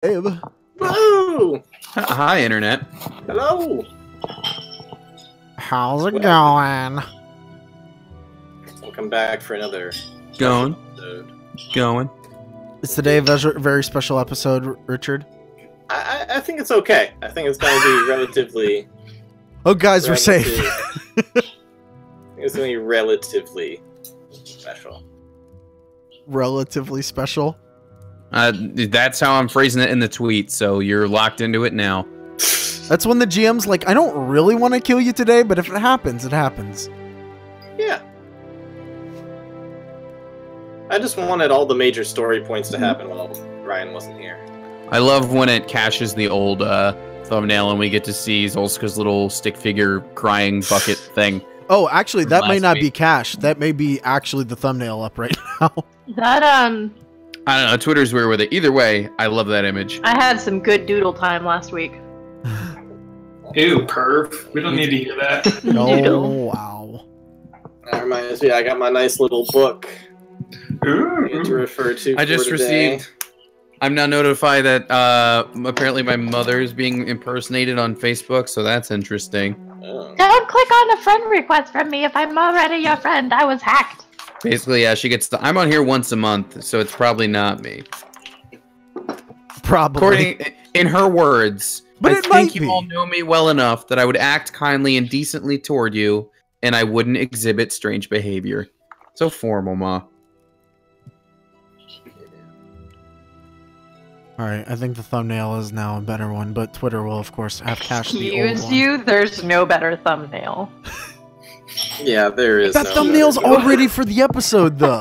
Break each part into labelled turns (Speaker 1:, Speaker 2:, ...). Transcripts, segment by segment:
Speaker 1: Abe.
Speaker 2: Woo!
Speaker 3: Hi, Internet.
Speaker 2: Hello!
Speaker 1: How's it going?
Speaker 2: Welcome back for another
Speaker 3: Going.
Speaker 2: episode.
Speaker 3: Going.
Speaker 1: Is today a very special episode, Richard?
Speaker 2: I think it's okay. I think it's going to be relatively...
Speaker 1: Oh, guys, we're safe.
Speaker 2: I think it's going to be relatively special.
Speaker 1: Relatively special?
Speaker 3: That's how I'm phrasing it in the tweet, so you're locked into it now.
Speaker 1: That's when the GM's like, I don't really want to kill you today, but if it happens, it happens.
Speaker 2: Yeah. I just wanted all the major story points to happen while Ryan wasn't here.
Speaker 3: I love when it caches the old thumbnail and we get to see Zolska's little stick figure crying bucket thing.
Speaker 1: Oh, actually,
Speaker 3: From
Speaker 1: that may
Speaker 3: last
Speaker 1: not
Speaker 3: week.
Speaker 1: be cached. That may be actually the thumbnail up right now.
Speaker 4: That,
Speaker 3: I don't know, Twitter's weird with it. Either way, I love that image.
Speaker 4: I had some good doodle time last week.
Speaker 5: Ew, perv. We don't need to hear that.
Speaker 1: Oh,
Speaker 4: Doodle.
Speaker 1: wow.
Speaker 2: That reminds me, I got my nice little book
Speaker 5: Ooh.
Speaker 2: to refer to
Speaker 3: I
Speaker 2: for
Speaker 3: just
Speaker 2: today.
Speaker 3: received... I'm now notified that apparently my mother is being impersonated on Facebook, so that's interesting.
Speaker 2: Oh.
Speaker 4: Don't click on a friend request from me if I'm already your friend. I was hacked.
Speaker 3: Basically, yeah, she gets the... I'm on here once a month, so it's probably not me.
Speaker 1: Probably.
Speaker 3: According, in her words,
Speaker 1: But
Speaker 3: I
Speaker 1: it
Speaker 3: think
Speaker 1: might
Speaker 3: you
Speaker 1: be.
Speaker 3: all know me well enough that I would act kindly and decently toward you, and I wouldn't exhibit strange behavior. So formal, Ma.
Speaker 1: Alright, I think the thumbnail is now a better one, but Twitter will, of course, have cached the old
Speaker 4: Excuse
Speaker 1: one.
Speaker 4: you, there's no better thumbnail.
Speaker 2: Yeah, there is.
Speaker 1: That
Speaker 2: no
Speaker 1: thumbnail's
Speaker 2: better one.
Speaker 1: already for the episode, though.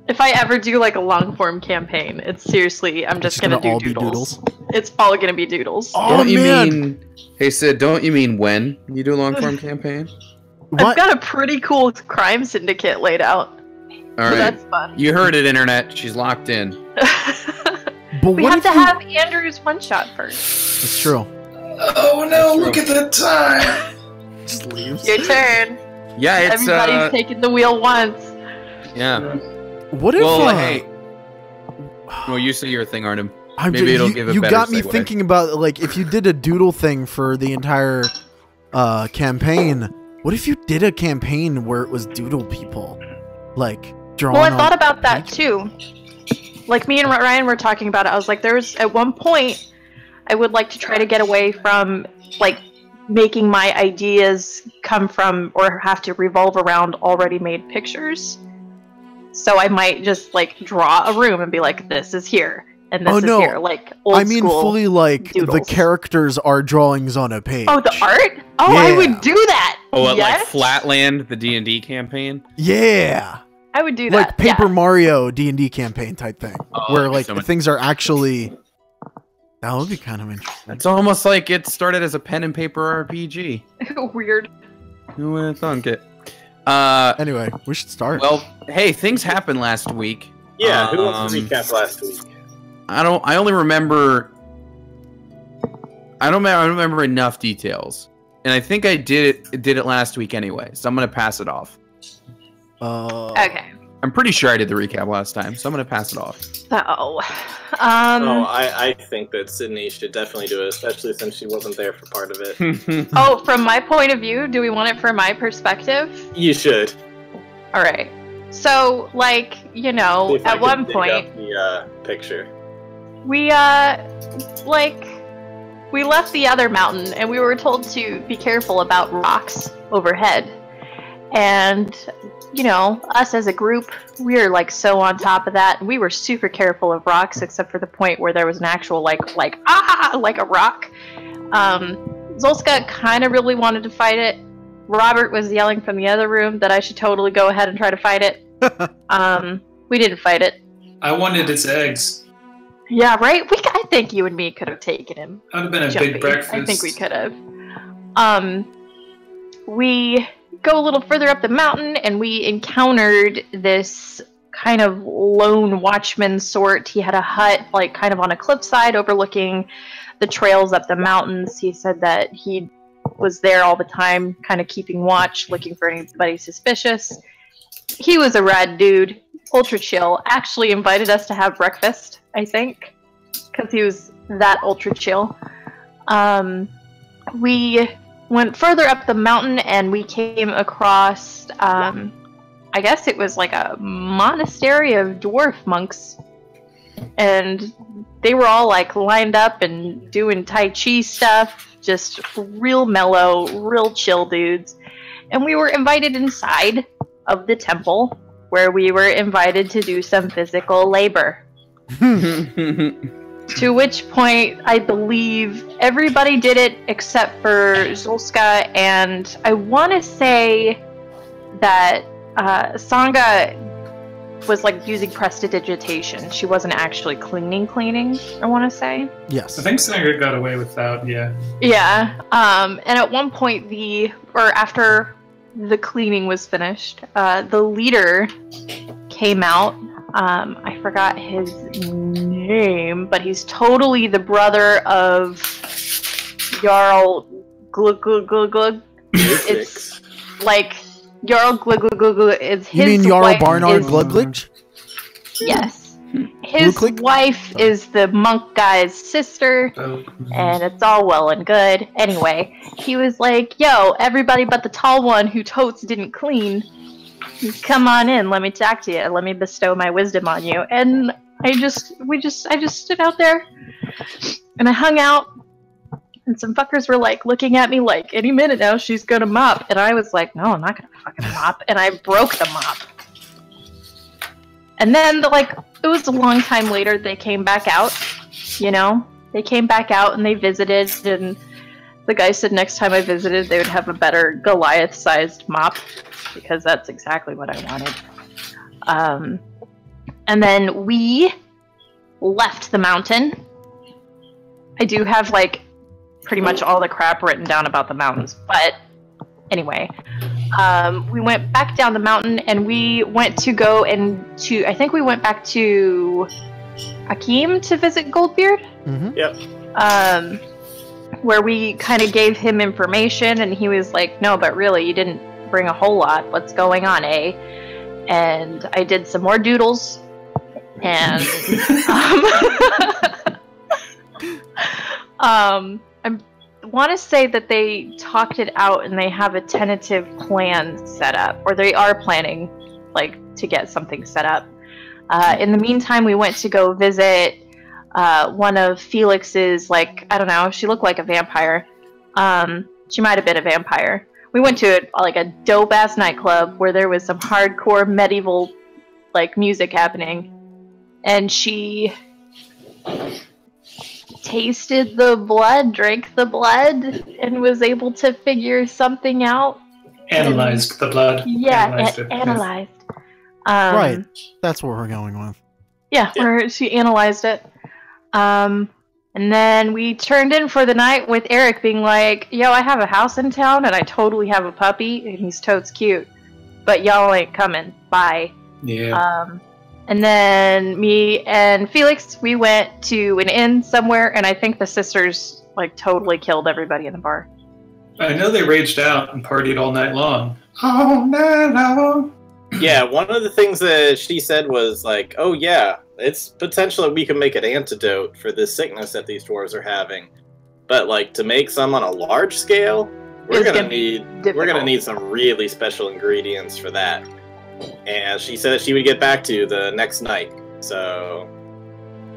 Speaker 4: If I ever do like a long form campaign, it's seriously, I'm just gonna do
Speaker 1: all
Speaker 4: doodles.
Speaker 1: be doodles.
Speaker 4: It's all gonna be doodles.
Speaker 1: Oh,
Speaker 3: Don't you
Speaker 1: man.
Speaker 3: mean... Hey, Sid, don't you mean when you do a long-form campaign?
Speaker 1: What?
Speaker 4: I've got a pretty cool crime syndicate laid out. So
Speaker 3: Alright.
Speaker 4: that's fun.
Speaker 3: You heard it, Internet. She's locked in.
Speaker 1: But
Speaker 4: We
Speaker 1: what
Speaker 4: have
Speaker 1: if
Speaker 4: to
Speaker 1: you-
Speaker 4: have Andrew's one shot first.
Speaker 1: It's true.
Speaker 5: Oh no, look at the time!
Speaker 1: Just leaves.
Speaker 4: Your turn.
Speaker 3: Yeah, it's,
Speaker 4: Everybody's taking the wheel once.
Speaker 3: yeah.
Speaker 1: What if,
Speaker 3: Well, hey... Well, you say your thing, Artem. Maybe
Speaker 1: you,
Speaker 3: it'll give a
Speaker 1: you
Speaker 3: better
Speaker 1: got me
Speaker 3: segue.
Speaker 1: thinking about, like, if you did a doodle thing for the entire campaign, what if you did a campaign where it was doodle people? Like, drawing
Speaker 4: Well, I
Speaker 1: on
Speaker 4: thought about that
Speaker 1: pages?
Speaker 4: too. Like me and Ryan were talking about it. I was like, there's at one point, I would like to try to get away from like making my ideas come from or have to revolve around already made pictures. So I might just like draw a room and be like, this is here and this
Speaker 1: Oh,
Speaker 4: is
Speaker 1: no.
Speaker 4: here, like old
Speaker 1: I mean,
Speaker 4: school.
Speaker 1: fully, like, the
Speaker 4: doodles.
Speaker 1: characters are drawings on a page.
Speaker 4: Oh, the art? Oh, I
Speaker 1: Yeah.
Speaker 4: would do that.
Speaker 3: Oh, like
Speaker 4: yes,
Speaker 3: Flatland, the D&D campaign?
Speaker 1: Yeah!
Speaker 4: I would do
Speaker 1: Like
Speaker 4: that.
Speaker 1: Paper
Speaker 4: yeah.
Speaker 1: Mario D&D campaign type thing.
Speaker 3: Oh,
Speaker 1: where,
Speaker 3: that'd be
Speaker 1: like,
Speaker 3: so much-
Speaker 1: things are actually... That would be kind of interesting.
Speaker 3: It's almost like it started as a pen and paper RPG.
Speaker 4: Weird.
Speaker 3: Who would have thunk it?
Speaker 1: Anyway, we should start.
Speaker 3: Well, hey, things happened last week.
Speaker 2: Yeah, who wants to
Speaker 3: Um,
Speaker 2: recap last week?
Speaker 3: I only remember... I don't remember enough details. And I think I did it last week anyway, so I'm going to pass it off.
Speaker 4: Okay.
Speaker 3: I'm pretty sure I did the recap last time, so I'm going to pass it off.
Speaker 4: So,
Speaker 2: Oh, I think that Sydney should definitely do it, especially since she wasn't there for part of it.
Speaker 4: Oh, from my point of view, do we want it from my perspective?
Speaker 2: You should.
Speaker 4: All right. So, like, you
Speaker 2: See
Speaker 4: know,
Speaker 2: if I
Speaker 4: at
Speaker 2: can
Speaker 4: one
Speaker 2: dig
Speaker 4: point,
Speaker 2: up the picture.
Speaker 4: we, we left the other mountain and we were told to be careful about rocks overhead. And, you know, us as a group, we were, like, so on top of that. We were super careful of rocks, except for the point where there was an actual, like a rock. Zolska kind of really wanted to fight it. Robert was yelling from the other room that I should totally go ahead and try to fight it. We didn't fight it.
Speaker 5: I wanted its eggs.
Speaker 4: Yeah, right? I think you and me could have taken him.
Speaker 5: That would have been a
Speaker 4: Jumpy.
Speaker 5: big breakfast.
Speaker 4: I think we could have. We go a little further up the mountain and we encountered this kind of lone watchman sort. He had a hut, like, kind of on a cliffside overlooking the trails up the mountains. He said that he was there all the time, kind of keeping watch, looking for anybody suspicious. he was a rad dude, ultra chill. Actually invited us to have breakfast, I think, because he was that ultra chill. We went further up the mountain and we came across, I guess it was like a monastery of dwarf monks. And they were all like lined up and doing Tai Chi stuff, just real mellow, real chill dudes. And we were invited inside of the temple, where we were invited to do some physical labor. To which point, I believe everybody did it except for Zulska, and I want to say that Sangha was like using prestidigitation. She wasn't actually cleaning, I want to say.
Speaker 1: Yes.
Speaker 5: I think Sangha got away with that, yeah.
Speaker 4: Yeah, and at one point after the cleaning was finished, the leader came out. I forgot his name, but he's totally the brother of Jarl Glug Glug Glug Glug. It's like Jarl Glug Glug Glug Glug is his.
Speaker 1: You mean Jarl
Speaker 4: wife
Speaker 1: Barnard
Speaker 4: is-
Speaker 1: Gluglich?
Speaker 4: Yes. His wife is the monk guy's sister,
Speaker 5: Oh.
Speaker 4: and it's all well and good. Anyway, he was like, yo, everybody but the tall one who totes didn't clean, come on in, let me talk to you, let me bestow my wisdom on you. And I just stood out there, and I hung out, and some fuckers were like looking at me like, any minute now she's gonna mop, and I was like, no, I'm not gonna fucking mop, and I broke the mop. And then, it was a long time later, they came back out, They came back out and they visited, and the guy said next time I visited, they would have a better Goliath-sized mop, because that's exactly what I wanted. And then we left the mountain. I do have, pretty much all the crap written down about the mountains, but anyway. We went back down the mountain, and we went to go I think we went back to Akeem to visit Goldbeard.
Speaker 1: Mm-hmm.
Speaker 2: Yep.
Speaker 4: Where we kind of gave him information, and he was like, no, but really, you didn't bring a whole lot. What's going on, eh? And I did some more doodles, and I want to say that they talked it out and they have a tentative plan set up, or they are planning to get something set up. In the meantime, we went to go visit one of Felix's, I don't know, she looked like a vampire. She might have been a vampire. We went to a dope ass nightclub where there was some hardcore medieval music happening, and she tasted the blood, drank the blood, and was able to figure something out.
Speaker 5: Analyzed the blood.
Speaker 4: Yeah,
Speaker 5: Analyzed it.
Speaker 4: analyzed.
Speaker 1: Right. That's what we're going with.
Speaker 4: Yeah, where she analyzed it. And then we turned in for the night with Eric being like, yo, I have a house in town and I totally have a puppy and he's totes cute, but y'all ain't coming. Bye.
Speaker 5: Yeah.
Speaker 4: And then me and Felix, we went to an inn somewhere, and I think the sisters totally killed everybody in the bar.
Speaker 5: I know they raged out and partied all night long. All night long.
Speaker 2: Yeah, one of the things that she said was oh yeah, it's potentially we can make an antidote for this sickness that these dwarves are having. But to make some on a large scale, we're gonna need some really special ingredients for that. And she said that she would get back to you the next night. So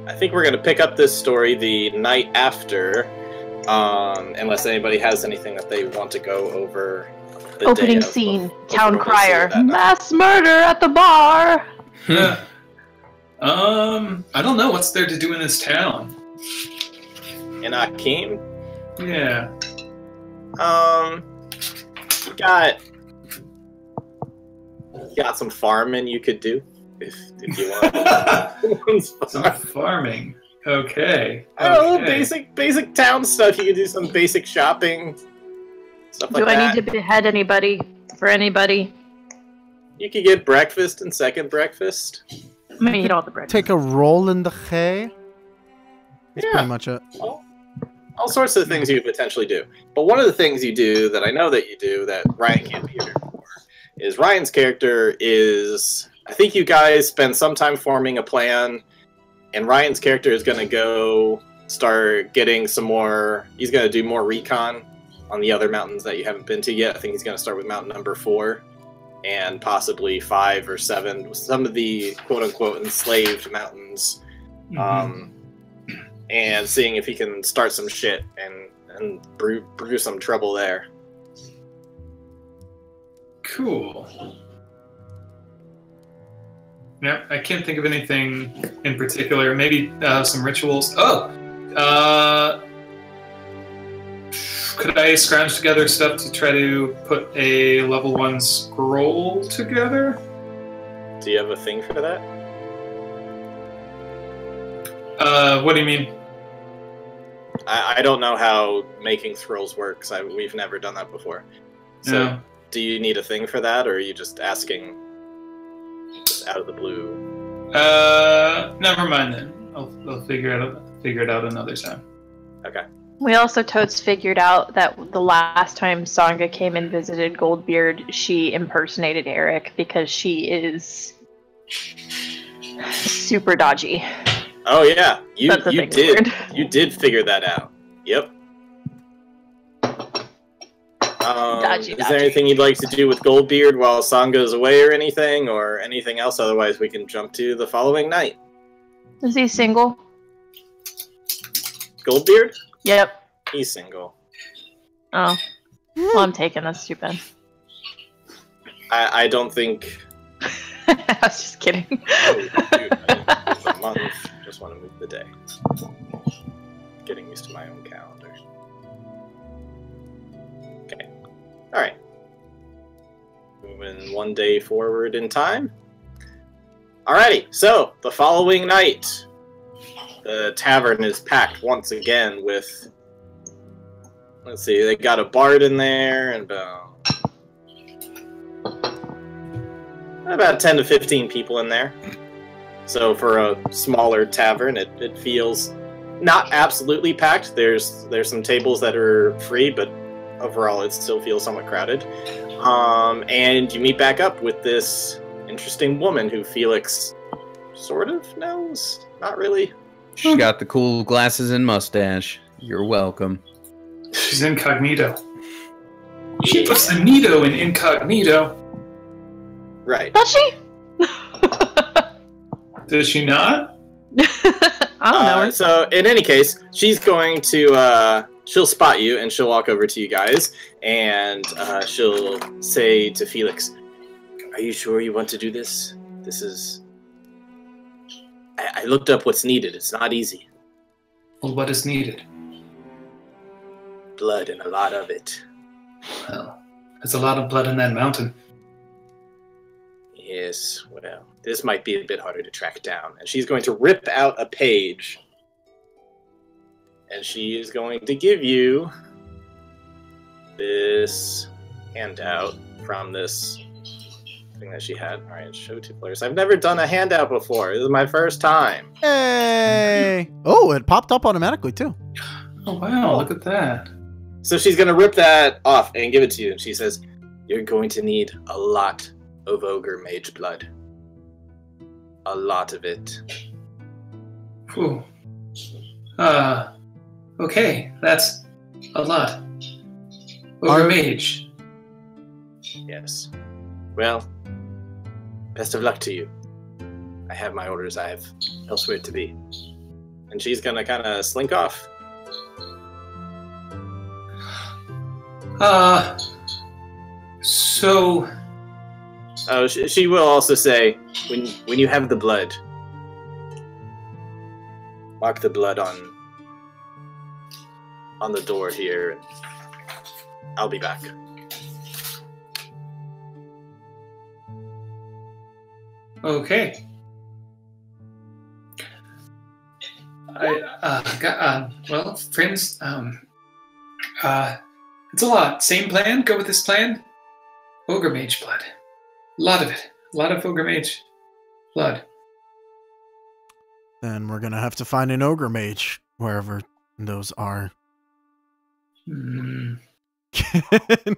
Speaker 2: I think we're going to pick up this story the night after, unless anybody has anything that they want to go over. The
Speaker 4: Opening
Speaker 2: day
Speaker 4: scene,
Speaker 2: of
Speaker 4: town crier,
Speaker 2: that night.
Speaker 4: mass murder at the bar.
Speaker 5: Yeah. I don't know what's there to do in this town.
Speaker 2: In Akeem?
Speaker 5: Yeah.
Speaker 2: You got some farming you could do if you want.
Speaker 5: Some farming. Okay.
Speaker 2: I don't know, basic town stuff. You could do some basic shopping, stuff like
Speaker 4: Do I
Speaker 2: that.
Speaker 4: need to behead anybody for anybody?
Speaker 2: You could get breakfast and second breakfast.
Speaker 4: I'm gonna eat all the bread.
Speaker 1: Take a roll in the hay. That's pretty much it.
Speaker 2: All sorts of things you could potentially do. But one of the things you do that I know that you do that Ryan can't be here for is Ryan's character is... I think you guys spend some time forming a plan, and Ryan's character is going to go start getting some more... He's going to do more recon on the other mountains that you haven't been to yet. I think he's going to start with mountain number 4, and possibly 5 or 7, some of the quote-unquote enslaved mountains, and seeing if he can start some shit and brew some trouble there.
Speaker 5: Cool. Yeah, I can't think of anything in particular. Maybe some rituals. Oh! Could I scrounge together stuff to try to put a level 1 scroll together?
Speaker 2: Do you have a thing for that?
Speaker 5: What do you mean?
Speaker 2: I don't know how making scrolls works. We've never done that before. So,
Speaker 5: No.
Speaker 2: do you need a thing for that, or are you just asking just out of the blue?
Speaker 5: Never mind then. I'll figure it out another time.
Speaker 2: Okay.
Speaker 4: We also totes figured out that the last time Sangha came and visited Goldbeard, she impersonated Eric because she is super dodgy.
Speaker 2: Oh yeah, you
Speaker 4: That's the
Speaker 2: you
Speaker 4: thing
Speaker 2: did
Speaker 4: word.
Speaker 2: you did figure that out. Yep.
Speaker 4: Dodgy,
Speaker 2: is there
Speaker 4: dodgy.
Speaker 2: anything you'd like to do with Goldbeard while Song goes away, or anything else? Otherwise, we can jump to the following night.
Speaker 4: Is he single?
Speaker 2: Goldbeard?
Speaker 4: Yep.
Speaker 2: He's single.
Speaker 4: Oh. Well, I'm taking that's stupid.
Speaker 2: I don't think.
Speaker 4: I was just kidding.
Speaker 2: Oh, dude, I didn't move the month. Just want to move the day. Getting used to my own calendar. Okay. All right. Moving one day forward in time. Alrighty. So the following night, the tavern is packed once again with. Let's see. They got a bard in there and. About 10 to 15 people in there. So for a smaller tavern, it feels not absolutely packed. There's some tables that are free, but overall it still feels somewhat crowded. And you meet back up with this interesting woman who Felix sort of knows. Not really.
Speaker 3: She's got the cool glasses and mustache. You're welcome.
Speaker 5: She's incognito. She puts the Nito in incognito.
Speaker 2: Right.
Speaker 4: Does she?
Speaker 5: Does she not?
Speaker 4: I don't know her.
Speaker 2: So in any case, she's going to she'll spot you and she'll walk over to you guys and she'll say to Felix, "Are you sure you want to do this? This is. I looked up what's needed. It's not easy.
Speaker 5: Well, what is needed?
Speaker 2: Blood and a lot of it."
Speaker 5: Well, there's a lot of blood in that mountain.
Speaker 2: Yes, well, this might be a bit harder to track down. And she's going to rip out a page. And she is going to give you this handout from this thing that she had. Alright, show two players. I've never done a handout before. This is my first time.
Speaker 1: Hey! Oh, it popped up automatically too.
Speaker 5: Oh, wow, look at that.
Speaker 2: So she's going to rip that off and give it to you. And she says, "You're going to need a lot of ogre mage blood. A lot of it."
Speaker 5: Whew. Okay, that's a lot. Ogre mage.
Speaker 2: Yes. Well, best of luck to you. I have my orders. I have elsewhere to be. And she's gonna kind of slink off.
Speaker 5: So...
Speaker 2: Oh, she will also say, when you have the blood, mark the blood on the door here, and I'll be back.
Speaker 5: Okay. Well, friends, it's a lot. Same plan? Go with this plan? Ogre mage blood. A lot of it. A lot of ogre mage blood.
Speaker 1: Then we're gonna have to find an ogre mage wherever those are.
Speaker 5: Hmm.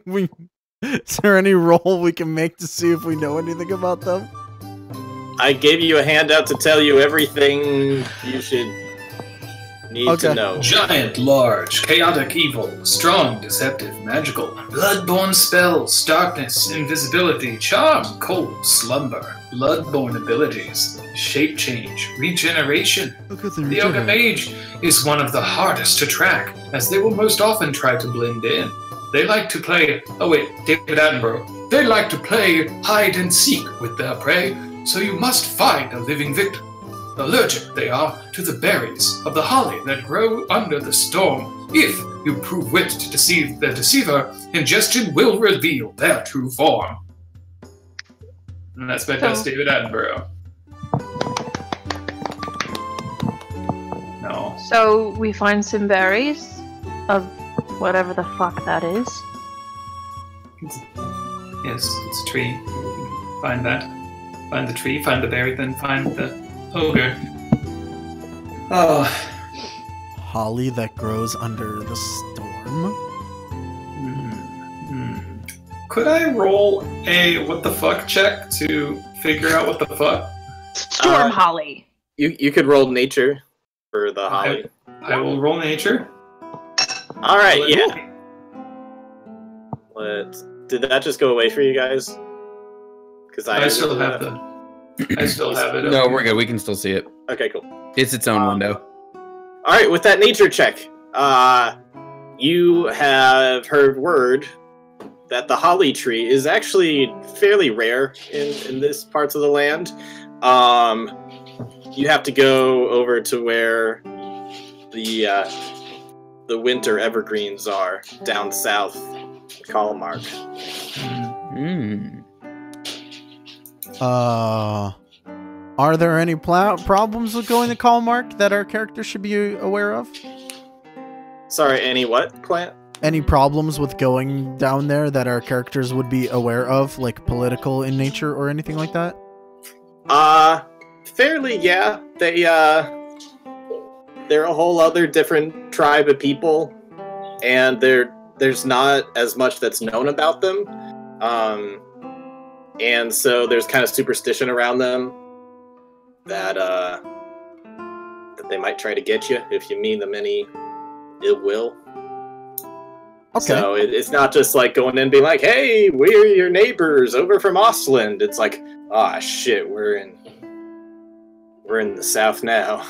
Speaker 1: we Is there any roll we can make to see if we know anything about them?
Speaker 2: I gave you a handout to tell you everything you should need to know.
Speaker 5: Giant, large, chaotic evil, strong, deceptive, magical, bloodborne spells, darkness, invisibility, charm, cold, slumber, bloodborne abilities, shape change, regeneration. The Ogre Mage is one of the hardest to track, as they will most often try to blend in. They like to play, David Attenborough. They like to play hide and seek with their prey, so you must find a living victim. Allergic they are to the berries of the holly that grow under the storm. If you prove wit to deceive the deceiver, ingestion will reveal their true form. And that's my best David Attenborough. No.
Speaker 4: So we find some berries of whatever the fuck that is.
Speaker 5: Yes, it's a tree. Find that. Find the tree, find the berry, then find the ogre. Oh.
Speaker 1: Holly that grows under the storm?
Speaker 5: Could I roll a what the fuck check to figure out what the fuck?
Speaker 4: Storm holly.
Speaker 2: You could roll nature for the holly.
Speaker 5: I will roll nature.
Speaker 2: All right, yeah. Did that just go away for you guys? Because I
Speaker 5: still have the. I still have it.
Speaker 3: No, we're good. We can still see it.
Speaker 2: Okay, cool.
Speaker 3: It's its own window.
Speaker 2: All right, with that nature check, you have heard word that the holly tree is actually fairly rare in this parts of the land. You have to go over to where the winter evergreens are down south, Kalmark.
Speaker 1: Are there any problems with going to Kalmark that our characters should be aware of?
Speaker 2: Sorry, any what plant?
Speaker 1: Any problems with going down there that our characters would be aware of, like political in nature or anything like that?
Speaker 2: Fairly, yeah. They're a whole other different tribe of people, and there's not as much that's known about them. And so there's kind of superstition around them that they might try to get you if you mean them any ill will. Okay. So it's not just like going in and being like, hey, we're your neighbors over from Ostland. It's like, ah, shit, we're in the south now.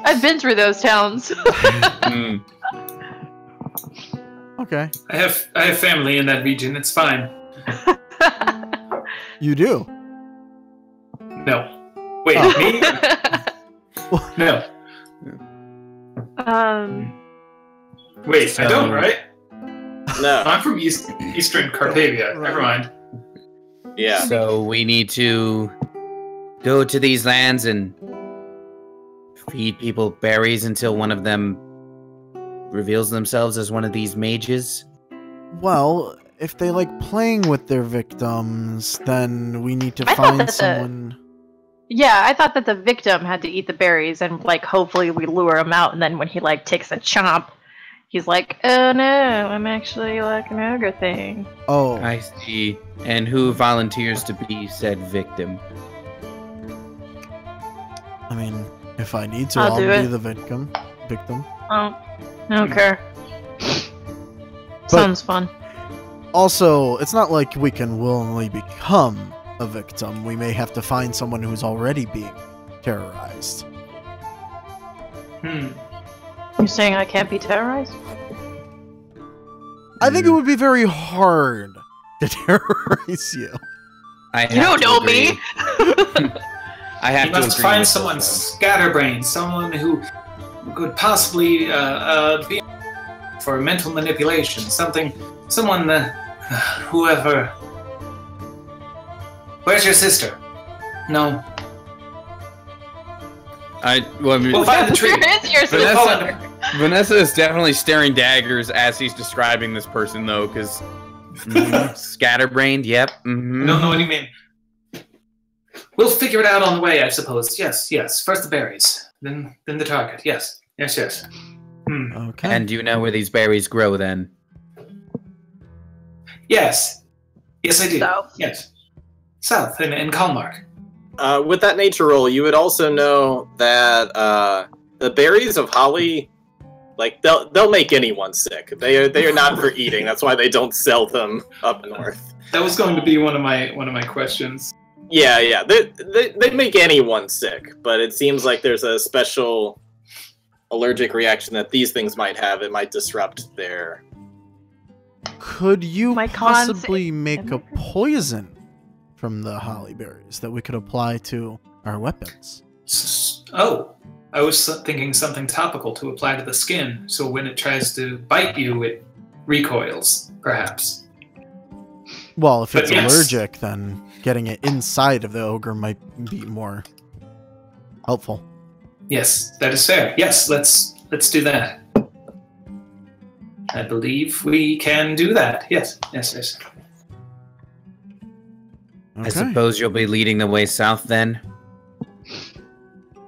Speaker 4: I've been through those towns.
Speaker 1: Okay.
Speaker 5: I have family in that region. It's fine.
Speaker 1: You do?
Speaker 5: No. Wait, me? No. Wait, I don't, right?
Speaker 2: No.
Speaker 5: I'm from Eastern Carpavia. Never mind.
Speaker 2: Yeah.
Speaker 3: So we need to go to these lands and feed people berries until one of them reveals themselves as one of these mages?
Speaker 1: Well, if they like playing with their victims, then we need to find someone...
Speaker 4: Yeah, I thought that the victim had to eat the berries and, like, hopefully we lure him out, and then when he, like, takes a chomp, he's like, oh no, I'm actually, like, an ogre thing.
Speaker 1: Oh.
Speaker 3: I see. And who volunteers to be said victim?
Speaker 1: I mean, if I need to, I'll be the victim.
Speaker 4: Oh, okay. Sounds fun.
Speaker 1: Also, it's not like we can willingly become a victim. We may have to find someone who's already being terrorized.
Speaker 4: You're saying I can't be terrorized?
Speaker 1: I think it would be very hard to terrorize you.
Speaker 4: You don't know me!
Speaker 3: I have
Speaker 5: you must find someone scatterbrained, someone who could possibly be for mental manipulation, someone whoever. Where's your sister? No.
Speaker 3: We'll
Speaker 5: find the tree.
Speaker 4: Where is your sister?
Speaker 3: Vanessa is definitely staring daggers as he's describing this person, though, because scatterbrained. Yep.
Speaker 5: I don't know what you mean. We'll figure it out on the way, I suppose. Yes. First the berries, then the target. Yes.
Speaker 1: Okay.
Speaker 3: And do you know where these berries grow then?
Speaker 5: Yes. Yes, I do.
Speaker 4: South.
Speaker 5: Yes. South in Kalmark.
Speaker 2: With that nature roll, you would also know that the berries of holly, like they'll make anyone sick. They are not for eating. That's why they don't sell them up north.
Speaker 5: That was going to be one of my questions.
Speaker 2: Yeah. They make anyone sick, but it seems like there's a special allergic reaction that these things might have. It might disrupt their.
Speaker 1: Could you
Speaker 4: My cons-
Speaker 1: possibly make a poison from the holly berries that we could apply to our weapons?
Speaker 5: Oh, I was thinking something topical to apply to the skin, so when it tries to bite you, it recoils, perhaps.
Speaker 1: Well, if
Speaker 5: But
Speaker 1: it's
Speaker 5: yes.
Speaker 1: allergic, then getting it inside of the ogre might be more helpful.
Speaker 5: Yes, that is fair. Yes, let's do that. I believe we can do that. Yes.
Speaker 3: I suppose you'll be leading the way south then?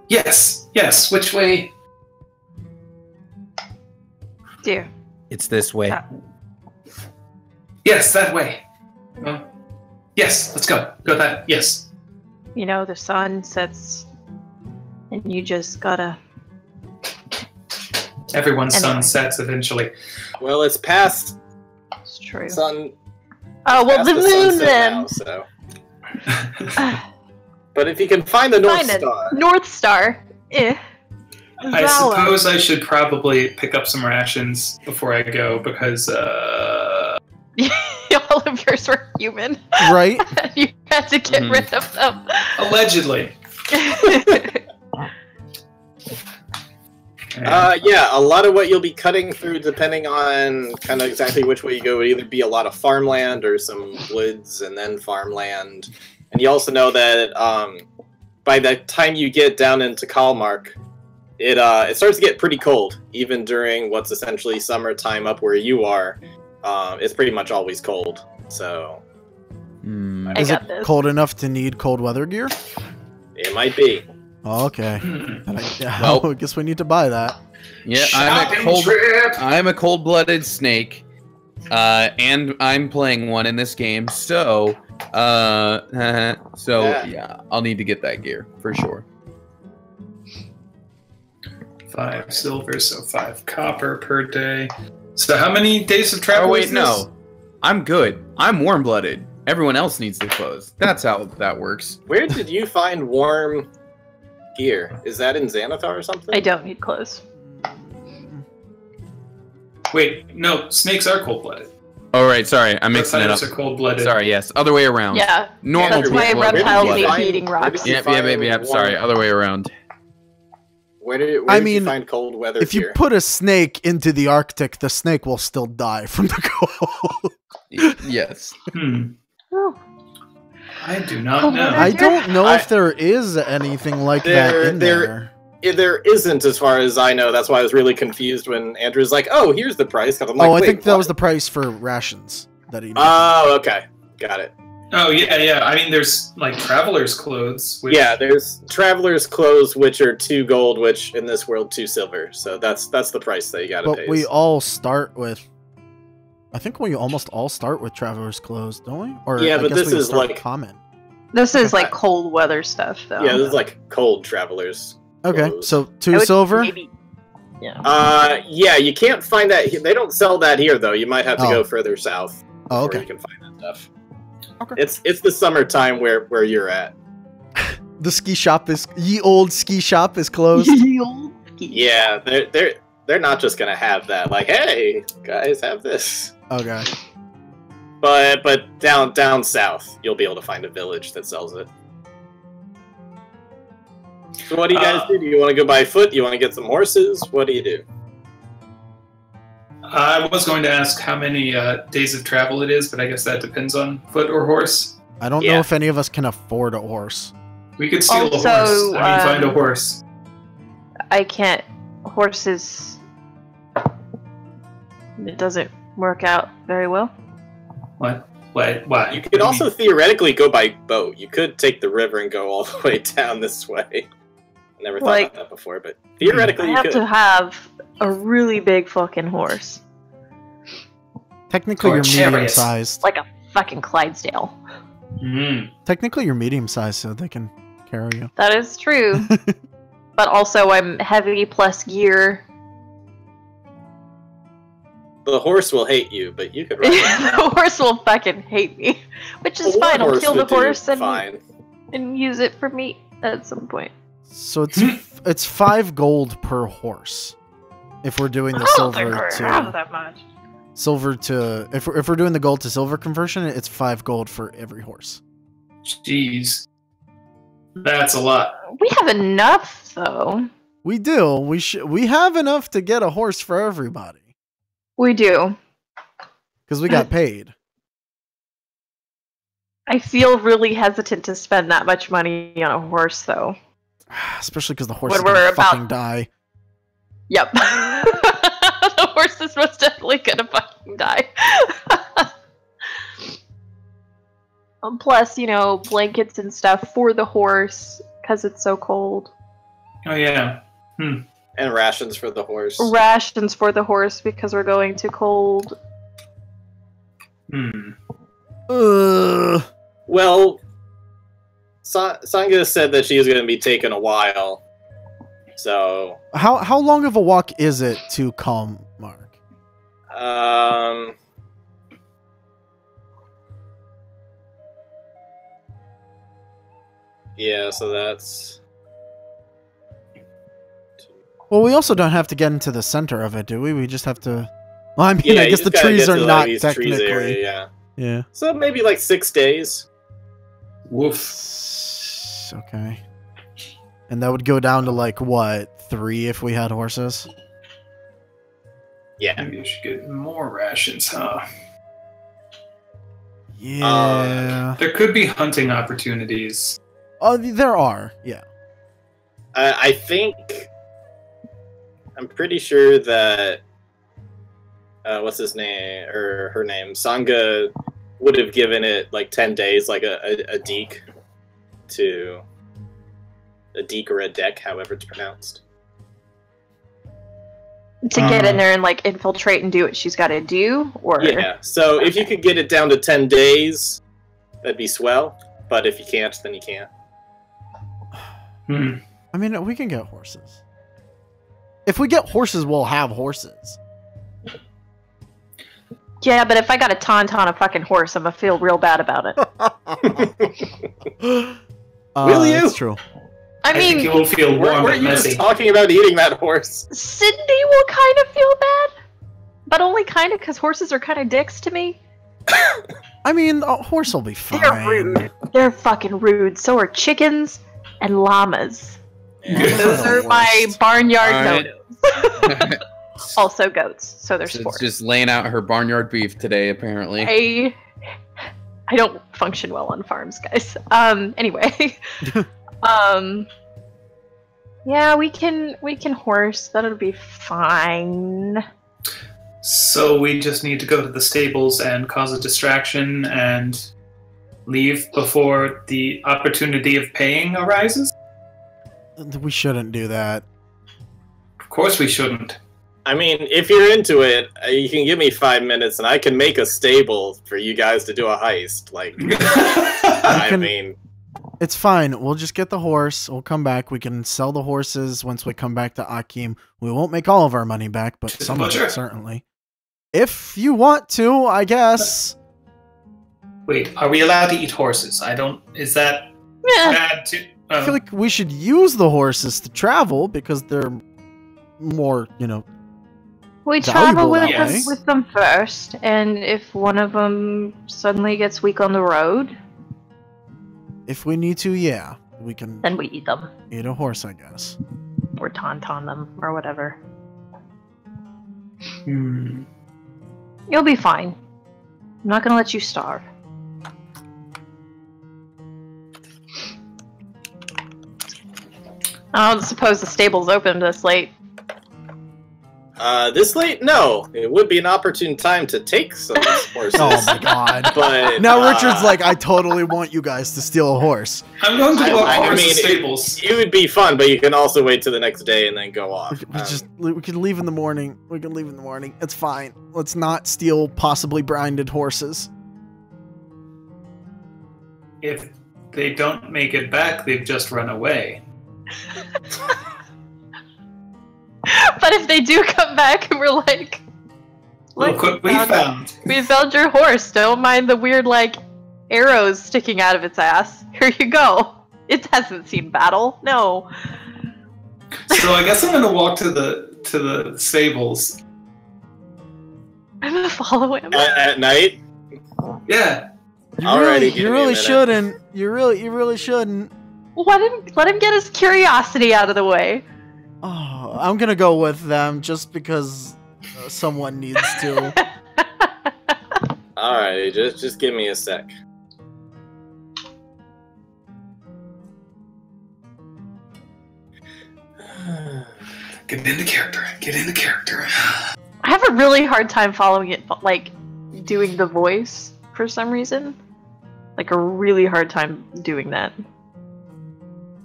Speaker 5: Yes. Which way?
Speaker 4: Dear.
Speaker 3: It's this way.
Speaker 5: Yes, that way. Yes, let's go. Go that. Yes.
Speaker 4: You know, the sun sets, and you just gotta.
Speaker 5: Everyone's sun
Speaker 4: Anyway.
Speaker 5: sets eventually.
Speaker 2: Well, it's past
Speaker 4: It's true.
Speaker 2: sun.
Speaker 4: Oh well,
Speaker 2: past
Speaker 4: the moon
Speaker 2: sunset
Speaker 4: then.
Speaker 2: now, so. But if you can find the North
Speaker 4: Find it.
Speaker 2: Star,
Speaker 4: North Star. Eh.
Speaker 5: I
Speaker 4: Valor.
Speaker 5: suppose I should probably pick up some rations before I go because
Speaker 4: All of yours were human.
Speaker 1: Right?
Speaker 4: You had to get
Speaker 3: Mhm.
Speaker 4: rid of them.
Speaker 5: allegedly.
Speaker 2: yeah, a lot of what you'll be cutting through, depending on kind of exactly which way you go, would either be a lot of farmland or some woods and then farmland. And you also know that by the time you get down into Kalmark, it starts to get pretty cold, even during what's essentially summertime up where you are. It's pretty much always cold. So
Speaker 3: Hmm.
Speaker 4: I
Speaker 1: Is it
Speaker 4: got this.
Speaker 1: cold enough to need cold weather gear?
Speaker 2: it might be.
Speaker 1: Oh, okay.
Speaker 5: Hmm.
Speaker 1: Then
Speaker 3: Well-
Speaker 1: I guess we need to buy that.
Speaker 3: Yeah,
Speaker 5: Shopping trip.
Speaker 3: I'm a cold-blooded snake, and I'm playing one in this game. So, yeah, I'll need to get that gear for sure.
Speaker 5: 5 silver, so 5 copper per day. So how many days of travel?
Speaker 3: Oh wait,
Speaker 5: is this?
Speaker 3: no, I'm good. I'm warm-blooded. Everyone else needs the clothes. That's how that works.
Speaker 2: Where did you find warm gear? Is that in Xanathar or something?
Speaker 4: I don't need clothes.
Speaker 5: Wait, no. Snakes are cold-blooded.
Speaker 3: Oh right, sorry, I'm mixing it up.
Speaker 5: Reptiles are cold-blooded.
Speaker 3: Sorry, yes, other way around.
Speaker 4: Yeah,
Speaker 3: Normal
Speaker 4: that's why
Speaker 3: people are
Speaker 4: reptiles
Speaker 3: cold-blooded.
Speaker 4: hate eating rocks.
Speaker 2: you
Speaker 3: Yep,
Speaker 2: find
Speaker 3: sorry,
Speaker 2: warm-
Speaker 3: other way around.
Speaker 2: Where did
Speaker 1: I
Speaker 2: you
Speaker 1: mean,
Speaker 2: find cold weather
Speaker 1: If you
Speaker 2: gear?
Speaker 1: put a snake into the Arctic, the snake will still die from the cold.
Speaker 3: Yes.
Speaker 4: Oh,
Speaker 5: I do not
Speaker 4: Cold
Speaker 5: know.
Speaker 4: weather
Speaker 1: I don't know
Speaker 2: I-
Speaker 1: if there is anything like that in there.
Speaker 2: There isn't, as far as I know. That's why I was really confused when Andrew's like, "Oh, here's the price." 'Cause I'm like,
Speaker 1: Oh, I
Speaker 2: "Wait,
Speaker 1: think that
Speaker 2: what?"
Speaker 1: was the price for rations that he needed.
Speaker 2: Oh, okay, got it.
Speaker 5: Oh yeah. I mean, there's like traveler's clothes. Which,
Speaker 2: Yeah, there's traveler's clothes, which are 2 gold, which in this world 2 silver. So that's the price that you gotta
Speaker 1: But
Speaker 2: pay.
Speaker 1: we all start with. I think we almost all start with traveler's clothes, don't we? Or
Speaker 2: Yeah,
Speaker 1: I
Speaker 2: but
Speaker 1: guess
Speaker 2: this
Speaker 1: we
Speaker 2: is
Speaker 1: start
Speaker 2: like-
Speaker 1: common.
Speaker 4: this is like cold weather stuff, though.
Speaker 2: Yeah, this is like cold travelers.
Speaker 1: Okay,
Speaker 2: clothes.
Speaker 1: so
Speaker 4: I
Speaker 1: 2
Speaker 4: would
Speaker 1: silver.
Speaker 4: maybe- Yeah.
Speaker 2: Yeah, you can't find that. They don't sell that here, though. You might have to
Speaker 1: Oh.
Speaker 2: go further south.
Speaker 1: Oh,
Speaker 2: before
Speaker 1: okay.
Speaker 2: You can find that stuff.
Speaker 1: Okay.
Speaker 2: It's the summertime where you're at.
Speaker 1: The ski shop is ye old ski shop is closed.
Speaker 2: Yeah, they're not just gonna have that. Like, hey, guys, have this.
Speaker 1: Okay.
Speaker 2: But down south, you'll be able to find a village that sells it. So what do you guys do? Do you want to go by foot? Do you want to get some horses? What do you do?
Speaker 5: I was going to ask how many days of travel it is, but I guess that depends on foot or horse.
Speaker 1: I don't
Speaker 2: Yeah.
Speaker 1: know if any of us can afford a horse.
Speaker 5: We could steal
Speaker 4: Also,
Speaker 5: a horse. I mean, find a horse.
Speaker 4: I can't. Horses. It doesn't work out very well.
Speaker 5: What? Why?
Speaker 2: You could also theoretically go by boat. You could take the river and go all the way down this way. Never thought
Speaker 4: Like,
Speaker 2: about that before, but theoretically
Speaker 4: I
Speaker 2: you
Speaker 4: have
Speaker 2: could.
Speaker 4: to have a really big fucking horse.
Speaker 1: Technically,
Speaker 5: Or
Speaker 1: you're
Speaker 5: chariots.
Speaker 1: medium-sized.
Speaker 4: Like a fucking Clydesdale.
Speaker 1: Technically, you're medium-sized, so they can carry you.
Speaker 4: That is true. But also, I'm heavy plus gear.
Speaker 2: The horse will hate you, but you could ride it.
Speaker 4: The horse will fucking hate me. Which is
Speaker 2: A war
Speaker 4: fine. I'll
Speaker 2: horse
Speaker 4: kill the
Speaker 2: would do
Speaker 4: horse
Speaker 2: fine.
Speaker 4: and use it for meat at some point.
Speaker 1: So it's 5 gold per horse. If we're doing the
Speaker 4: I don't think
Speaker 1: silver
Speaker 4: I have
Speaker 1: to
Speaker 4: that much.
Speaker 1: if we're doing the gold to silver conversion, it's 5 gold for every horse.
Speaker 5: Jeez. That's a lot.
Speaker 4: We have enough, though.
Speaker 1: We do. We have enough to get a horse for everybody
Speaker 4: We do.
Speaker 1: because we got paid.
Speaker 4: I feel really hesitant to spend that much money on a horse, though.
Speaker 1: Especially because the horse
Speaker 4: When
Speaker 1: is gonna
Speaker 4: we're about-
Speaker 1: fucking die.
Speaker 4: Yep. The horse is most definitely gonna fucking die. Plus, blankets and stuff for the horse, because it's so cold.
Speaker 5: Oh yeah.
Speaker 2: And rations for the horse.
Speaker 4: Rations for the horse, because we're going too cold.
Speaker 2: Well, Sangha said that she was going to be taking a while. So,
Speaker 1: How long of a walk is it to Calm Mark?
Speaker 2: Yeah, so that's...
Speaker 1: Well, we also don't have to get into the center of it, do we? We just have to. Well, I mean,
Speaker 2: Yeah,
Speaker 1: I
Speaker 2: you
Speaker 1: guess the
Speaker 2: just gotta
Speaker 1: trees
Speaker 2: get
Speaker 1: are
Speaker 2: to,
Speaker 1: not
Speaker 2: these
Speaker 1: technically.
Speaker 2: trees area, yeah.
Speaker 1: Yeah.
Speaker 2: So maybe like 6 days.
Speaker 5: Woof.
Speaker 1: Okay. And that would go down to like what, 3 if we had horses?
Speaker 2: Yeah.
Speaker 5: Maybe you should get more rations, huh?
Speaker 1: Yeah.
Speaker 5: There could be hunting opportunities.
Speaker 1: Oh, there are. Yeah.
Speaker 2: I think... I'm pretty sure that... what's his name? Or her name? Sangha would have given it like 10 days, like a deek to... A deek or a deck, however it's pronounced.
Speaker 4: To get in there and infiltrate and do what she's got to do, or
Speaker 2: Yeah, so if you could get it down to 10 days, that'd be swell. But if you can't, then you can't.
Speaker 1: I mean, we can get horses. If we get horses, we'll have horses.
Speaker 4: Yeah, but if I got to taunt on a fucking horse, I'm gonna feel real bad about it.
Speaker 2: Will you?
Speaker 1: That's true.
Speaker 4: I
Speaker 5: think
Speaker 4: mean,
Speaker 5: you will feel warm
Speaker 2: Weren't
Speaker 5: and
Speaker 2: you
Speaker 5: messy.
Speaker 2: just talking about eating that horse?
Speaker 4: Sydney will kind of feel bad, but only kind of because horses are kind of dicks to me.
Speaker 1: I mean, a horse will be
Speaker 4: They're
Speaker 1: fine.
Speaker 4: rude. They're fucking rude. So are chickens and llamas. Those are my barnyard
Speaker 3: Alright.
Speaker 4: no-nos. Also goats, so there's
Speaker 3: She's
Speaker 4: 4.
Speaker 3: just laying out her barnyard beef today, apparently.
Speaker 4: I don't function well on farms, guys. Anyway. Yeah, we can horse. That'll be fine.
Speaker 5: So we just need to go to the stables and cause a distraction and leave before the opportunity of paying arises?
Speaker 1: We shouldn't do that.
Speaker 5: Of course we shouldn't.
Speaker 2: I mean, if you're into it, you can give me 5 minutes and I can make a stable for you guys to do a heist. Like, I
Speaker 1: can-
Speaker 2: mean,
Speaker 1: It's fine. We'll just get the horse. We'll come back. We can sell the horses once we come back to Akim. We won't make all of our money back, but
Speaker 5: To the
Speaker 1: some of
Speaker 5: butcher.
Speaker 1: it certainly. If you want to, I guess.
Speaker 5: Wait, are we allowed to eat horses? Is that
Speaker 4: Yeah.
Speaker 5: bad too?
Speaker 1: I feel like we should use the horses to travel because they're more,
Speaker 4: We
Speaker 1: valuable
Speaker 4: travel with
Speaker 1: that
Speaker 4: them,
Speaker 1: way.
Speaker 4: with them first, and if one of them suddenly gets weak on the road,
Speaker 1: if we need to, yeah. We can
Speaker 4: then we eat them.
Speaker 1: eat a horse, I guess.
Speaker 4: Or tauntaun them, or whatever. You'll be fine. I'm not gonna let you starve. I don't suppose the stable's open this late.
Speaker 2: This late? No. It would be an opportune time to take some horses.
Speaker 1: Oh my god.
Speaker 2: But
Speaker 1: Now Richard's like, I totally want you guys to steal a horse.
Speaker 5: I'm going to walk
Speaker 2: I
Speaker 5: horse
Speaker 2: mean,
Speaker 5: to stables.
Speaker 2: it would be fun, but you can also wait till the next day and then go off.
Speaker 1: We can leave in the morning. We can leave in the morning. It's fine. Let's not steal possibly branded horses.
Speaker 5: If they don't make it back, they've just run away.
Speaker 4: But if they do come back and we're like,
Speaker 5: Look what we found.
Speaker 4: we found your horse. Don't mind the weird, like, arrows sticking out of its ass. Here you go. It hasn't seen battle. No.
Speaker 5: So I guess I'm gonna walk to the stables.
Speaker 4: I'm gonna follow him.
Speaker 2: At night?
Speaker 5: Yeah.
Speaker 1: You really shouldn't. You really shouldn't.
Speaker 4: Let him get his curiosity out of the way.
Speaker 1: Oh, I'm gonna go with them just because someone needs to.
Speaker 2: Alright, just give me a sec.
Speaker 5: Get into character. Get into character.
Speaker 4: I have a really hard time following it, like, doing the voice for some reason. Like, a really hard time doing that.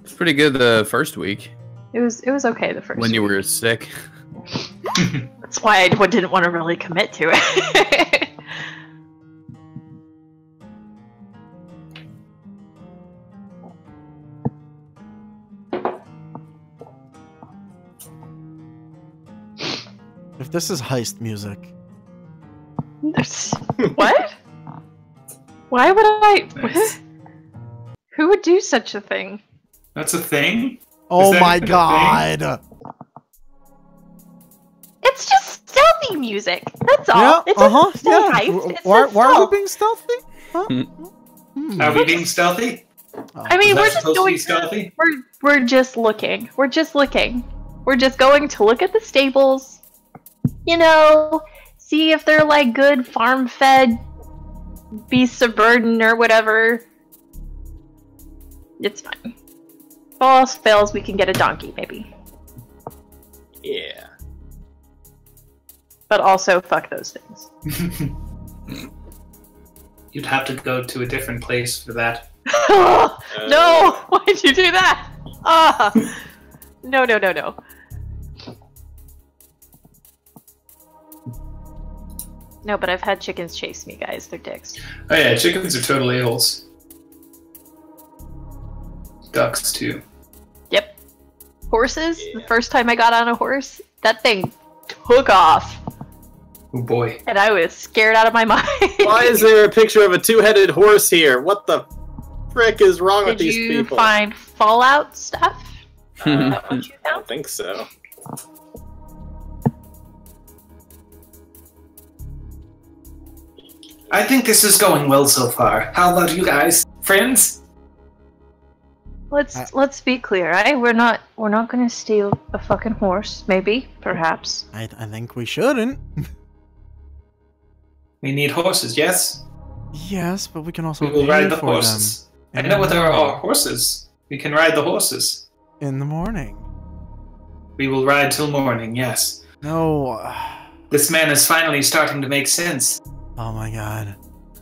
Speaker 3: It's pretty good the first week
Speaker 4: It was okay the first
Speaker 3: when you
Speaker 4: week.
Speaker 3: were sick.
Speaker 4: That's why I didn't want to really commit to it.
Speaker 1: If this is heist music,
Speaker 4: What? Why would I?
Speaker 5: Nice.
Speaker 4: Who would do such a thing?
Speaker 5: That's a thing?
Speaker 1: oh
Speaker 5: that
Speaker 1: my
Speaker 5: even a
Speaker 1: god!
Speaker 4: It's just stealthy music. That's all.
Speaker 1: Yeah,
Speaker 4: It's
Speaker 1: uh-huh,
Speaker 4: a stealth
Speaker 1: yeah.
Speaker 4: heist. It's
Speaker 1: Why
Speaker 4: a
Speaker 1: are we
Speaker 4: stealth.
Speaker 1: being stealthy? Huh?
Speaker 3: Hmm.
Speaker 5: Are we being stealthy?
Speaker 4: I mean,
Speaker 5: Is that
Speaker 4: we're just
Speaker 5: supposed to
Speaker 4: going.
Speaker 5: be stealthy?
Speaker 4: We're just looking. We're just looking. We're just going to look at the stables. You know, see if they're like good farm-fed beasts of burden or whatever. It's fine. If all else fails, we can get a donkey, maybe.
Speaker 2: Yeah.
Speaker 4: But also, fuck those things.
Speaker 5: You'd have to go to a different place for that.
Speaker 4: No! Why'd you do that? Ah! No. No, but I've had chickens chase me, guys. They're dicks.
Speaker 5: Oh yeah, chickens are total a-holes. Ducks too.
Speaker 4: Yep. Horses?
Speaker 2: Yeah.
Speaker 4: The first time I got on a horse, that thing took off.
Speaker 5: Oh boy.
Speaker 4: And I was scared out of my mind.
Speaker 2: Why is there a picture of a two-headed horse here? What the frick is wrong with
Speaker 4: Did
Speaker 2: these
Speaker 4: you
Speaker 2: people?
Speaker 4: find Fallout stuff? Is that what you
Speaker 2: I
Speaker 4: found?
Speaker 2: don't think so.
Speaker 5: I think this is going well so far. How about you guys? Friends?
Speaker 4: Let's be clear, right? We're not gonna steal a fucking horse. Maybe, perhaps.
Speaker 1: I think we shouldn't.
Speaker 5: We need horses, yes?
Speaker 1: Yes, but we can also
Speaker 5: We will
Speaker 1: pay
Speaker 5: ride the
Speaker 1: for
Speaker 5: horses. I
Speaker 1: them
Speaker 5: know what there are horses. We can ride the horses.
Speaker 1: in the morning.
Speaker 5: We will ride till morning, yes.
Speaker 1: No.
Speaker 5: This man is finally starting to make sense.
Speaker 1: Oh my god.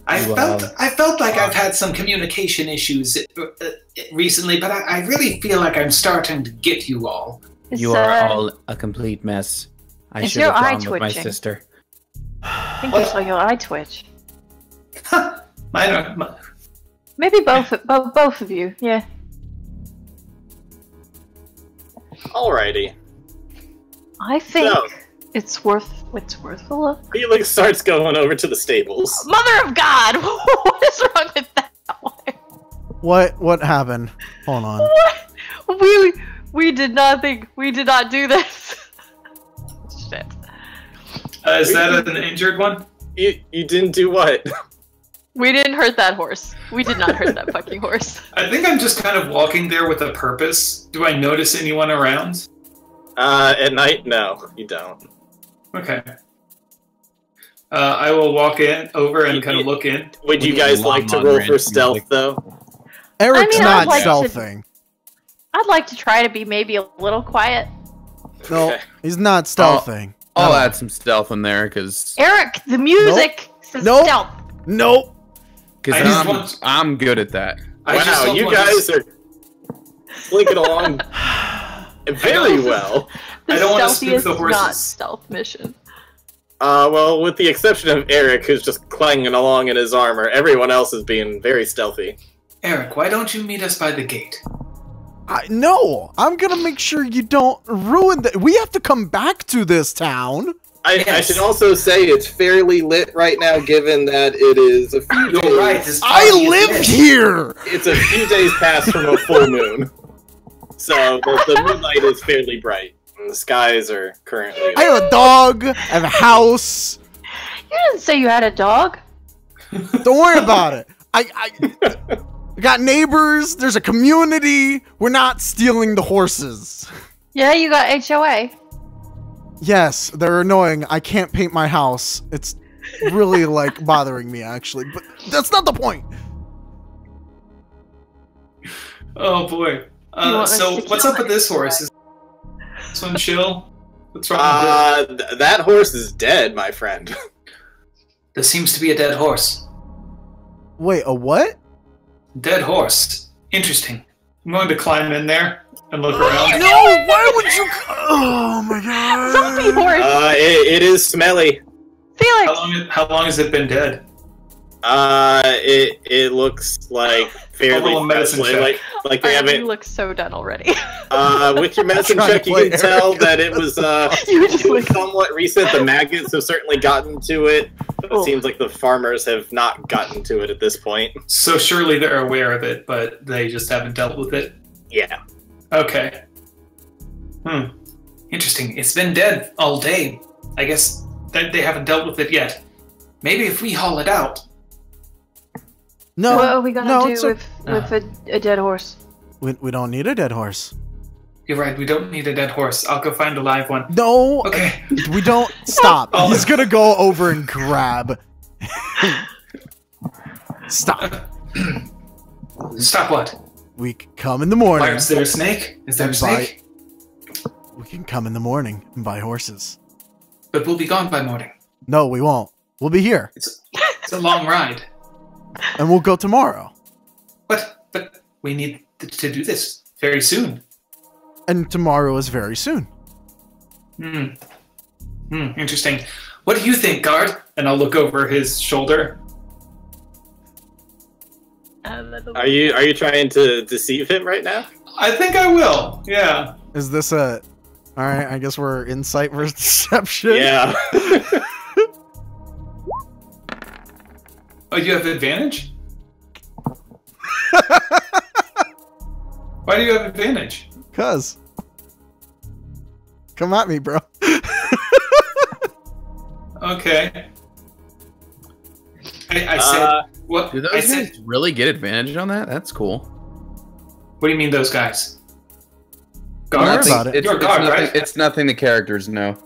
Speaker 5: I
Speaker 3: Wow.
Speaker 5: felt like I've had some communication issues recently, but I really feel like I'm starting to get you all.
Speaker 3: You are all a complete mess. I
Speaker 4: Is
Speaker 3: should
Speaker 4: your
Speaker 3: have
Speaker 4: eye
Speaker 3: gone with my
Speaker 4: twitching?
Speaker 3: sister.
Speaker 4: I think I saw your eye twitch.
Speaker 5: Mine are,
Speaker 4: Maybe both of you. Yeah.
Speaker 2: Alrighty.
Speaker 4: I think
Speaker 2: So-
Speaker 4: it's worth a look.
Speaker 2: Felix starts going over to the stables.
Speaker 4: Mother of God! What is wrong with that one?
Speaker 1: What happened? Hold on.
Speaker 4: What? We did not do this. Shit.
Speaker 5: is that an injured one?
Speaker 2: You didn't do what?
Speaker 4: We didn't hurt that horse. We did not hurt that fucking horse.
Speaker 5: I think I'm just kind of walking there with a purpose. Do I notice anyone around?
Speaker 2: At night? No, you don't.
Speaker 5: Okay. I will walk over and kind of look in.
Speaker 2: Would you
Speaker 3: We
Speaker 2: guys
Speaker 3: need
Speaker 2: like to
Speaker 3: Lon
Speaker 2: roll
Speaker 3: Ranch
Speaker 2: for stealth,
Speaker 3: music.
Speaker 2: though?
Speaker 1: Eric's
Speaker 4: I mean,
Speaker 1: not
Speaker 4: I'd like to-
Speaker 1: stealthing.
Speaker 4: I'd like to try to be maybe a little quiet.
Speaker 1: No,
Speaker 2: Okay.
Speaker 1: he's not stealthing.
Speaker 3: I'll add some stealth in there because
Speaker 4: Eric, the music says
Speaker 1: Nope.
Speaker 4: stealth.
Speaker 1: Nope.
Speaker 5: I just want-
Speaker 3: I'm good at that.
Speaker 5: I just
Speaker 2: Wow,
Speaker 5: don't
Speaker 2: you
Speaker 5: want
Speaker 2: guys
Speaker 5: to-
Speaker 2: are flinking along very well.
Speaker 4: The
Speaker 5: I don't wanna spook
Speaker 4: stealthiest
Speaker 5: the
Speaker 4: not
Speaker 5: horses.
Speaker 4: stealth mission.
Speaker 2: Well, with the exception of Eric, who's just clanging along in his armor, everyone else is being very stealthy.
Speaker 5: Eric, why don't you meet us by the gate?
Speaker 1: No, I'm gonna make sure you don't ruin that. We have to come back to this town.
Speaker 2: I
Speaker 5: Yes.
Speaker 2: should also say it's fairly lit right now, given that it is a few days.
Speaker 5: You're right. This
Speaker 1: I
Speaker 5: party is
Speaker 1: live
Speaker 5: lit.
Speaker 1: here.
Speaker 2: It's a few days past from a full moon, so the moonlight is fairly bright, and the skies are currently.
Speaker 1: I have a dog. I have a house.
Speaker 4: You didn't say you had a dog.
Speaker 1: Don't worry about it. I got neighbors. There's a community. We're not stealing the horses.
Speaker 4: Yeah, you got HOA.
Speaker 1: Yes, they're annoying. I can't paint my house. It's really like bothering me actually, but that's not the point.
Speaker 5: Oh boy.
Speaker 4: You want us
Speaker 5: So
Speaker 4: to
Speaker 5: what's
Speaker 4: kill
Speaker 5: up with
Speaker 4: it?
Speaker 5: this horse? Is this one chill? What's wrong with it?
Speaker 2: That horse is dead, my friend.
Speaker 5: There seems to be a dead horse.
Speaker 1: Wait, a what?
Speaker 5: Dead horse. Interesting. I'm going to climb in there and look around.
Speaker 1: No, why would you? Oh my god.
Speaker 4: Zombie horse.
Speaker 2: It is smelly.
Speaker 4: Felix.
Speaker 5: How long has it been dead?
Speaker 2: It looks like fairly
Speaker 5: little medicine
Speaker 2: fresh,
Speaker 5: check.
Speaker 2: like they
Speaker 4: Alright, you
Speaker 2: haven't.
Speaker 4: look so done already.
Speaker 2: With your medicine
Speaker 1: trying to
Speaker 2: check, you
Speaker 1: play
Speaker 2: can tell
Speaker 1: Eric.
Speaker 2: that it was
Speaker 4: You just look.
Speaker 2: somewhat recent. The maggots have certainly gotten to it, but
Speaker 4: Oh.
Speaker 2: it seems like the farmers have not gotten to it at this point.
Speaker 5: So surely they're aware of it, but they just haven't dealt with it.
Speaker 2: Yeah.
Speaker 5: Okay. Interesting. It's been dead all day. I guess that they haven't dealt with it yet. Maybe if we haul it out.
Speaker 1: No,
Speaker 4: What are we gonna
Speaker 1: no,
Speaker 4: do
Speaker 1: it's
Speaker 4: with a dead horse?
Speaker 1: we don't need a dead horse.
Speaker 5: You're right. We don't need a dead horse. I'll go find a live one.
Speaker 1: No,
Speaker 5: Okay.
Speaker 1: we don't. Stop.
Speaker 5: Oh.
Speaker 1: He's gonna go over and grab. Stop.
Speaker 5: Stop what?
Speaker 1: We can come in the morning.
Speaker 5: Why, is there a snake? Is there a
Speaker 1: And buy-
Speaker 5: snake?
Speaker 1: We can come in the morning and buy horses.
Speaker 5: But we'll be gone by morning.
Speaker 1: No, we won't. We'll be here,
Speaker 5: It's a long ride.
Speaker 1: and we'll go tomorrow.
Speaker 5: But we need to do this very soon.
Speaker 1: And tomorrow is very soon.
Speaker 5: Interesting. What do you think, guard? And I'll look over his shoulder.
Speaker 2: Are you trying to deceive him right now?
Speaker 5: I think I will. Yeah.
Speaker 1: Is this a? All right, I guess we're insight versus deception.
Speaker 2: Yeah.
Speaker 5: Oh, you have advantage? Why do you have advantage?
Speaker 1: Cuz. Come at me, bro.
Speaker 5: Okay. I said what?
Speaker 3: Do
Speaker 5: I
Speaker 3: those
Speaker 5: said.
Speaker 3: guys really get advantage on that? That's cool.
Speaker 5: What do you mean, those guys?
Speaker 1: Don't worry
Speaker 5: Guards?
Speaker 1: about it.
Speaker 3: It's,
Speaker 5: You're a
Speaker 3: it's
Speaker 5: guard,
Speaker 3: nothing,
Speaker 5: right?
Speaker 3: it's nothing the characters know.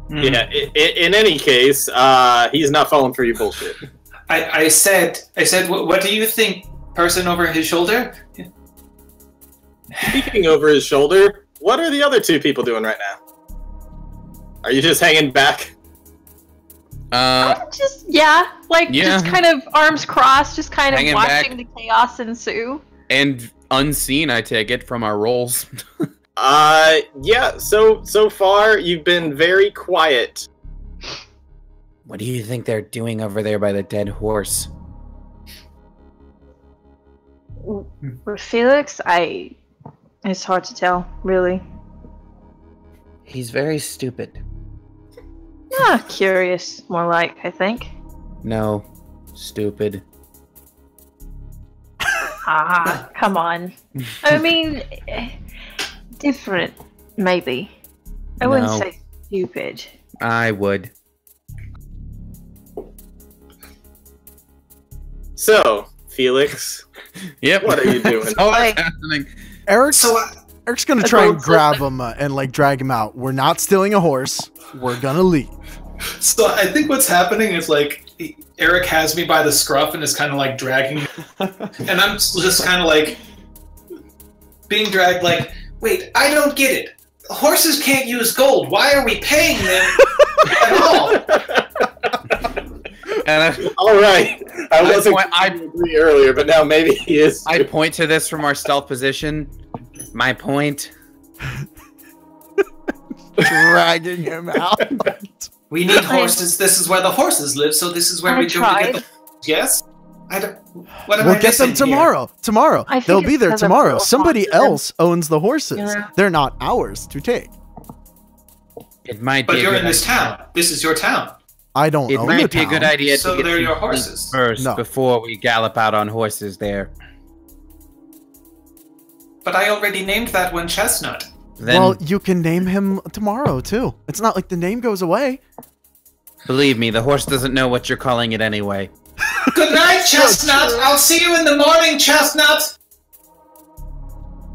Speaker 2: Yeah. In any case, he's not falling for your bullshit.
Speaker 5: I said. What do you think, person over his shoulder?
Speaker 2: Peeking over his shoulder, what are the other two people doing right now? Are you just hanging back?
Speaker 4: Just
Speaker 3: Yeah.
Speaker 4: just kind of arms crossed, just kind of
Speaker 3: Hanging
Speaker 4: watching
Speaker 3: back.
Speaker 4: the chaos ensue.
Speaker 3: And unseen, I take it, from our rolls.
Speaker 2: Yeah. So far, you've been very quiet.
Speaker 3: What do you think they're doing over there by the dead horse?
Speaker 4: With Felix, it's hard to tell, really.
Speaker 3: He's very stupid.
Speaker 4: Curious, more like, I think.
Speaker 3: No, stupid.
Speaker 4: Come on. I mean, different, maybe. I wouldn't
Speaker 3: No.
Speaker 4: say stupid.
Speaker 3: I would.
Speaker 2: So, Felix,
Speaker 3: Yep.
Speaker 2: what are you doing?
Speaker 3: Oh, that's
Speaker 4: Like-
Speaker 3: happening.
Speaker 1: Eric's
Speaker 5: So
Speaker 1: Eric's gonna
Speaker 4: I
Speaker 1: try and
Speaker 4: told
Speaker 1: grab him and like drag him out. We're not stealing a horse. We're gonna leave.
Speaker 5: So I think what's happening is like Eric has me by the scruff and is kind of like dragging me, and I'm just kind of like being dragged. Like, wait, I don't get it. Horses can't use gold. Why are we paying them at all.
Speaker 3: And
Speaker 2: All right. I wasn't going to agree earlier, but now maybe he is.
Speaker 3: I point to this from our stealth position. My point.
Speaker 1: Dragging him out.
Speaker 5: We need horses. This is where the horses live, so this is where
Speaker 4: I
Speaker 5: we go to
Speaker 4: tried.
Speaker 5: get the... Yes? I don't... What am
Speaker 1: We'll
Speaker 5: I
Speaker 1: get them
Speaker 5: missing here?
Speaker 1: tomorrow. Tomorrow.
Speaker 4: I think
Speaker 1: They'll
Speaker 4: it's
Speaker 1: be there
Speaker 4: because I'm
Speaker 1: tomorrow.
Speaker 4: real
Speaker 1: Somebody
Speaker 4: fond of them.
Speaker 1: else owns the horses.
Speaker 4: Yeah.
Speaker 1: They're not ours to take.
Speaker 3: It might
Speaker 5: But
Speaker 3: be.
Speaker 5: you're
Speaker 3: a
Speaker 5: in
Speaker 3: good
Speaker 5: this town. This is your town.
Speaker 1: I don't
Speaker 3: It
Speaker 1: own
Speaker 3: might
Speaker 1: the
Speaker 3: be a good
Speaker 1: town.
Speaker 3: idea
Speaker 5: So
Speaker 3: to get
Speaker 5: they're your
Speaker 3: some
Speaker 5: horses.
Speaker 3: sleep first
Speaker 1: No.
Speaker 3: before we gallop out on horses there.
Speaker 5: But I already named that one Chestnut.
Speaker 3: Then,
Speaker 1: Well, you can name him tomorrow too. It's not like the name goes away.
Speaker 3: believe me, the horse doesn't know what you're calling it anyway.
Speaker 5: Good night, Chestnut. I'll see you in the morning, Chestnut.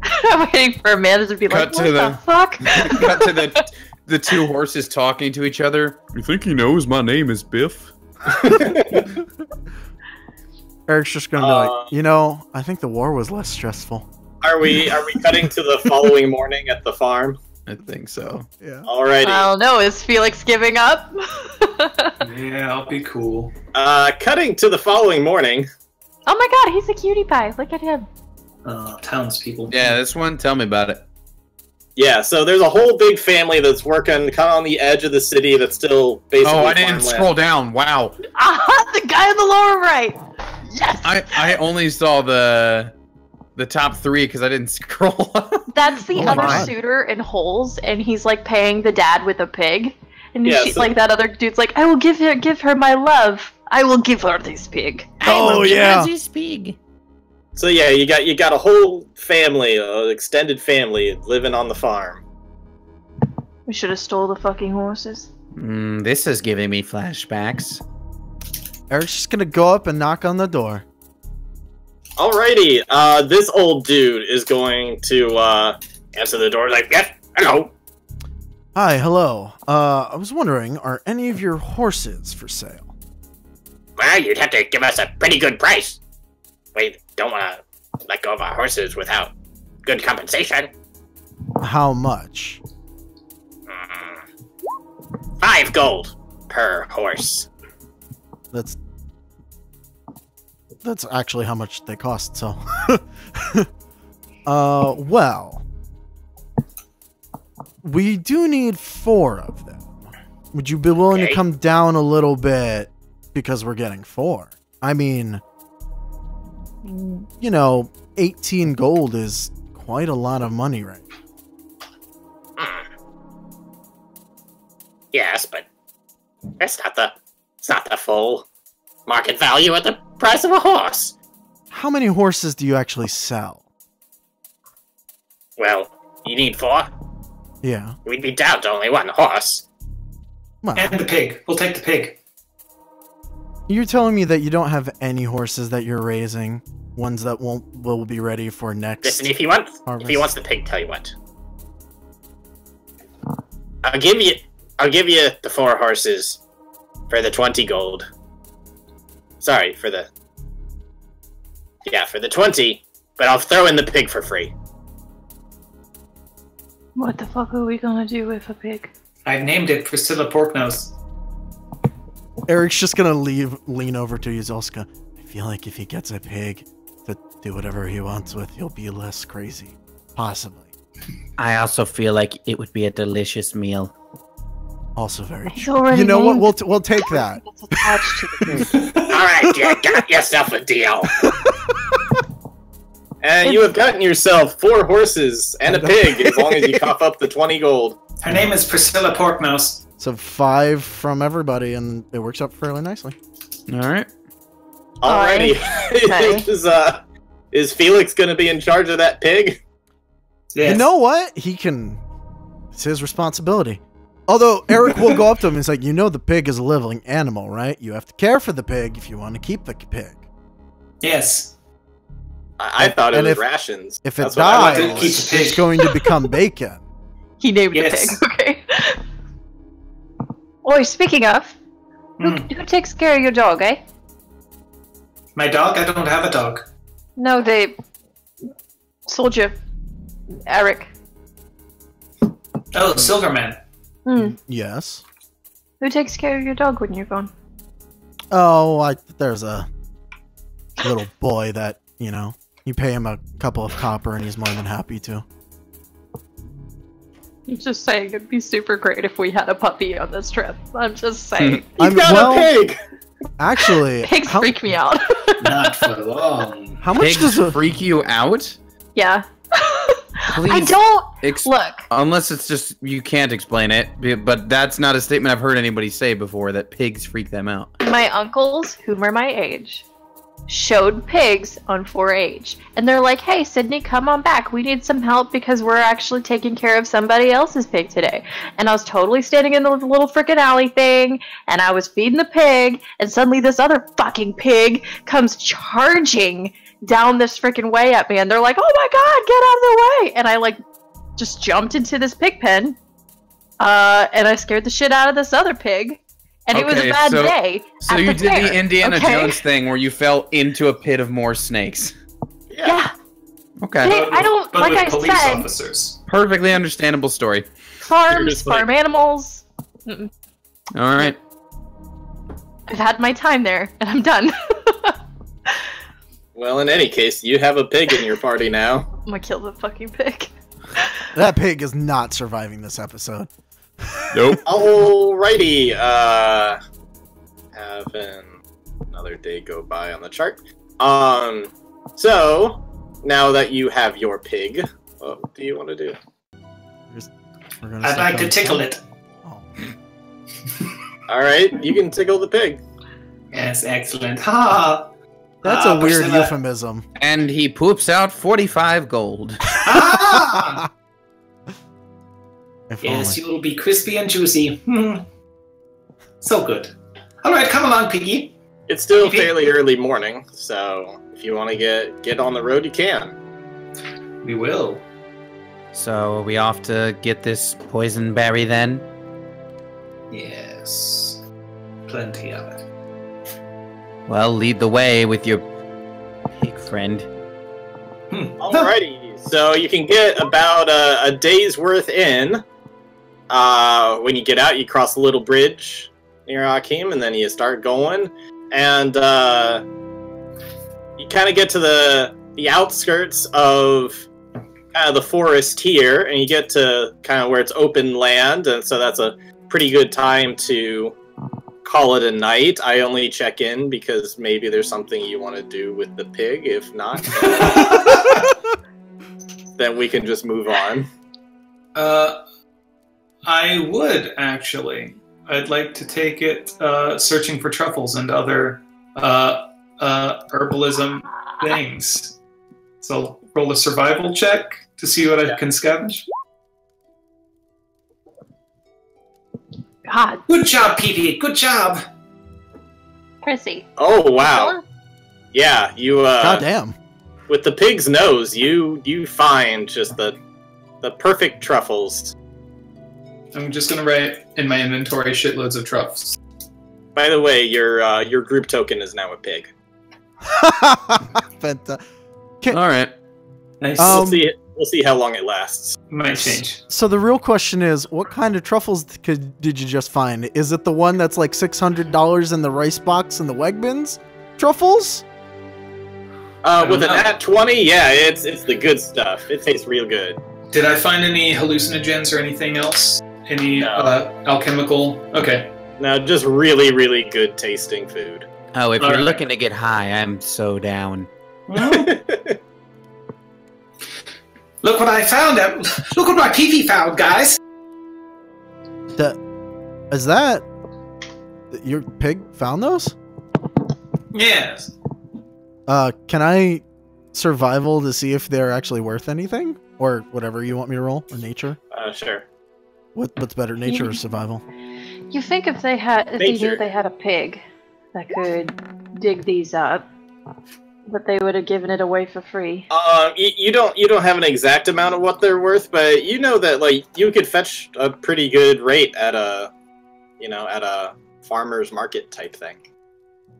Speaker 4: I'm waiting for Amanda to be like,
Speaker 3: Cut to
Speaker 4: what the
Speaker 3: the-
Speaker 4: fuck?
Speaker 3: Cut to the two horses talking to each other. You think he knows my name is Biff?
Speaker 1: Eric's just gonna be like, you know, I think the war was less stressful.
Speaker 2: Are we cutting to the following morning at the farm?
Speaker 3: I think so.
Speaker 1: Yeah.
Speaker 2: Alrighty.
Speaker 4: I don't know. Is Felix giving up?
Speaker 5: Yeah, I'll be cool.
Speaker 2: Cutting to the following morning.
Speaker 4: Oh my god, he's a cutie pie. Look at him.
Speaker 5: Townspeople.
Speaker 3: Yeah, this one. Tell me about it.
Speaker 2: Yeah, so there's a whole big family that's working kind of on the edge of the city that's still basically
Speaker 3: Oh, I didn't
Speaker 2: farmland.
Speaker 3: scroll down. Wow.
Speaker 4: Ah, the guy in the lower right. Yes.
Speaker 3: I only saw the top three because I didn't scroll up.
Speaker 4: That's the
Speaker 1: Oh my
Speaker 4: other
Speaker 1: God.
Speaker 4: suitor in Holes, and he's like paying the dad with a pig. And
Speaker 2: Yeah,
Speaker 4: she's
Speaker 2: so-
Speaker 4: like, that other dude's like, I will give her my love. I will give her this pig.
Speaker 1: Oh yeah.
Speaker 2: So yeah, you got a whole family, extended family, living on the farm.
Speaker 4: We should have stole the fucking horses.
Speaker 3: This is giving me flashbacks.
Speaker 1: Eric's just gonna go up and knock on the door.
Speaker 2: Alrighty, this old dude is going to answer the door like, yes, hello.
Speaker 1: Hi, hello. I was wondering, are any of your horses for sale?
Speaker 2: Well, you'd have to give us a pretty good price. We don't want to let go of our horses without good compensation.
Speaker 1: How much?
Speaker 2: 5 gold per horse.
Speaker 1: That's actually how much they cost, so. Well. We do need 4 of them. Would you be willing to
Speaker 2: Okay.
Speaker 1: come down a little bit because we're getting 4? I mean, you know, 18 gold is quite a lot of money right now.
Speaker 2: Yes, but it's not the full market value at the price of a horse.
Speaker 1: How many horses do you actually sell?
Speaker 2: Well, you need 4.
Speaker 1: Yeah.
Speaker 2: We'd be down to only 1 horse.
Speaker 1: Well,
Speaker 5: And the pig. We'll take the pig.
Speaker 1: you're telling me that you don't have any horses that you're raising, ones that will be ready for next.
Speaker 2: Listen, if he wants
Speaker 1: harvest.
Speaker 2: the pig, tell you what. I'll give you the 4 horses for the 20 gold. Sorry, for the 20, but I'll throw in the pig for free.
Speaker 4: What the fuck are we gonna do with a pig?
Speaker 5: I've named it Priscilla Porknose.
Speaker 1: Eric's just gonna lean over to Yuzolska. I feel like if he gets a pig to do whatever he wants with, he'll be less crazy. Possibly.
Speaker 3: I also feel like it would be a delicious meal.
Speaker 1: Also very
Speaker 4: He's
Speaker 1: true.
Speaker 4: already
Speaker 1: You know what?
Speaker 4: named
Speaker 1: We'll take that.
Speaker 4: It's attached to the pig.
Speaker 2: Alright, you got yourself a deal. And you have gotten yourself 4 horses and a pig, as long as you cough up the 20 gold.
Speaker 5: Her name is Priscilla Porknose.
Speaker 1: So 5 from everybody, and it works out fairly nicely.
Speaker 3: All right.
Speaker 2: Alrighty.
Speaker 4: Okay.
Speaker 2: Is Felix gonna be in charge of that pig?
Speaker 5: Yes.
Speaker 1: You know what? He can. It's his responsibility. Although Eric will go up to him and he's like, you know, the pig is a living animal, right? You have to care for the pig if you want to keep the pig.
Speaker 5: Yes.
Speaker 2: I thought it
Speaker 1: And
Speaker 2: was
Speaker 1: if-
Speaker 2: rations.
Speaker 1: If it
Speaker 2: That's what I
Speaker 5: to
Speaker 2: wanted.
Speaker 5: keep
Speaker 1: dies,
Speaker 5: the pig.
Speaker 1: it's going to become bacon.
Speaker 4: He named
Speaker 5: Yes.
Speaker 4: the pig. Okay. Oi, speaking of,
Speaker 5: Hmm.
Speaker 4: who takes care of your dog, eh?
Speaker 5: My dog? I don't have a dog.
Speaker 4: No, the soldier, Eric.
Speaker 5: Oh, Silverman.
Speaker 4: Hmm.
Speaker 1: Yes.
Speaker 4: Who takes care of your dog when you're gone?
Speaker 1: Oh, there's a little boy that, you pay him a couple of copper and he's more than happy to.
Speaker 4: I'm just saying it'd be super great if we had a puppy on this trip. I'm just saying.
Speaker 2: You've got a pig!
Speaker 1: Actually,
Speaker 4: Pigs freak me out.
Speaker 5: Not for long.
Speaker 1: how much
Speaker 3: Pigs
Speaker 1: does a
Speaker 3: freak you out?
Speaker 4: Yeah.
Speaker 3: Please
Speaker 4: I don't look.
Speaker 3: Unless it's just you can't explain it, but that's not a statement I've heard anybody say before, that pigs freak them out.
Speaker 4: My uncles, whom are my age, showed pigs on 4-H, and they're like, "Hey, Sydney, come on back. We need some help because we're actually taking care of somebody else's pig today." And I was totally standing in the little freaking alley thing, and I was feeding the pig, and suddenly this other fucking pig comes charging down this freaking way at me, and they're like, "Oh my god, get out of the way!" And I just jumped into this pig pen, and I scared the shit out of this other pig, and it was a bad day.
Speaker 3: So
Speaker 4: at
Speaker 3: you
Speaker 4: the
Speaker 3: did
Speaker 4: fair,
Speaker 3: the Indiana
Speaker 4: okay?
Speaker 3: Jones thing where you fell into a pit of more snakes.
Speaker 4: Yeah.
Speaker 3: Okay.
Speaker 4: Hey, I don't,
Speaker 5: But
Speaker 4: like
Speaker 5: with
Speaker 4: I
Speaker 5: police
Speaker 4: said,
Speaker 5: officers.
Speaker 3: Perfectly understandable story.
Speaker 4: farms,
Speaker 2: just like-
Speaker 4: farm animals. Mm-mm.
Speaker 3: All right.
Speaker 4: I've had my time there, and I'm done.
Speaker 2: Well, in any case, you have a pig in your party now.
Speaker 4: I'm gonna kill the fucking pig.
Speaker 1: That pig is not surviving this episode.
Speaker 3: Nope.
Speaker 2: Alrighty, having another day go by on the chart. So, now that you have your pig, what do you want to do?
Speaker 1: We're gonna
Speaker 5: I'd
Speaker 1: sit
Speaker 5: like to
Speaker 1: down.
Speaker 5: tickle it.
Speaker 1: Oh.
Speaker 2: Alright, you can tickle the pig.
Speaker 5: Yes, excellent. Ha!
Speaker 1: That's a weird
Speaker 5: Priscilla.
Speaker 1: euphemism.
Speaker 3: And he poops out 45 gold.
Speaker 5: Ah!
Speaker 1: If
Speaker 5: Yes,
Speaker 1: only.
Speaker 5: you will be crispy and juicy. So good. All right, come along, Piggy.
Speaker 2: It's still
Speaker 5: Piggy?
Speaker 2: fairly early morning, so if you want to get on the road, you can.
Speaker 5: We will.
Speaker 3: So are we off to get this poison berry then?
Speaker 5: Yes. Plenty of it.
Speaker 3: Well, lead the way with your pig friend.
Speaker 2: Alrighty, so you can get about a day's worth in. When you get out, you cross a little bridge near Akeem, and then you start going. And you kind of get to the outskirts of kind of the forest here, and you get to kind of where it's open land, and so that's a pretty good time to call it a night. I only check in because maybe there's something you want to do with the pig. If not, then we can just move on.
Speaker 5: I would, actually. I'd like to take it searching for truffles and other herbalism things. So roll a survival check to see what I can scavenge.
Speaker 4: God,
Speaker 5: Good job, Pee-Pee. Good job.
Speaker 4: Chrissy.
Speaker 2: Oh wow, yeah, you
Speaker 1: Goddamn.
Speaker 2: with the pig's nose, you find just the perfect truffles.
Speaker 5: I'm just gonna write in my inventory shitloads of truffles.
Speaker 2: By the way, your group token is now a pig.
Speaker 1: Fanta-
Speaker 3: All right.
Speaker 5: Nice.
Speaker 2: We'll see how long it lasts.
Speaker 5: Might change.
Speaker 1: So the real question is, what kind of truffles did you just find? Is it the one that's like $600 in the rice box in the Wegmans truffles?
Speaker 2: With an
Speaker 5: know.
Speaker 2: at 20, yeah, it's the good stuff. It tastes real good.
Speaker 5: Did I find any hallucinogens or anything else? Any
Speaker 2: No.
Speaker 5: alchemical? Okay.
Speaker 2: No, just really, really good tasting food.
Speaker 3: Oh, if
Speaker 5: All
Speaker 3: you're
Speaker 5: right.
Speaker 3: looking to get high, I'm so down.
Speaker 5: Look what I found! Look what my Pee-Pee found, guys!
Speaker 1: Is that your pig found those?
Speaker 5: Yes.
Speaker 1: Can I survival to see if they're actually worth anything, or whatever you want me to roll, or nature?
Speaker 2: Sure.
Speaker 1: What's better, nature or survival?
Speaker 4: You think if they knew
Speaker 2: Nature.
Speaker 4: they had a pig that could dig these up, that they would have given it away for free.
Speaker 2: You don't have an exact amount of what they're worth, but you know that like you could fetch a pretty good rate at a farmer's market type thing.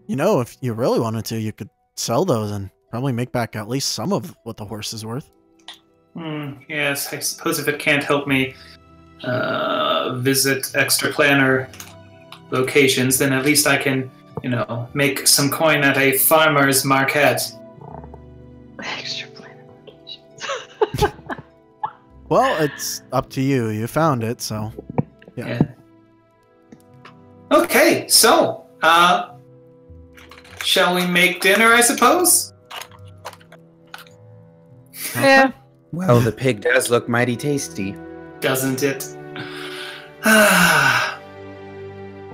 Speaker 1: You know, if you really wanted to, you could sell those and probably make back at least some of what the horse is worth.
Speaker 5: Yes, I suppose if it can't help me visit Extra Planner locations, then at least I can, make some coin at a farmer's market.
Speaker 4: Extra planet locations.
Speaker 1: Well, it's up to you. You found it, so yeah.
Speaker 5: Okay, so shall we make dinner? I suppose.
Speaker 4: Yeah.
Speaker 3: Well, the pig does look mighty tasty.
Speaker 5: Doesn't it?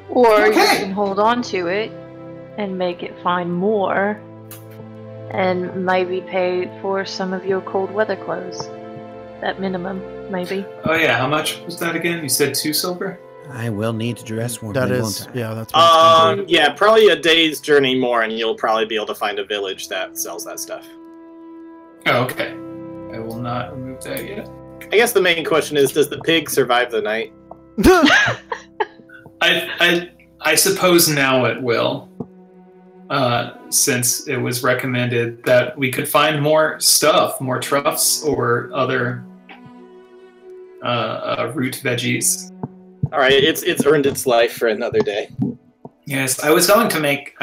Speaker 4: Or you
Speaker 5: Okay.
Speaker 4: can hold on to it and make it find more, and maybe pay for some of your cold weather clothes. At minimum, maybe.
Speaker 5: Oh yeah, how much was that again? You said 2 silver?
Speaker 3: I will need to dress warmly,
Speaker 1: That
Speaker 3: won't
Speaker 1: is,
Speaker 3: I?
Speaker 1: yeah, that's what it's gonna be.
Speaker 2: Yeah, probably a day's journey more, and you'll probably be able to find a village that sells that stuff.
Speaker 5: Oh, okay. I will not remove that yet.
Speaker 2: I guess the main question is, does the pig survive the night?
Speaker 5: I suppose now it will. Since it was recommended that we could find more stuff, more truffs or other root veggies.
Speaker 2: All right, it's earned its life for another day.
Speaker 5: Yes, I was going to make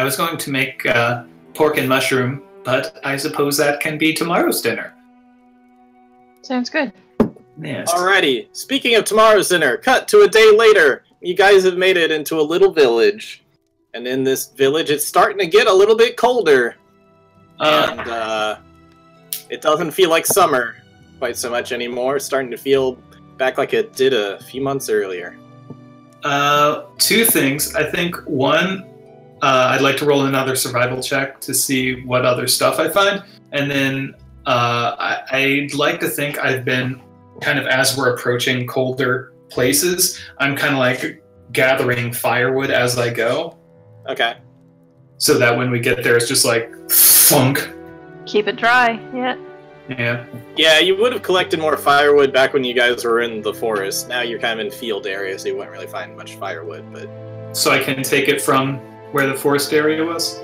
Speaker 5: pork and mushroom, but I suppose that can be tomorrow's dinner.
Speaker 4: Sounds good.
Speaker 5: Yes.
Speaker 2: Alrighty, speaking of tomorrow's dinner, cut to a day later. You guys have made it into a little village. And in this village, it's starting to get a little bit colder. And it doesn't feel like summer quite so much anymore. It's starting to feel back like it did a few months earlier.
Speaker 5: 2 things. I think one, I'd like to roll another survival check to see what other stuff I find. And then I'd like to think I've been kind of, as we're approaching colder places, I'm kind of like gathering firewood as I go.
Speaker 2: Okay.
Speaker 5: So that when we get there, it's just like thunk.
Speaker 4: Keep it dry. Yeah.
Speaker 5: Yeah.
Speaker 2: Yeah, you would have collected more firewood back when you guys were in the forest. Now you're kind of in field area, so you wouldn't really find much firewood, but...
Speaker 5: So I can take it from where the forest area was?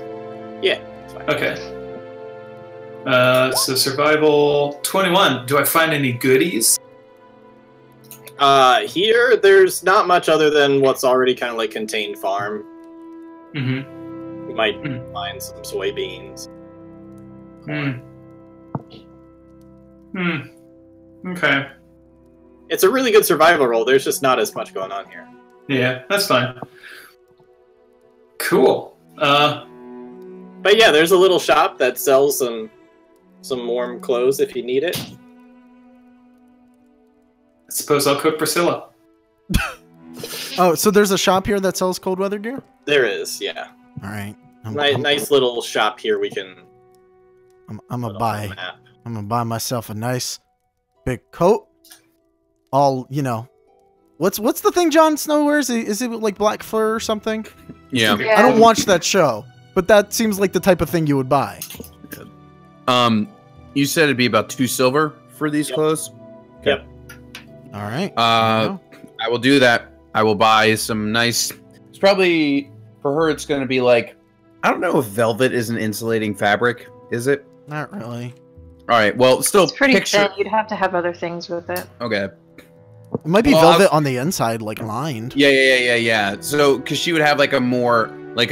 Speaker 2: Yeah, it's fine.
Speaker 5: Okay. So survival 21. Do I find any goodies?
Speaker 2: Here, there's not much other than what's already kind of like contained farm.
Speaker 5: Mm-hmm.
Speaker 2: You might find some soybeans.
Speaker 5: Okay.
Speaker 2: It's a really good survival role. There's just not as much going on here.
Speaker 5: Yeah, that's fine. Cool.
Speaker 2: But yeah, there's a little shop that sells some warm clothes if you need it.
Speaker 5: I suppose I'll cook Priscilla.
Speaker 1: Oh, so there's a shop here that sells cold weather gear?
Speaker 2: There is, yeah.
Speaker 1: All right.
Speaker 2: Nice little shop here we can...
Speaker 1: I'm gonna
Speaker 2: put on
Speaker 1: buy.
Speaker 2: the map.
Speaker 1: I'm gonna buy myself a nice big coat. All what's the thing Jon Snow wears? Is it like black fur or something?
Speaker 3: Yeah.
Speaker 4: Yeah.
Speaker 1: I don't watch that show, but that seems like the type of thing you would buy.
Speaker 3: You said it'd be about 2 silver for these
Speaker 2: Yep.
Speaker 3: clothes.
Speaker 2: Yep.
Speaker 1: All right.
Speaker 3: I will do that. I will buy some nice. It's probably for her. It's going to be like, I don't know if velvet is an insulating fabric. Is it?
Speaker 1: Not really.
Speaker 3: All right. Well, still
Speaker 4: It's pretty
Speaker 3: picture.
Speaker 4: thin. You'd have to have other things with it.
Speaker 3: Okay.
Speaker 1: It might be
Speaker 3: Well,
Speaker 1: velvet on the inside, like lined.
Speaker 3: Yeah. So, because she would have like a more, like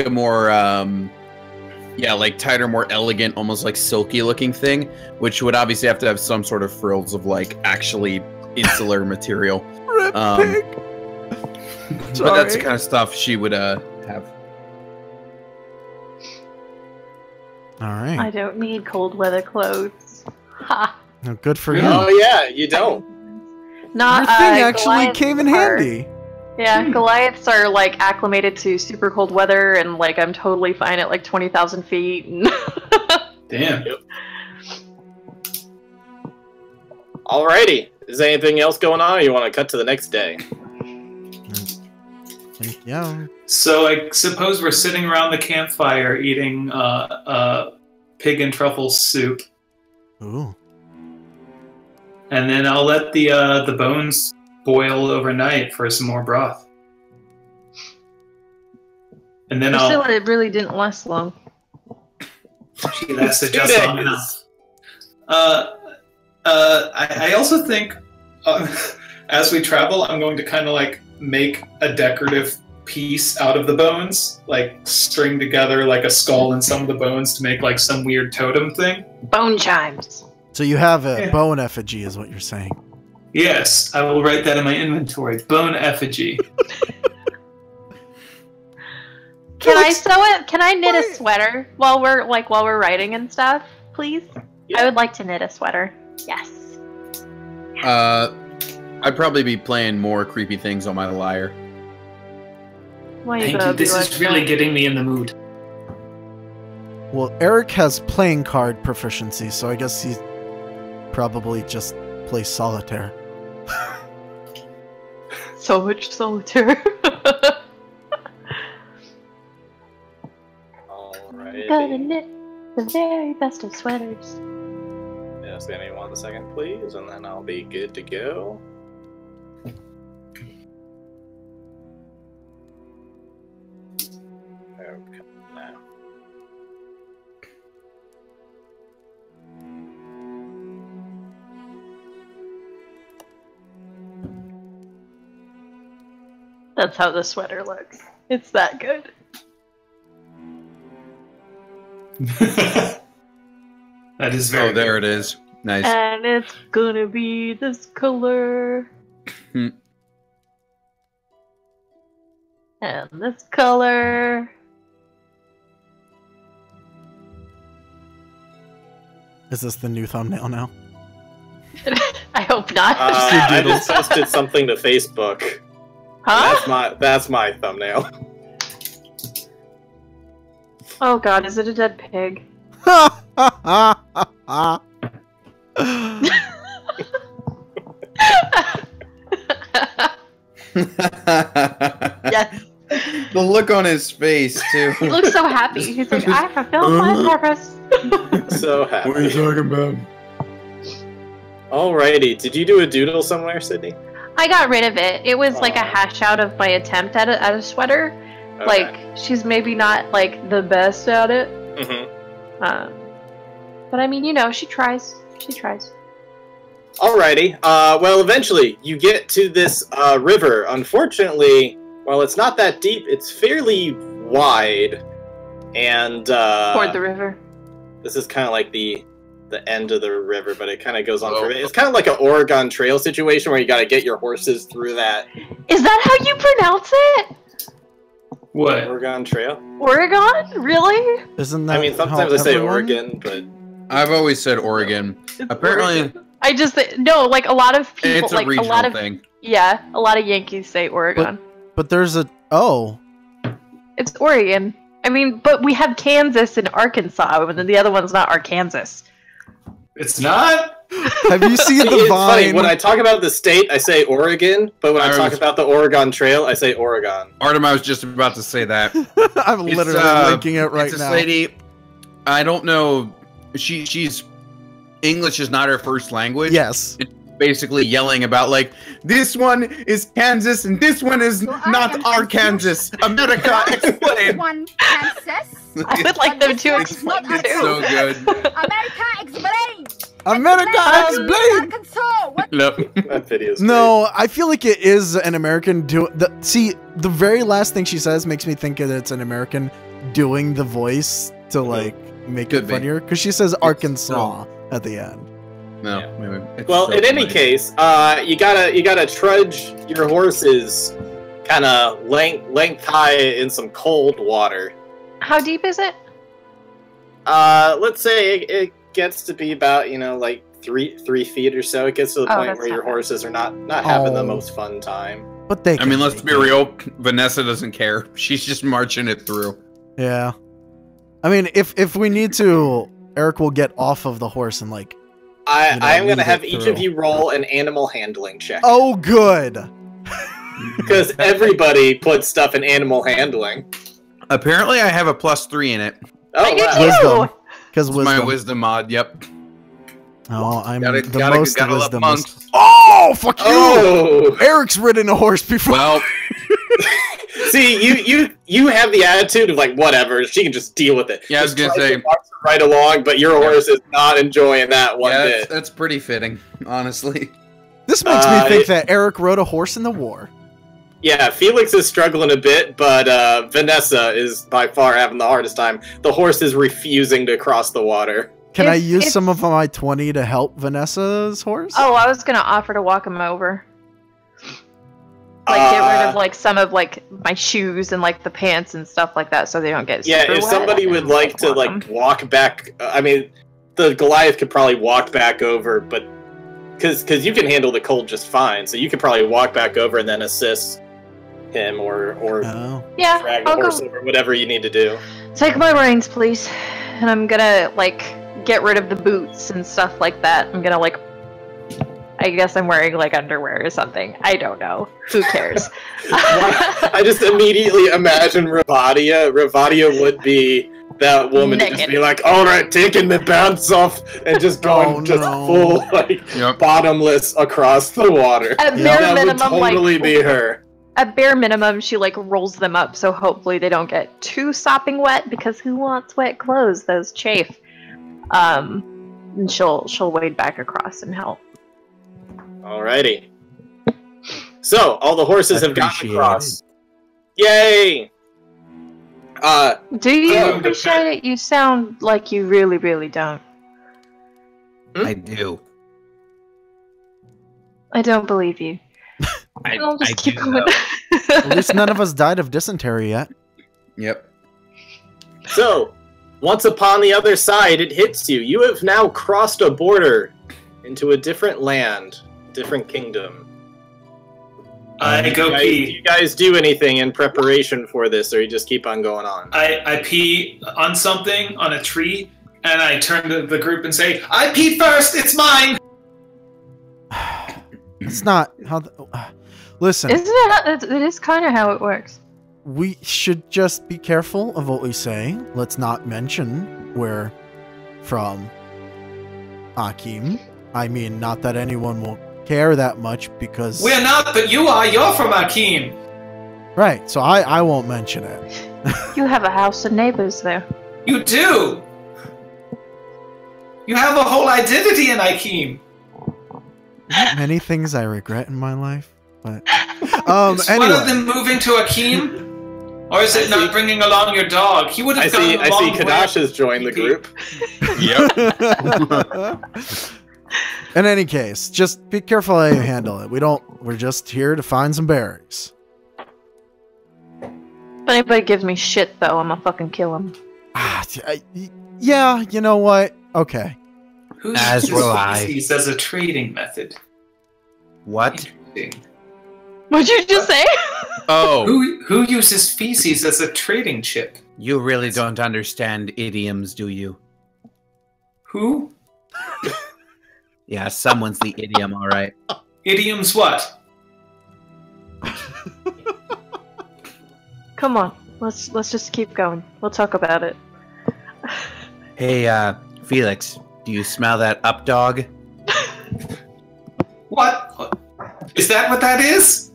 Speaker 3: tighter, more elegant, almost like silky looking thing, which would obviously have to have some sort of frills of like actually insular material.
Speaker 1: Rip pig.
Speaker 3: But that's the kind of stuff she would have.
Speaker 1: All
Speaker 4: I
Speaker 1: right.
Speaker 4: don't need cold weather clothes. Ha!
Speaker 1: Well, good for you.
Speaker 2: Oh yeah, you don't.
Speaker 4: Not
Speaker 1: Your thing actually
Speaker 4: Goliaths
Speaker 1: came in
Speaker 4: are-
Speaker 1: handy.
Speaker 4: Yeah, Goliaths are like acclimated to super cold weather, and like I'm totally fine at like 20,000 feet. And
Speaker 5: Damn.
Speaker 2: Alrighty. Is there anything else going on, or you want to cut to the next day?
Speaker 1: Yeah.
Speaker 5: So I suppose we're sitting around the campfire eating pig and truffle soup,
Speaker 1: Ooh.
Speaker 5: and then I'll let the bones boil overnight for some more broth. And then
Speaker 4: Priscilla, it really didn't last long.
Speaker 5: She lasted
Speaker 2: 2
Speaker 5: just long
Speaker 2: days.
Speaker 5: enough. I also think as we travel, I'm going to kind of like make a decorative piece out of the bones, like string together like a skull and some of the bones to make like some weird totem thing.
Speaker 4: Bone chimes.
Speaker 1: So you have a
Speaker 5: Yeah.
Speaker 1: bone effigy, is what you're saying.
Speaker 5: Yes, I will write that in my inventory. Bone effigy.
Speaker 4: Can I sew it? Can I knit a sweater while we're writing and stuff, please?
Speaker 2: Yeah.
Speaker 4: I would like to knit a sweater. Yes.
Speaker 3: I'd probably be playing more creepy things on my lyre.
Speaker 4: Why you
Speaker 5: Thank
Speaker 4: gotta
Speaker 5: you.
Speaker 4: be
Speaker 5: This
Speaker 4: like
Speaker 5: is really
Speaker 4: that?
Speaker 5: getting me in the mood.
Speaker 1: Well, Eric has playing card proficiency, so I guess he probably just plays solitaire.
Speaker 4: So much solitaire.
Speaker 2: Alright.
Speaker 4: Gonna knit the very best of sweaters.
Speaker 2: Yes, give me 1 second, please, and then I'll be good to go. Okay, now.
Speaker 4: That's how the sweater looks. It's that good.
Speaker 5: That is very
Speaker 3: Oh, there it is. Nice.
Speaker 4: And it's gonna be this color.
Speaker 3: Hmm.
Speaker 4: And this color.
Speaker 1: Is this the new thumbnail now?
Speaker 4: I hope not.
Speaker 2: I just posted something to Facebook.
Speaker 4: huh?
Speaker 2: That's my thumbnail.
Speaker 4: Oh god, is it a dead pig? Yes.
Speaker 3: The look on his face, too.
Speaker 4: He looks so happy. He's like, I fulfilled my purpose.
Speaker 2: So happy.
Speaker 3: What are you talking about?
Speaker 2: Alrighty, did you do a doodle somewhere, Sydney?
Speaker 4: I got rid of it. It was like a
Speaker 2: Aw.
Speaker 4: hash out of my attempt at a sweater.
Speaker 2: Okay.
Speaker 4: Like, she's maybe not like the best at it.
Speaker 2: Mm-hmm.
Speaker 4: But I mean, you know, she tries. She tries.
Speaker 2: Alrighty. Well, eventually you get to this river. Unfortunately, while it's not that deep, it's fairly wide, and
Speaker 4: Toward the river.
Speaker 2: this is kind of like the end of the river, but it kind of goes on
Speaker 3: Oh.
Speaker 2: for a bit. It's kind of like an Oregon Trail situation where you got to get your horses through that
Speaker 4: Is that how you pronounce it?
Speaker 5: What?
Speaker 2: Oregon Trail.
Speaker 4: Oregon? Really?
Speaker 1: Isn't that
Speaker 2: I mean,
Speaker 1: how
Speaker 2: sometimes I say
Speaker 1: everyone-
Speaker 2: Oregon, but
Speaker 3: I've always said Oregon.
Speaker 4: It's
Speaker 3: Apparently,
Speaker 4: Oregon. I just no, like a lot of people,
Speaker 3: it's a
Speaker 4: like a
Speaker 3: regional
Speaker 4: lot of
Speaker 3: thing.
Speaker 4: yeah, a lot of Yankees say Oregon.
Speaker 1: But there's a... Oh.
Speaker 4: It's Oregon. I mean, but we have Kansas and Arkansas, and then the other one's not Arkansas.
Speaker 5: It's not?
Speaker 1: Have you seen
Speaker 2: See,
Speaker 1: the
Speaker 2: it's funny.
Speaker 1: Vine?
Speaker 2: When I talk about the state, I say Oregon, but when I talk about the Oregon Trail, I say Oregon.
Speaker 3: Artem, I was just about to say that.
Speaker 1: I'm
Speaker 3: It's,
Speaker 1: literally linking it right
Speaker 3: it's this
Speaker 1: now.
Speaker 3: lady. I don't know. She's English is not her first language.
Speaker 1: Yes.
Speaker 3: Basically yelling about like this one is Kansas and this one is
Speaker 6: So I
Speaker 3: not
Speaker 6: am
Speaker 3: Arkansas. America, explain.
Speaker 6: One Kansas.
Speaker 4: I would like them to
Speaker 6: It's
Speaker 4: explain
Speaker 6: not
Speaker 4: too.
Speaker 3: So good.
Speaker 6: America explain.
Speaker 1: America explain!
Speaker 6: Arkansas. What?
Speaker 3: Look.
Speaker 2: That video's
Speaker 1: No, I feel like it is an American doing... See, the very last thing she says makes me think that it's an American doing the voice to, like, make
Speaker 3: Could
Speaker 1: it
Speaker 3: be.
Speaker 1: funnier. Because she says Arkansas
Speaker 3: so-
Speaker 1: at the end.
Speaker 3: No.
Speaker 2: Yeah.
Speaker 3: Maybe it's
Speaker 2: Well,
Speaker 3: so
Speaker 2: in any
Speaker 3: funny.
Speaker 2: case, you gotta trudge your horses kind of length high in some cold water.
Speaker 4: How deep is it?
Speaker 2: Let's say it gets to be about like 3 feet or so. It gets to the
Speaker 4: Oh,
Speaker 2: point
Speaker 4: that's
Speaker 2: where
Speaker 4: not
Speaker 2: your
Speaker 4: bad.
Speaker 2: horses are not having the
Speaker 1: Oh.
Speaker 2: most fun time.
Speaker 1: But they
Speaker 3: I mean,
Speaker 1: can
Speaker 3: let's
Speaker 1: make
Speaker 3: be
Speaker 1: it.
Speaker 3: real. Vanessa doesn't care. She's just marching it through.
Speaker 1: Yeah. I mean, if we need to, Eric will get off of the horse and, like...
Speaker 2: I am
Speaker 1: lead
Speaker 2: gonna have
Speaker 1: it
Speaker 2: each
Speaker 1: through.
Speaker 2: of you roll an animal handling check
Speaker 1: Oh, good!
Speaker 2: because everybody puts stuff in animal handling.
Speaker 3: Apparently, I have a +3 in it.
Speaker 2: Oh
Speaker 4: I do
Speaker 2: wow.
Speaker 4: too.
Speaker 1: Wisdom. Because
Speaker 3: It's
Speaker 1: wisdom.
Speaker 3: my wisdom mod. Yep.
Speaker 1: Oh, I'm
Speaker 3: Gotta
Speaker 1: the
Speaker 3: gotta
Speaker 1: most
Speaker 3: gotta love
Speaker 1: wisdom.
Speaker 3: monks.
Speaker 1: Oh, fuck you!
Speaker 2: Oh,
Speaker 1: Eric's ridden a horse before.
Speaker 3: Well,
Speaker 2: see, you have the attitude of like whatever. She can just deal with it.
Speaker 3: Yeah, I was
Speaker 2: Just
Speaker 3: gonna
Speaker 2: tries to
Speaker 3: say-
Speaker 2: march right along, but your horse is not enjoying that one
Speaker 3: yeah,
Speaker 2: bit.
Speaker 3: that's pretty fitting, honestly.
Speaker 1: This makes me think
Speaker 2: it-
Speaker 1: that Eric rode a horse in the war.
Speaker 2: Yeah, Felix is struggling a bit, but Vanessa is by far having the hardest time. The horse is refusing to cross the water.
Speaker 1: Can I
Speaker 4: It's-
Speaker 1: use
Speaker 4: it's-
Speaker 1: some of my 20 to help Vanessa's horse?
Speaker 4: Oh, I was gonna offer to walk him over. Like, get rid of, like, some of, like, my shoes and, like, the pants and stuff like that so they don't get
Speaker 2: Yeah,
Speaker 4: super
Speaker 2: if
Speaker 4: wet,
Speaker 2: somebody
Speaker 4: and
Speaker 2: would
Speaker 4: then,
Speaker 2: like to,
Speaker 4: walk
Speaker 2: like,
Speaker 4: 'em.
Speaker 2: walk back... I mean, the Goliath could probably walk back over, but... Because you can handle the cold just fine, so you could probably walk back over and then assist him or
Speaker 1: Oh.
Speaker 4: Yeah,
Speaker 2: drag the
Speaker 4: I'll
Speaker 2: horse
Speaker 4: go.
Speaker 2: over, whatever you need to do.
Speaker 4: Take my reins, please. And I'm gonna, like, get rid of the boots and stuff like that. I'm gonna, like... I guess I'm wearing, like, underwear or something. I don't know. Who cares?
Speaker 2: I just immediately imagine Ravadia. Ravadia would be that woman to just
Speaker 4: Naked.
Speaker 2: be like, alright, taking the pants off and just going
Speaker 1: Oh,
Speaker 2: just
Speaker 1: no.
Speaker 2: full, like,
Speaker 3: Yep.
Speaker 2: bottomless across the water.
Speaker 4: At
Speaker 1: Yeah.
Speaker 4: bare
Speaker 2: That would
Speaker 4: minimum,
Speaker 2: totally
Speaker 4: like...
Speaker 2: be her.
Speaker 4: At bare minimum, she, like, rolls them up so hopefully they don't get too sopping wet, because who wants wet clothes? Those chafe. And she'll wade back across and help.
Speaker 2: Alrighty. So, all the horses have gotten
Speaker 3: Appreciate
Speaker 2: across. Yay!
Speaker 4: Do you
Speaker 2: Oh,
Speaker 4: appreciate it? You sound like you really, really don't.
Speaker 3: I do.
Speaker 4: I don't believe you. I'll just keep
Speaker 3: do,
Speaker 4: going.
Speaker 3: though.
Speaker 1: At least none of us died of dysentery yet.
Speaker 3: Yep.
Speaker 2: So, once upon the other side, it hits you. You have now crossed a border into a different land, different kingdom.
Speaker 5: I go
Speaker 2: do
Speaker 5: pee.
Speaker 2: you guys do anything in preparation for this, or you just keep on going on?
Speaker 5: I pee on something, on a tree, and I turn to the group and say, I pee first, it's mine!
Speaker 1: It's not how. Listen,
Speaker 4: Isn't it? It is kind of how it works.
Speaker 1: we should just be careful of what we say. Let's not mention we're from Akim. I mean, not that anyone will care that much because.
Speaker 5: We're not, but you are. You're from Akeem.
Speaker 1: Right, so I won't mention it.
Speaker 4: You have a house and neighbors there.
Speaker 5: You do. You have a whole identity in Akeem.
Speaker 1: Not many things I regret in my life, but.
Speaker 5: Is one of
Speaker 1: Anyway.
Speaker 5: them moving to Akeem? Or is it not bringing along your dog? He would
Speaker 2: I
Speaker 5: have
Speaker 2: see.
Speaker 5: gone a
Speaker 2: I see.
Speaker 5: long way.
Speaker 2: Kadash has joined the group.
Speaker 3: Yep.
Speaker 1: In any case, just be careful how you handle it. We're just here to find some berries.
Speaker 4: If anybody gives me shit, though, I'm gonna fucking kill him.
Speaker 1: Yeah, you know what? Okay.
Speaker 5: Who
Speaker 3: As
Speaker 5: uses
Speaker 3: will I.
Speaker 5: feces as a trading method?
Speaker 3: What?
Speaker 5: Interesting.
Speaker 4: What'd you just say?
Speaker 3: Oh,
Speaker 5: Who uses feces as a trading chip?
Speaker 3: you really don't understand idioms, do you?
Speaker 5: Who?
Speaker 3: Yeah, someone's the idiom, all right.
Speaker 5: Idioms what?
Speaker 4: Come on, let's just keep going. We'll talk about it.
Speaker 3: Hey, Felix, do you smell that up dog?
Speaker 5: What? Is that what that is?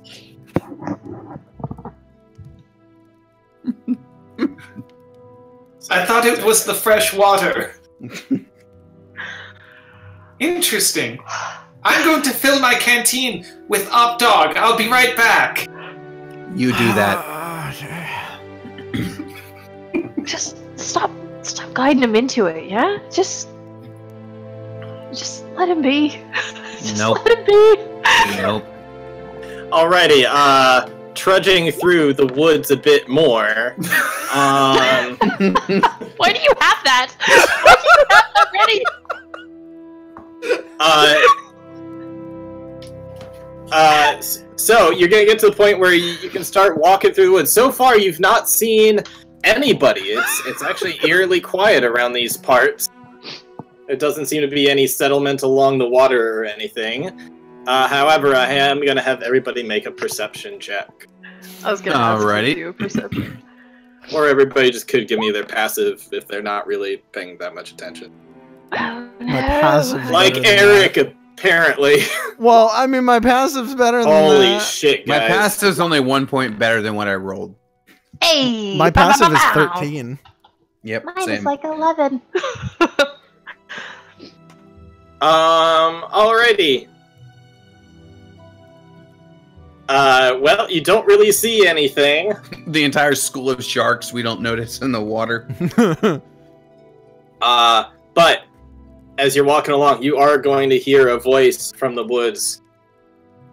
Speaker 5: I thought it was the fresh water. Interesting. I'm going to fill my canteen with Op Dog. I'll be right back.
Speaker 3: You do that.
Speaker 4: Just stop guiding him into it, yeah? Just let him be. Just
Speaker 3: Nope.
Speaker 4: let him be.
Speaker 3: Nope.
Speaker 2: Alrighty. Trudging through the woods a bit more.
Speaker 4: Why do you have that? Why do you have that ready?
Speaker 2: So you're gonna get to the point where you can start walking through the woods. So far, you've not seen anybody. It's actually eerily quiet around these parts. There doesn't seem to be any settlement along the water or anything. However, I am gonna have everybody make a perception check,
Speaker 4: I was gonna ask
Speaker 3: Alrighty.
Speaker 4: you to do a perception.
Speaker 2: or everybody just could give me their passive if they're not really paying that much attention.
Speaker 4: Oh,
Speaker 1: My passive-
Speaker 4: no.
Speaker 2: Like
Speaker 1: Better than
Speaker 2: Eric, apparently.
Speaker 1: Well, I mean, my passive's better than
Speaker 2: Holy
Speaker 1: that.
Speaker 2: shit,
Speaker 3: My
Speaker 2: guys!
Speaker 3: passive's only 1 point better than what I rolled.
Speaker 4: Hey,
Speaker 1: My
Speaker 4: bow, bow,
Speaker 1: passive is
Speaker 4: bow, bow.
Speaker 1: 13.
Speaker 3: Yep,
Speaker 4: Mine
Speaker 3: same.
Speaker 4: is like 11.
Speaker 2: Alrighty. Well, you don't really see anything.
Speaker 3: The entire school of sharks we don't notice in the water.
Speaker 2: But as you're walking along, you are going to hear a voice from the woods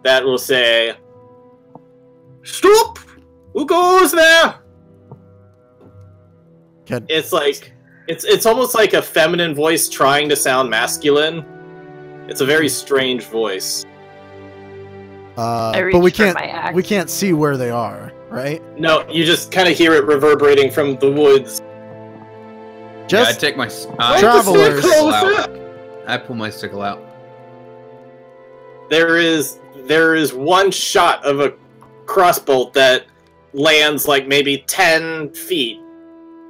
Speaker 2: that will say, "Stop! Who goes there?" It's like it's almost like a feminine voice trying to sound masculine. It's a very strange voice.
Speaker 1: But we can't see where they are, right?
Speaker 2: No, you just kind of hear it reverberating from the woods.
Speaker 3: Yeah, I take my
Speaker 1: travelers.
Speaker 3: I pull my sickle out.
Speaker 2: There is one shot of a crossbolt that lands like maybe 10 feet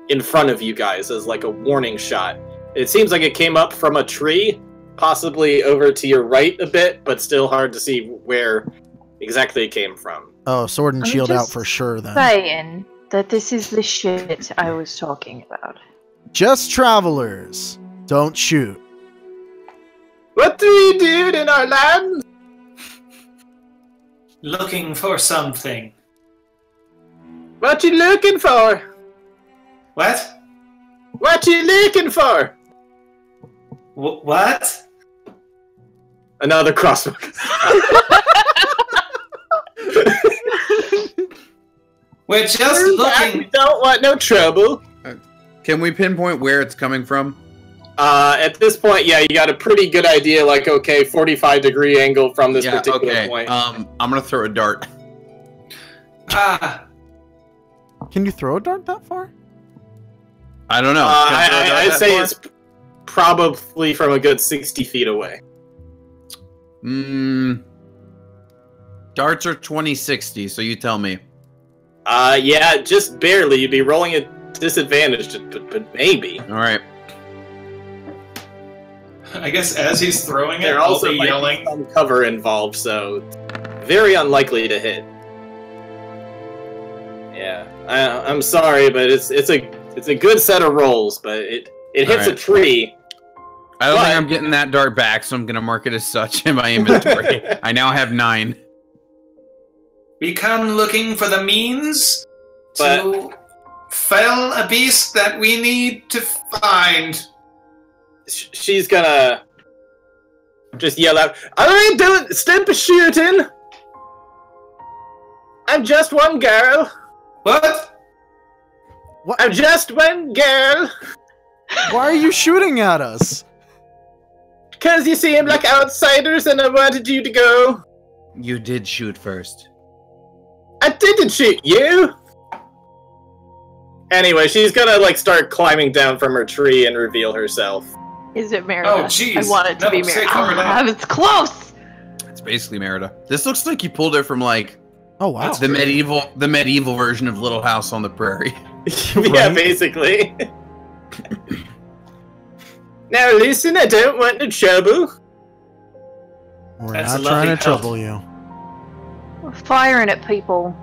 Speaker 2: in front of you guys as like a warning shot. It seems like it came up from a tree, possibly over to your right a bit, but still hard to see where exactly it came from.
Speaker 1: Oh, sword and shield out for sure then.
Speaker 4: Saying that this is the shit I was talking about.
Speaker 1: Just travelers. Don't shoot.
Speaker 2: What do we do in our land?
Speaker 5: Looking for something.
Speaker 2: What you looking for?
Speaker 5: What?
Speaker 2: What you looking for?
Speaker 5: What?
Speaker 2: Another crossbow.
Speaker 5: We're just looking.
Speaker 2: We don't want no trouble.
Speaker 3: Can we pinpoint where it's coming from?
Speaker 2: At this point, yeah, you got a pretty good idea, like, okay, 45-degree angle from this particular point.
Speaker 3: I'm gonna throw a dart.
Speaker 1: Can you throw a dart that far?
Speaker 3: I don't know.
Speaker 2: I'd say it's probably from a good 60 feet away.
Speaker 3: Darts are 20-60, so you tell me.
Speaker 2: Yeah, just barely. You'd be rolling at disadvantage, but maybe.
Speaker 3: All right.
Speaker 5: I guess as he's throwing it,
Speaker 2: They're
Speaker 5: I'll
Speaker 2: also
Speaker 5: be yelling.
Speaker 2: some cover involved, so very unlikely to hit. Yeah, I'm sorry, but it's a good set of rolls, but it hits a tree.
Speaker 3: I don't think I'm getting that dart back, so I'm gonna mark it as such in my inventory. I now have 9.
Speaker 5: We come looking for the means to fell a beast that we need to find.
Speaker 2: She's gonna just yell out, "I ain't doing stop shooting! I'm just one girl."
Speaker 5: What?
Speaker 2: I'm just one girl.
Speaker 1: Why are you shooting at us?
Speaker 2: Because you seem like outsiders and I wanted you to go.
Speaker 3: You did shoot first.
Speaker 2: I didn't shoot you! Anyway, she's gonna, like, start climbing down from her tree and reveal herself.
Speaker 4: Is it Merida?
Speaker 5: Oh, jeez.
Speaker 4: I want it to be Merida. It's close!
Speaker 3: It's basically Merida. This looks like you pulled it from, like...
Speaker 1: Oh, wow.
Speaker 3: The medieval version of Little House on the Prairie.
Speaker 2: Yeah, basically. Now listen, I don't want no trouble.
Speaker 1: We're
Speaker 5: That's
Speaker 1: not
Speaker 5: a
Speaker 1: trying to
Speaker 5: lovely
Speaker 1: trouble you.
Speaker 4: We're firing at people.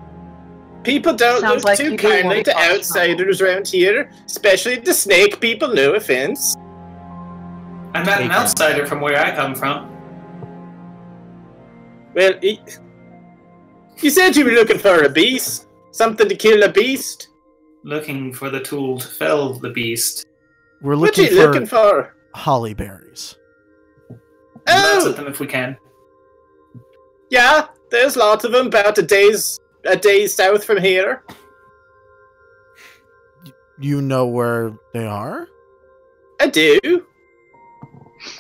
Speaker 2: People don't
Speaker 4: Sounds
Speaker 2: look
Speaker 4: like
Speaker 2: too
Speaker 4: you do
Speaker 2: kindly
Speaker 4: want
Speaker 2: to
Speaker 4: to cause
Speaker 2: outsiders around here, especially the snake people, no offense.
Speaker 5: I'm not an outsider from where I come from.
Speaker 2: Well, you said you were looking for a beast. Something to kill a beast.
Speaker 5: Looking for the tool to fell the beast.
Speaker 1: We're
Speaker 2: What
Speaker 1: looking
Speaker 2: you looking for?
Speaker 1: holly berries.
Speaker 5: Lots
Speaker 2: Oh,
Speaker 5: of them if we can.
Speaker 2: yeah, there's lots of them about a day's south from here.
Speaker 1: You know where they are?
Speaker 2: I do.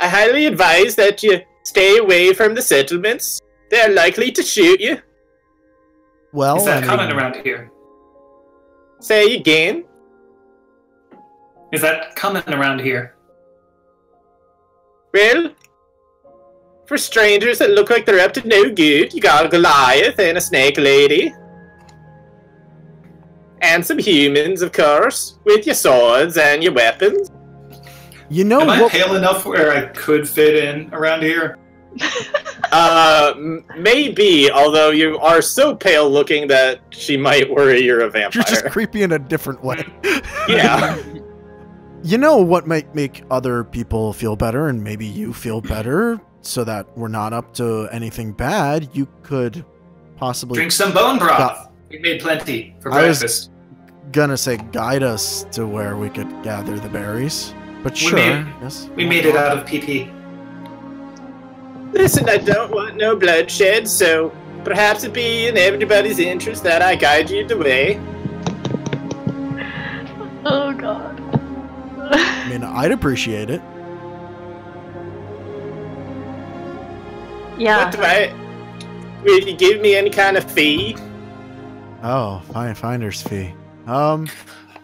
Speaker 2: I highly advise that you stay away from the settlements. They are likely to shoot you.
Speaker 1: Well,
Speaker 5: Is that
Speaker 1: I
Speaker 5: common
Speaker 1: mean,
Speaker 5: around here?
Speaker 2: Say again.
Speaker 5: Is that common around here?
Speaker 2: Well, for strangers that look like they're up to no good, you got a Goliath and a snake lady. And some humans, of course, with your swords and your weapons.
Speaker 1: you know
Speaker 5: Am I
Speaker 1: what?
Speaker 5: pale enough where I could fit in around here?
Speaker 2: Maybe, although you are so pale looking that she might worry you're a vampire.
Speaker 1: You're just creepy in a different way.
Speaker 2: Yeah.
Speaker 1: You know what might make other people feel better, and maybe you feel better, so that we're not up to anything bad? You could possibly
Speaker 5: Drink some bone broth. We made plenty for
Speaker 1: I was-
Speaker 5: breakfast.
Speaker 1: gonna say guide us to where we could gather the berries. But
Speaker 5: We
Speaker 1: sure,
Speaker 5: made-
Speaker 1: yes.
Speaker 5: We made it out of PP.
Speaker 2: Listen, I don't want no bloodshed, so perhaps it'd be in everybody's interest that I guide you the way.
Speaker 4: Oh god.
Speaker 1: I mean, I'd appreciate it.
Speaker 4: Yeah.
Speaker 2: What do I... Will you give me any kind of fee?
Speaker 1: Oh, fine, finder's fee.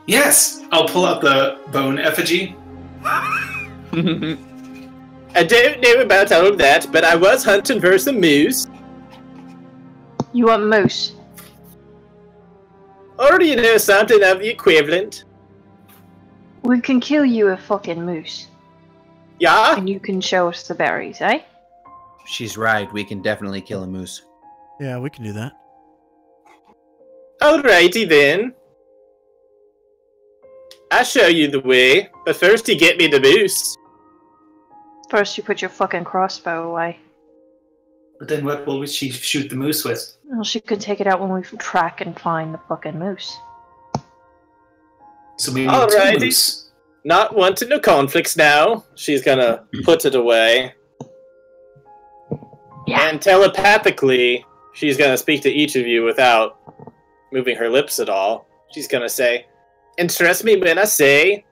Speaker 5: Yes! I'll pull out the bone effigy.
Speaker 2: I don't know about all of that, but I was hunting for some moose.
Speaker 4: You want moose?
Speaker 2: Or do you know something of the equivalent?
Speaker 4: We can kill you a fucking moose.
Speaker 2: Yeah?
Speaker 4: And you can show us the berries, eh?
Speaker 3: She's right. We can definitely kill a moose.
Speaker 1: Yeah, we can do that.
Speaker 2: Alrighty then. I'll show you the way, but first you get me the moose.
Speaker 4: First you put your fucking crossbow away.
Speaker 5: But then what will she shoot the moose with?
Speaker 4: Well, she could take it out when we track and find the fucking moose.
Speaker 5: So we need
Speaker 2: Alrighty.
Speaker 5: two moose.
Speaker 2: Not wanting no conflicts now. She's gonna put it away.
Speaker 4: Yeah.
Speaker 2: And telepathically, she's gonna speak to each of you without moving her lips at all. She's gonna say, and trust me when I say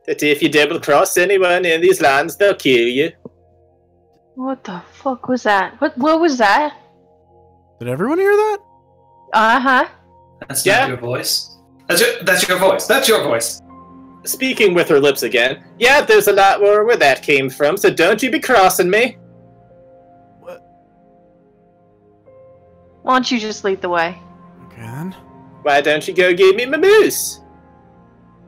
Speaker 2: that if you double cross anyone in these lands, they'll kill you.
Speaker 4: What the fuck was that? What was that?
Speaker 1: Did everyone hear that?
Speaker 4: Uh-huh.
Speaker 5: That's
Speaker 2: Yeah.
Speaker 5: not your voice. That's your voice. That's your voice.
Speaker 2: Speaking with her lips again, yeah, there's a lot more where that came from, so don't you be crossing me.
Speaker 4: Why don't you just lead the way?
Speaker 1: Okay then.
Speaker 2: Why don't you go give me my moose?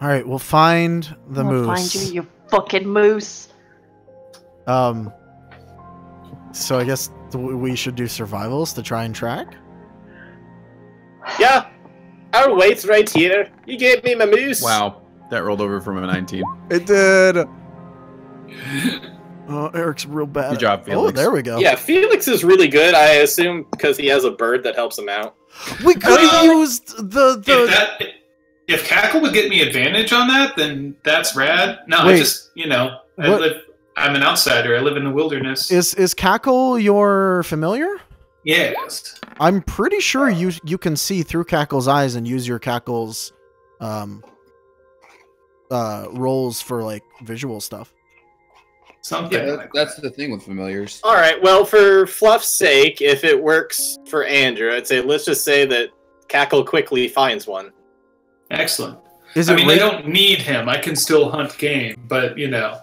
Speaker 1: All right, we'll find the
Speaker 4: I'll
Speaker 1: moose.
Speaker 4: find you, you fucking moose.
Speaker 1: So I guess we should do survivals to try and track.
Speaker 2: Yeah, I'll wait right here. You gave me my moose.
Speaker 7: Wow, that rolled over from a 19.
Speaker 1: It did. Oh, Eric's real bad.
Speaker 7: Good job,
Speaker 1: Oh,
Speaker 7: Felix.
Speaker 1: there we go.
Speaker 2: Yeah, Felix is really good, I assume, because he has a bird that helps him out.
Speaker 1: We could have used the.
Speaker 5: If Cackle would get me advantage on that, then that's rad. No,
Speaker 1: Wait.
Speaker 5: I just
Speaker 1: What-
Speaker 5: I'm an outsider. I live in the wilderness.
Speaker 1: Is Cackle your familiar?
Speaker 5: Yes.
Speaker 1: I'm pretty sure you can see through Cackle's eyes and use your Cackle's rolls for like visual stuff.
Speaker 5: Something
Speaker 7: Yeah,
Speaker 5: like
Speaker 7: that's the thing with familiars.
Speaker 2: Alright, well, for fluff's sake, if it works for Andrew, I'd say let's just say that Cackle quickly finds one.
Speaker 5: Excellent.
Speaker 1: Is
Speaker 5: I
Speaker 1: it
Speaker 5: mean,
Speaker 1: ra-
Speaker 5: they don't need him. I can still hunt game, but you know.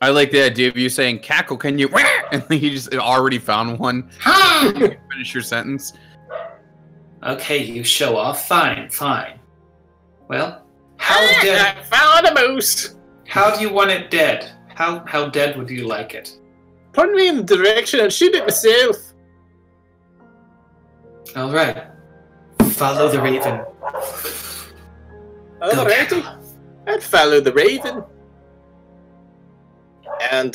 Speaker 7: I like the idea of you saying, Cackle, can you... And then you just already found one. Finish your sentence.
Speaker 5: Okay, you show off. Fine. Well, how dead?
Speaker 2: I found a moose!
Speaker 5: How do you want it dead? How dead would you like it?
Speaker 2: Put me in the direction and shoot it myself.
Speaker 5: All right. Follow the raven.
Speaker 2: Alrighty. I'd follow the raven. And,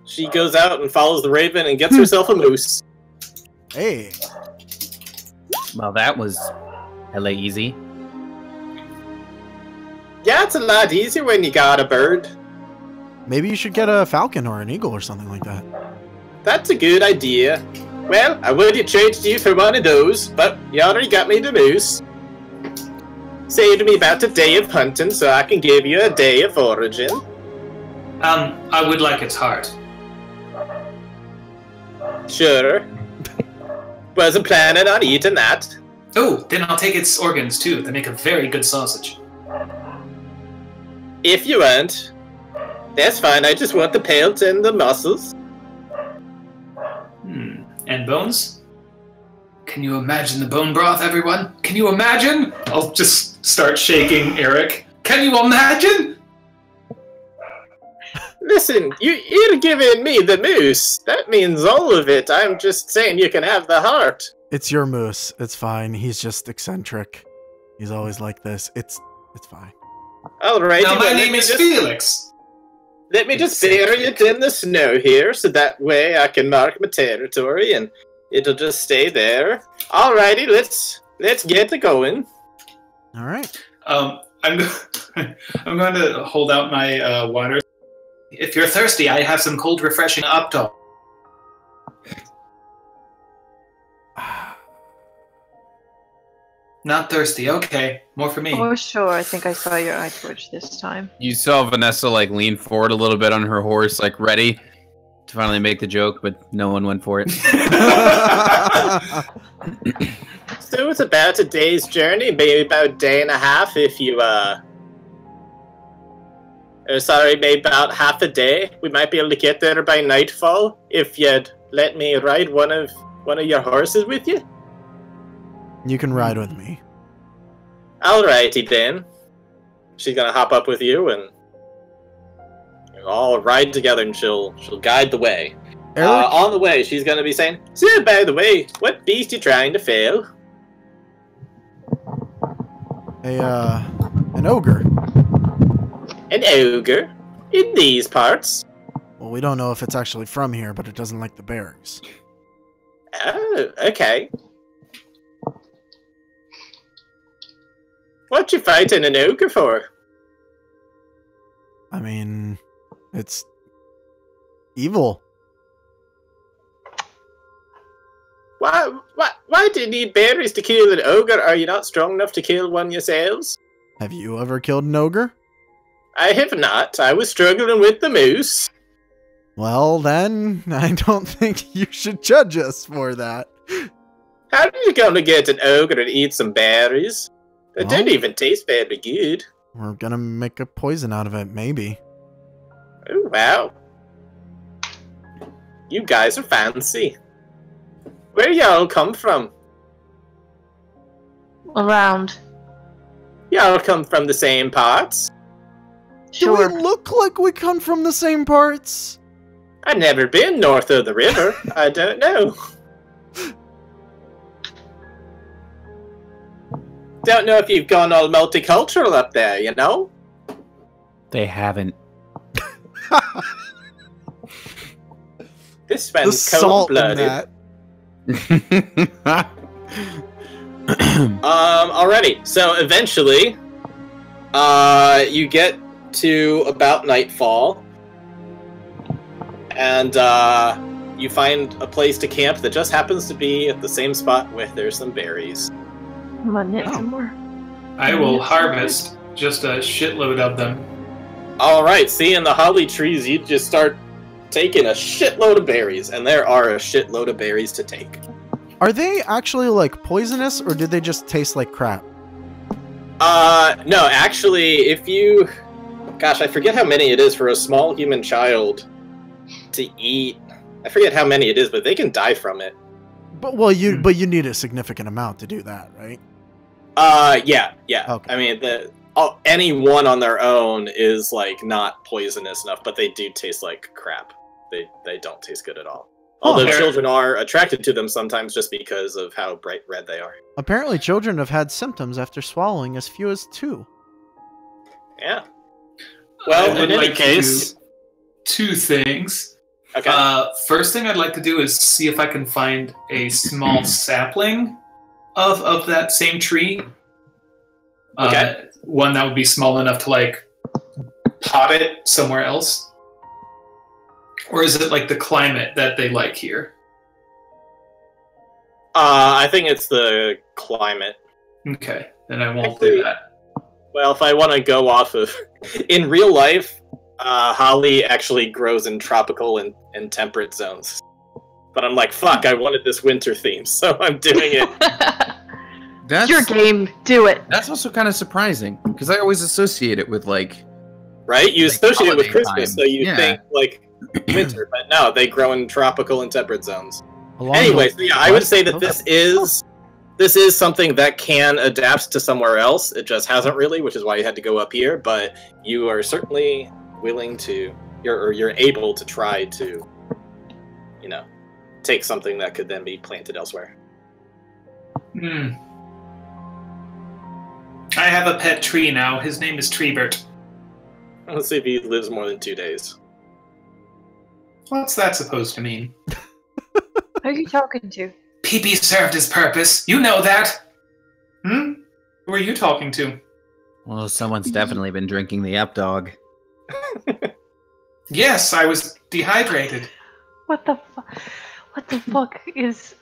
Speaker 2: she goes out and follows the raven and gets herself a moose.
Speaker 1: Hey,
Speaker 3: Well, that was hella easy.
Speaker 2: Yeah, it's a lot easier when you got a bird.
Speaker 1: maybe you should get a falcon or an eagle or something like that.
Speaker 2: That's a good idea. Well, I would have traded you for one of those, but you already got me the moose. Saved me about a day of hunting, so I can give you a day of foraging.
Speaker 5: I would like its heart.
Speaker 2: Sure. Wasn't planning on eating that.
Speaker 5: Oh, then I'll take its organs too. They make a very good sausage.
Speaker 2: If you want. That's fine, I just want the pelt and the muscles.
Speaker 5: And bones? Can you imagine the bone broth, everyone? Can you imagine? I'll just start shaking Eric. Can you imagine?
Speaker 2: Listen, you're giving me the moose. That means all of it. I'm just saying you can have the heart.
Speaker 1: It's your moose. It's fine. He's just eccentric. He's always like this. It's fine.
Speaker 2: Alright,
Speaker 5: Now, my name is Felix.
Speaker 2: let me just bury it in the snow here, so that way I can mark my territory, and It'll just stay there. Alrighty, let's get it going.
Speaker 1: All right.
Speaker 5: I'm I'm going to hold out my water. If you're thirsty, I have some cold, refreshing Opto. Not thirsty. Okay, more for me.
Speaker 4: Oh, sure. I think I saw your eye twitch this time.
Speaker 7: You saw Vanessa like lean forward a little bit on her horse, like ready to finally make the joke, but no one went for it.
Speaker 2: So it's about a day's journey, maybe about a day and a half if you, maybe about half a day. We might be able to get there by nightfall if you'd let me ride one of your horses with you.
Speaker 1: You can ride with me.
Speaker 2: Alrighty then. She's gonna hop up with you and you'll all ride together and she'll guide the way. On the way, she's gonna be saying, "So, by the way, what beast you trying to fail?"
Speaker 1: An ogre.
Speaker 2: An ogre? In these parts?
Speaker 1: Well, we don't know if it's actually from here, but it doesn't like the berries.
Speaker 2: Oh, okay. What you fighting an ogre for?
Speaker 1: I mean, it's evil.
Speaker 2: Why do you need berries to kill an ogre? Are you not strong enough to kill one yourselves?
Speaker 1: Have you ever killed an ogre?
Speaker 2: I have not. I was struggling with the moose.
Speaker 1: Well, then, I don't think you should judge us for that.
Speaker 2: How are you going to get an ogre and eat some berries? They
Speaker 1: Well,
Speaker 2: don't even taste very good.
Speaker 1: We're gonna make a poison out of it, maybe.
Speaker 2: Oh, wow. You guys are fancy. Where y'all come from?
Speaker 4: Around.
Speaker 2: Y'all come from the same parts?
Speaker 4: Sure.
Speaker 1: Do we look like we come from the same parts?
Speaker 2: I've never been north of the river. I don't know. Don't know if you've gone all multicultural up there, you know?
Speaker 3: They haven't.
Speaker 2: This
Speaker 1: The
Speaker 2: one's
Speaker 1: salt in
Speaker 2: cold-blooded.
Speaker 1: that.
Speaker 2: Alrighty. So eventually, you get to about nightfall, and you find a place to camp that just happens to be at the same spot where there's some berries.
Speaker 4: I'm gonna knit some more.
Speaker 5: I will harvest just a shitload of them.
Speaker 2: Alright, seeing the holly trees, you just start taking a shitload of berries, and there are a shitload of berries to take.
Speaker 1: Are they actually like poisonous, or did they just taste like crap?
Speaker 2: No, actually, if you... Gosh, I forget how many it is for a small human child to eat. I forget how many it is, but they can die from it.
Speaker 1: But you need a significant amount to do that, right?
Speaker 2: Yeah.
Speaker 1: Okay.
Speaker 2: I mean, any one on their own is, like, not poisonous enough, but they do taste like crap. They don't taste good at all. Although children are attracted to them sometimes just because of how bright red they are.
Speaker 1: Apparently, children have had symptoms after swallowing as few as 2.
Speaker 2: Yeah. Well,
Speaker 5: I would
Speaker 2: in any
Speaker 5: like to
Speaker 2: case...
Speaker 5: do 2 things.
Speaker 2: Okay.
Speaker 5: First thing I'd like to do is see if I can find a small sapling of that same tree.
Speaker 2: Okay.
Speaker 5: One that would be small enough to, like, pot it somewhere else. Or is it, like, the climate that they like here?
Speaker 2: I think it's the climate.
Speaker 5: Okay, then I won't do that.
Speaker 2: Well, if I want to go off of... In real life, holly actually grows in tropical and temperate zones. But I'm like, fuck, I wanted this winter theme, so I'm doing it.
Speaker 7: That's
Speaker 4: Your game. Do it.
Speaker 7: That's also kind of surprising because I always associate it with like
Speaker 2: Right? You
Speaker 7: Like
Speaker 2: associate it with
Speaker 7: holiday
Speaker 2: Christmas,
Speaker 7: time.
Speaker 2: so you
Speaker 7: Yeah.
Speaker 2: think, like, winter. But no, they grow in tropical and temperate zones.
Speaker 1: Along
Speaker 2: Anyway,
Speaker 1: the-
Speaker 2: so yeah, I would say that
Speaker 1: Okay.
Speaker 2: this is something that can adapt to somewhere else. It just hasn't really, which is why you had to go up here. But you are certainly willing to, you're able to try to, take something that could then be planted elsewhere.
Speaker 5: I have a pet tree now. His name is Treebert.
Speaker 2: Let's see if he lives more than 2 days.
Speaker 5: What's that supposed to mean?
Speaker 4: Who are you talking to?
Speaker 5: TP served his purpose. You know that. Hmm? Who are you talking to?
Speaker 3: Well, someone's definitely been drinking the up dog.
Speaker 5: Yes, I was dehydrated.
Speaker 4: What the fuck is...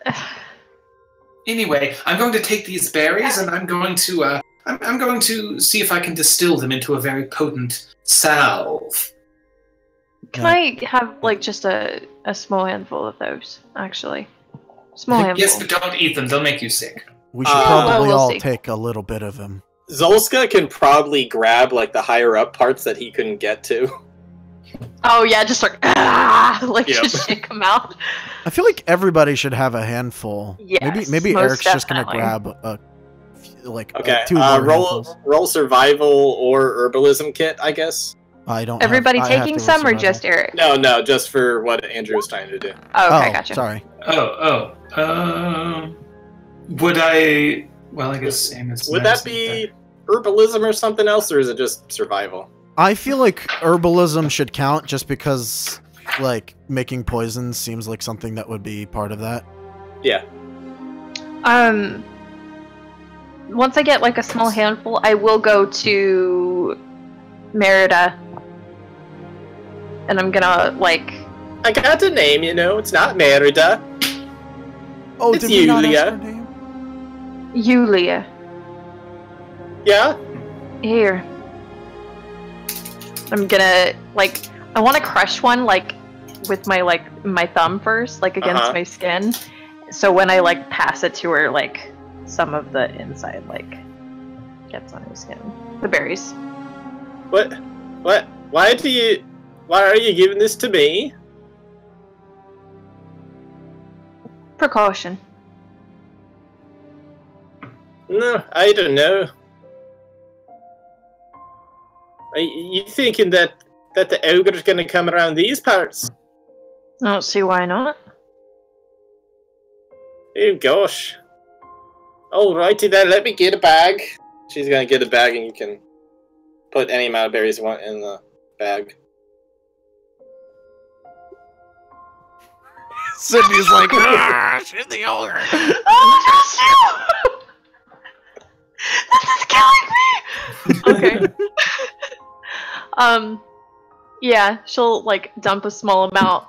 Speaker 5: Anyway, I'm going to take these berries and I'm going to I'm going to see if I can distill them into a very potent salve.
Speaker 4: Can I have, like, just a small handful of those, actually? Small handful.
Speaker 5: Yes, but don't eat them. They'll make you sick.
Speaker 1: We should probably
Speaker 4: we'll
Speaker 1: all
Speaker 4: see.
Speaker 1: take a little bit of him.
Speaker 2: Zolska can probably grab like the higher up parts that he couldn't get to.
Speaker 4: Oh, yeah, just like,
Speaker 2: Yep.
Speaker 4: just shake them out.
Speaker 1: I feel like everybody should have a handful.
Speaker 4: Yes,
Speaker 1: maybe
Speaker 4: most
Speaker 1: Eric's just gonna
Speaker 4: definitely.
Speaker 1: grab
Speaker 2: Okay,
Speaker 1: two more
Speaker 2: roll
Speaker 1: handfuls.
Speaker 2: roll survival or herbalism kit, I guess.
Speaker 1: I don't.
Speaker 4: Everybody
Speaker 1: I have
Speaker 4: taking
Speaker 1: to roll
Speaker 4: some or
Speaker 1: survival.
Speaker 4: just Eric?
Speaker 2: No, just for what Andrew was trying to do.
Speaker 4: Oh, okay, gotcha.
Speaker 1: Sorry.
Speaker 5: Would I? Well, I guess same as.
Speaker 2: Would that be herbalism or something else, or is it just survival?
Speaker 1: I feel like herbalism should count just because, like, making poisons seems like something that would be part of that.
Speaker 2: Yeah.
Speaker 4: Once I get, like, a small handful, I will go to Merida. And I'm gonna, like...
Speaker 2: I got a name, you know. It's not Merida.
Speaker 1: Oh,
Speaker 2: It's
Speaker 1: did we not ask
Speaker 2: Yulia.
Speaker 1: her name?
Speaker 4: Yulia.
Speaker 2: Yeah?
Speaker 4: Here. I'm gonna, like... I want to crush one, like, with my, like, my thumb first, like, against my skin. So when I, like, pass it to her, like... some of the inside, like, gets on her skin. The berries.
Speaker 2: What? Why are you giving this to me?
Speaker 4: Precaution.
Speaker 2: No, I don't know. Are you thinking that the ogre's gonna come around these parts?
Speaker 4: I don't see why not.
Speaker 2: Oh gosh. Alrighty then, let me get a bag. She's gonna get a bag and you can put any amount of berries you want in the bag.
Speaker 1: Sydney's like, she's the ogre.
Speaker 4: Oh, just you! This is killing me! Okay. Yeah, she'll, like, dump a small amount.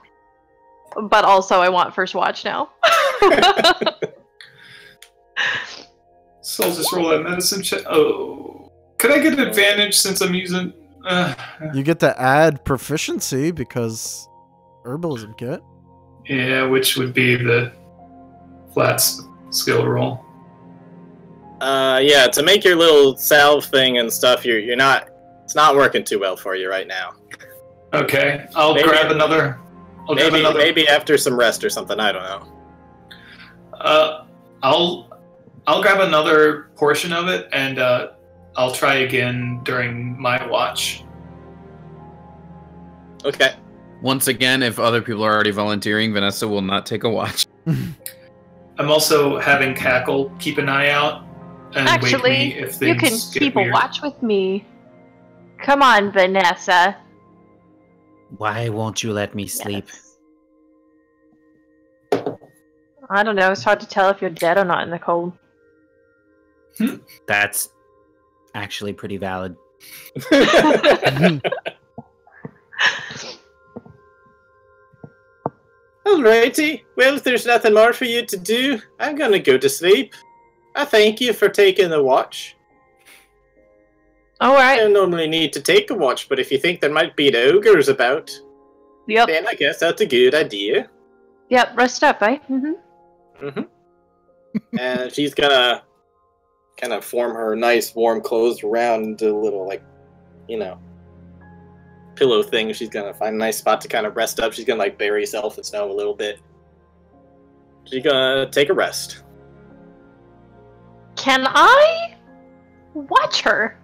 Speaker 4: But also, I want first watch now.
Speaker 5: So I'll just roll that medicine check. Oh. Could I get advantage since I'm using...
Speaker 1: You get to add proficiency because herbalism kit.
Speaker 5: Yeah, which would be the flat skill roll.
Speaker 2: Yeah, to make your little salve thing and stuff, you're not... It's not working too well for you right now.
Speaker 5: Okay, I'll grab another...
Speaker 2: Maybe after some rest or something, I don't know.
Speaker 5: I'll grab another portion of it, and I'll try again during my watch.
Speaker 2: Okay.
Speaker 7: Once again, if other people are already volunteering, Vanessa will not take a watch.
Speaker 5: I'm also having Cackle keep an eye out and wake me if things
Speaker 4: you can
Speaker 5: get
Speaker 4: keep
Speaker 5: weird.
Speaker 4: a watch with me. Come on, Vanessa.
Speaker 3: Why won't you let me sleep?
Speaker 4: Yes. I don't know. It's hard to tell if you're dead or not in the cold.
Speaker 3: That's actually pretty valid.
Speaker 2: Alrighty. Well, if there's nothing more for you to do, I'm gonna go to sleep. I thank you for taking the watch. I
Speaker 4: Alright.
Speaker 2: don't normally need to take a watch, but if you think there might be ogres about,
Speaker 4: Yep.
Speaker 2: then I guess that's a good idea.
Speaker 4: Yep, rest up, eh?
Speaker 2: And she's gonna kind of form her nice warm clothes around a little, like, you know, pillow thing. She's gonna find a nice spot to kind of rest up. She's gonna, like, bury herself in snow a little bit. She's gonna take a rest.
Speaker 4: Can I watch her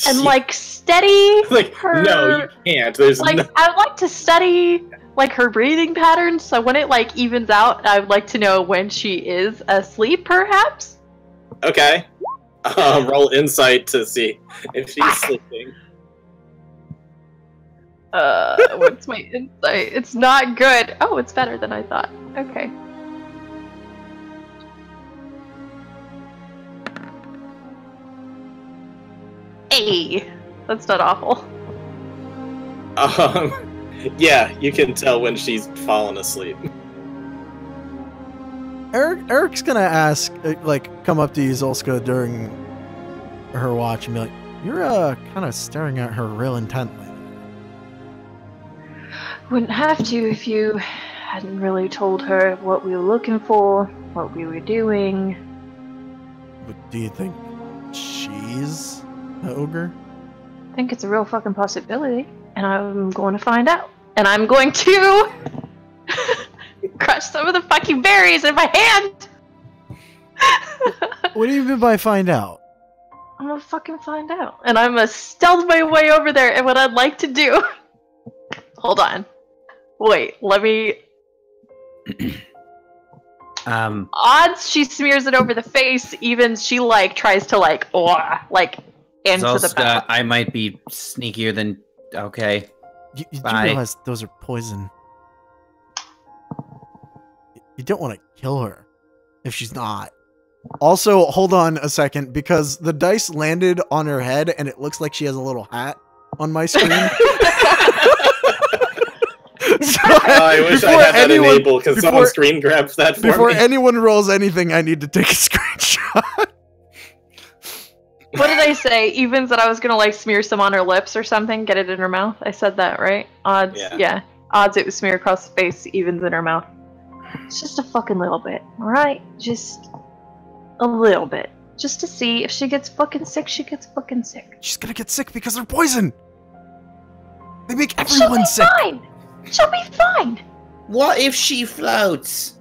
Speaker 4: and, like, steady
Speaker 2: like,
Speaker 4: her?
Speaker 2: no, you can't. There's
Speaker 4: Like,
Speaker 2: no...
Speaker 4: I would like to study, like, her breathing patterns, so when it, like, evens out, I would like to know when she is asleep, perhaps?
Speaker 2: Okay. Roll insight to see if she's sleeping.
Speaker 4: What's my insight? It's not good. Oh, it's better than I thought. Okay. Hey, that's not awful.
Speaker 2: Yeah, you can tell when she's fallen asleep.
Speaker 1: Eric's gonna ask, come up to Yuzolska during her watch and be like, "You're kind of staring at her real intently."
Speaker 4: Wouldn't have to if you hadn't really told her what we were looking for, what we were doing.
Speaker 1: But do you think she's the ogre?
Speaker 4: I think it's a real fucking possibility, and I'm going to find out. And I'm going to crush some of the fucking berries in my hand!
Speaker 1: What do you mean by find out?
Speaker 4: I'm gonna fucking find out. And I'm gonna stealth my way over there, and what I'd like to do... Hold on. Wait, let me... Odds she smears it over the face, even she, tries to, into the mouth.
Speaker 3: I might be sneakier than... Okay.
Speaker 1: You do realize those are poison. You don't want to kill her if she's not. Also, hold on a second, because the dice landed on her head and it looks like she has a little hat on my screen. So
Speaker 2: I wish I had that enabled because someone screen grabs that for me.
Speaker 1: Before anyone rolls anything, I need to take a screenshot.
Speaker 4: What did I say? Even said I was gonna smear some on her lips or something, get it in her mouth. I said that, right? Odds, yeah. Odds it was smear across the face, evens in her mouth. It's just a fucking little bit, alright? Just a little bit. Just to see if she gets fucking sick, she gets fucking sick.
Speaker 1: She's gonna get sick because they're poison! They make everyone sick!
Speaker 4: She'll be fine!
Speaker 3: What if she floats?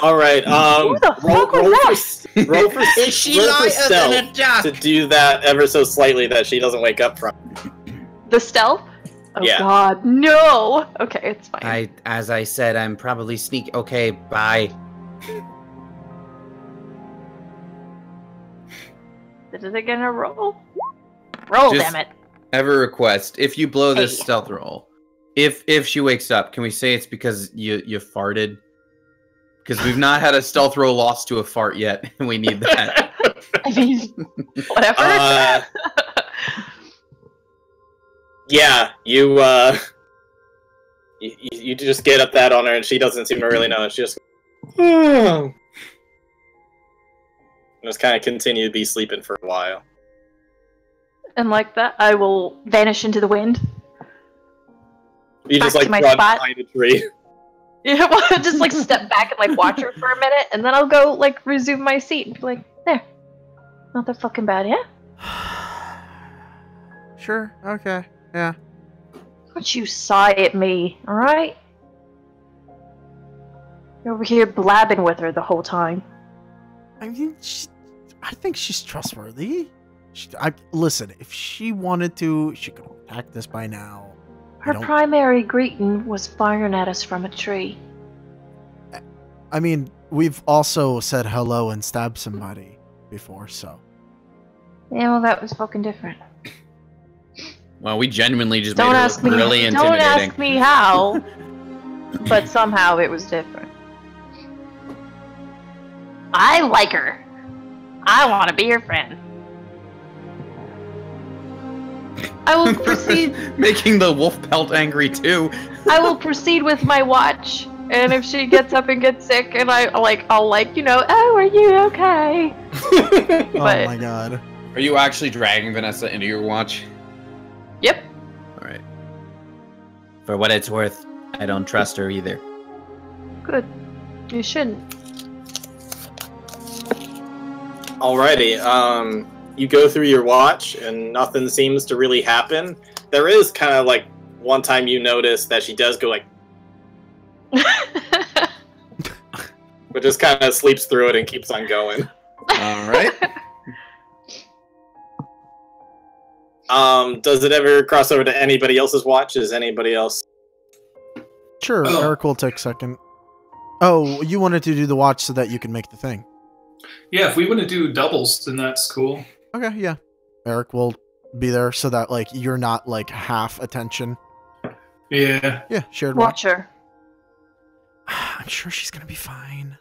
Speaker 2: Alright,
Speaker 4: Who the fuck was that?
Speaker 2: roll for
Speaker 3: Is she lighter than a duck?
Speaker 2: to do that ever so slightly that she doesn't wake up from.
Speaker 4: The stealth? Oh
Speaker 2: Yeah.
Speaker 4: god, no! Okay, it's fine.
Speaker 3: As I said, I'm probably sneaky. Okay, bye.
Speaker 4: Is it gonna roll? Roll,
Speaker 7: Just-
Speaker 4: damn it.
Speaker 7: Have a request. If you blow this
Speaker 4: Hey.
Speaker 7: stealth roll, if she wakes up, can we say it's because you farted? Because we've not had a stealth roll lost to a fart yet, and we need that.
Speaker 4: I mean, whatever.
Speaker 2: Yeah, you just get up that on her and she doesn't seem to really know. She just just kind of continue to be sleeping for a while.
Speaker 4: And like that, I will vanish into the wind.
Speaker 2: You
Speaker 4: Back
Speaker 2: just
Speaker 4: to my
Speaker 2: run
Speaker 4: spot.
Speaker 2: behind a tree.
Speaker 4: Yeah, well, I'll just step back and watch her for a minute, and then I'll go resume my seat and be there. Not that fucking bad, yeah?
Speaker 1: Sure, okay, yeah.
Speaker 4: Don't you sigh at me, alright? You're over here blabbing with her the whole time.
Speaker 1: I mean, I think she's trustworthy. Listen, if she wanted to, she could have attacked this by now.
Speaker 4: Her primary greeting was firing at us from a tree.
Speaker 1: I mean, we've also said hello and stabbed somebody before, so.
Speaker 4: Yeah, well, that was fucking different.
Speaker 7: Well, we genuinely just
Speaker 4: Don't
Speaker 7: made her
Speaker 4: ask
Speaker 7: look
Speaker 4: me.
Speaker 7: really
Speaker 4: Don't
Speaker 7: intimidating.
Speaker 4: ask me how, but somehow it was different. I like her. I want to be her friend. I will proceed.
Speaker 7: Making the wolf pelt angry too.
Speaker 4: I will proceed with my watch, and if she gets up and gets sick, and I'll oh, are you okay?
Speaker 1: Oh
Speaker 4: But-
Speaker 1: my god.
Speaker 7: Are you actually dragging Vanessa into your watch?
Speaker 4: Yep.
Speaker 7: All right.
Speaker 3: For what it's worth, I don't trust her either.
Speaker 4: Good. You shouldn't.
Speaker 2: Alrighty, you go through your watch and nothing seems to really happen. There is kind of one time you notice that she does go but just kind of sleeps through it and keeps on going.
Speaker 7: All right.
Speaker 2: Does it ever cross over to anybody else's watch? Is anybody else?
Speaker 1: Sure,
Speaker 5: Oh.
Speaker 1: Eric will take second. Oh, you wanted to do the watch so that you can make the thing.
Speaker 5: Yeah, if we want to do doubles, then that's cool.
Speaker 1: Okay, yeah. Eric will be there so that you're not half attention.
Speaker 5: Yeah.
Speaker 1: Yeah, shared watch.
Speaker 4: Watch her.
Speaker 1: I'm sure she's gonna be fine.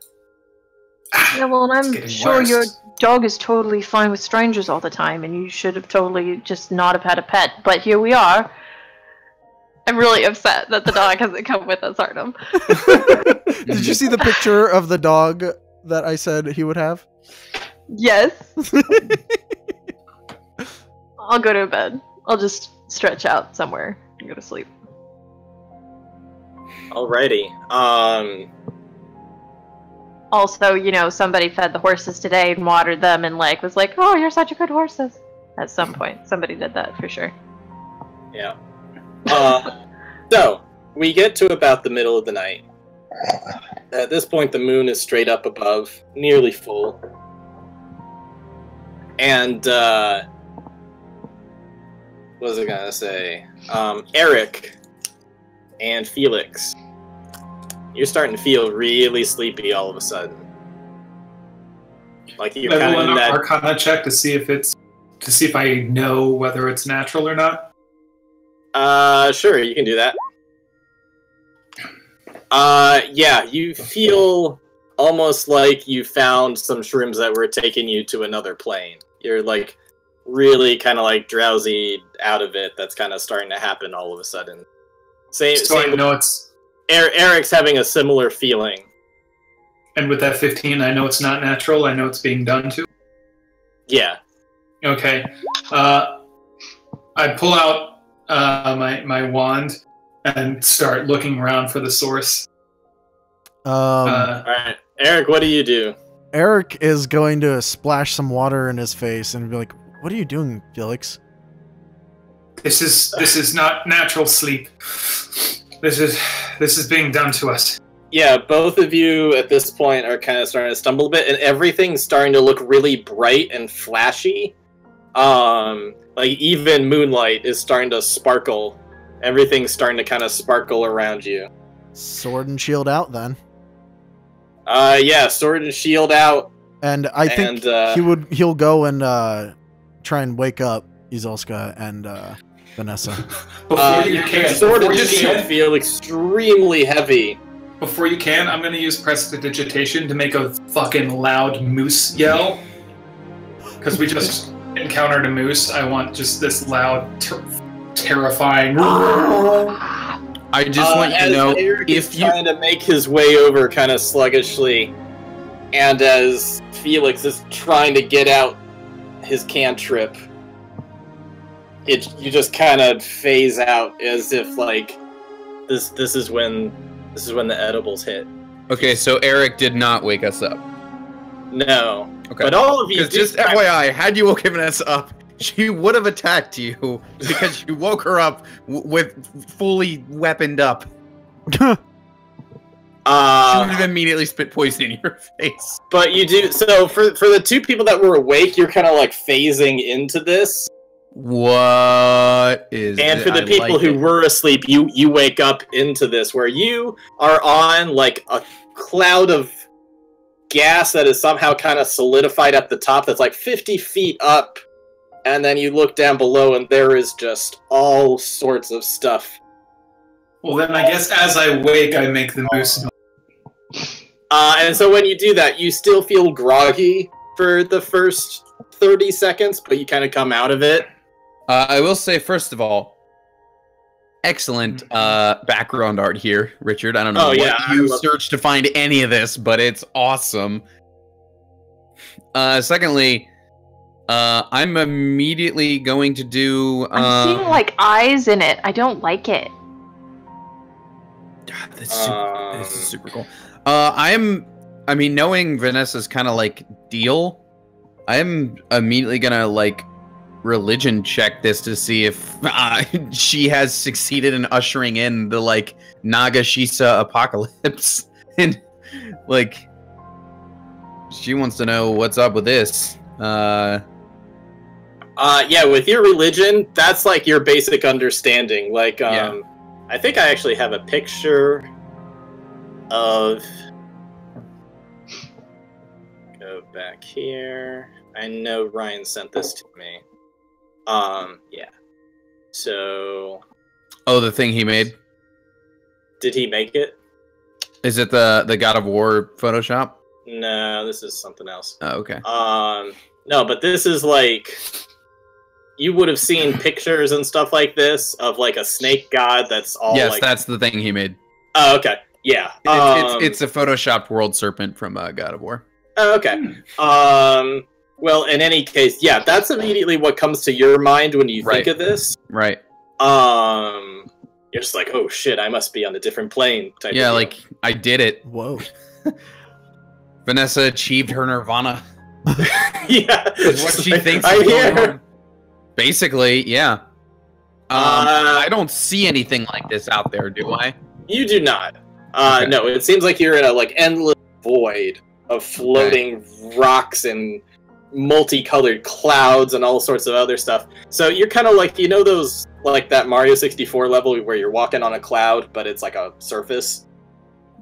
Speaker 4: Yeah, well, and
Speaker 5: It's
Speaker 4: I'm
Speaker 5: getting
Speaker 4: sure
Speaker 5: worse.
Speaker 4: your dog is totally fine with strangers all the time, and you should have totally just not have had a pet. But here we are. I'm really upset that the dog hasn't come with us, Artem.
Speaker 1: Did you see the picture of the dog that I said he would have?
Speaker 4: Yes. I'll go to bed. I'll just stretch out somewhere and go to sleep.
Speaker 2: Alrighty.
Speaker 4: Also, you know, somebody fed the horses today and watered them and like was like, "Oh, you're such a good horses." At some point, somebody did that for sure.
Speaker 2: Yeah. So we get to about the middle of the night. At this point, the moon is straight up above, nearly full. And what was I gonna say? Eric and Felix, you're starting to feel really sleepy all of a sudden. Like you're kind
Speaker 5: Level
Speaker 2: of
Speaker 5: an
Speaker 2: in that.
Speaker 5: Arcana check to see if I know whether it's natural or not.
Speaker 2: Sure, you can do that. Yeah, you feel almost like you found some shrooms that were taking you to another plane. You're like really kind of like drowsy out of it. That's kind of starting to happen all of a sudden.
Speaker 5: So I know it's.
Speaker 2: Eric's having a similar feeling.
Speaker 5: And with that 15, I know it's not natural. I know it's being done to.
Speaker 2: Yeah.
Speaker 5: Okay. I pull out my wand and start looking around for the source.
Speaker 2: All right, Eric, what do you do?
Speaker 1: Eric is going to splash some water in his face and be like, "What are you doing, Felix?"
Speaker 5: This is not natural sleep. This is being done to us.
Speaker 2: Yeah, both of you at this point are kind of starting to stumble a bit, and everything's starting to look really bright and flashy. Like even moonlight is starting to sparkle. Everything's starting to kind of sparkle around you.
Speaker 1: Sword and shield out, then.
Speaker 2: Yeah, sword and shield out.
Speaker 1: And I think he'll go and try and wake up Izolska and Vanessa.
Speaker 2: Sword and shield feel extremely heavy.
Speaker 5: Before you can, I'm gonna use prestidigitation to make a fucking loud moose yell. Because we just encountered a moose. I want just this loud, terrifying.
Speaker 3: I just want you to know
Speaker 2: Eric
Speaker 3: if
Speaker 2: is
Speaker 3: you
Speaker 2: trying to make his way over kind of sluggishly, and as Felix is trying to get out his cantrip, you just kind of phase out as if like this is when the edibles hit.
Speaker 3: Okay, so Eric did not wake us up.
Speaker 2: No.
Speaker 3: Okay.
Speaker 2: But all of you
Speaker 3: Because just FYI, had you woken us up, she would have attacked you because you woke her up with fully weaponed up. She would have immediately spit poison in your face.
Speaker 2: But you do so for the two people that were awake, you're kind of like phasing into this.
Speaker 3: What is?
Speaker 2: And for the people who were asleep, you wake up into this where you are on like a cloud of gas that is somehow kind of solidified at the top. That's like 50 feet up, and then you look down below, and there is just all sorts of stuff.
Speaker 5: Well, then I guess as I wake, I make the moose noise.
Speaker 2: And so when you do that, you still feel groggy for the first 30 seconds, but you kind of come out of it.
Speaker 3: I will say, first of all, excellent background art here, Richard. I don't know what you searched to find any of this, but it's awesome. Secondly, I'm immediately going to do...
Speaker 4: I'm seeing, like, eyes in it. I don't like it.
Speaker 3: God, this is super cool. I mean, knowing Vanessa's kind of, like, deal, I'm immediately gonna, like, religion check this to see if she has succeeded in ushering in the, like, Nagashisa apocalypse. And, like, she wants to know what's up with this.
Speaker 2: Yeah, with your religion, that's, like, your basic understanding. Like,
Speaker 3: Yeah.
Speaker 2: I think I actually have a picture of... Go back here. I know Ryan sent this to me. Yeah. So...
Speaker 3: Oh, the thing he made?
Speaker 2: Did he make it?
Speaker 3: Is it the God of War Photoshop?
Speaker 2: No, this is something else.
Speaker 3: Oh, okay.
Speaker 2: No, but this is like you would have seen pictures and stuff like this of like a snake god that's all
Speaker 3: Yes,
Speaker 2: like.
Speaker 3: that's the thing he made.
Speaker 2: Oh, okay. Yeah.
Speaker 3: It's a photoshopped world serpent from God of War.
Speaker 2: Oh, okay. Well, in any case, yeah, that's immediately what comes to your mind when you think of this.
Speaker 3: Right.
Speaker 2: You're just like, oh shit, I must be on a different plane. Type
Speaker 3: Yeah,
Speaker 2: of
Speaker 3: like I did it.
Speaker 1: Whoa.
Speaker 3: Vanessa achieved her nirvana.
Speaker 2: yeah,
Speaker 3: Is what she thinks
Speaker 2: I'm
Speaker 3: is going
Speaker 2: here.
Speaker 3: on. Basically, yeah. I don't see anything like this out there, do I?
Speaker 2: You do not.
Speaker 3: Okay.
Speaker 2: No, it seems like you're in a like endless void of floating rocks and multicolored clouds and all sorts of other stuff. So you're kind of like, you know, those like that Mario 64 level where you're walking on a cloud, but it's like a surface.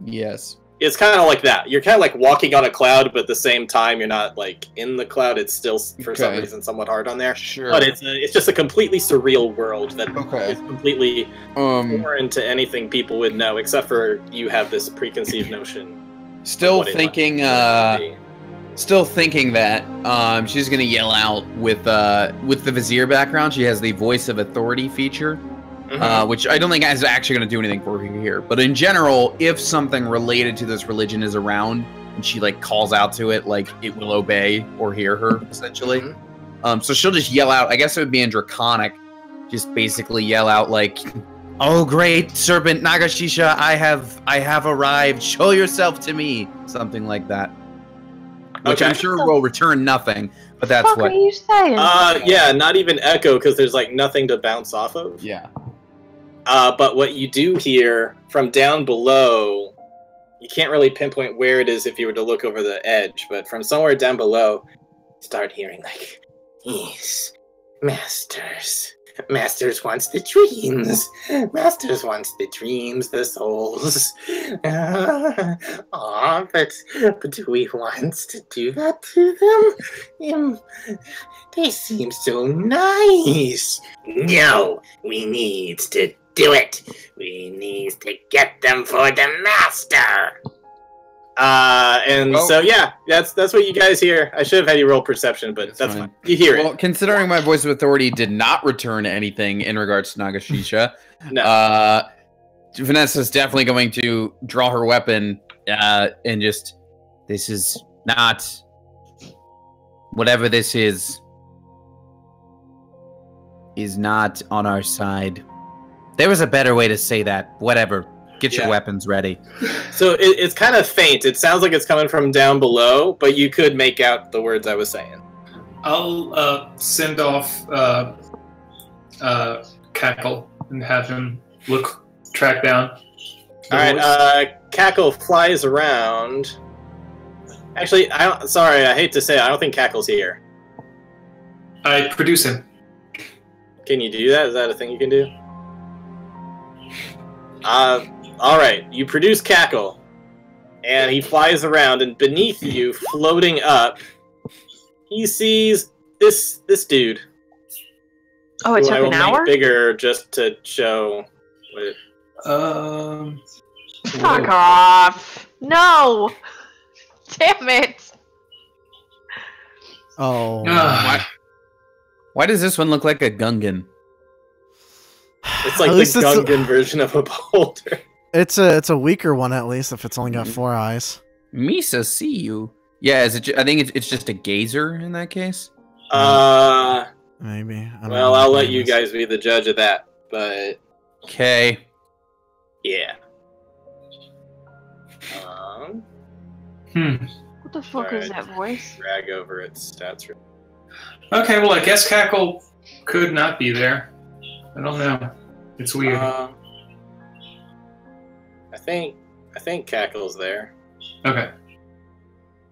Speaker 3: Yes.
Speaker 2: It's kind of like that. You're kind of like walking on a cloud, but at the same time, you're not like in the cloud. It's still, for some
Speaker 3: Okay.
Speaker 2: reason, somewhat hard on there.
Speaker 3: Sure.
Speaker 2: But it's just a completely surreal world that
Speaker 3: Okay.
Speaker 2: is completely foreign to anything people would know, except for you have this preconceived notion.
Speaker 3: Still
Speaker 2: what it
Speaker 3: thinking.
Speaker 2: might be.
Speaker 3: Still thinking that she's gonna yell out with the Vizier background. She has the voice of authority feature, which I don't think is actually gonna do anything for her here. But in general, if something related to this religion is around and she like calls out to it, like it will obey or hear her essentially. So she'll just yell out. I guess it would be in Draconic. Just basically yell out like, "Oh, great serpent Nagashisha, I have arrived. Show yourself to me." Something like that. Which
Speaker 2: Okay.
Speaker 3: I'm sure will return nothing, but that's
Speaker 4: What
Speaker 3: what.
Speaker 4: are you saying?
Speaker 2: Yeah, not even echo because there's like nothing to bounce off of.
Speaker 3: Yeah.
Speaker 2: But what you do hear from down below, you can't really pinpoint where it is if you were to look over the edge, but from somewhere down below, start hearing like, "Yes, Masters. Masters wants the dreams. Masters wants the dreams, the souls. Aw, but do we want to do that to them? They seem so nice. No, we need to do it. We need to get them for the master."
Speaker 3: Well-
Speaker 2: So yeah, that's what you guys hear. I should have had you roll perception, but
Speaker 3: That's
Speaker 2: that's
Speaker 3: fine.
Speaker 2: fine. You hear
Speaker 3: Well, considering my voice of authority did not return anything in regards to Nagashisha,
Speaker 2: it. No.
Speaker 3: Vanessa's definitely going to draw her weapon and just, this is not, whatever this is not on our side. There was a better way to say that. Whatever. Get your
Speaker 2: Yeah.
Speaker 3: weapons ready.
Speaker 2: So it's kind of faint. It sounds like it's coming from down below, but you could make out the words I was saying.
Speaker 5: I'll send off Cackle and have him track down. the
Speaker 2: All
Speaker 5: voice.
Speaker 2: right, Cackle flies around. Actually, sorry, I hate to say it, I don't think Cackle's here.
Speaker 5: I produce him.
Speaker 2: Can you do that? Is that a thing you can do? All right, you produce Cackle, and he flies around, and beneath you, floating up, he sees this dude.
Speaker 4: Oh, it
Speaker 2: who
Speaker 4: took
Speaker 2: I will
Speaker 4: an hour?
Speaker 2: make bigger just to show. What
Speaker 4: Fuck off. No! Damn it!
Speaker 1: Oh.
Speaker 3: Why does this one look like a Gungan?
Speaker 2: It's like
Speaker 1: At
Speaker 2: the
Speaker 1: least it's a-
Speaker 2: Gungan version of a boulder.
Speaker 1: It's a weaker one at least if it's only got 4 eyes.
Speaker 3: Misa, see you. Yeah, is it? I think it's just a gazer in that case.
Speaker 1: Maybe. I don't know
Speaker 2: Well,
Speaker 1: what
Speaker 2: I'll
Speaker 1: the
Speaker 2: let
Speaker 1: name
Speaker 2: you
Speaker 1: is.
Speaker 2: guys be the judge of that. But
Speaker 3: Okay.
Speaker 2: yeah.
Speaker 4: What the fuck is
Speaker 2: Alright.
Speaker 4: that voice?
Speaker 2: Drag over its stats.
Speaker 5: Okay, well, I guess Cackle could not be there. I don't know. It's weird.
Speaker 2: I think Cackle's there.
Speaker 5: Okay.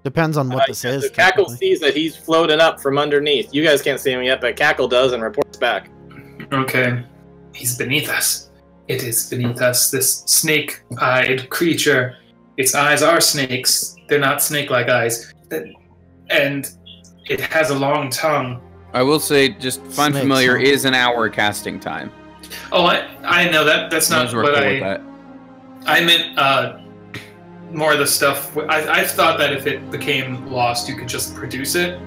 Speaker 1: Depends on what this
Speaker 2: Yeah,
Speaker 1: is.
Speaker 2: so Cackle
Speaker 1: technically.
Speaker 2: sees that he's floating up from underneath. You guys can't see him yet, but Cackle does and reports back.
Speaker 5: Okay. He's beneath us. It is beneath us. This snake-eyed creature. Its eyes are snakes. They're not snake-like eyes. And it has a long tongue.
Speaker 3: I will say, just find
Speaker 1: Snakes,
Speaker 3: familiar
Speaker 1: huh?
Speaker 3: is an hour casting time.
Speaker 5: Oh, I know that. That's not
Speaker 3: Might as well
Speaker 5: what
Speaker 3: go with that.
Speaker 5: I meant. more of the stuff. I thought that if it became lost, you could just produce it,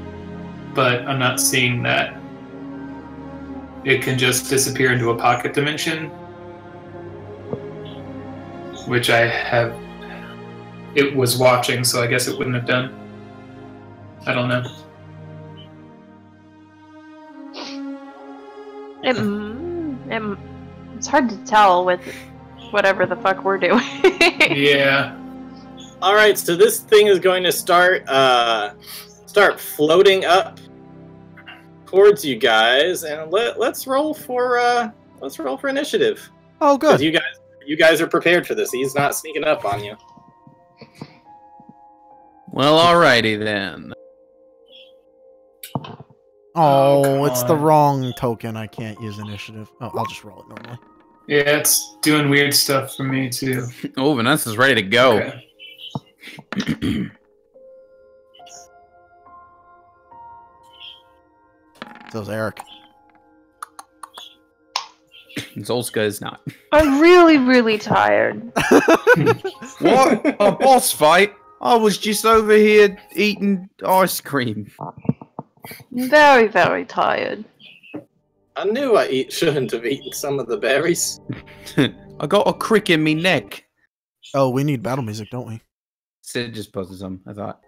Speaker 5: but I'm not seeing that. It can just disappear into a pocket dimension, which it was watching, so I guess it wouldn't have done. I don't know.
Speaker 4: It's hard to tell with whatever the fuck we're doing.
Speaker 5: Yeah.
Speaker 2: All right, so this thing is going to start floating up towards you guys, and let's roll for initiative.
Speaker 1: Oh,
Speaker 2: 'Cause
Speaker 1: good.
Speaker 2: you guys are prepared for this. He's not sneaking up on you.
Speaker 3: Well, alrighty then.
Speaker 1: Oh,
Speaker 5: come
Speaker 1: it's the
Speaker 5: on.
Speaker 1: wrong token. I can't use initiative. Oh, I'll just roll it normally.
Speaker 5: Yeah, it's doing weird stuff for me, too.
Speaker 3: Oh, Vanessa's ready to go.
Speaker 5: Okay.
Speaker 1: So's Eric.
Speaker 3: Zolska is not.
Speaker 4: I'm really, really tired.
Speaker 3: What? A boss fight? I was just over here eating ice cream.
Speaker 4: Very, very tired.
Speaker 2: I knew I shouldn't have eaten some of the berries.
Speaker 3: I got a crick in me neck.
Speaker 1: Oh, we need battle music, don't we?
Speaker 3: Sid just posted some, I thought.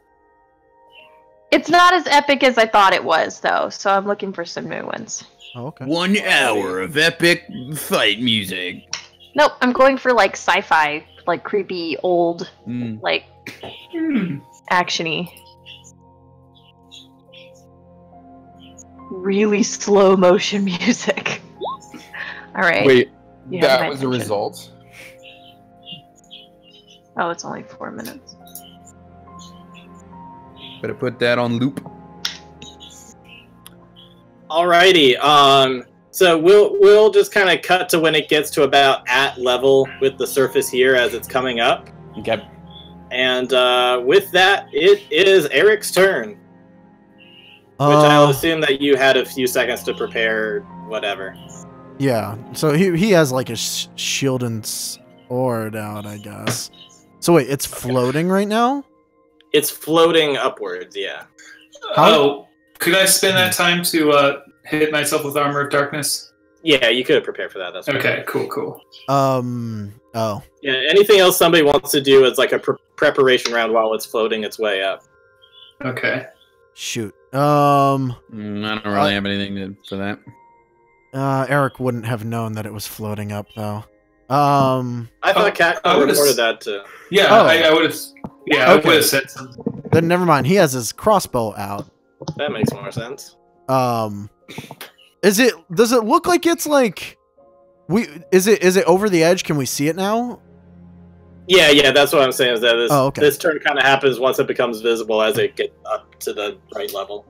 Speaker 4: It's not as epic as I thought it was, though, so I'm looking for some new ones.
Speaker 1: Oh, okay.
Speaker 3: 1 hour of epic fight music.
Speaker 4: Nope, I'm going for like sci-fi, like creepy, old, like actiony. Really slow motion music. All right.
Speaker 3: Wait,
Speaker 4: You have my
Speaker 3: that was a
Speaker 4: attention.
Speaker 3: result?
Speaker 4: Oh, it's only 4 minutes.
Speaker 3: Better put that on loop.
Speaker 2: Alrighty. So we'll just kind of cut to when it gets to about at level with the surface here as it's coming up.
Speaker 3: Okay.
Speaker 2: And with that, it is Eric's turn. Which I'll assume that you had a few seconds to prepare, whatever.
Speaker 1: Yeah. So he has like a shield and sword out, I guess. So wait, it's floating right now?
Speaker 2: It's floating upwards, yeah.
Speaker 5: Oh, could I spend that time to hit myself with Armor of Darkness?
Speaker 2: Yeah, you could have prepared for that. That's fine.
Speaker 5: Okay, cool.
Speaker 1: Oh.
Speaker 2: Yeah, anything else somebody wants to do is like a preparation round while it's floating its way up.
Speaker 5: Okay.
Speaker 1: Shoot.
Speaker 3: I don't really have anything for that.
Speaker 1: Eric wouldn't have known that it was floating up, though.
Speaker 2: I thought Cat
Speaker 5: I would've
Speaker 2: reported that too.
Speaker 5: Yeah,
Speaker 1: Oh.
Speaker 5: I would have. Yeah,
Speaker 1: Okay.
Speaker 5: I would have said something.
Speaker 1: Then never mind. He has his crossbow out.
Speaker 2: That makes more sense.
Speaker 1: Does it look like it's like is it over the edge? Can we see it now?
Speaker 2: Yeah, that's what I'm saying. Is that this
Speaker 1: Oh, okay.
Speaker 2: this turn kind of happens once it becomes visible as it gets up to the right level.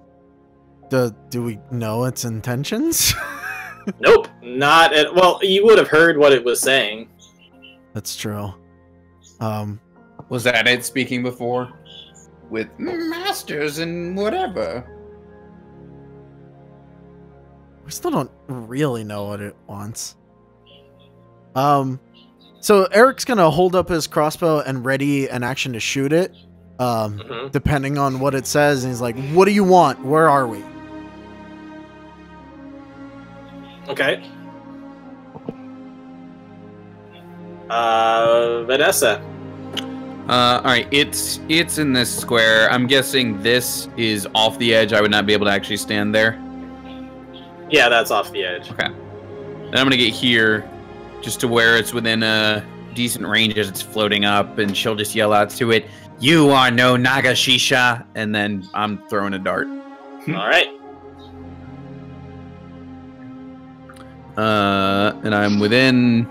Speaker 1: Do we know its intentions?
Speaker 2: Nope, not at. Well, you would have heard what it was saying.
Speaker 1: That's true.
Speaker 3: Was that it speaking before? With masters and whatever.
Speaker 1: We still don't really know what it wants. So Eric's gonna hold up his crossbow and ready an action to shoot it. Depending on what it says, and he's like, "What do you want? Where are we?"
Speaker 2: Okay. Vanessa.
Speaker 3: Alright, it's in this square. I'm guessing this is off the edge. I would not be able to actually stand there.
Speaker 2: Yeah, that's off the edge.
Speaker 3: Okay. Then I'm gonna get here, just to where it's within a decent range as it's floating up, and she'll just yell out to it, "You are no Nagashisha," and then I'm throwing a dart.
Speaker 2: All right.
Speaker 3: And I'm within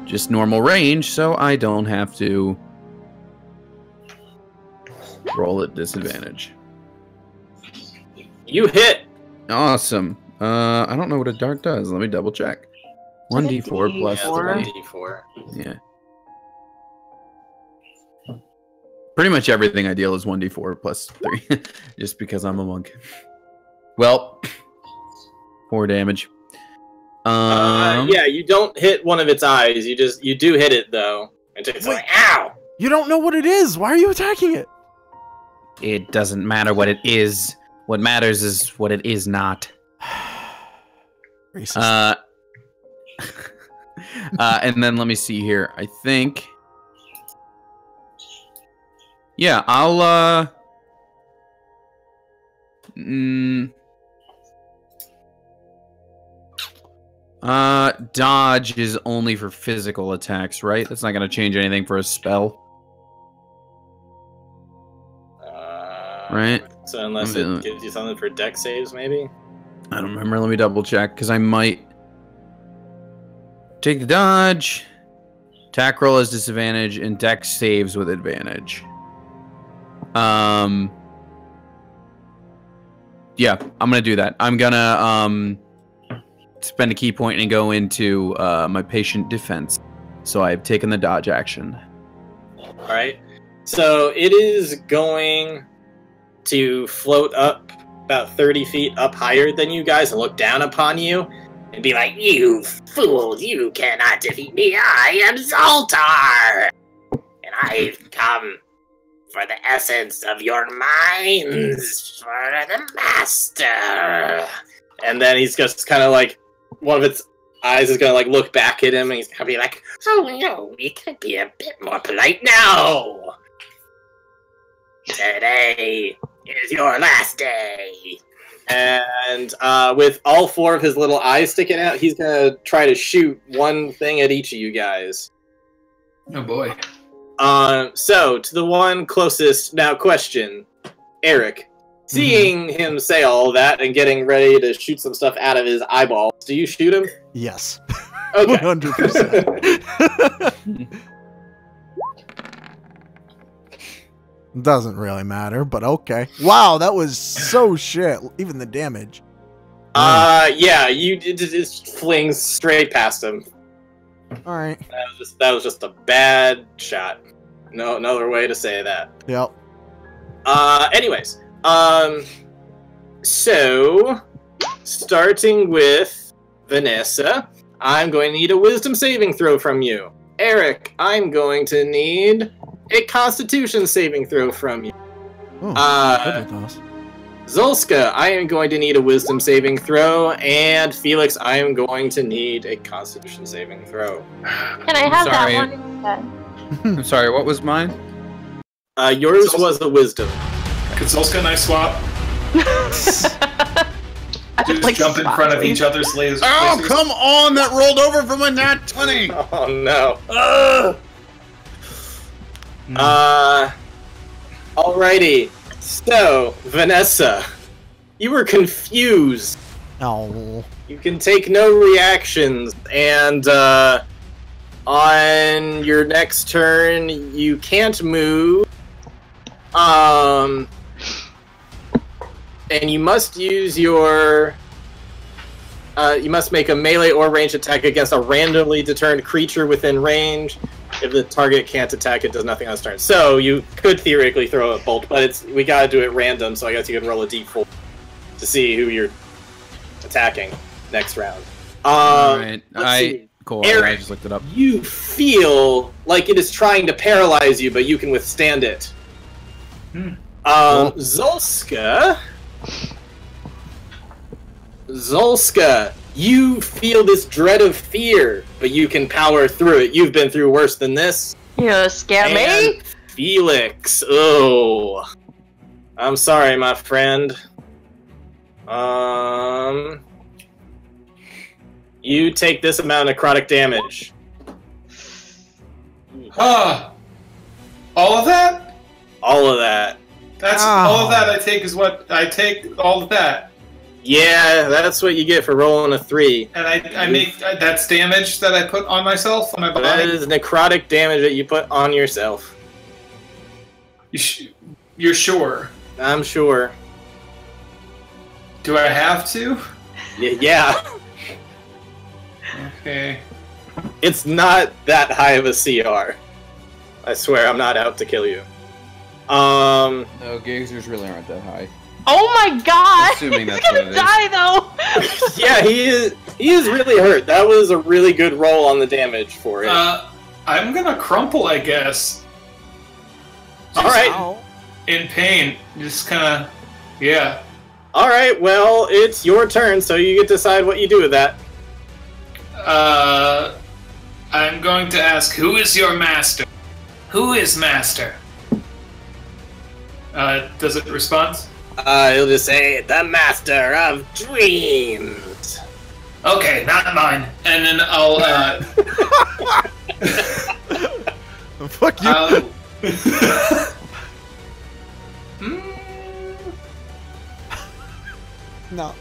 Speaker 3: just normal range, so I don't have to roll at disadvantage.
Speaker 2: You hit.
Speaker 3: Awesome. I don't know what a dart does. Let me double check. 1d4 plus
Speaker 2: Yeah, it's
Speaker 3: 3.
Speaker 2: 1d4.
Speaker 3: Yeah. Pretty much everything I deal is 1d4 plus 3, just because I'm a monk. Well, 4 damage.
Speaker 2: Yeah, you don't hit one of its eyes. You do hit it though. It's like, ow!
Speaker 1: You don't know what it is. Why are you attacking it?
Speaker 3: It doesn't matter what it is. What matters is what it is not.
Speaker 1: Racist.
Speaker 3: And then let me see here. I think. Yeah, I'll. Dodge is only for physical attacks, right? That's not going to change anything for a spell. Right?
Speaker 2: So unless it gives you something for deck saves, maybe?
Speaker 3: I don't remember. Let me double check, because I might take the dodge. Attack roll has disadvantage, and deck saves with advantage. Yeah, I'm going to do that. I'm going to spend a key point and go into my patient defense. So I've taken the dodge action.
Speaker 2: Alright. So it is going to float up about 30 feet up higher than you guys and look down upon you and be like, "You fools, you cannot defeat me. I am Zoltar! And I've come for the essence of your minds, for the master." And then he's just kind of like, one of its eyes is going to like look back at him and he's going to be like, "Oh no, we could be a bit more polite now. Today is your last day." And with all four of his little eyes sticking out, he's going to try to shoot one thing at each of you guys.
Speaker 5: Oh boy.
Speaker 2: So, to the one closest, now question, Eric. Seeing him say all that and getting ready to shoot some stuff out of his eyeballs, do you shoot him?
Speaker 1: Yes.
Speaker 2: Okay.
Speaker 1: 100%. Doesn't really matter, but okay. Wow, that was so shit. Even the damage.
Speaker 2: Yeah, you just flings straight past him.
Speaker 1: All right.
Speaker 2: That was just a bad shot. No other way to say that.
Speaker 1: Yep.
Speaker 2: Anyways, so starting with Vanessa, I'm going to need a wisdom saving throw from you. Eric, I'm going to need a constitution saving throw from you.
Speaker 1: Oh, good with those.
Speaker 2: Zolska, I am going to need a wisdom saving throw, and Felix, I am going to need a constitution saving throw.
Speaker 4: Can I have
Speaker 3: Sorry.
Speaker 4: that one?
Speaker 3: I'm sorry, what was mine?
Speaker 2: Yours was a wisdom.
Speaker 5: Could Zolska and I swap?
Speaker 4: I would
Speaker 5: Just
Speaker 4: like
Speaker 5: jump in
Speaker 4: swap,
Speaker 5: front of
Speaker 4: please.
Speaker 5: each other's lasers.
Speaker 3: Oh, come on! That rolled over from a nat 20!
Speaker 2: Oh no. Alrighty. So, Vanessa, you were confused.
Speaker 1: Oh.
Speaker 2: You can take no reactions, and on your next turn, you can't move. And you must use your. You must make a melee or ranged attack against a randomly determined creature within range. If the target can't attack, it does nothing on its turn. So you could theoretically throw a bolt, but we gotta do it random. So I guess you can roll a d4 to see who you're attacking next round.
Speaker 3: Alright, cool,
Speaker 2: Eric,
Speaker 3: I just looked it up.
Speaker 2: You feel like it is trying to paralyze you, but you can withstand it. Zolska, you feel this dread of fear, but you can power through it. You've been through worse than this.
Speaker 4: You scare me?
Speaker 2: And Felix, oh, I'm sorry, my friend. You take this amount of necrotic damage.
Speaker 5: All of that?
Speaker 2: All of that.
Speaker 5: That's all of that I take is what I take all of that.
Speaker 2: Yeah, that's what you get for rolling a 3.
Speaker 5: And I make that's damage that I put on myself, on my body.
Speaker 2: That is necrotic damage that you put on yourself.
Speaker 5: You're sure?
Speaker 2: I'm sure.
Speaker 5: Do I have to?
Speaker 2: Yeah.
Speaker 5: Okay.
Speaker 2: It's not that high of a CR. I swear, I'm not out to kill you.
Speaker 3: No, Gazers really aren't that high.
Speaker 4: Oh my god!
Speaker 3: Assuming
Speaker 4: He's
Speaker 3: that's what
Speaker 4: gonna
Speaker 3: it is.
Speaker 4: die though!
Speaker 2: Yeah, he is really hurt. That was a really good roll on the damage for it.
Speaker 5: I'm gonna crumple, I guess.
Speaker 2: All right.
Speaker 1: Ow.
Speaker 5: in pain. Just kind of, yeah.
Speaker 2: All right. Well, it's your turn, so you get to decide what you do with that.
Speaker 5: I'm going to ask, who is your master? Who is master? Does it respond?
Speaker 2: He'll just say, the master of dreams.
Speaker 5: Okay, not mine. And then I'll,
Speaker 1: Fuck you. No.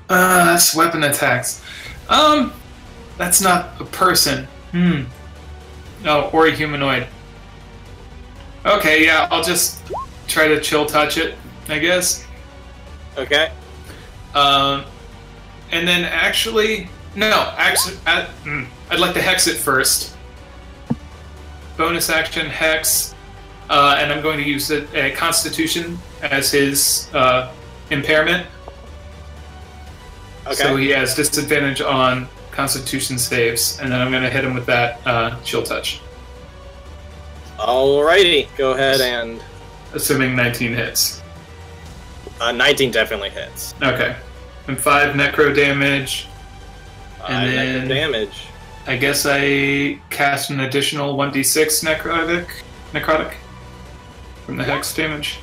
Speaker 5: That's weapon attacks. That's not a person. No, or a humanoid. Okay, yeah, I'll just try to chill touch it, I guess.
Speaker 2: Okay.
Speaker 5: And then actually, I'd like to hex it first. Bonus action hex, and I'm going to use a Constitution as his impairment.
Speaker 2: Okay.
Speaker 5: So he has disadvantage on Constitution saves, and then I'm going to hit him with that chill touch,
Speaker 2: Alrighty. Go ahead and...
Speaker 5: assuming 19 hits.
Speaker 2: 19 definitely hits.
Speaker 5: Okay, and 5 necro damage. And then-
Speaker 2: damage.
Speaker 5: I guess I cast an additional 1d6 necrotic from the hex damage.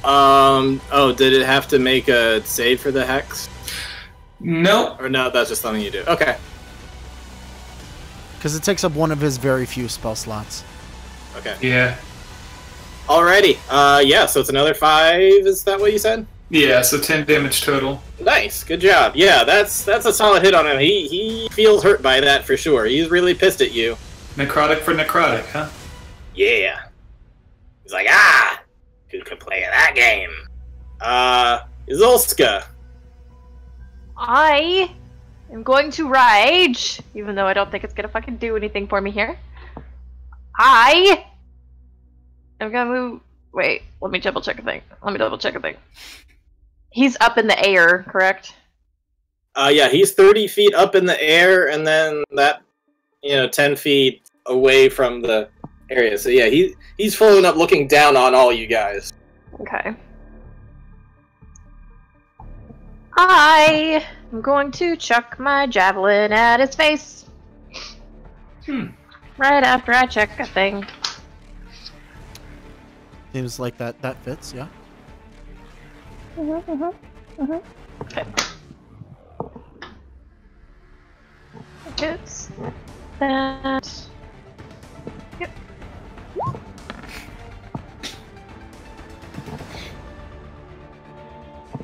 Speaker 2: Oh, did it have to make a save for the hex?
Speaker 5: Nope.
Speaker 2: Or no, that's just something you do. Okay.
Speaker 1: Because it takes up one of his very few spell slots.
Speaker 2: Okay.
Speaker 5: Yeah.
Speaker 2: Alrighty. Yeah, so it's another 5, is that what you said?
Speaker 5: Yeah, so 10 damage total.
Speaker 2: Nice, good job. Yeah, that's a solid hit on him. He feels hurt by that for sure. He's really pissed at you.
Speaker 5: Necrotic for necrotic, huh?
Speaker 2: Yeah. He's like, who could play that game? Izolska.
Speaker 4: I am going to rage, even though I don't think it's gonna fucking do anything for me here. I am gonna move. Wait, let me double check a thing. He's up in the air, correct?
Speaker 2: Yeah, he's 30 feet up in the air, and then that, 10 feet away from the area. So yeah, he's floating up, looking down on all you guys.
Speaker 4: Okay. I am going to chuck my javelin at his face. Right after I check a thing.
Speaker 1: Seems like that fits, yeah.
Speaker 4: Okay. Gets that. Yep.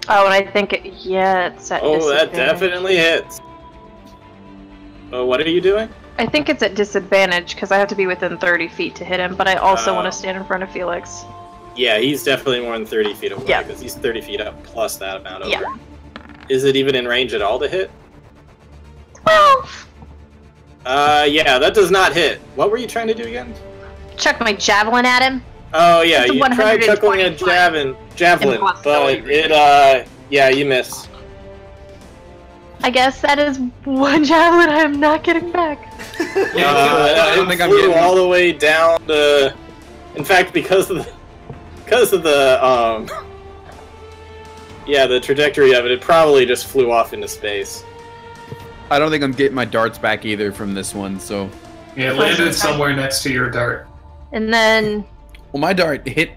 Speaker 4: Oh, and I think it's at
Speaker 2: Oh, that
Speaker 4: disadvantage.
Speaker 2: definitely hits. Oh, what are you doing?
Speaker 4: I think it's at disadvantage because I have to be within 30 feet to hit him, but I also want
Speaker 2: Oh.
Speaker 4: to stand in front of Felix.
Speaker 2: Yeah, he's definitely more than 30 feet away,
Speaker 4: Yeah.
Speaker 2: because he's 30 feet up plus that amount over.
Speaker 4: Yeah.
Speaker 2: Is it even in range at all to hit?
Speaker 4: 12!
Speaker 2: Yeah, that does not hit. What were you trying to do again?
Speaker 4: Chuck my javelin at him.
Speaker 2: Oh, yeah,
Speaker 4: It's a
Speaker 2: you tried chuckling a
Speaker 4: 125
Speaker 2: javelin, but
Speaker 4: impossibility.
Speaker 2: yeah, you miss.
Speaker 4: I guess that is one javelin I am not getting back.
Speaker 3: I don't think I'm
Speaker 2: flew
Speaker 3: getting-
Speaker 2: all the way down to... In fact, because of the yeah, the trajectory of it, it probably just flew off into space.
Speaker 3: I don't think I'm getting my darts back either from this one, so...
Speaker 5: Yeah, it landed somewhere next to your dart.
Speaker 4: And then
Speaker 3: Well, my dart hit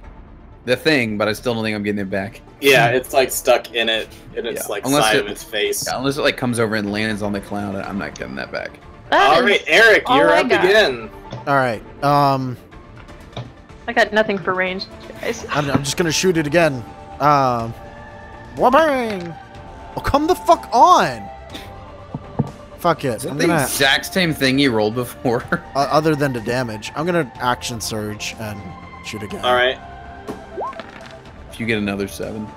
Speaker 3: the thing, but I still don't think I'm getting it back.
Speaker 2: Yeah, it's like stuck in it, in its
Speaker 3: Yeah,
Speaker 2: like
Speaker 3: unless
Speaker 2: side
Speaker 3: it-
Speaker 2: of its face.
Speaker 3: Yeah, unless it like comes over and lands on the cloud, I'm not getting that back.
Speaker 4: that
Speaker 2: All
Speaker 4: is
Speaker 2: right, Eric,
Speaker 4: all
Speaker 2: you're
Speaker 4: I
Speaker 2: up
Speaker 4: got.
Speaker 2: again.
Speaker 1: All right.
Speaker 4: I got nothing for range, guys.
Speaker 1: I'm just gonna shoot it again. Wabang! Oh, come the fuck on! Fuck it.
Speaker 3: Is that
Speaker 1: I'm
Speaker 3: the
Speaker 1: gonna,
Speaker 3: exact same thing you rolled before?
Speaker 1: other than the damage, I'm gonna action surge and shoot again.
Speaker 2: All right,
Speaker 3: If you get another 7.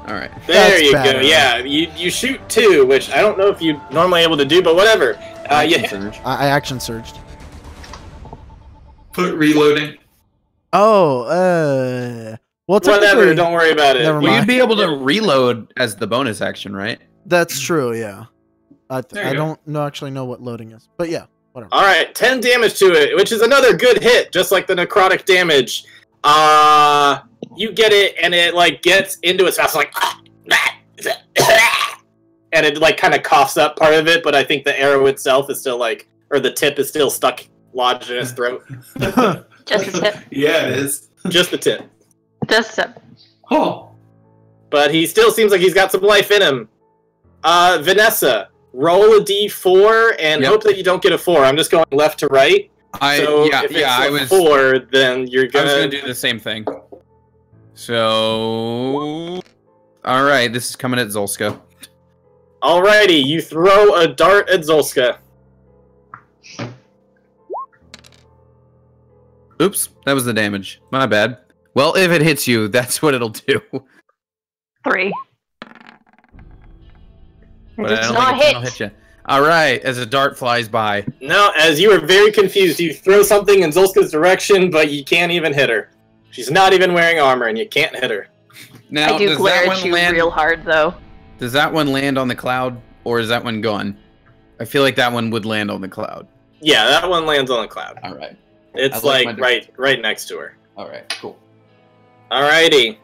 Speaker 3: Alright.
Speaker 2: there
Speaker 1: That's
Speaker 2: you
Speaker 1: better.
Speaker 2: go. Yeah, you shoot 2, which I don't know if you're normally able to do, but whatever.
Speaker 3: Action
Speaker 2: Yeah.
Speaker 3: surge.
Speaker 1: I action surged.
Speaker 5: Put reloading.
Speaker 1: Oh, well,
Speaker 2: Whatever,
Speaker 1: technically,
Speaker 2: don't worry about it.
Speaker 1: Never
Speaker 3: Well,
Speaker 1: mind.
Speaker 3: you'd be able to reload as the bonus action, right?
Speaker 1: that's true. Yeah,
Speaker 5: There you
Speaker 1: I
Speaker 5: go.
Speaker 1: don't actually know what loading is, but yeah. Whatever.
Speaker 2: All right, 10 damage to it, which is another good hit, just like the necrotic damage. You get it, and it like gets into its mouth, like, and it like kind of coughs up part of it. But I think the arrow itself is still like, or the tip is still stuck, lodged in his throat.
Speaker 4: Just the tip.
Speaker 5: Yeah, it is.
Speaker 2: Just the tip.
Speaker 4: Just the tip.
Speaker 5: Oh.
Speaker 2: But he still seems like he's got some life in him. Vanessa, roll a d4 and
Speaker 3: Yep.
Speaker 2: hope that you don't get a 4. I'm just going left to right. So if it's
Speaker 3: I
Speaker 2: a
Speaker 3: was
Speaker 2: 4, then you're
Speaker 3: I was
Speaker 2: gonna
Speaker 3: gonna do the same thing. So, all right, this is coming at Zolska.
Speaker 2: Alrighty, you throw a dart at Zolska.
Speaker 3: Oops, that was the damage. My bad. Well, if it hits you, that's what it'll do.
Speaker 4: 3.
Speaker 3: But
Speaker 4: It's
Speaker 3: I don't
Speaker 4: not
Speaker 3: think it'll hit you. All right, as a dart flies by.
Speaker 2: No, as you are very confused, you throw something in Zolska's direction, but you can't even hit her. She's not even wearing armor, and you can't hit her.
Speaker 3: Now,
Speaker 4: I do
Speaker 3: does
Speaker 4: glare
Speaker 3: that
Speaker 4: at
Speaker 3: one
Speaker 4: you
Speaker 3: land?
Speaker 4: real hard, though.
Speaker 3: Does that one land on the cloud, or is that one gone? I feel like that one would land on the cloud.
Speaker 2: Yeah, that one lands on the cloud.
Speaker 3: All right.
Speaker 2: It's
Speaker 3: I like
Speaker 2: like
Speaker 3: my
Speaker 2: right next to her.
Speaker 3: All right. Cool.
Speaker 2: Alrighty.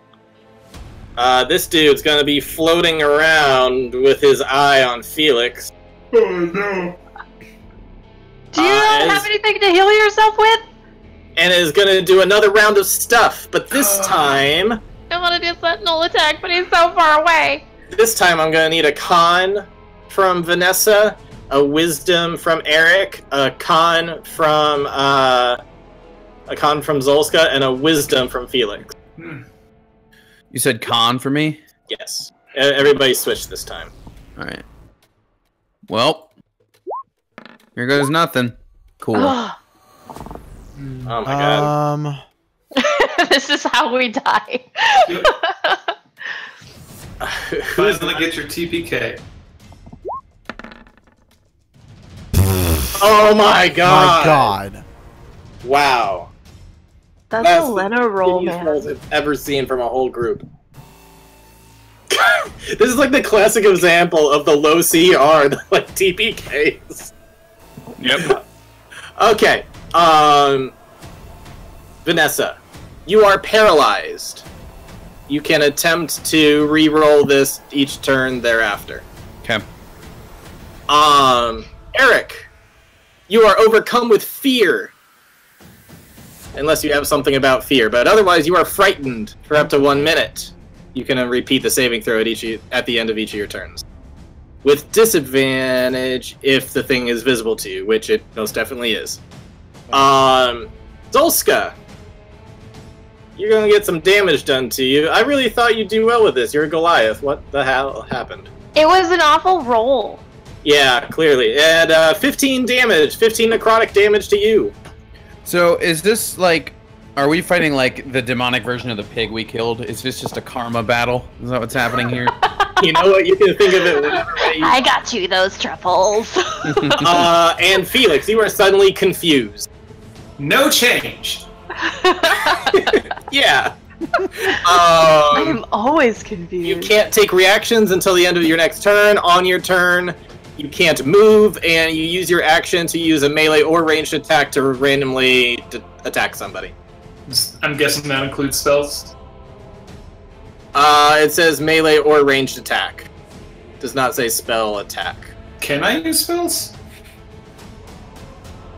Speaker 2: This dude's gonna be floating around with his eye on Felix.
Speaker 5: Oh no.
Speaker 4: Do you not have anything to heal yourself with?
Speaker 2: And is gonna do another round of stuff, but this time
Speaker 4: I want to do Sentinel attack, but he's so far away.
Speaker 2: I'm gonna need a con from Vanessa, a wisdom from Eric, a con from Zolska, and a wisdom from Felix.
Speaker 3: You said con for me?
Speaker 2: Yes. Everybody switched this time.
Speaker 3: All right. Well, here goes nothing. Cool.
Speaker 2: Oh my god.
Speaker 4: This is how we die.
Speaker 5: Finally get your TPK.
Speaker 2: Oh my god.
Speaker 1: My God.
Speaker 2: Wow.
Speaker 4: That's a Lena roll,
Speaker 2: shittiest
Speaker 4: man.
Speaker 2: rolls I've ever seen from a whole group. This is like the classic example of the low CR, the, like TPKs.
Speaker 3: Yep.
Speaker 2: Okay. Vanessa, you are paralyzed. You can attempt to re-roll this each turn thereafter.
Speaker 3: Okay.
Speaker 2: Eric, you are overcome with fear. Unless you have something about fear, but otherwise you are frightened for up to 1 minute. You can repeat the saving throw at the end of each of your turns. With disadvantage if the thing is visible to you, which it most definitely is. Zolska, you're gonna get some damage done to you. I really thought you'd do well with this. You're a Goliath. What the hell happened?
Speaker 4: It was an awful roll.
Speaker 2: Yeah, clearly. And 15 damage, 15 necrotic damage to you.
Speaker 3: So is this like, are we fighting like the demonic version of the pig we killed? Is this just a karma battle? Is that what's happening here?
Speaker 2: You know what? You can think of it whatever way you
Speaker 4: I got you those truffles.
Speaker 2: and Felix, you are suddenly confused.
Speaker 5: No change.
Speaker 2: Yeah.
Speaker 4: I am always
Speaker 2: You
Speaker 4: confused.
Speaker 2: can't take reactions until the end of your next turn. On your turn, you can't move, and you use your action to use a melee or ranged attack to randomly attack somebody.
Speaker 5: I'm guessing that includes spells.
Speaker 2: It says melee or ranged attack. Does not say spell attack.
Speaker 5: Can I use spells?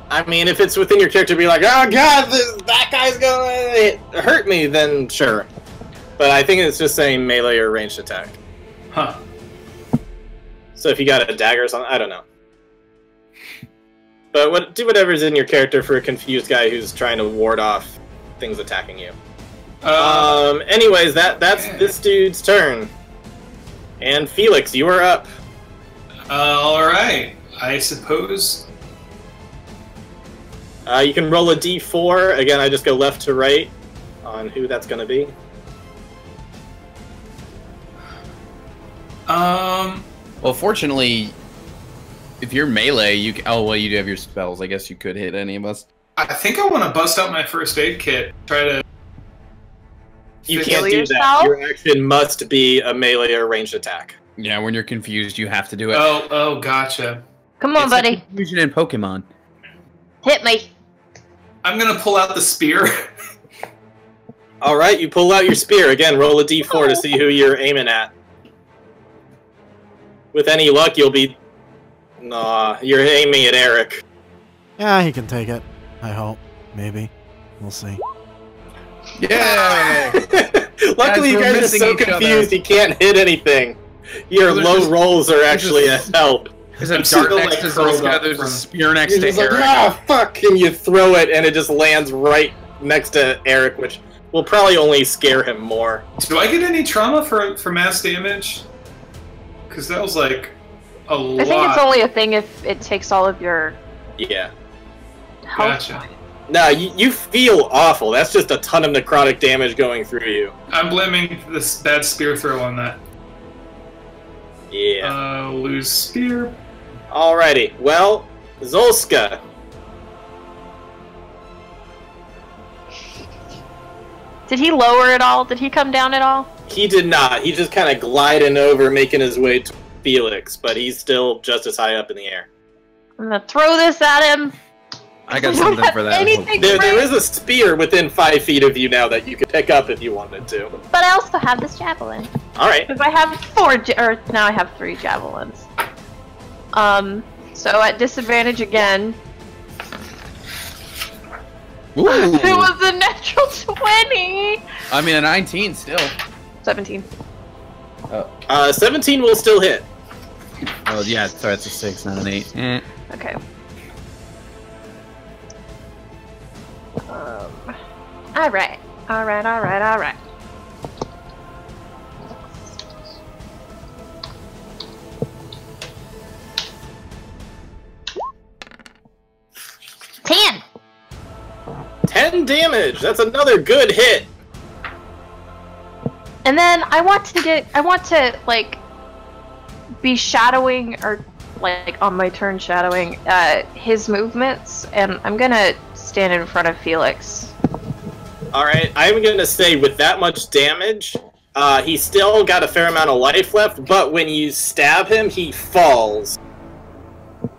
Speaker 2: I mean, if it's within your character to be like, oh god, that guy's gonna hurt me, then sure. But I think it's just saying melee or ranged attack.
Speaker 5: Huh.
Speaker 2: So if you got a dagger or something, I don't know. But do whatever's in your character for a confused guy who's trying to ward off things attacking you. Anyways, that's this dude's turn. And Felix, you are up.
Speaker 5: Alright. I suppose.
Speaker 2: You can roll a d4. Again, I just go left to right on who that's going to be.
Speaker 3: Well, fortunately, if you're melee, you can, oh well, you do have your spells. I guess you could hit any of us.
Speaker 5: I think I want to bust out my first aid kit. Try to.
Speaker 2: You
Speaker 5: Fix
Speaker 2: can't do that.
Speaker 4: yourself?
Speaker 2: Your action must be a melee or ranged attack.
Speaker 3: Yeah, when you're confused, you have to do it.
Speaker 5: Oh, gotcha.
Speaker 4: Come on,
Speaker 3: It's like
Speaker 4: buddy.
Speaker 3: confusion in Pokemon.
Speaker 4: Hit me.
Speaker 5: I'm gonna pull out the spear.
Speaker 2: All right, you pull out your spear again. Roll a d4 to see who you're aiming at. With any luck, you'll be. Nah, you're aiming at Eric.
Speaker 1: Yeah, he can take it. I hope. Maybe. We'll see.
Speaker 3: Yeah.
Speaker 2: Luckily, you
Speaker 3: we're
Speaker 2: guys are
Speaker 3: missing
Speaker 2: so
Speaker 3: each other.
Speaker 2: confused you can't hit anything. Your
Speaker 5: Well,
Speaker 2: low
Speaker 5: just-
Speaker 2: rolls are actually a help.
Speaker 3: There's a
Speaker 5: I'm
Speaker 3: dart
Speaker 5: still,
Speaker 3: next
Speaker 5: like,
Speaker 3: to
Speaker 5: curled
Speaker 3: Zolska.
Speaker 5: up
Speaker 3: There's a
Speaker 5: from-
Speaker 3: spear next
Speaker 2: You're
Speaker 3: to
Speaker 2: just like,
Speaker 3: Eric.
Speaker 2: ah, fuck, and you throw it, and it just lands right next to Eric, which will probably only scare him more.
Speaker 5: Do I get any trauma for mass damage? Because that was like a lot.
Speaker 4: I think it's only a thing if it takes all of your
Speaker 2: Yeah.
Speaker 4: health.
Speaker 5: Gotcha.
Speaker 2: No, you feel awful. That's just a ton of necrotic damage going through you.
Speaker 5: I'm blaming this bad spear throw on that.
Speaker 2: Yeah.
Speaker 5: Lose spear.
Speaker 2: Alrighty. Well, Zolska.
Speaker 4: Did he lower at all? Did he come down at all?
Speaker 2: He did not. He just kind of gliding over, making his way to Felix, but he's still just as high up in the air.
Speaker 4: I'm gonna throw this at him.
Speaker 3: I got
Speaker 4: I don't
Speaker 3: something
Speaker 4: have
Speaker 3: for that.
Speaker 4: anything
Speaker 2: There
Speaker 4: great,
Speaker 2: is a spear within 5 feet of you now that you could pick up if you wanted to.
Speaker 4: but I also have this javelin.
Speaker 2: Alright.
Speaker 4: Because I have or now I have 3 javelins. So at disadvantage again.
Speaker 3: Ooh.
Speaker 4: It was a natural 20!
Speaker 3: I mean, a 19 still.
Speaker 4: 17.
Speaker 2: 17 will still hit.
Speaker 3: Oh, yeah, sorry, it's a 6, not an 8.
Speaker 4: Okay. Alright. Alright. 10!
Speaker 2: 10 damage! That's another good hit!
Speaker 4: And then I want to like be shadowing or like on my turn shadowing his movements, and I'm gonna stand in front of Felix.
Speaker 2: Alright, I'm gonna say with that much damage, he's still got a fair amount of life left, but when you stab him, he falls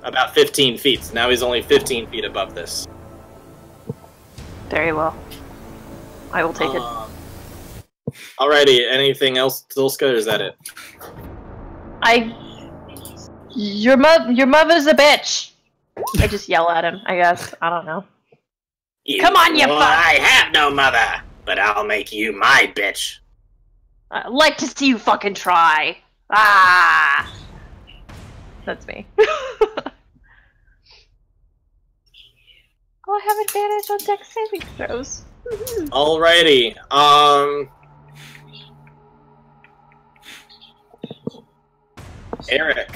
Speaker 2: about 15 feet. So now he's only 15 feet above this.
Speaker 4: Very well. I will take it.
Speaker 2: Alrighty, anything else, Zolska, or is that it?
Speaker 4: Your mother's a bitch. I just yell at him. I guess I don't know. Come on, you
Speaker 2: well,
Speaker 4: fuck!
Speaker 2: I have no mother, but I'll make you my bitch.
Speaker 4: I'd like to see you fucking try. Ah, that's me. Oh, I have advantage on dex saving throws.
Speaker 2: Alrighty, Eric.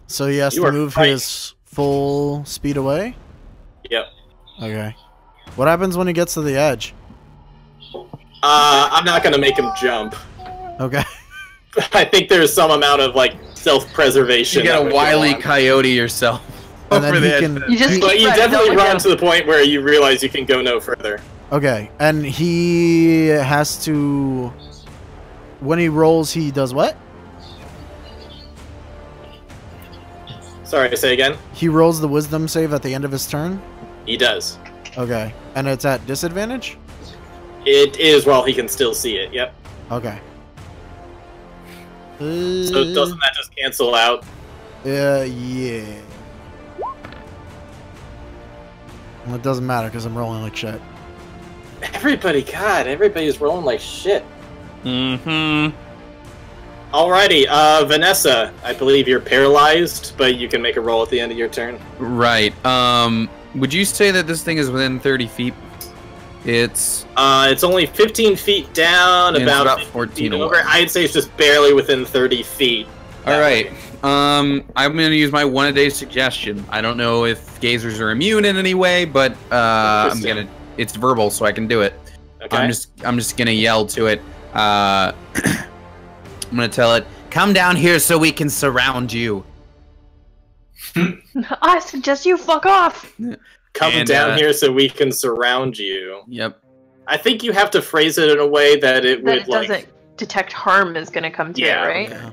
Speaker 1: So he has
Speaker 2: You
Speaker 1: to
Speaker 2: are
Speaker 1: move
Speaker 2: fighting.
Speaker 1: his full speed away?
Speaker 2: Yep.
Speaker 1: Okay. What happens when he gets to the edge?
Speaker 2: I'm not gonna make him jump.
Speaker 1: Okay.
Speaker 2: I think there's some amount of like self-preservation.
Speaker 3: You get
Speaker 2: that
Speaker 3: a
Speaker 2: would go
Speaker 3: wily
Speaker 2: on.
Speaker 3: coyote yourself.
Speaker 1: And then
Speaker 3: over
Speaker 1: he
Speaker 3: the edge.
Speaker 1: can-
Speaker 4: You just
Speaker 2: But
Speaker 4: keep
Speaker 2: you
Speaker 4: running,
Speaker 2: definitely
Speaker 4: don't
Speaker 2: run
Speaker 4: let
Speaker 2: to the point where you realize you can go no further.
Speaker 1: Okay. And he has to... When he rolls, he does what?
Speaker 2: Sorry, say again?
Speaker 1: He rolls the wisdom save at the end of his turn?
Speaker 2: He does.
Speaker 1: Okay. And it's at disadvantage?
Speaker 2: It is while he can still see it, yep.
Speaker 1: Okay.
Speaker 2: So doesn't that just cancel out?
Speaker 1: Yeah. Well, it doesn't matter because I'm rolling like shit.
Speaker 2: Everybody's rolling like shit.
Speaker 3: Mm-hmm.
Speaker 2: Alrighty, Vanessa, I believe you're paralyzed, but you can make a roll at the end of your turn.
Speaker 3: Right. Would you say that this thing is within 30 feet? It's
Speaker 2: It's only 15 feet down,
Speaker 3: Yeah, it's
Speaker 2: about,
Speaker 3: about
Speaker 2: 15
Speaker 3: 14
Speaker 2: feet
Speaker 3: away.
Speaker 2: over. I'd say it's just barely within 30 feet.
Speaker 3: all right. I'm gonna use my one a day suggestion. I don't know if gazers are immune in any way, but I'm
Speaker 2: Interesting.
Speaker 3: it's verbal, so I can do it.
Speaker 2: Okay.
Speaker 3: I'm just gonna yell to it. I'm gonna tell it, come down here so we can surround you.
Speaker 4: I suggest you fuck off.
Speaker 2: Come
Speaker 3: and,
Speaker 2: down here so we can surround you.
Speaker 3: Yep.
Speaker 2: I think you have to phrase it in a way that it
Speaker 4: That
Speaker 2: would
Speaker 4: it
Speaker 2: like.
Speaker 4: doesn't detect harm is gonna come to
Speaker 2: Yeah.
Speaker 4: it, right?
Speaker 1: Yeah.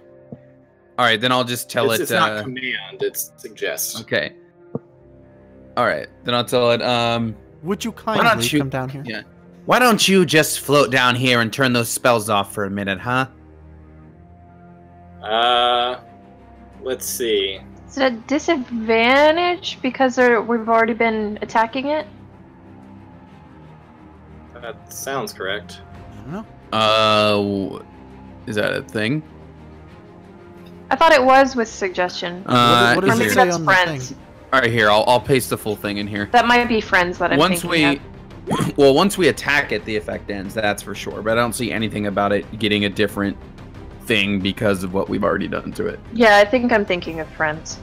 Speaker 3: All right, then I'll just tell
Speaker 2: It's
Speaker 3: it.
Speaker 2: not command. It's suggest.
Speaker 3: Okay. All right, then I'll tell it.
Speaker 1: Would you
Speaker 3: don't
Speaker 1: kindly
Speaker 3: you-
Speaker 1: come down here?
Speaker 3: Yeah. Why don't you just float down here and turn those spells off for a minute, huh?
Speaker 2: Let's see.
Speaker 4: Is it a disadvantage because we've already been attacking it?
Speaker 2: That sounds correct.
Speaker 1: I don't know.
Speaker 3: Is that a thing?
Speaker 4: I thought it was with suggestion.
Speaker 1: What
Speaker 4: or
Speaker 1: does it
Speaker 4: maybe
Speaker 1: say
Speaker 4: that's
Speaker 1: on the
Speaker 4: friends.
Speaker 1: thing?
Speaker 3: All right, here I'll paste the full thing in here.
Speaker 4: That might be friends that I'm
Speaker 3: Once
Speaker 4: thinking
Speaker 3: we,
Speaker 4: of.
Speaker 3: well, once we attack it, the effect ends. That's for sure. But I don't see anything about it getting a different thing because of what we've already done to it.
Speaker 4: Yeah, I think I'm thinking of friends.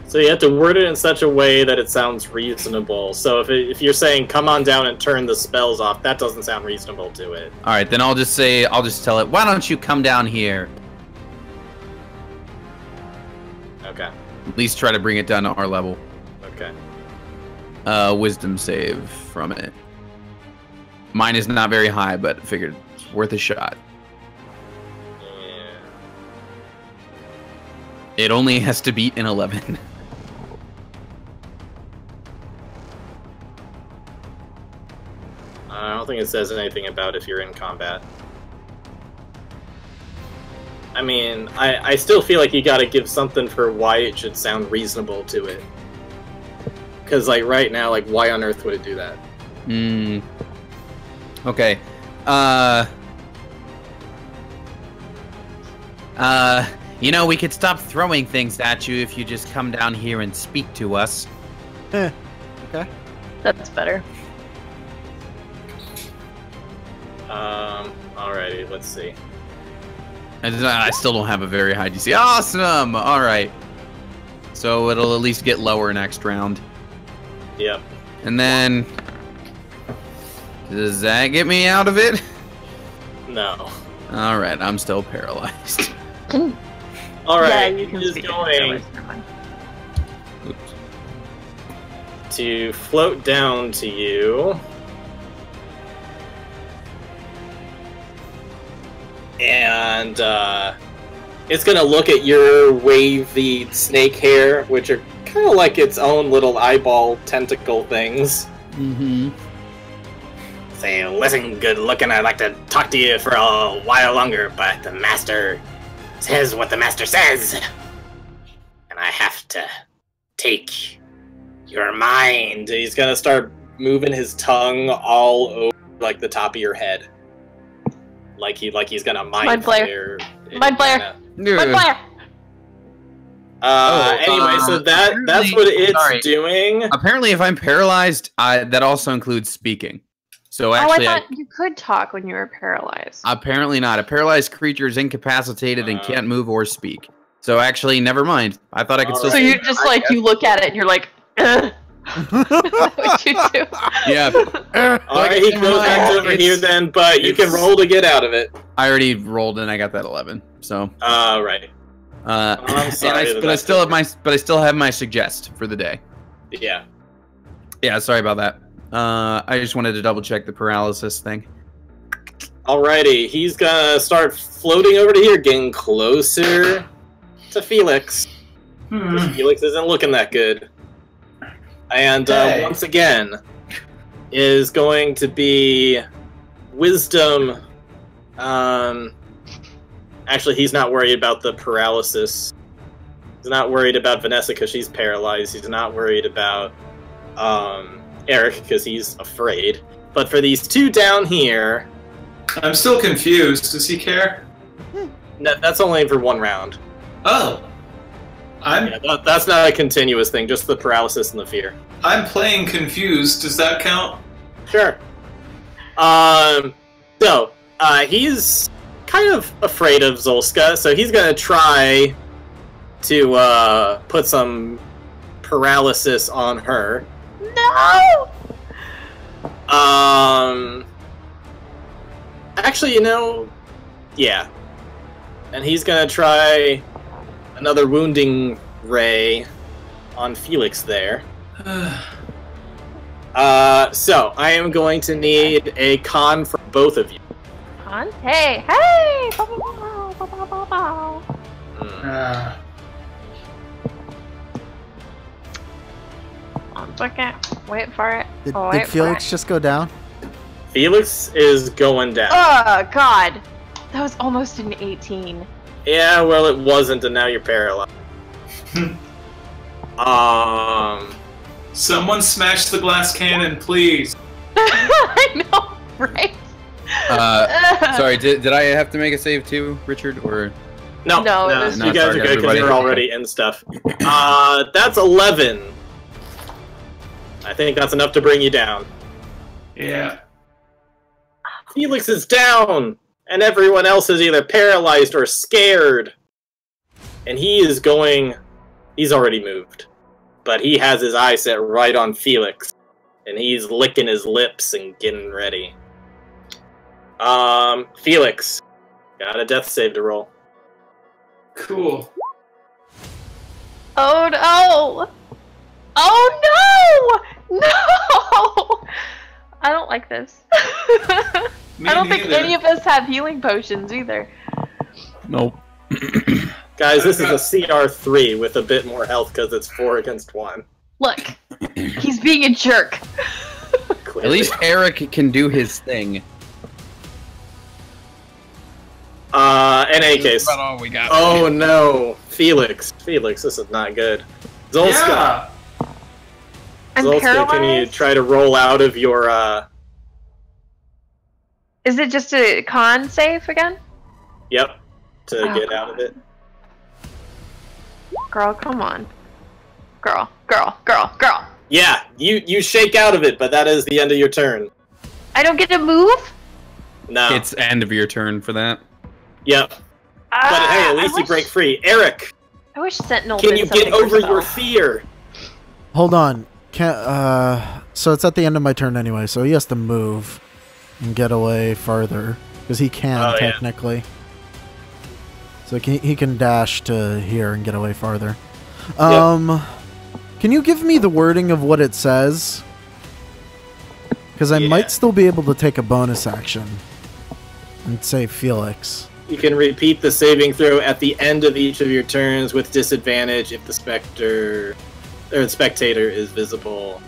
Speaker 2: So you have to word it in such a way that it sounds reasonable. So if you're saying come on down and turn the spells off, that doesn't sound reasonable to it.
Speaker 3: All right, then I'll just tell it. Why don't you come down here?
Speaker 2: Okay.
Speaker 3: At least try to bring it down to our level.
Speaker 2: Okay.
Speaker 3: Wisdom save from it. Mine is not very high, but figured it's worth a shot.
Speaker 2: Yeah.
Speaker 3: It only has to beat an 11.
Speaker 2: I don't think it says anything about if you're in combat. I mean, I still feel like you gotta give something for why it should sound reasonable to it. Because, like, right now, like, why on earth would it do that?
Speaker 3: Okay. You know, we could stop throwing things at you if you just come down here and speak to us.
Speaker 1: Okay.
Speaker 4: That's better.
Speaker 2: Alrighty, let's see.
Speaker 3: I still don't have a very high DC. Awesome! Alright. So it'll at least get lower next round.
Speaker 2: Yep.
Speaker 3: And then... does that get me out of it?
Speaker 2: No.
Speaker 3: Alright, I'm still paralyzed.
Speaker 2: Alright,
Speaker 4: you can
Speaker 2: he's
Speaker 4: speak
Speaker 2: going
Speaker 4: it. Never mind.
Speaker 3: Oops.
Speaker 2: to float down to you. And it's gonna look at your wavy snake hair, which are kind of like its own little eyeball tentacle things.
Speaker 3: Mm-hmm.
Speaker 2: Say, listen, good looking, I'd like to talk to you for a while longer, but the master says what the master says. And I have to take your mind. He's gonna start moving his tongue all over, like, the top of your head. Like he's gonna mind flare.
Speaker 4: Mind flare. Mind flare.
Speaker 2: Anyway, so that's what it's doing.
Speaker 3: Apparently, if I'm paralyzed, that also includes speaking. So actually,
Speaker 4: I thought you could talk when you were paralyzed.
Speaker 3: Apparently not. A paralyzed creature is incapacitated and can't move or speak. So actually, never mind. I thought I could still.
Speaker 4: So you just like you look at it and you're like, ugh. What you do?
Speaker 3: Yeah.
Speaker 2: Alright, he goes back over here then, but you can roll to get out of it.
Speaker 3: I already rolled and I got that 11. So.
Speaker 2: Right. I'm sorry.
Speaker 3: But I still have my suggest for the day.
Speaker 2: Yeah.
Speaker 3: Yeah. Sorry about that. I just wanted to double check the paralysis thing.
Speaker 2: Alrighty, he's gonna start floating over to here, getting closer to Felix. Felix isn't looking that good. And once again, is going to be Wisdom. Actually, he's not worried about the paralysis. He's not worried about Vanessa because she's paralyzed. He's not worried about Eric because he's afraid. But for these two down here...
Speaker 5: I'm still confused. Does he care?
Speaker 2: No, that's only for one round.
Speaker 5: Oh.
Speaker 2: Yeah, that's not a continuous thing, just the paralysis and the fear.
Speaker 5: I'm playing confused. Does that count?
Speaker 2: Sure. He's kind of afraid of Zolska, so he's gonna try to put some paralysis on her.
Speaker 4: No!
Speaker 2: Actually, yeah. And he's gonna try another wounding ray on Felix there. So I am going to need a con from both of you.
Speaker 4: Con? Hey! Hey! Bow, bow, bow, bow, bow, bow. second. Wait for it.
Speaker 1: Did,
Speaker 4: Oh,
Speaker 1: did
Speaker 4: wait for
Speaker 1: Felix
Speaker 4: it.
Speaker 1: just go down?
Speaker 2: Felix is going down.
Speaker 4: Oh God, that was almost an 18.
Speaker 2: Yeah, well, it wasn't, and now you're paralyzed.
Speaker 5: Someone smash the glass cannon, please.
Speaker 4: I know, right?
Speaker 3: Sorry, did I have to make a save too, Richard? Or
Speaker 2: No,
Speaker 4: No, it was-
Speaker 2: you
Speaker 3: No,
Speaker 2: guys
Speaker 3: sorry,
Speaker 2: are good because
Speaker 3: everybody.
Speaker 2: you're already in stuff. That's 11. I think that's enough to bring you down.
Speaker 5: Yeah.
Speaker 2: Felix is down, and everyone else is either paralyzed or scared. And he's already moved. But he has his eye set right on Felix. And he's licking his lips and getting ready. Felix, got a death save to roll.
Speaker 5: Cool.
Speaker 4: Oh no! Oh no! No! I don't like this.
Speaker 5: Me
Speaker 4: I don't think
Speaker 5: neither.
Speaker 4: any of us have healing potions either.
Speaker 3: nope.
Speaker 2: Guys, this is a CR3 with a bit more health because it's 4 against 1.
Speaker 4: Look, he's being a jerk.
Speaker 2: Clearly.
Speaker 3: At least Eric can do his thing.
Speaker 2: In any case.
Speaker 3: That's about all we got.
Speaker 2: Oh no, Felix, this is not good. Zolska,
Speaker 5: Yeah.
Speaker 4: I'm
Speaker 2: Zolska,
Speaker 4: paralyzed.
Speaker 2: can you try to roll out of your,
Speaker 4: Is it just a con save again?
Speaker 2: Yep, to
Speaker 4: Oh,
Speaker 2: get out of it.
Speaker 4: Girl, come on. Girl.
Speaker 2: Yeah, you shake out of it, but that is the end of your turn.
Speaker 4: I don't get to move?
Speaker 2: No.
Speaker 3: It's end of your turn for that.
Speaker 2: Yep. But hey, at least you break free. Eric,
Speaker 4: I wish Sentinel
Speaker 2: can
Speaker 4: did
Speaker 2: you
Speaker 4: something
Speaker 2: get over
Speaker 4: herself.
Speaker 2: your fear?
Speaker 1: Hold on. So it's at the end of my turn anyway, so he has to move and get away farther. Because he can,
Speaker 2: Oh, yeah.
Speaker 1: technically. So he can dash to here and get away farther. Can you give me the wording of what it says? Because I
Speaker 2: Yeah.
Speaker 1: might still be able to take a bonus action and save Felix.
Speaker 2: You can repeat the saving throw at the end of each of your turns with disadvantage if the spectator is visible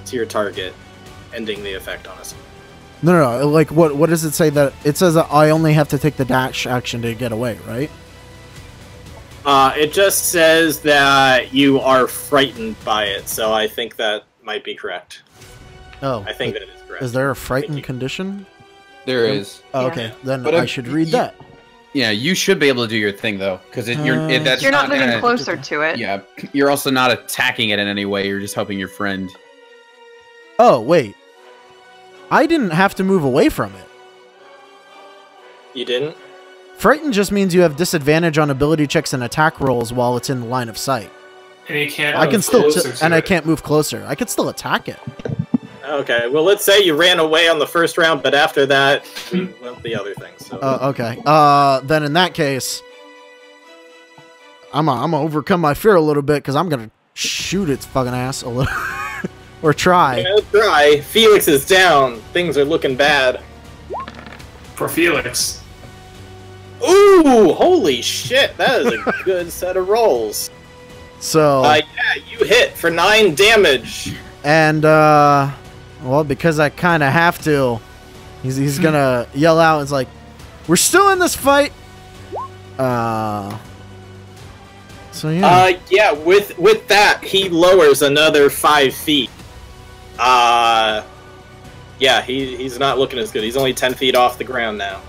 Speaker 2: to your target, ending the effect on us.
Speaker 1: No. Like, what does it say that... It says that I only have to take the dash action to get away, right?
Speaker 2: It just says that you are frightened by it, so I think that might be correct.
Speaker 1: Oh.
Speaker 2: I think that is correct.
Speaker 1: Is there a frightened
Speaker 2: you.
Speaker 1: condition?
Speaker 3: There is.
Speaker 1: Oh,
Speaker 4: Yeah.
Speaker 1: okay. Then
Speaker 3: But
Speaker 1: I should read that.
Speaker 3: Yeah, you should be able to do your thing though, because that's
Speaker 4: You're not
Speaker 3: gonna-
Speaker 4: moving closer to it.
Speaker 3: Yeah, you're also not attacking it in any way. You're just helping your friend.
Speaker 1: Oh, wait. I didn't have to move away from it.
Speaker 2: You didn't?
Speaker 1: Frightened just means you have disadvantage on ability checks and attack rolls while it's in line of sight.
Speaker 5: And you can't
Speaker 1: I can
Speaker 5: move
Speaker 1: still,
Speaker 5: closer to
Speaker 1: and I
Speaker 5: it.
Speaker 1: can't move closer. I could still attack it.
Speaker 2: Okay, well, let's say you ran away on the first round, but after that, we went the other things. So.
Speaker 1: Okay. Then in that case, I'm gonna overcome my fear a little bit because I'm gonna shoot its fucking ass a little, or try.
Speaker 2: Yeah, try. Felix is down. Things are looking bad.
Speaker 5: For Felix.
Speaker 2: Ooh, holy shit, that is a good set of rolls.
Speaker 1: So
Speaker 2: Yeah, you hit for 9 damage.
Speaker 1: and well, because I kind of have to, he's gonna yell out. It's like, we're still in this fight. So yeah.
Speaker 2: Yeah, with that, he lowers another 5 feet. Yeah, he's not looking as good. He's only 10 feet off the ground now.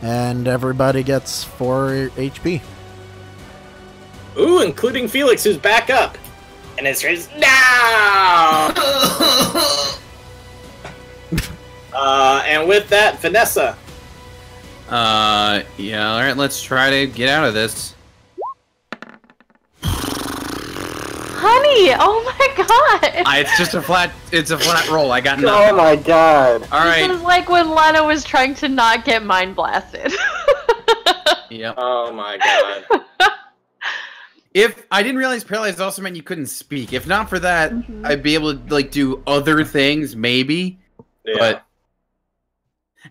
Speaker 1: And everybody gets 4 HP.
Speaker 2: Ooh, including Felix, who's back up. And his face now. And with that, Vanessa.
Speaker 3: Yeah. All right, let's try to get out of this.
Speaker 4: Honey, oh my god!
Speaker 3: It's just a flat. It's a flat roll. I got
Speaker 2: Oh
Speaker 3: nothing.
Speaker 2: my god.
Speaker 3: All
Speaker 4: This
Speaker 3: right.
Speaker 4: is like when Lana was trying to not get mind blasted.
Speaker 3: Yep.
Speaker 2: Oh my god.
Speaker 3: If I didn't realize paralyzed also meant you couldn't speak. If not for that, I'd be able to like do other things maybe.
Speaker 2: Yeah.
Speaker 3: But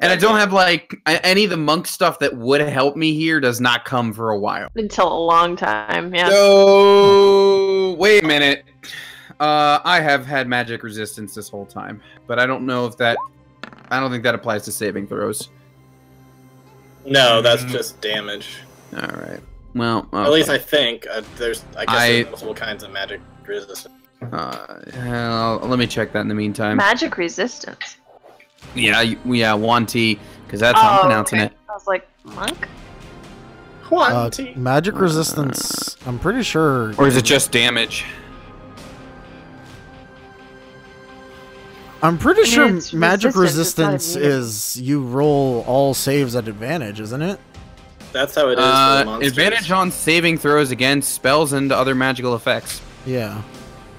Speaker 3: and I don't have like any of the monk stuff that would help me here does not come for a while.
Speaker 4: Until a long time, yeah.
Speaker 3: So wait a minute. I have had magic resistance this whole time, but I don't know if that. I don't think that applies to saving throws.
Speaker 2: No, that's just damage.
Speaker 3: All right. Well,
Speaker 2: At least I think there's multiple kinds of magic resistance.
Speaker 3: let me check that in the meantime.
Speaker 4: Magic resistance.
Speaker 3: Yeah, Wanti, because that's how I'm pronouncing it.
Speaker 4: I was like, monk?
Speaker 1: Magic resistance, I'm pretty sure.
Speaker 3: Or is it just damage?
Speaker 1: I'm pretty sure
Speaker 4: it's
Speaker 1: magic
Speaker 4: resistance,
Speaker 1: resistance
Speaker 4: it's not immune.
Speaker 1: is you roll all saves at advantage, isn't it?
Speaker 2: That's how it is for the monsters.
Speaker 3: Advantage on saving throws against spells and other magical effects.
Speaker 1: Yeah.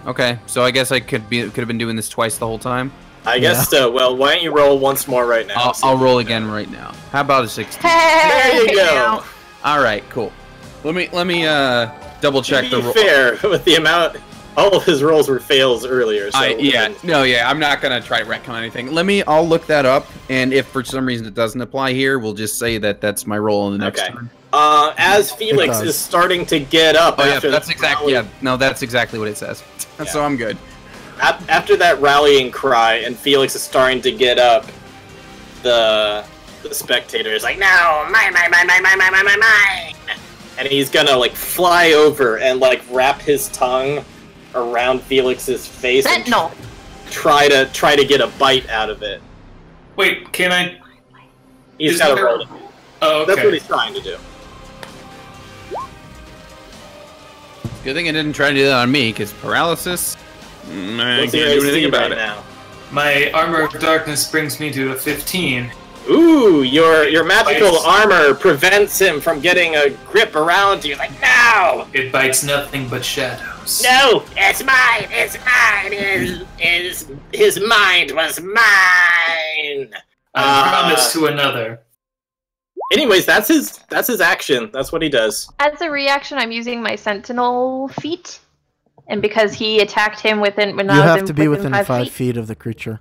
Speaker 3: Okay, so I guess I could have been doing this twice the whole time.
Speaker 2: I guess so. Well, why don't you roll once more right now?
Speaker 3: I'll roll again right now. How about a 16?
Speaker 4: Hey!
Speaker 2: There you go.
Speaker 3: All right, cool. Let me double check
Speaker 2: To
Speaker 3: the
Speaker 2: be
Speaker 3: roll.
Speaker 2: fair, with the amount, all of his rolls were fails earlier. So
Speaker 3: I'm not gonna try to retcon anything. I'll look that up, and if for some reason it doesn't apply here, we'll just say that that's my roll in the next turn.
Speaker 2: As Felix is starting to get up, after
Speaker 3: that's exactly what it says. So I'm good.
Speaker 2: After that rallying cry, and Felix is starting to get up, the spectator is like, "No, mine!" And he's gonna like fly over and like wrap his tongue around Felix's face
Speaker 4: Sentinel!
Speaker 2: and try to get a bite out of it.
Speaker 5: Wait, can I?
Speaker 2: He's
Speaker 5: Is
Speaker 2: got to
Speaker 5: there-
Speaker 2: roll it.
Speaker 5: Oh, okay.
Speaker 2: That's what he's trying to do.
Speaker 3: Good thing I didn't try to do that on me, because paralysis. I can't
Speaker 2: What's the
Speaker 3: do anything
Speaker 2: AC
Speaker 3: about
Speaker 2: right
Speaker 3: it.
Speaker 2: now?
Speaker 5: My armor of darkness brings me to a 15.
Speaker 2: Ooh, your magical
Speaker 5: Bites.
Speaker 2: armor prevents him from getting a grip around you. Like, no!
Speaker 5: It bites nothing but shadows.
Speaker 2: No! It's mine! It's mine! His mind was mine!
Speaker 5: I promise to another.
Speaker 2: Anyways, that's his action. That's what he does.
Speaker 4: As a reaction, I'm using my sentinel feat. And because he attacked him when
Speaker 1: You
Speaker 4: I was
Speaker 1: have to be within 5
Speaker 4: 5
Speaker 1: feet of the creature.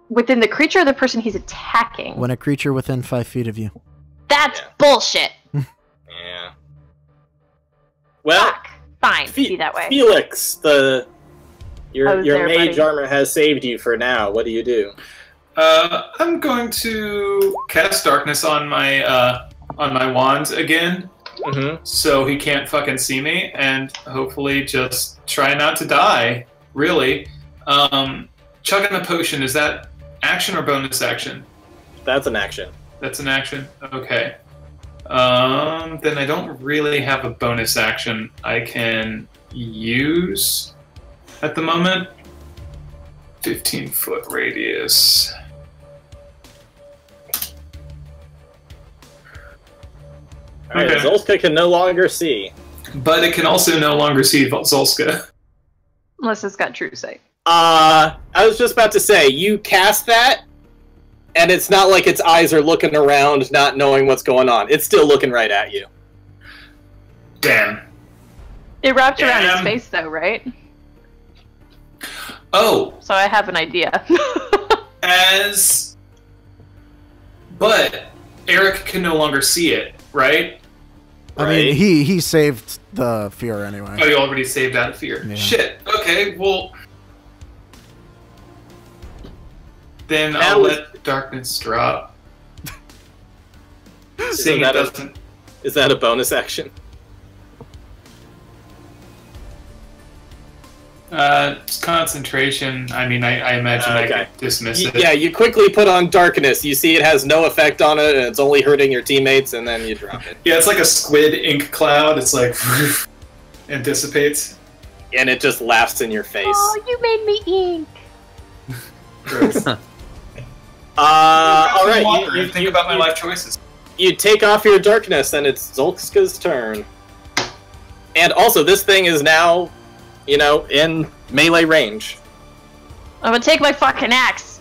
Speaker 4: Within the creature or the person he's attacking?
Speaker 1: When a creature within 5 feet of you.
Speaker 4: That's bullshit!
Speaker 2: Yeah. Well,
Speaker 4: Fuck. Fine, be that way.
Speaker 2: Felix, your
Speaker 4: there,
Speaker 2: mage
Speaker 4: buddy.
Speaker 2: armor has saved you for now. What do you do?
Speaker 5: I'm going to cast darkness on my wand again,
Speaker 2: Mm-hmm.
Speaker 5: so he can't fucking see me, and hopefully just try not to die. Really, chugging the potion, is that action or bonus action?
Speaker 2: That's an action.
Speaker 5: That's an action. Okay. Then I don't really have a bonus action I can use at the moment. 15-foot radius.
Speaker 2: All right,
Speaker 5: Okay.
Speaker 2: Zolska can no longer see.
Speaker 5: But it can also no longer see Zolska.
Speaker 4: Unless it's got true sight.
Speaker 2: I was just about to say, you cast that, and it's not like its eyes are looking around, not knowing what's going on. It's still looking right at you.
Speaker 5: Damn.
Speaker 4: It wrapped around his
Speaker 5: Damn.
Speaker 4: face, though, right?
Speaker 5: Oh,
Speaker 4: So I have an idea.
Speaker 5: but Eric can no longer see it, right?
Speaker 1: I
Speaker 2: Right.
Speaker 1: mean, he saved the fear anyway.
Speaker 5: Oh, you already saved out of fear.
Speaker 1: Yeah.
Speaker 5: Shit. Okay, well. Then
Speaker 2: That
Speaker 5: I'll
Speaker 2: was-
Speaker 5: let darkness drop.
Speaker 2: So
Speaker 5: Seeing it
Speaker 2: that is-
Speaker 5: doesn't.
Speaker 2: Is that a bonus action?
Speaker 5: Concentration. I mean, I imagine I
Speaker 2: Okay.
Speaker 5: could dismiss it.
Speaker 2: Yeah, you quickly put on darkness. You see it has no effect on it, and it's only hurting your teammates, and then you drop it.
Speaker 5: Yeah, it's like a squid ink cloud. It's like and dissipates.
Speaker 2: And it just laughs in your face.
Speaker 4: Oh, you made me ink!
Speaker 5: Gross.
Speaker 2: Alright, you
Speaker 5: think about my life choices.
Speaker 2: You take off your darkness, and it's Zolska's turn. And also, this thing is now, in melee range.
Speaker 4: I'm gonna take my fucking axe.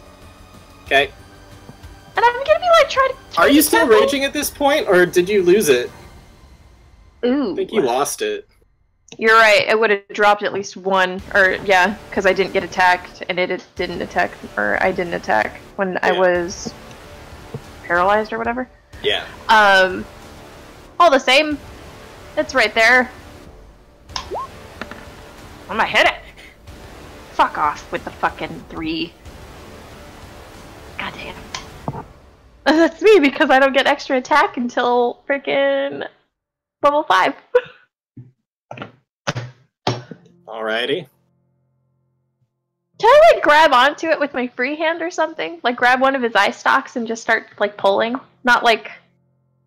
Speaker 2: Okay?
Speaker 4: And I'm gonna be like, trying to.
Speaker 2: Are you still raging at this point, or did you lose it?
Speaker 4: Ooh.
Speaker 2: I think you lost it.
Speaker 4: You're right, it would have dropped at least one. Or, yeah, because I didn't get attacked, and it didn't attack. Or I didn't attack when I
Speaker 2: Yeah.
Speaker 4: was paralyzed or whatever.
Speaker 2: Yeah.
Speaker 4: All the same, it's right there. I'm gonna hit it. fuck off with the fucking 3. Goddamn. That's me because I don't get extra attack until freaking level 5.
Speaker 2: Alrighty.
Speaker 4: Can I like grab onto it with my free hand or something? Like grab one of his eye stalks and just start like pulling? Not like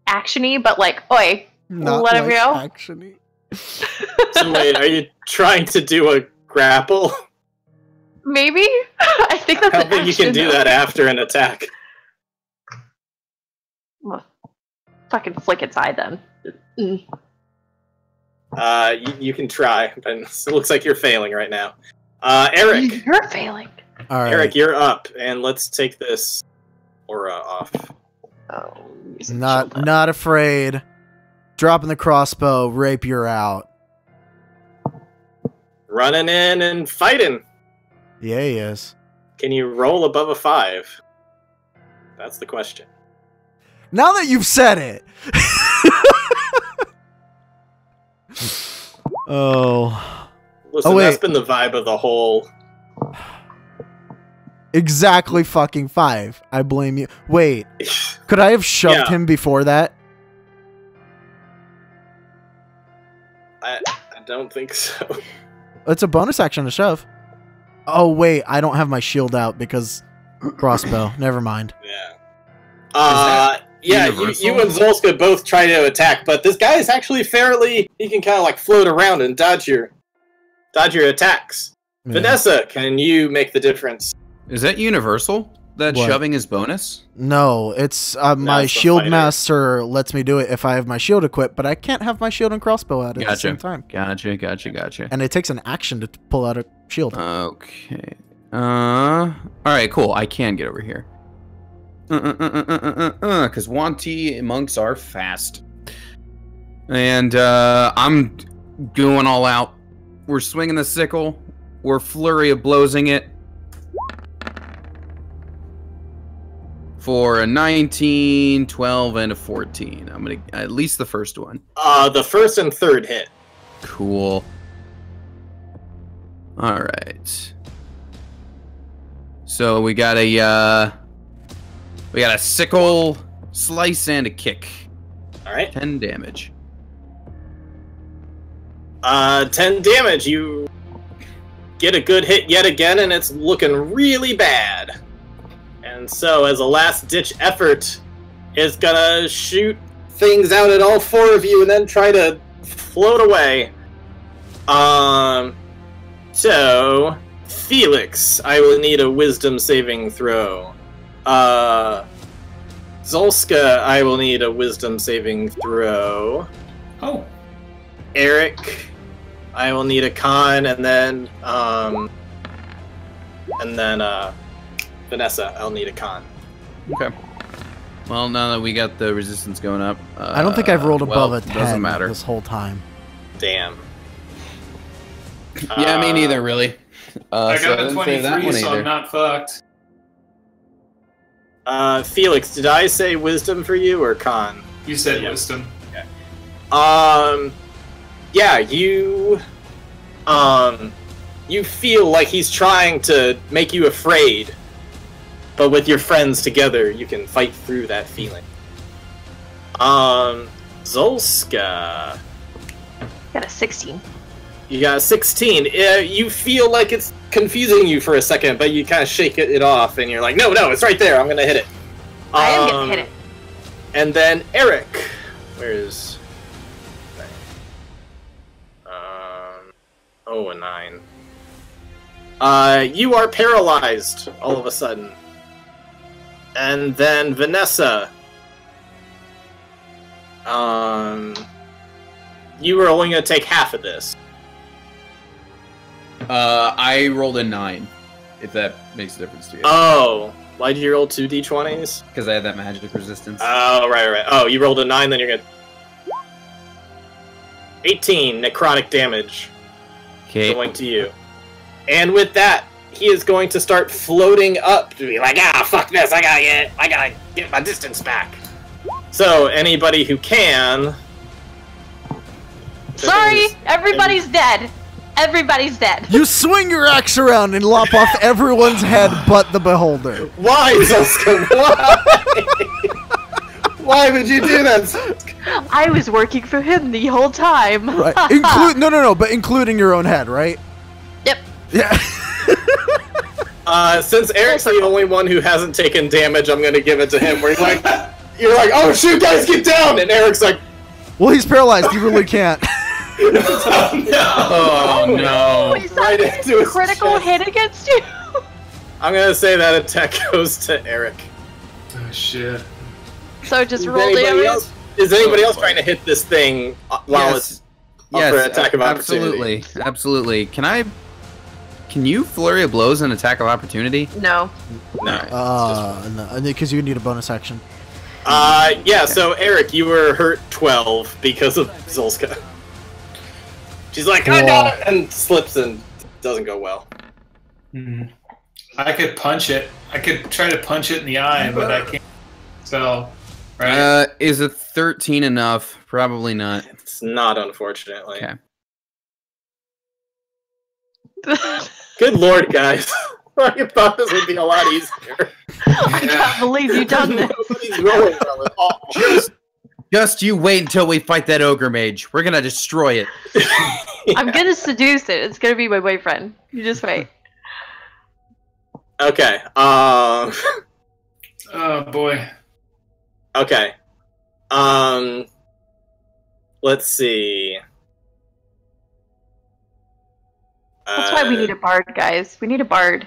Speaker 4: actiony, but like, oi,
Speaker 1: Not
Speaker 4: let him
Speaker 1: like
Speaker 4: go.
Speaker 1: actiony.
Speaker 2: So wait, are you trying to do a grapple?
Speaker 4: Maybe? I think that's
Speaker 2: I
Speaker 4: an
Speaker 2: don't think you can
Speaker 4: action,
Speaker 2: do
Speaker 4: though.
Speaker 2: that after an attack.
Speaker 4: Well, fucking flick its eye then. Mm.
Speaker 2: You can try, but it looks like you're failing right now. Eric.
Speaker 4: You're failing.
Speaker 1: All right.
Speaker 2: Eric, you're up, and let's take this aura off.
Speaker 4: Oh, using shield up.
Speaker 1: Not afraid. Dropping the crossbow, rapier out.
Speaker 2: Running in and fighting.
Speaker 1: Yeah, he is.
Speaker 2: Can you roll above a 5? That's the question.
Speaker 1: Now that you've said it. Oh.
Speaker 2: Listen,
Speaker 1: Oh, wait.
Speaker 2: that's been the vibe of the whole...
Speaker 1: Exactly fucking 5. I blame you. Wait. Could I have shoved
Speaker 2: Yeah.
Speaker 1: him before that?
Speaker 2: I don't think so.
Speaker 1: It's a bonus action to shove. Oh, wait. I don't have my shield out because crossbow. Never mind.
Speaker 2: Yeah. Yeah,
Speaker 3: universal?
Speaker 2: you and Zolska both try to attack, but this guy is actually fairly... He can kind of like float around and dodge your attacks.
Speaker 1: Yeah.
Speaker 2: Vanessa, can you make the difference?
Speaker 3: Is that universal? That
Speaker 1: What?
Speaker 3: shoving is bonus?
Speaker 1: No, it's my
Speaker 2: it's the
Speaker 1: shield
Speaker 2: fighter.
Speaker 1: master lets me do it if I have my shield equipped, but I can't have my shield and crossbow out at the same time.
Speaker 3: Gotcha.
Speaker 1: And it takes an action to pull out a shield.
Speaker 3: Okay. All right, cool. I can get over here. Because Wanty monks are fast. And I'm going all out. We're swinging the sickle. We're flurry of blowsing it. For a 19, 12, and a 14. I'm gonna at least the first one.
Speaker 2: The first and third hit.
Speaker 3: Cool. All right. So we got a sickle, slice, and a kick.
Speaker 2: All right.
Speaker 3: 10 damage.
Speaker 2: 10 damage. You get a good hit yet again, and it's looking really bad. And so, as a last-ditch effort, is gonna shoot things out at all 4 of you, and then try to float away. So Felix, I will need a Wisdom saving throw. Zolska, I will need a Wisdom saving throw.
Speaker 5: Oh.
Speaker 2: Eric, I will need a con, and then Vanessa, I'll need a con.
Speaker 3: Okay. Well, now that we got the resistance going up,
Speaker 1: I don't think I've rolled above
Speaker 3: well,
Speaker 1: a 10
Speaker 3: doesn't matter.
Speaker 1: this whole time.
Speaker 2: Damn.
Speaker 3: Yeah, me neither, really.
Speaker 5: I
Speaker 3: so
Speaker 5: got a
Speaker 3: didn't save that
Speaker 5: 23,
Speaker 3: one
Speaker 5: so
Speaker 3: either.
Speaker 5: I'm not fucked.
Speaker 2: Felix, did I say wisdom for you or con?
Speaker 5: You said
Speaker 2: Yeah.
Speaker 5: wisdom.
Speaker 2: Yeah, you feel like he's trying to make you afraid, but with your friends together, you can fight through that feeling. Zolska,
Speaker 4: Got a 16.
Speaker 2: you got a 16. You feel like it's confusing you for a second, but you kind of shake it off, and you're like, no, it's right there, I'm gonna hit it.
Speaker 4: I am gonna hit it.
Speaker 2: And then Eric, where's... Oh, a 9. You are paralyzed all of a sudden. And then Vanessa. You were only going to take half of this.
Speaker 3: I rolled a 9, if that makes a difference to you.
Speaker 2: Oh, why did you roll 2 d20s?
Speaker 3: Because I had that magic resistance.
Speaker 2: Oh, right. Oh, you rolled a 9, then you're good. 18 necrotic damage.
Speaker 3: Okay.
Speaker 2: Going to you. And with that, he is going to start floating up to be like, fuck this, I gotta get my distance back. So, anybody who can...
Speaker 4: Sorry, everybody's dead. Everybody's dead.
Speaker 1: You swing your axe around and lop off everyone's head but the beholder.
Speaker 2: Why, Zoska? Why? Why would you do that?
Speaker 4: I was working for him the whole time.
Speaker 1: Right. No, but including your own head, right?
Speaker 4: Yep.
Speaker 1: Yeah.
Speaker 2: Since Eric's the only one who hasn't taken damage, I'm gonna give it to him. Where he's like, you're like, oh shoot, guys, get down! And Eric's like,
Speaker 1: well, he's paralyzed. He really can't.
Speaker 3: Oh no!
Speaker 4: Is that a critical hit against you?
Speaker 2: I'm gonna say that attack goes to Eric.
Speaker 5: Oh shit.
Speaker 4: So just roll damage.
Speaker 2: Is anybody else trying to hit this thing while it's up for an attack of opportunity?
Speaker 3: Absolutely. Can you flurry of blows and attack of opportunity?
Speaker 4: No.
Speaker 1: No, because you need a bonus action.
Speaker 2: Yeah. So Eric, you were hurt 12 because of Zolska. She's like, I got it, and slips and doesn't go well.
Speaker 5: I could punch it. I could try to punch it in the eye, but I can't. So, right?
Speaker 3: Is a 13 enough? Probably not.
Speaker 2: It's not, unfortunately.
Speaker 3: Okay.
Speaker 2: Good lord, guys. I thought this would be a lot easier.
Speaker 4: I can't believe you've done this.
Speaker 2: Nobody's rolling well at all.
Speaker 3: Just you wait until we fight that ogre mage. We're gonna destroy it.
Speaker 4: I'm gonna seduce it. It's gonna be my boyfriend. You just wait.
Speaker 2: Okay.
Speaker 5: Oh boy.
Speaker 2: Okay. Let's see.
Speaker 4: That's why we need a bard, guys. We need a bard.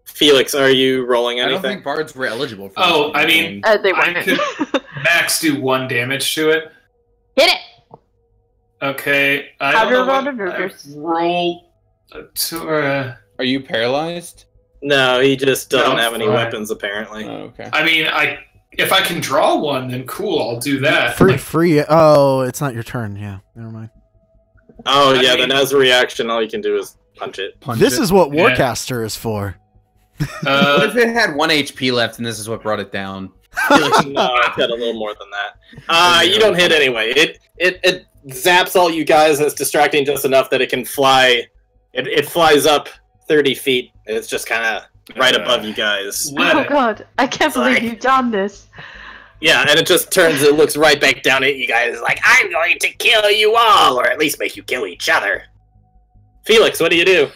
Speaker 2: Felix, are you rolling anything?
Speaker 3: I don't think bards were eligible for
Speaker 5: Oh,
Speaker 3: this
Speaker 5: I mean,
Speaker 4: they
Speaker 5: I
Speaker 4: weren't.
Speaker 5: could max do 1 damage to it.
Speaker 4: Hit it!
Speaker 5: Okay. I don't know what I roll to.
Speaker 3: Are you paralyzed?
Speaker 2: No, he just doesn't
Speaker 5: No,
Speaker 2: have any
Speaker 5: fine.
Speaker 2: weapons, apparently.
Speaker 3: Oh, okay.
Speaker 5: I mean, if I can draw one, then cool. I'll do that.
Speaker 1: Free. Oh, it's not your turn. Yeah, never mind.
Speaker 2: Oh,
Speaker 5: I
Speaker 2: yeah,
Speaker 5: mean-
Speaker 2: then as a reaction, all you can do is punch it.
Speaker 1: This is what
Speaker 5: Yeah.
Speaker 1: Warcaster is for.
Speaker 3: What if it had 1 HP left and this is what brought it down?
Speaker 2: No, it's got a little more than that. You don't hit anyway. It zaps all you guys, and it's distracting just enough that it can fly. It flies up 30 feet, and it's just kind of right above you guys.
Speaker 5: Let
Speaker 4: Oh
Speaker 5: it.
Speaker 4: god, I can't
Speaker 2: Sorry.
Speaker 4: believe you've done this.
Speaker 2: Yeah, and it just turns and looks right back down at you guys like, I'm going to kill you all, or at least make you kill each other. Felix, what do you do?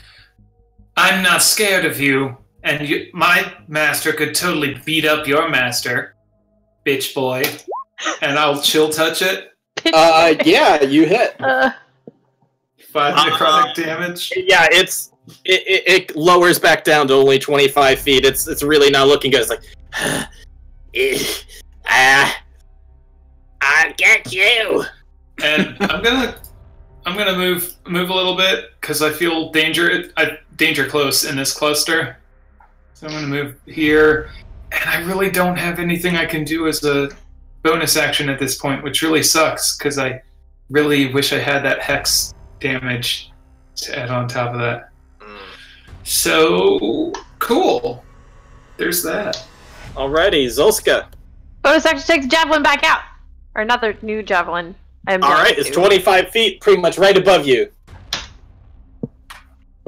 Speaker 5: I'm not scared of you, and my master could totally beat up your master, bitch boy. And I'll chill touch it.
Speaker 2: Yeah, you hit.
Speaker 5: 5 necrotic damage.
Speaker 2: Yeah, it lowers back down to only 25 feet. It's really not looking good. It's like, I'll get you.
Speaker 5: And I'm gonna move a little bit because I feel danger close in this cluster. So I'm gonna move here, and I really don't have anything I can do as a bonus action at this point, which really sucks because I really wish I had that hex damage to add on top of that. So cool. There's that.
Speaker 2: Alrighty, Zolska.
Speaker 4: Bonus action takes javelin back out. Or another new javelin.
Speaker 2: Alright, it's 25 feet, pretty much right above you.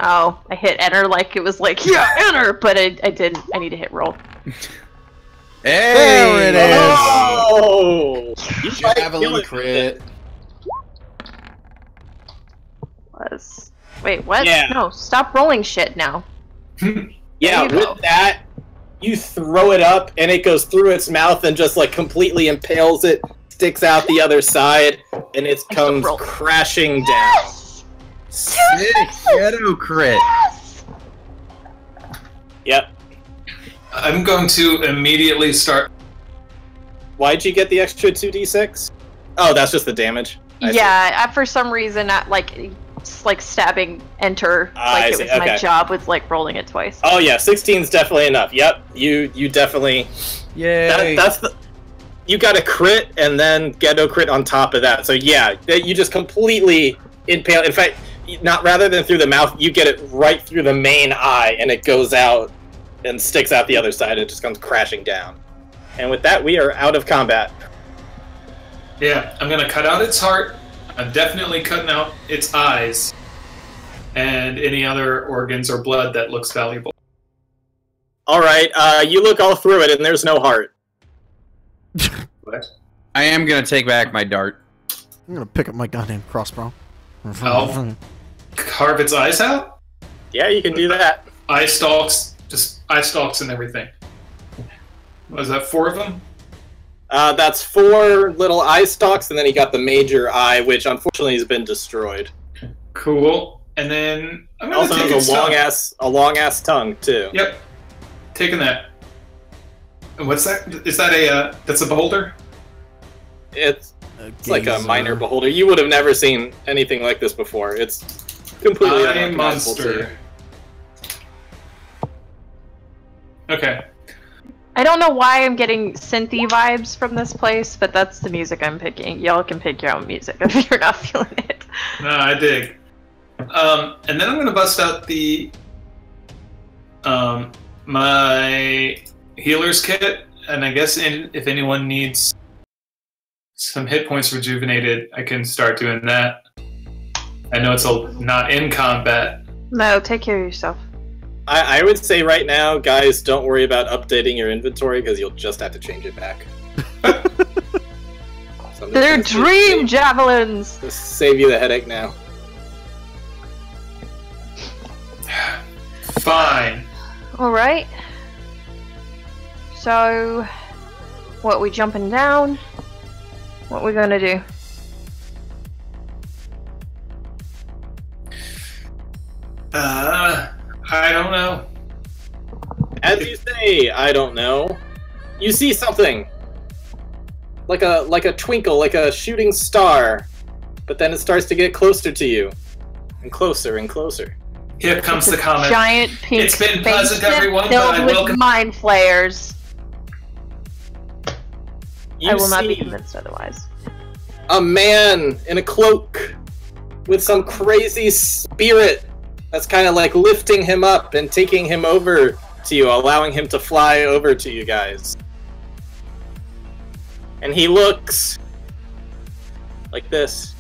Speaker 4: Oh, I hit enter like it was like, yeah, enter! But I didn't. I need to hit roll.
Speaker 3: Hey!
Speaker 1: There it is.
Speaker 2: Oh! You might kill
Speaker 3: Javelin
Speaker 2: it.
Speaker 3: crit.
Speaker 4: Wait, what?
Speaker 2: Yeah.
Speaker 4: No, stop rolling shit now.
Speaker 2: Yeah,
Speaker 4: There you go.
Speaker 2: with that, you throw it up, and it goes through its mouth and just like completely impales it, sticks out the other side, and it comes
Speaker 4: roll.
Speaker 2: crashing down.
Speaker 4: Yes!
Speaker 3: Sick shadow crit.
Speaker 4: Yes!
Speaker 2: Yep.
Speaker 5: I'm going to immediately start.
Speaker 2: Why'd you get the extra 2d6? Oh, that's just the damage. I see.
Speaker 4: Yeah, for some reason, like stabbing enter,
Speaker 2: I
Speaker 4: like it
Speaker 2: see,
Speaker 4: was my
Speaker 2: okay.
Speaker 4: job with like rolling it twice.
Speaker 2: Oh yeah, 16's definitely enough. Yep, you definitely.
Speaker 3: Yay.
Speaker 2: That's the. You got a crit and then Ghetto crit on top of that. So yeah, you just completely impale. In fact, not rather than through the mouth, you get it right through the main eye, and it goes out and sticks out the other side. It just comes crashing down. And with that, we are out of combat.
Speaker 5: Yeah, I'm gonna cut out its heart. I'm definitely cutting out its eyes. and any other organs or blood that looks valuable.
Speaker 2: All right, you look all through it, and there's no heart.
Speaker 5: What?
Speaker 3: I am gonna take back my dart.
Speaker 1: I'm gonna pick up my goddamn crossbow.
Speaker 5: Oh. Carve its eyes out?
Speaker 2: Yeah, you can do that.
Speaker 5: Eye stalks, just eye stalks and everything. Was that 4 of them?
Speaker 2: That's 4 little eye stalks, and then he got the major eye, which unfortunately has been destroyed.
Speaker 5: Cool. And then I'm gonna
Speaker 2: Also
Speaker 5: take
Speaker 2: has
Speaker 5: its
Speaker 2: a long ass tongue too.
Speaker 5: Yep. Taking that. And what's that? Is that that's a beholder?
Speaker 2: It's like a minor beholder. You would have never seen anything like this before. It's completely
Speaker 5: Eye
Speaker 2: unrecognizable to you.
Speaker 5: monster. Okay.
Speaker 4: I don't know why I'm getting synthy vibes from this place, but that's the music I'm picking. Y'all can pick your own music if you're not feeling it.
Speaker 5: No, I dig. And then I'm gonna bust out the my healer's kit, and I guess if anyone needs some hit points rejuvenated, I can start doing that. I know it's not in combat.
Speaker 4: No, take care of yourself.
Speaker 2: I would say right now, guys, don't worry about updating your inventory because you'll just have to change it back.
Speaker 4: They're dream javelins!
Speaker 2: Just save you the headache now.
Speaker 5: Fine.
Speaker 4: Alright. So, what, we jumping down? What we gonna do?
Speaker 5: I don't know.
Speaker 2: As you say, I don't know. You see something. Like a twinkle, like a shooting star. But then it starts to get closer to you. And closer and closer.
Speaker 5: Here comes the comet.
Speaker 4: Giant pink
Speaker 5: It's been pleasant,
Speaker 4: spaceship
Speaker 5: everyone,
Speaker 4: filled
Speaker 5: but I
Speaker 4: with
Speaker 5: welcome-
Speaker 4: mind flayers.
Speaker 2: You
Speaker 4: I will not be
Speaker 2: see
Speaker 4: convinced otherwise.
Speaker 2: a man in a cloak with some crazy spirit that's kind of like lifting him up and taking him over to you, allowing him to fly over to you guys. And he looks like this.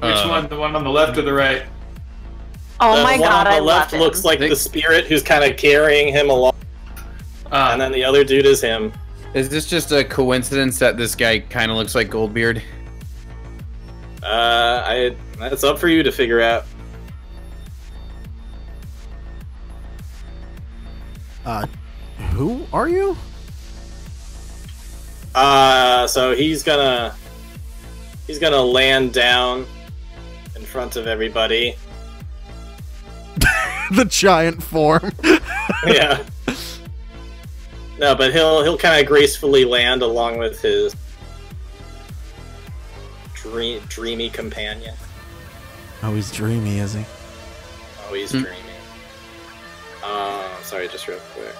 Speaker 5: Which one? The one on the left or the right?
Speaker 4: Oh
Speaker 2: The
Speaker 4: my
Speaker 2: one
Speaker 4: god,
Speaker 2: on
Speaker 4: I
Speaker 2: the left
Speaker 4: love
Speaker 2: looks
Speaker 4: him.
Speaker 2: like the spirit who's kind of carrying him along, and then the other dude is him.
Speaker 3: Is this just a coincidence that this guy kind of looks like Goldbeard?
Speaker 2: That's up for you to figure out.
Speaker 1: Who are you?
Speaker 2: So he's gonna land down in front of everybody.
Speaker 1: The giant form.
Speaker 2: Yeah. No, but he'll kind of gracefully land along with his dreamy companion.
Speaker 1: Oh, he's dreamy, is he?
Speaker 2: Oh, he's dreamy. Sorry, just real quick.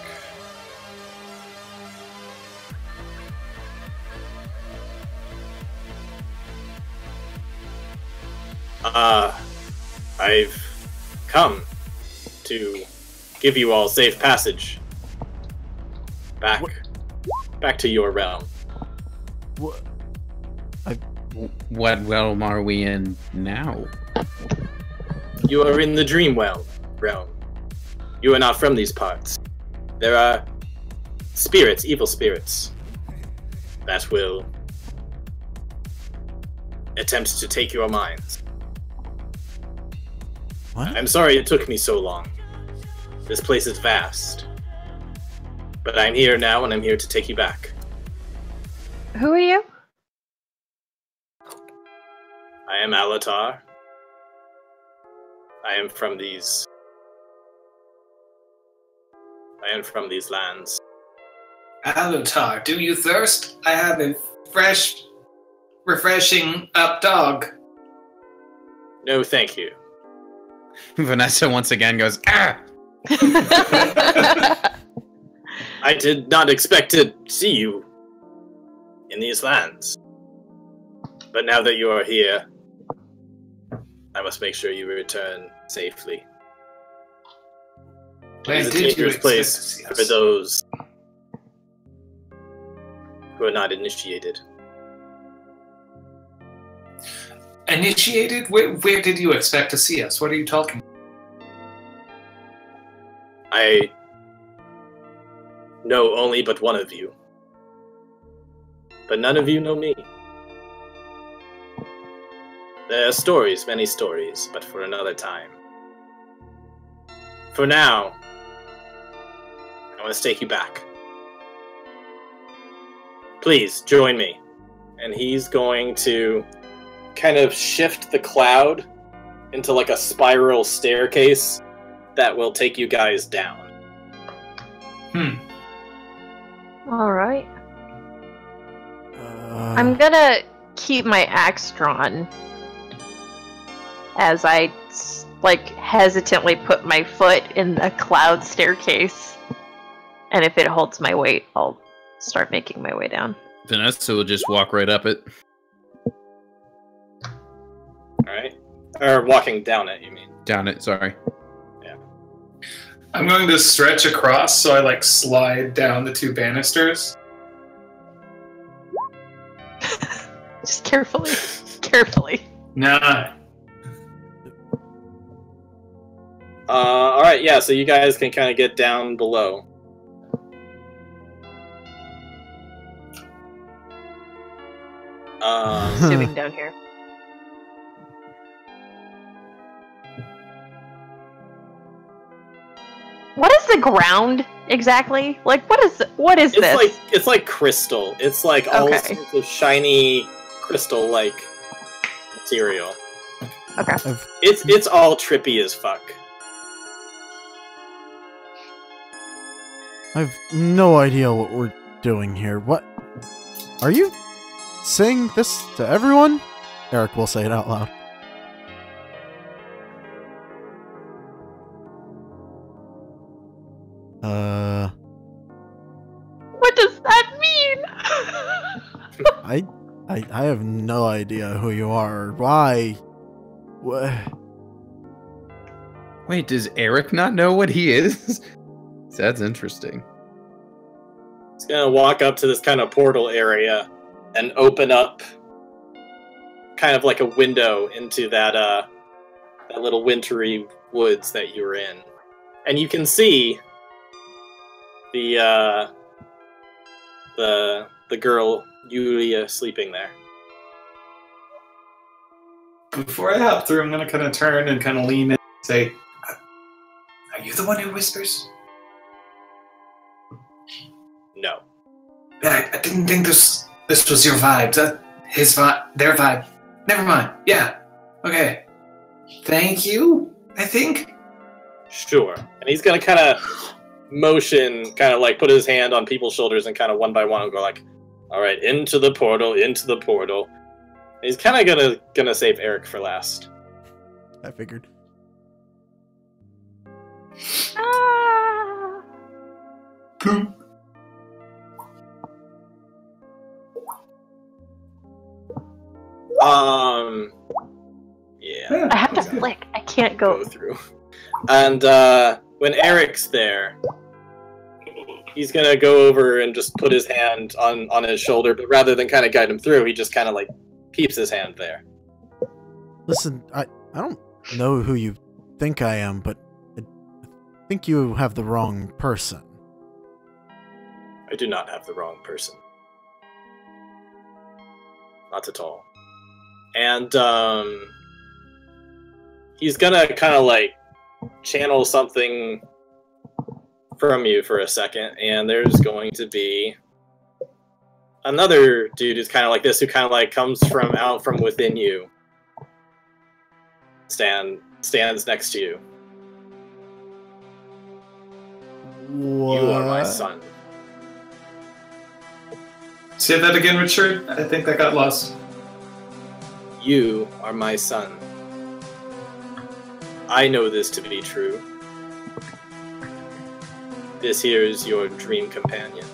Speaker 2: I've come to give you all safe passage back to your realm.
Speaker 1: What?
Speaker 3: What realm are we in now?
Speaker 2: You are in the dream realm. You are not from these parts. There are spirits, evil spirits, that will attempt to take your minds.
Speaker 1: What?
Speaker 2: I'm sorry it took me so long. This place is vast. But I'm here now, and I'm here to take you back.
Speaker 4: Who are you?
Speaker 2: I am Alatar. I am from these lands.
Speaker 5: Alatar, do you thirst? I have a fresh, refreshing up dog.
Speaker 2: No, thank you.
Speaker 3: Vanessa once again goes, ah!
Speaker 2: I did not expect to see you in these lands. But now that you are here, I must make sure you return safely.
Speaker 5: Where
Speaker 2: It is a
Speaker 5: did you
Speaker 2: dangerous
Speaker 5: expect
Speaker 2: place
Speaker 5: to see
Speaker 2: for
Speaker 5: us?
Speaker 2: those who are not initiated.
Speaker 5: Initiated? Where did you expect to see us? What are you talking?
Speaker 2: I know only but one of you. But none of you know me. There are stories, many stories, but for another time. For now, I want to take you back. Please, join me. And he's going to kind of shift the cloud into like a spiral staircase that will take you guys down.
Speaker 4: All right. I'm gonna keep my axe drawn as I like hesitantly put my foot in the cloud staircase, and if it holds my weight, I'll start making my way down.
Speaker 3: Vanessa will just walk right up it.
Speaker 2: Alright. Or walking down it, you mean?
Speaker 3: Down it, sorry.
Speaker 2: Yeah.
Speaker 5: I'm going to stretch across, so I like slide down the 2 banisters.
Speaker 4: Just carefully. Carefully.
Speaker 5: Nah.
Speaker 2: Alright, yeah, so you guys can kind of get down below.
Speaker 4: Moving down here. What is the ground exactly? Like, what is this?
Speaker 2: It's like crystal. It's like all
Speaker 4: Okay.
Speaker 2: sorts of shiny crystal-like material.
Speaker 4: Okay.
Speaker 2: It's all trippy as fuck.
Speaker 1: I've no idea what we're doing here. What? Are you saying this to everyone? Eric will say it out loud.
Speaker 4: What does that mean?
Speaker 1: I have no idea who you are or why. What?
Speaker 3: Wait, does Eric not know what he is? That's interesting.
Speaker 2: It's gonna walk up to this kind of portal area and open up kind of like a window into that that little wintry woods that you were in. And you can see the girl Yulia sleeping there.
Speaker 5: Before I hop through, I'm going to kind of turn and kind of lean in and say, are you the one who whispers?
Speaker 2: No.
Speaker 5: I didn't think this was your vibe. His vibe, their vibe. Never mind. Yeah. Okay. Thank you, I think.
Speaker 2: Sure. And he's gonna kind of motion, kind of like put his hand on people's shoulders and kind of one by one go like, all right, into the portal, into the portal. And he's kind of gonna save Eric for last.
Speaker 1: I figured.
Speaker 4: Ah.
Speaker 5: Poop.
Speaker 2: Yeah.
Speaker 4: I have to flick. I can't go.
Speaker 2: Through. And when Eric's there, he's gonna go over and just put his hand on his shoulder, but rather than kind of guide him through, he just kind of like keeps his hand there.
Speaker 1: Listen, I don't know who you think I am, but I think you have the wrong person.
Speaker 2: I do not have the wrong person. Not at all. And he's gonna kind of like channel something from you for a second, and there's going to be another dude who's kind of like this, who kind of like comes from out from within you. Stands next to you.
Speaker 1: What?
Speaker 2: You are my son.
Speaker 5: Say that again, Richard. I think that got lost.
Speaker 2: You are my son. I know this to be true. This here is your dream companion.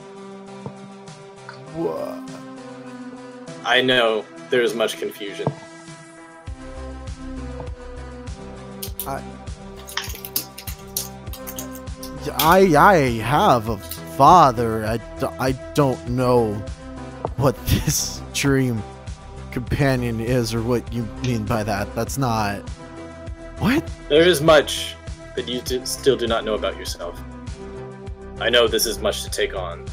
Speaker 1: What?
Speaker 2: I know there is much confusion.
Speaker 1: I have a father. I don't know what this dream companion is or what you mean by that. That's not... What?
Speaker 2: There is much that you still do not know about yourself. I know this is much to take on.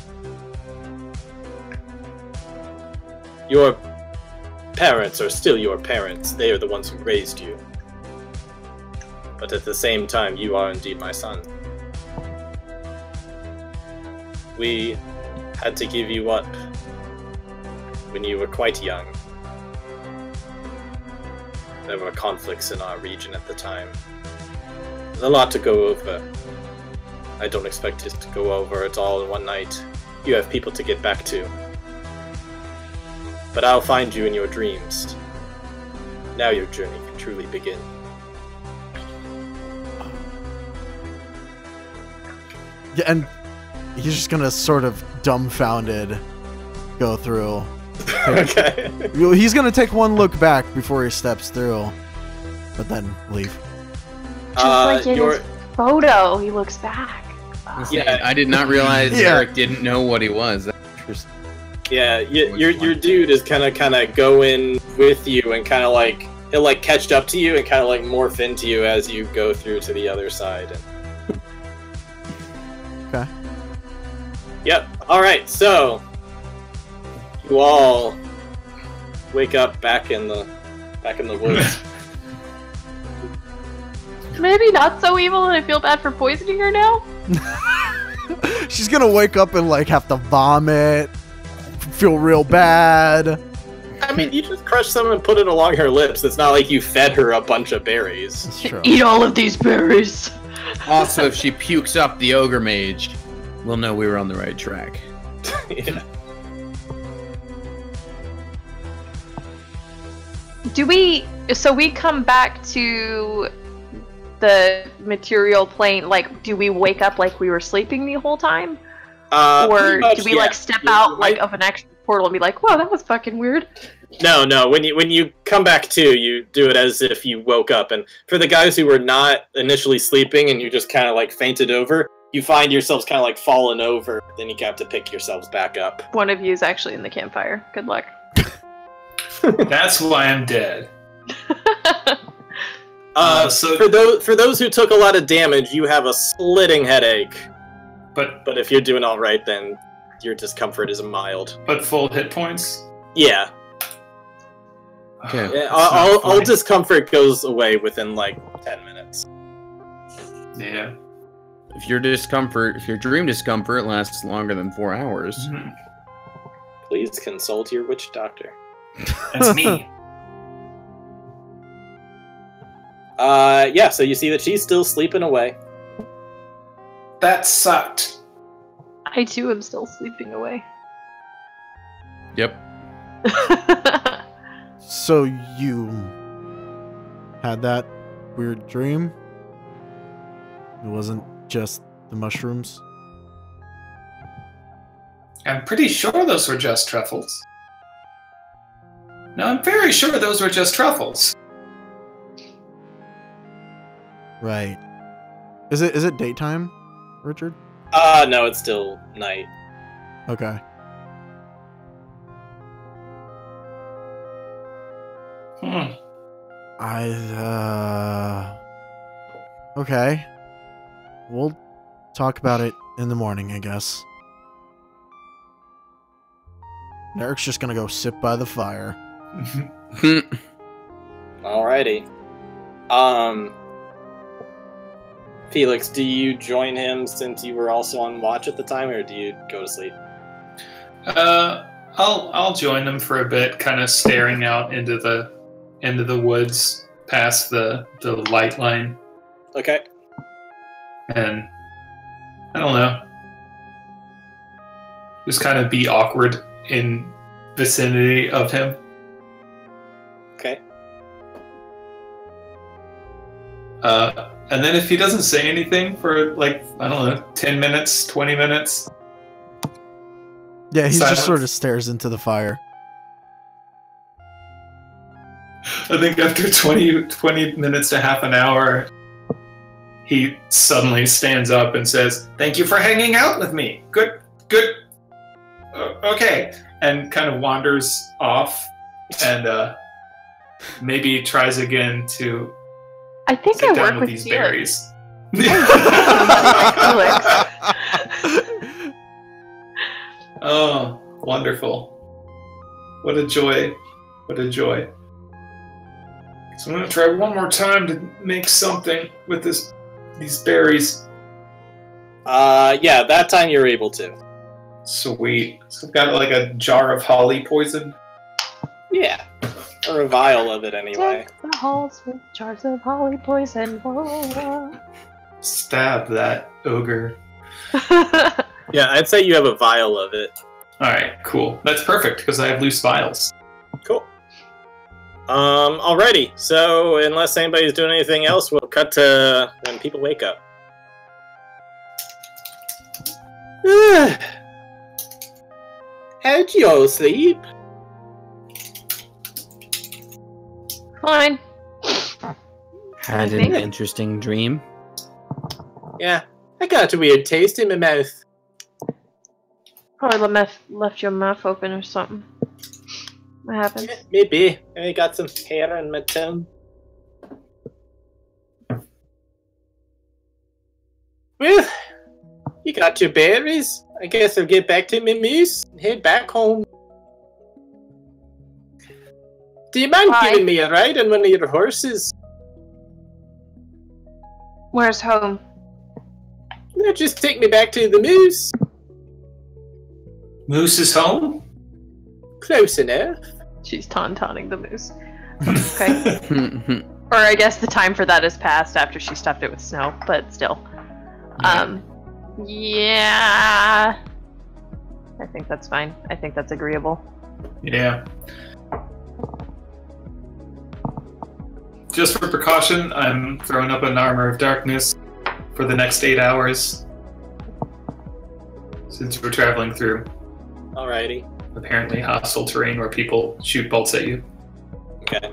Speaker 2: Your parents are still your parents. They are the ones who raised you. But at the same time, you are indeed my son. We had to give you up when you were quite young. There were conflicts in our region at the time. There's a lot to go over. I don't expect it to go over it all in one night. You have people to get back to. But I'll find you in your dreams. Now your journey can truly begin.
Speaker 1: Yeah, and he's just gonna sort of dumbfounded go through.
Speaker 2: Okay.
Speaker 1: He's gonna take one look back before he steps through, but then leave.
Speaker 4: Just like in his photo, he looks back.
Speaker 2: Yeah.
Speaker 3: I did not realize
Speaker 1: Yeah.
Speaker 3: Eric didn't know what he was. That's interesting.
Speaker 2: Yeah, your dude is kind of go in with you and kind of like he'll like catch up to you and kind of like morph into you as you go through to the other side.
Speaker 1: Okay.
Speaker 2: Yep. All right. So you all wake up back in the woods.
Speaker 4: Maybe not so evil, and I feel bad for poisoning her now.
Speaker 1: She's gonna wake up and like have to vomit, feel real bad.
Speaker 2: I mean, you just crushed some and put it along her lips. It's not like you fed her a bunch of berries.
Speaker 1: That's true.
Speaker 4: Eat all of these berries.
Speaker 3: Also, if she pukes up the ogre mage, we'll know we were on the right track.
Speaker 2: Yeah.
Speaker 4: So we come back to the material plane, like, do we wake up like we were sleeping the whole time? Or
Speaker 2: Pretty much,
Speaker 4: do we
Speaker 2: yeah.
Speaker 4: like step out like of an extra portal and be like, whoa, that was fucking weird?
Speaker 2: No. When you come back to, you do it as if you woke up. And for the guys who were not initially sleeping and you just kind of like fainted over, you find yourselves kind of like falling over. Then you have to pick yourselves back up.
Speaker 4: One of you is actually in the campfire. Good luck.
Speaker 5: That's why I'm dead. So
Speaker 2: For those who took a lot of damage, you have a splitting headache.
Speaker 5: but
Speaker 2: But if you're doing all right, then your discomfort is mild.
Speaker 5: full hit points.
Speaker 2: Yeah.
Speaker 3: Okay.
Speaker 2: Yeah,
Speaker 5: That's not
Speaker 2: all
Speaker 5: funny.
Speaker 2: discomfort goes away within like 10 minutes.
Speaker 5: Yeah.
Speaker 3: If your dream discomfort lasts longer than 4 hours,
Speaker 5: Mhm.
Speaker 2: Please consult your witch doctor.
Speaker 5: That's me.
Speaker 2: Yeah, so you see that she's still sleeping away.
Speaker 5: That sucked.
Speaker 4: I too am still sleeping away.
Speaker 3: yep.
Speaker 1: So you had that weird dream? It wasn't just the mushrooms?
Speaker 5: I'm pretty sure those were just truffles. No, I'm very sure those were just truffles.
Speaker 1: Right. Is it daytime, Richard?
Speaker 2: No, it's still night.
Speaker 1: Okay.
Speaker 5: Hmm.
Speaker 1: Okay. We'll talk about it in the morning, I guess. And Eric's just gonna go sit by the fire.
Speaker 2: Alrighty. Felix, do you join him since you were also on watch at the time, or do you go to sleep?
Speaker 5: I'll join them for a bit, kind of staring out into the woods past the light line,
Speaker 2: Okay.
Speaker 5: and I don't know, just kind of be awkward in vicinity of him.
Speaker 2: Okay.
Speaker 5: And then if he doesn't say anything for like, I don't know, 10 minutes, 20 minutes,
Speaker 1: Yeah, he
Speaker 5: Silence.
Speaker 1: just sort of stares into the fire.
Speaker 5: I think after 20 minutes to half an hour, he suddenly stands up and says, "Thank you for hanging out with me. Good. Okay." And kind of wanders off and maybe tries again to
Speaker 4: I think
Speaker 5: sit
Speaker 4: I
Speaker 5: down
Speaker 4: work
Speaker 5: with
Speaker 4: with
Speaker 5: these
Speaker 4: Felix.
Speaker 5: berries. Oh, wonderful. What a joy. What a joy. So I'm going to try one more time to make something with these berries.
Speaker 2: Yeah, that time you're able to.
Speaker 5: Sweet. So I've got like a jar of holly poison.
Speaker 2: Yeah. Or a vial of it anyway.
Speaker 4: Deck the halls with jars of holly poison. Whoa.
Speaker 5: Stab that ogre.
Speaker 2: Yeah, I'd say you have a vial of it.
Speaker 5: Alright, cool. That's perfect, because I have loose vials.
Speaker 2: Cool. Alrighty. So, unless anybody's doing anything else, we'll cut to when people wake up. How'd you all sleep?
Speaker 4: Fine.
Speaker 3: Had
Speaker 4: think-
Speaker 3: an interesting dream.
Speaker 2: Yeah, I got a weird taste in my mouth.
Speaker 4: Probably left your mouth open or something. What happened?
Speaker 2: Maybe. I got some hair on my tongue. Well, you got your berries. I guess I'll get back to my moose and head back home. Do you mind
Speaker 4: Bye.
Speaker 2: giving me a ride on one of your horses?
Speaker 4: Where's home?
Speaker 2: No, just take me back to the moose.
Speaker 5: Moose is home?
Speaker 2: Close enough.
Speaker 4: She's taunting the moose. Okay. Or I guess the time for that has passed after she stuffed it with snow, but still. Yeah. I think that's fine. I think that's agreeable.
Speaker 5: Yeah. Just for precaution, I'm throwing up an armor of darkness for the next 8 hours. Since we're traveling through
Speaker 2: Alrighty.
Speaker 5: apparently hostile terrain where people shoot bolts at you.
Speaker 2: Okay.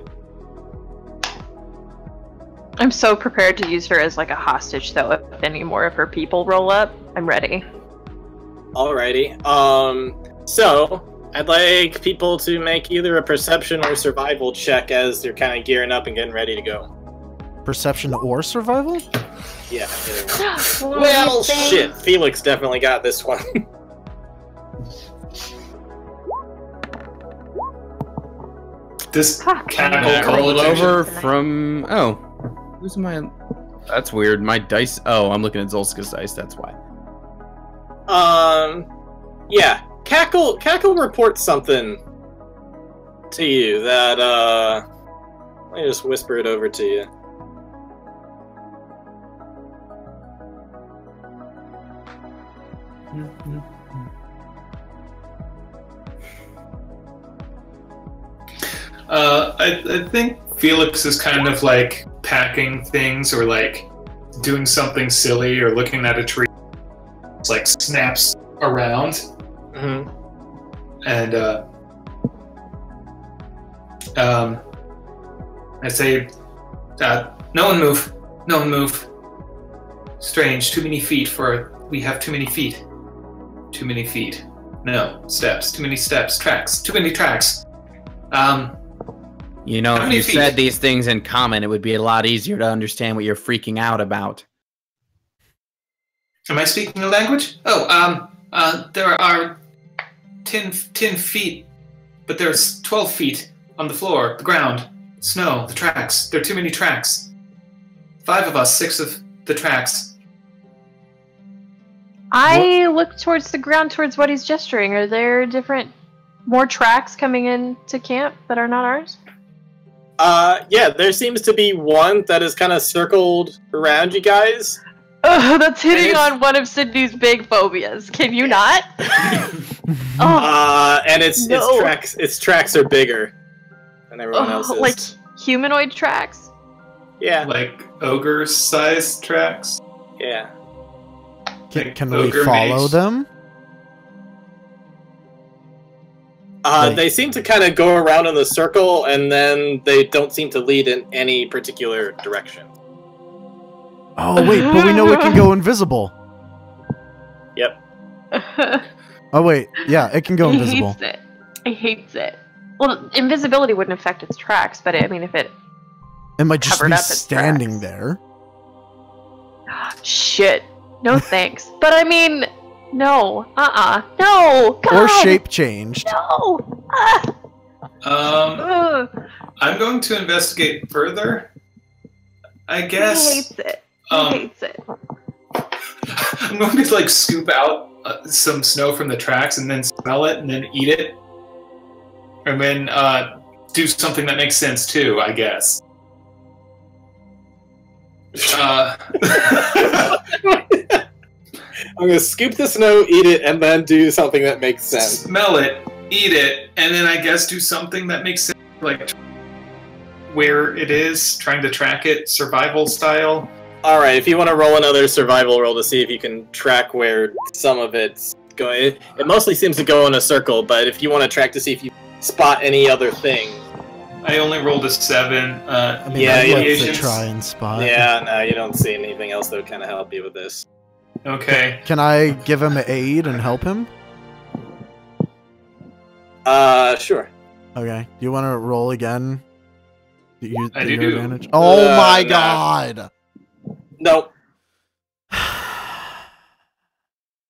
Speaker 4: I'm so prepared to use her as like a hostage though if any more of her people roll up. I'm ready.
Speaker 2: Alrighty. So I'd like people to make either a perception or survival check as they're kind of gearing up and getting ready to go.
Speaker 1: Perception or survival?
Speaker 2: Yeah. Either one. Well, shit. Felix definitely got this one.
Speaker 5: This
Speaker 4: Fuck.
Speaker 5: cackle
Speaker 3: I
Speaker 5: call
Speaker 3: rolled
Speaker 5: attention.
Speaker 3: over from. Oh, who's my? That's weird. My dice. Oh, I'm looking at Zolska's dice. That's why.
Speaker 2: Yeah. Cackle reports something to you that, let me just whisper it over to you.
Speaker 5: I think Felix is kind of like packing things or like doing something silly or looking at a tree. It's like snaps around
Speaker 2: Mm-hmm.
Speaker 5: and I say, no one move, no one move. Strange, too many feet we have too many feet. Too many feet. No, steps, too many steps, tracks, too many tracks.
Speaker 3: You know,
Speaker 5: How
Speaker 3: if
Speaker 5: many
Speaker 3: you
Speaker 5: feet?
Speaker 3: said these things in common, it would be a lot easier to understand what you're freaking out about.
Speaker 5: Am I speaking a language? Oh, there are 10 feet, but there's 12 feet on the floor, the ground, snow, the tracks. There are too many tracks. 5 of us, 6 of the tracks.
Speaker 4: I look towards the ground towards what he's gesturing. Are there more tracks coming into camp that are not ours?
Speaker 2: Yeah, there seems to be one that is kind of circled around you guys.
Speaker 4: Oh, that's hitting
Speaker 2: It's-
Speaker 4: on one of Sydney's big phobias. Can you not? Oh,
Speaker 2: And its
Speaker 4: No.
Speaker 2: tracks are bigger than everyone else's.
Speaker 4: like humanoid tracks?
Speaker 2: yeah,
Speaker 5: Like ogre-sized tracks.
Speaker 2: yeah.
Speaker 1: Can we
Speaker 5: Ogre
Speaker 1: follow
Speaker 5: mage.
Speaker 1: them?
Speaker 2: They seem to kind of go around in the circle, and then they don't seem to lead in any particular direction.
Speaker 1: Oh wait, but we know it can go invisible.
Speaker 2: Yep.
Speaker 1: Oh wait, yeah, it can go
Speaker 4: He
Speaker 1: invisible.
Speaker 4: hates it. He hates it. Well, invisibility wouldn't affect its tracks, but I mean, if it
Speaker 1: might just
Speaker 4: covered
Speaker 1: be
Speaker 4: up its
Speaker 1: standing
Speaker 4: tracks.
Speaker 1: there.
Speaker 4: Shit. No thanks. But I mean, no. No. God.
Speaker 1: Or shape changed.
Speaker 4: No. Ah. Ugh.
Speaker 5: I'm going to investigate further. I
Speaker 4: He
Speaker 5: guess
Speaker 4: hates it. He
Speaker 5: um,
Speaker 4: hates it.
Speaker 5: I'm going to like scoop out some snow from the tracks and then smell it and then eat it, and then do something that makes sense too. I guess.
Speaker 2: I'm gonna scoop the snow, eat it, and then do something that makes sense.
Speaker 5: Smell it, eat it, and then I guess do something that makes sense, like where it is, trying to track it, survival style.
Speaker 2: Alright, if you want to roll another survival roll to see if you can track where some of it's going. It mostly seems to go in a circle, but if you want to track to see if you spot any other thing.
Speaker 5: I only rolled a 7.
Speaker 1: I mean,
Speaker 2: Yeah,
Speaker 1: I'd like to
Speaker 5: deviations.
Speaker 1: try and spot.
Speaker 2: Yeah, no, you don't see anything else that would kind of help you with this.
Speaker 5: Okay.
Speaker 1: Can I give him aid and help him?
Speaker 2: Sure.
Speaker 1: Okay. Do you want to roll again?
Speaker 5: I
Speaker 1: your
Speaker 5: do.
Speaker 1: advantage? Oh my
Speaker 2: nah.
Speaker 1: god!
Speaker 2: Nope.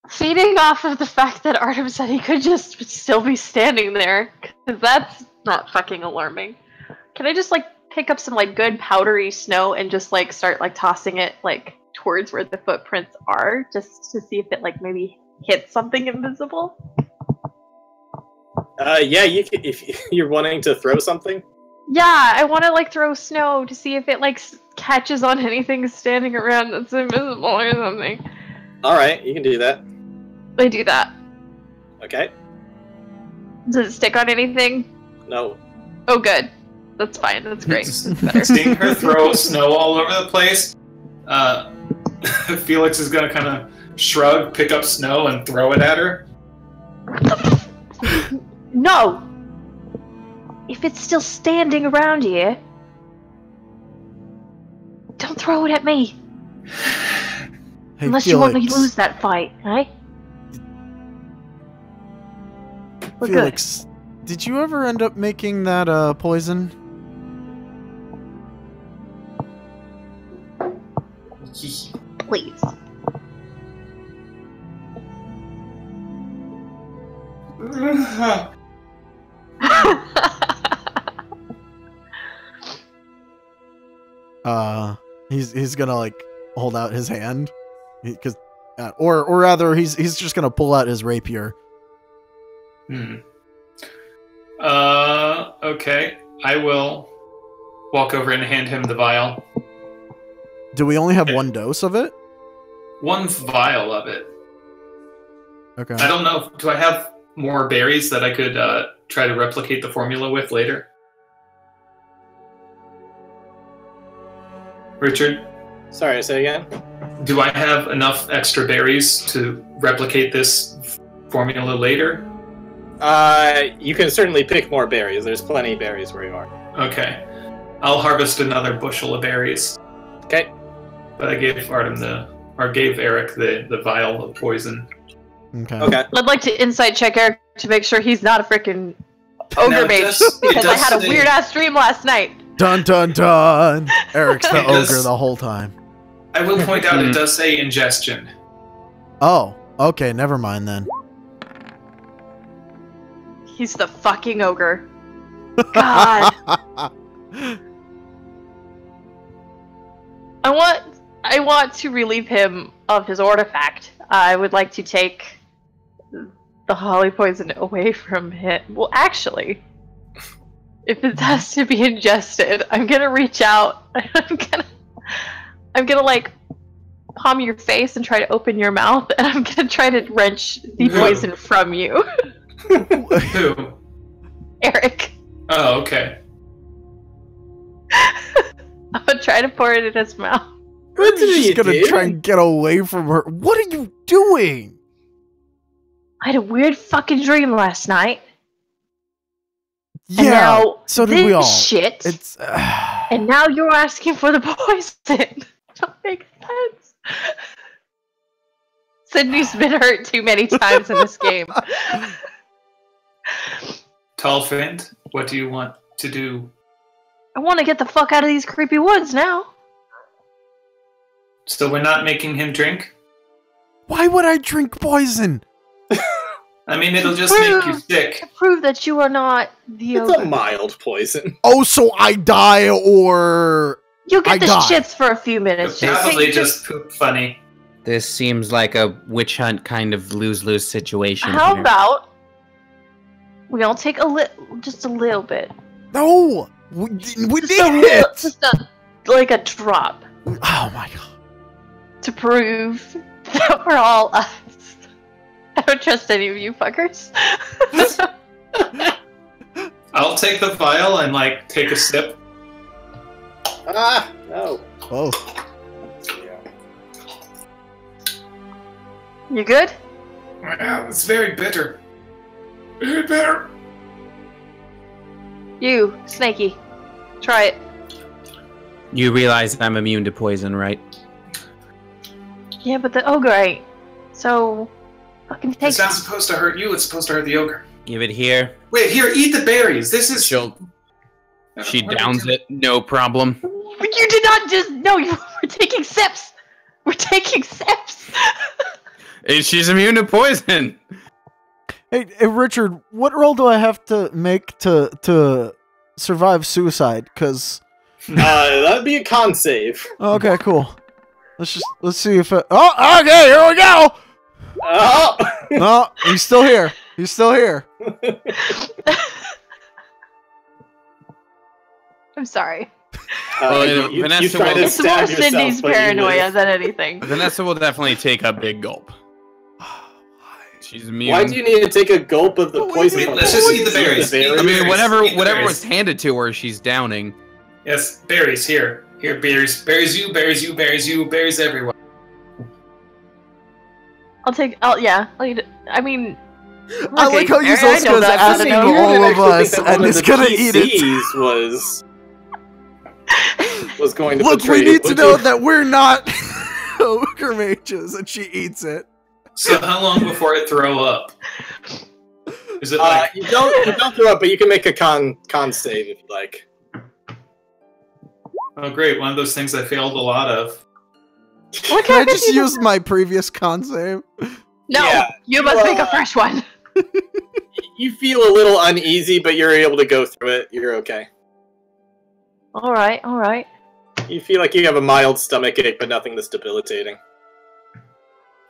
Speaker 4: Feeding off of the fact that Artem said he could just still be standing there, because that's not fucking alarming. Can I just like pick up some like good powdery snow and just like start like tossing it like towards where the footprints are, just to see if it like maybe hits something invisible?
Speaker 2: Yeah, you can, if you're wanting to throw something.
Speaker 4: Yeah, I want to like throw snow to see if it like catches on anything standing around that's invisible or something.
Speaker 2: Alright, you can do that.
Speaker 4: I do that.
Speaker 2: Okay.
Speaker 4: Does it stick on anything?
Speaker 2: No.
Speaker 4: Oh, good. That's fine. That's great. That's better.
Speaker 5: Seeing her throw snow all over the place, Felix is gonna kind of shrug, pick up snow, and throw it at her.
Speaker 4: No! If it's still standing around here, don't throw it at me.
Speaker 1: Hey,
Speaker 4: Unless you want me to
Speaker 1: Felix.
Speaker 4: lose that fight, eh? We're
Speaker 1: Felix, did you ever end up making that poison?
Speaker 4: good. Please.
Speaker 1: He's gonna like hold out his hand, because, or rather, he's just gonna pull out his rapier.
Speaker 5: Okay. I will walk over and hand him the vial.
Speaker 1: Do we only have
Speaker 5: Okay.
Speaker 1: one dose of it?
Speaker 5: One vial of it.
Speaker 1: Okay.
Speaker 5: I don't know. Do I have more berries that I could try to replicate the formula with later? Richard,
Speaker 2: Sorry, say again?
Speaker 5: do I have enough extra berries to replicate this formula later?
Speaker 2: You can certainly pick more berries. There's plenty of berries where you are.
Speaker 5: Okay. I'll harvest another bushel of berries.
Speaker 2: Okay.
Speaker 5: But I gave gave Eric the vial of poison.
Speaker 1: Okay.
Speaker 2: Okay.
Speaker 4: I'd like to insight check Eric to make sure he's not a freaking
Speaker 5: Now,
Speaker 4: ogre
Speaker 5: it
Speaker 4: mage,
Speaker 5: does- it
Speaker 4: because I
Speaker 5: does
Speaker 4: had a
Speaker 5: say-
Speaker 4: weird ass dream last night.
Speaker 1: Dun dun dun! Eric's the
Speaker 5: It does-
Speaker 1: ogre the whole time.
Speaker 5: I will point out it does say ingestion.
Speaker 1: Oh, okay, never mind then.
Speaker 4: He's the fucking ogre. God. I want to relieve him of his artifact. I would like to take the holly poison away from him. Well, actually, if it has to be ingested, I'm gonna reach out. I'm gonna like palm your face and try to open your mouth, and I'm gonna try to wrench the poison from you,
Speaker 5: Who?
Speaker 4: Eric.
Speaker 5: Oh, okay.
Speaker 4: I'm gonna try to pour it in his mouth.
Speaker 2: What did
Speaker 1: She's
Speaker 2: you
Speaker 1: gonna
Speaker 2: do?
Speaker 1: try and get away from her. What are you doing?
Speaker 4: I had a weird fucking dream last night.
Speaker 1: Yeah,
Speaker 4: And now
Speaker 1: so did
Speaker 4: this
Speaker 1: we all.
Speaker 4: shit.
Speaker 1: It's
Speaker 4: And now you're asking for the poison. Don't make sense. Sydney's been hurt too many times in this game.
Speaker 5: Tall friend, what do you want to do?
Speaker 4: I want to get the fuck out of these creepy woods now.
Speaker 5: So we're not making him drink?
Speaker 1: Why would I drink poison?
Speaker 5: I mean, it'll just make you sick.
Speaker 4: To prove that you are not the
Speaker 2: It's
Speaker 4: ogre.
Speaker 2: a mild poison.
Speaker 1: Oh, so I die or...
Speaker 4: You'll get
Speaker 1: I
Speaker 4: the
Speaker 1: die.
Speaker 4: shits for a few minutes.
Speaker 5: You'll
Speaker 4: Just
Speaker 5: probably
Speaker 4: take-
Speaker 5: just poop funny.
Speaker 3: This seems like a witch hunt kind of lose-lose situation.
Speaker 4: How
Speaker 3: here.
Speaker 4: about we all take just a little bit,
Speaker 1: No! We
Speaker 4: just
Speaker 1: need
Speaker 4: a little,
Speaker 1: it!
Speaker 4: just like a drop,
Speaker 1: Oh my god.
Speaker 4: to prove that we're all us. I don't trust any of you fuckers.
Speaker 5: I'll take the vial and, like, take a sip.
Speaker 2: Ah, no.
Speaker 1: Oh.
Speaker 2: Yeah.
Speaker 4: You good?
Speaker 5: Wow, it's very bitter. Very bitter.
Speaker 4: You, Snaky, try it.
Speaker 3: You realize I'm immune to poison, right?
Speaker 4: Yeah, but the ogre ain't. So, fucking take
Speaker 5: It's not supposed to hurt you, it's supposed to hurt the ogre.
Speaker 3: Give it here.
Speaker 5: Wait, here, eat the berries. This is...
Speaker 3: She
Speaker 5: What are
Speaker 3: downs
Speaker 5: you
Speaker 3: it, no problem.
Speaker 4: You did not just. No, you were taking sips. We're taking sips.
Speaker 3: She's immune to poison.
Speaker 1: Hey, Richard, what roll do I have to make to survive suicide? Cause
Speaker 2: That'd be a con save.
Speaker 1: okay, cool. Let's see if it. Oh, okay, here we go.
Speaker 2: Oh!
Speaker 1: No, he's still here. He's still here.
Speaker 4: I'm sorry.
Speaker 2: You
Speaker 3: Vanessa
Speaker 2: try
Speaker 3: will-
Speaker 2: to
Speaker 4: It's more
Speaker 2: stab yourself,
Speaker 4: Cindy's
Speaker 2: but you
Speaker 4: paranoia
Speaker 2: live.
Speaker 4: than anything.
Speaker 3: Vanessa will definitely take a big gulp. She's immune.
Speaker 2: Why do you need to take a gulp of the poison?
Speaker 5: Wait, let's just eat the berries.
Speaker 3: I mean,
Speaker 5: Berries.
Speaker 3: whatever
Speaker 5: Eat the berries.
Speaker 3: was handed to her, she's downing.
Speaker 5: Yes, berries, here. Here, berries. Berries you, berries you, berries you, berries everyone.
Speaker 4: Yeah. I'll eat it. I mean.
Speaker 1: I like how
Speaker 4: Mary, I know
Speaker 1: Yuzelska's
Speaker 4: that, but
Speaker 1: asking
Speaker 4: I know-
Speaker 1: all of
Speaker 2: I actually
Speaker 1: us,
Speaker 2: think that
Speaker 1: and
Speaker 2: one
Speaker 1: he's
Speaker 2: of the
Speaker 1: gonna eat it.
Speaker 2: PCs was going to
Speaker 1: Look,
Speaker 2: betray
Speaker 1: we need to
Speaker 2: would
Speaker 1: know
Speaker 2: you?
Speaker 1: that we're not ogre mages, and she eats it.
Speaker 5: So how long before I throw up? Is it like...
Speaker 2: You don't throw up, but you can make a con save if you like.
Speaker 5: Oh great, one of those things I failed a lot of.
Speaker 4: What
Speaker 1: Can I
Speaker 4: kind of
Speaker 1: just
Speaker 4: thing is
Speaker 1: use my previous con save?
Speaker 4: No,
Speaker 2: Yeah,
Speaker 4: you must make a
Speaker 2: uh,
Speaker 4: fresh one.
Speaker 2: You feel a little uneasy, but you're able to go through it. You're okay.
Speaker 4: All right.
Speaker 2: You feel like you have a mild stomach ache, but nothing that's debilitating.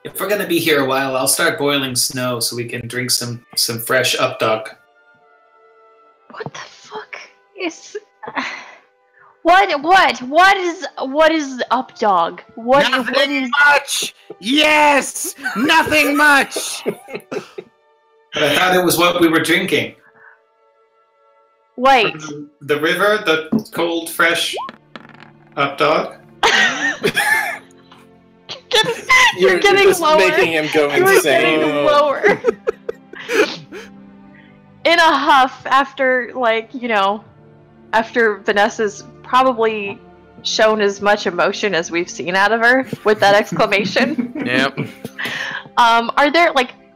Speaker 5: If we're gonna be here a while, I'll start boiling snow so we can drink some fresh updog.
Speaker 4: What the fuck is? What is up, dog? What is?
Speaker 3: much! Yes! Nothing much!
Speaker 5: But I thought it was what we were drinking.
Speaker 4: Wait.
Speaker 5: The river, the cold, fresh updog.
Speaker 4: You're getting
Speaker 2: just
Speaker 4: lower.
Speaker 2: making him go
Speaker 4: You're
Speaker 2: insane.
Speaker 4: getting lower. In a huff, after after Vanessa's probably shown as much emotion as we've seen out of her with that exclamation.
Speaker 3: Yep.
Speaker 4: Are there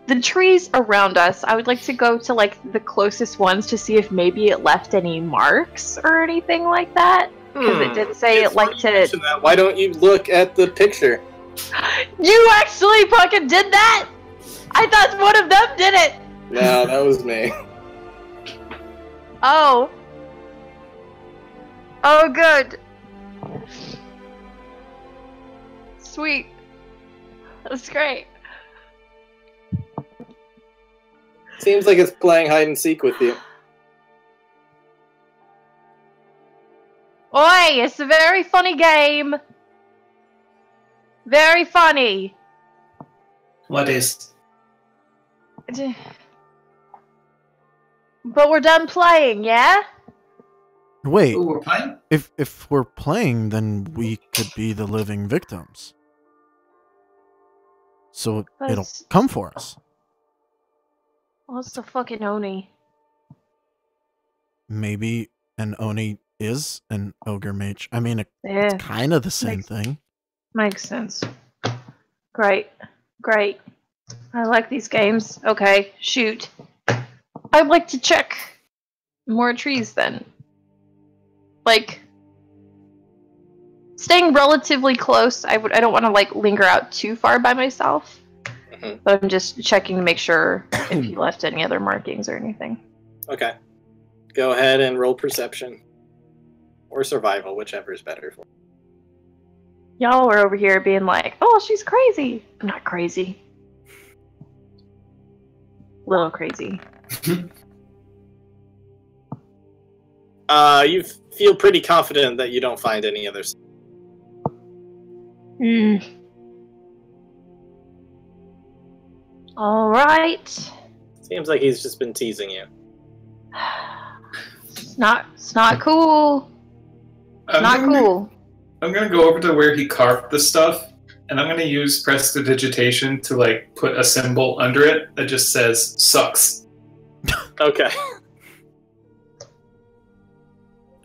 Speaker 4: the trees around us? I would like to go to the closest ones to see if maybe it left any marks or anything like that. Because it did say
Speaker 2: It's
Speaker 4: it liked
Speaker 2: funny
Speaker 4: to.
Speaker 2: you mention that. Why don't you look at the picture?
Speaker 4: You actually fucking did that? I thought one of them did it.
Speaker 2: No, that was me.
Speaker 4: Oh. Oh, good. Sweet. That's great.
Speaker 2: Seems like it's playing hide and seek with you.
Speaker 4: Oi, it's a very funny game. Very funny.
Speaker 5: What is?
Speaker 4: But we're done playing, yeah?
Speaker 1: Wait,
Speaker 5: Ooh, we're playing?
Speaker 1: if we're playing, then we could be the living victims. So
Speaker 4: But
Speaker 1: it'll
Speaker 4: it's-
Speaker 1: come for us.
Speaker 4: What's the fucking Oni?
Speaker 1: Maybe an Oni is an ogre mage. I mean,
Speaker 4: Yeah,
Speaker 1: it's kind of the same thing.
Speaker 4: makes sense. Great. Great. I like these games. Okay, shoot. I'd like to check more trees then. Like, staying relatively close. I don't want to like linger out too far by myself.
Speaker 2: Mhm.
Speaker 4: But I'm just checking to make sure if he left any other markings or anything.
Speaker 2: Okay. Go ahead and roll perception. Or survival, whichever is better for you.
Speaker 4: Y'all are over here being like, "Oh, she's crazy." I'm not crazy. Little crazy.
Speaker 2: You feel pretty confident that you don't find any other.
Speaker 4: All right.
Speaker 2: Seems like he's just been teasing you.
Speaker 4: It's not cool. It's not cool.
Speaker 5: I'm gonna go over to where he carved the stuff, and I'm gonna use prestidigitation to like put a symbol under it that just says "sucks."
Speaker 2: Okay.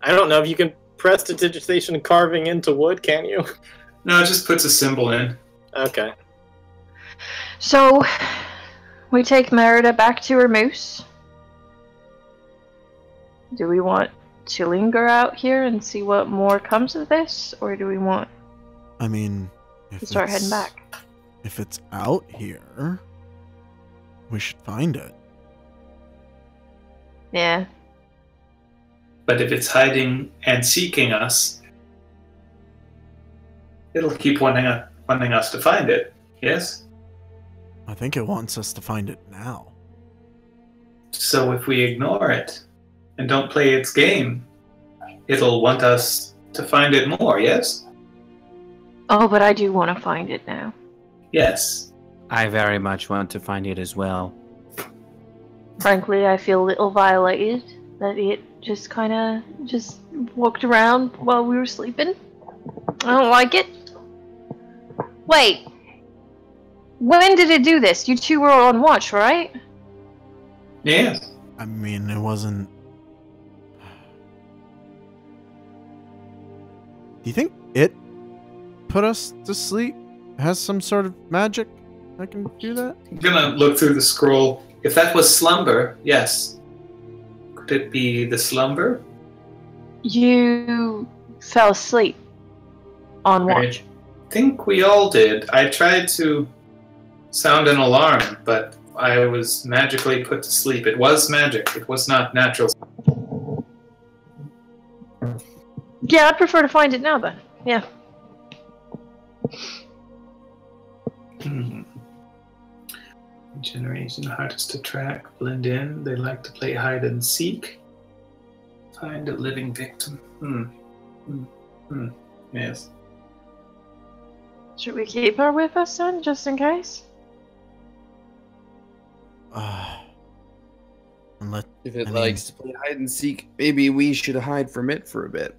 Speaker 2: I don't know if you can prestidigitation carving into wood, can you?
Speaker 5: No, it just puts a symbol in.
Speaker 2: Okay.
Speaker 4: So, we take Merida back to her moose. Do we want to linger out here and see what more comes of this, or do we want
Speaker 1: I mean, if
Speaker 4: to start heading
Speaker 1: it's-
Speaker 4: back?
Speaker 1: If it's out here, we should find it.
Speaker 4: Yeah.
Speaker 5: But if it's hiding and seeking us, it'll keep wanting us to find it. Yes.
Speaker 1: I think it wants us to find it now.
Speaker 5: So if we ignore it and don't play its game, it'll want us to find it more. Yes.
Speaker 4: Oh, but I do want to find it now.
Speaker 5: Yes.
Speaker 7: I very much want to find it as well.
Speaker 4: Frankly, I feel a little violated that it just kind of just walked around while we were sleeping. I don't like it. Wait. When did it do this? You two were on watch, right?
Speaker 5: Yes.
Speaker 1: I mean, it wasn't. Do you think it put us to sleep? Has some sort of magic that can do that?
Speaker 5: I'm gonna look through the scroll. If that was slumber, yes. Could it be the slumber?
Speaker 4: You fell asleep on watch.
Speaker 5: I think we all did. I tried to sound an alarm, but I was magically put to sleep. It was magic. It was not natural.
Speaker 4: Yeah, I'd prefer to find it now then. Yeah.
Speaker 5: Generation hardest to track, blend in. They like to play hide and seek. Find a living victim. Yes.
Speaker 4: Should we keep her with us then, just in case?
Speaker 1: Unless
Speaker 7: If it
Speaker 1: I mean-
Speaker 7: likes to play hide and seek, maybe we should hide from it for a bit.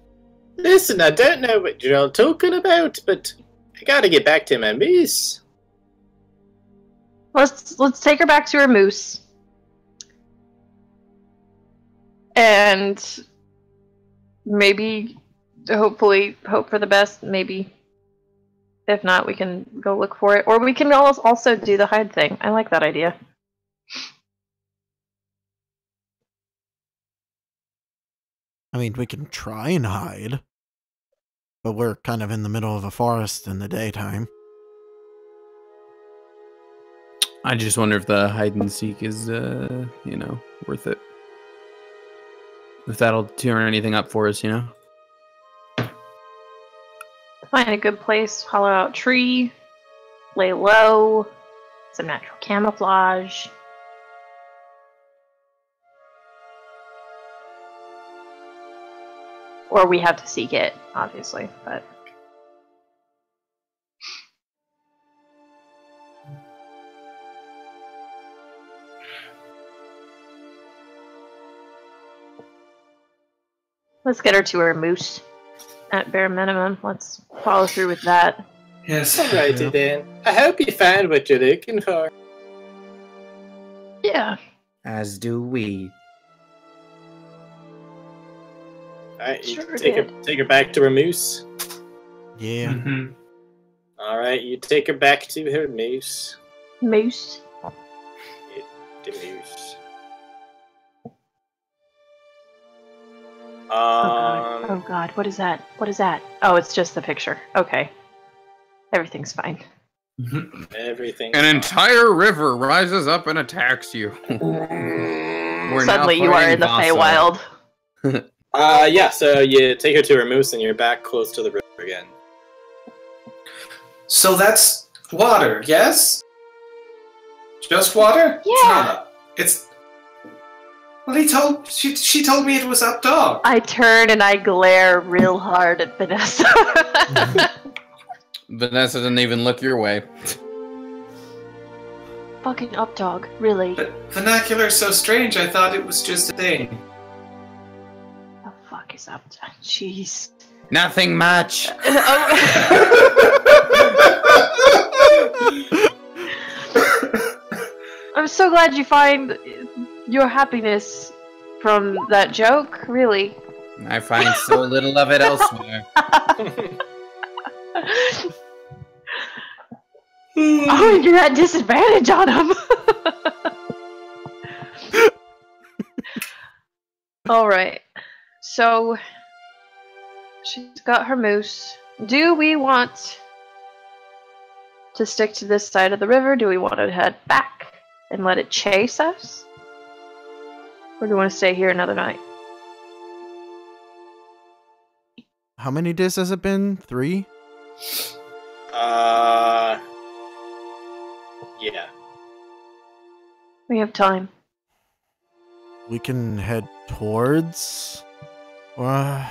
Speaker 2: Listen, I don't know what you're all talking about, but I gotta get back to my moose.
Speaker 4: Let's take her back to her moose. And maybe hopefully hope for the best, maybe. If not, we can go look for it. Or we can also do the hide thing. I like that idea.
Speaker 1: I mean, we can try and hide, but we're kind of in the middle of a forest in the daytime.
Speaker 7: I just wonder if the hide and seek is, worth it. If that'll turn anything up for us,
Speaker 4: Find a good place, hollow out tree, lay low, some natural camouflage. Or we have to seek it, obviously, but... Let's get her to her moose. At bare minimum, let's follow through with that.
Speaker 5: Yes.
Speaker 2: Alrighty then. I hope you find what you're looking for.
Speaker 4: Yeah.
Speaker 7: As do we.
Speaker 2: Alright, you
Speaker 4: Sure
Speaker 2: take her back to her moose.
Speaker 1: Yeah.
Speaker 5: Mhm.
Speaker 2: Alright, you take her back to her moose.
Speaker 4: Moose.
Speaker 2: The moose.
Speaker 4: Oh god, what is that? What is that? Oh, it's just the picture. Okay. Everything's fine.
Speaker 2: Everything.
Speaker 3: An entire river rises up and attacks you. We're now
Speaker 4: Suddenly you are
Speaker 3: fighting
Speaker 4: in the
Speaker 3: Vasa.
Speaker 4: Feywild.
Speaker 2: Yeah, so you take her to her moose and you're back close to the river again.
Speaker 5: So that's water, yes? Just water?
Speaker 4: Yeah.
Speaker 5: It's. Well, she told me it was up dog.
Speaker 4: I turn and I glare real hard at Vanessa.
Speaker 3: Vanessa doesn't even look your way.
Speaker 4: Fucking up dog, really?
Speaker 5: But vernacular is so strange, I thought it was just a thing.
Speaker 4: The fuck is up dog? Jeez.
Speaker 3: Nothing much.
Speaker 4: I'm so glad you find your happiness from that joke, really.
Speaker 3: I find so little of it elsewhere.
Speaker 4: Oh, you're at disadvantage on him. Alright. So, she's got her moose. Do we want to stick to this side of the river? Do we want to head back and let it chase us? Or do we want to stay here another night?
Speaker 1: How many days has it been? 3?
Speaker 2: Yeah.
Speaker 4: We have time.
Speaker 1: We can head towards... I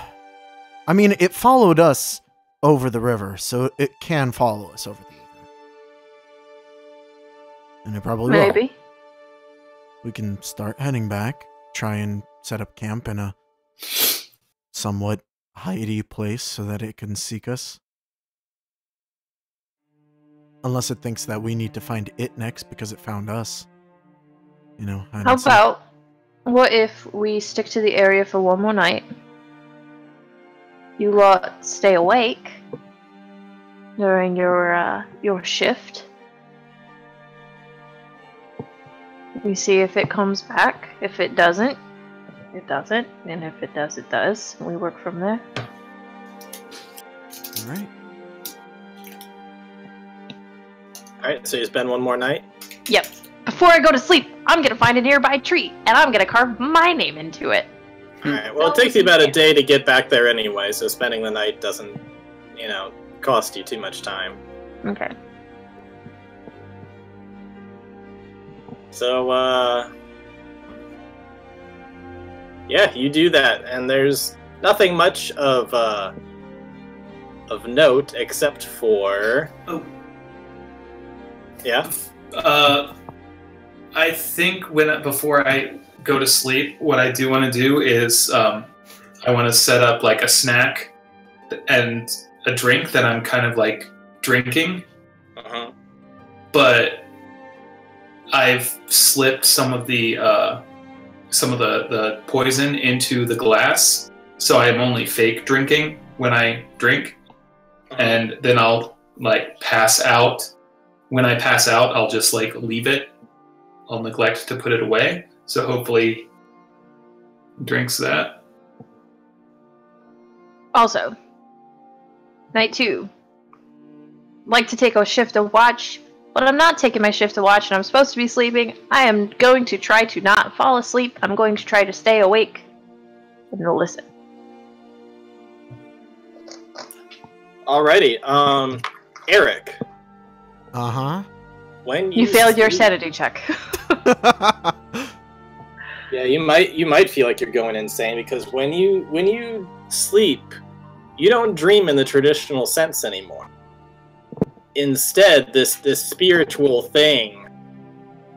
Speaker 1: mean, it followed us over the river, so it can follow us over the river. And it probably will.
Speaker 4: Maybe.
Speaker 1: We can start heading back, try and set up camp in a somewhat hidey place so that it can seek us. Unless it thinks that we need to find it next because it found us. You know,
Speaker 4: How about, what if we stick to the area for one more night? You lot stay awake during your shift. We see if it comes back. If it doesn't, it doesn't. And if it does, it does. We work from there.
Speaker 1: Alright.
Speaker 2: Alright, so you spend one more night?
Speaker 4: Yep. Before I go to sleep, I'm gonna find a nearby tree, and I'm gonna carve my name into it.
Speaker 2: Alright, well, it takes you about a day to get back there anyway, so spending the night doesn't, cost you too much time.
Speaker 4: Okay.
Speaker 2: So, yeah, you do that, and there's nothing much of note except for...
Speaker 5: Oh.
Speaker 2: Yeah?
Speaker 5: I think before I go to sleep, what I do want to do is I want to set up like a snack and a drink that I'm kind of like drinking.
Speaker 2: Uh-huh.
Speaker 5: But I've slipped some of the poison into the glass, so I'm only fake drinking when I drink, and then I'll like pass out. When I pass out, I'll just like leave it. I'll neglect to put it away, so hopefully drinks that.
Speaker 4: Also, night 2. Like to take a shift of watch, but I'm not taking my shift of watch and I'm supposed to be sleeping. I am going to try to not fall asleep. I'm going to try to stay awake and listen.
Speaker 2: Alrighty, Eric.
Speaker 1: Uh-huh.
Speaker 2: When
Speaker 4: You failed your
Speaker 2: sleep-
Speaker 4: sanity check.
Speaker 2: Yeah, you might feel like you're going insane because when you sleep, you don't dream in the traditional sense anymore. Instead, this spiritual thing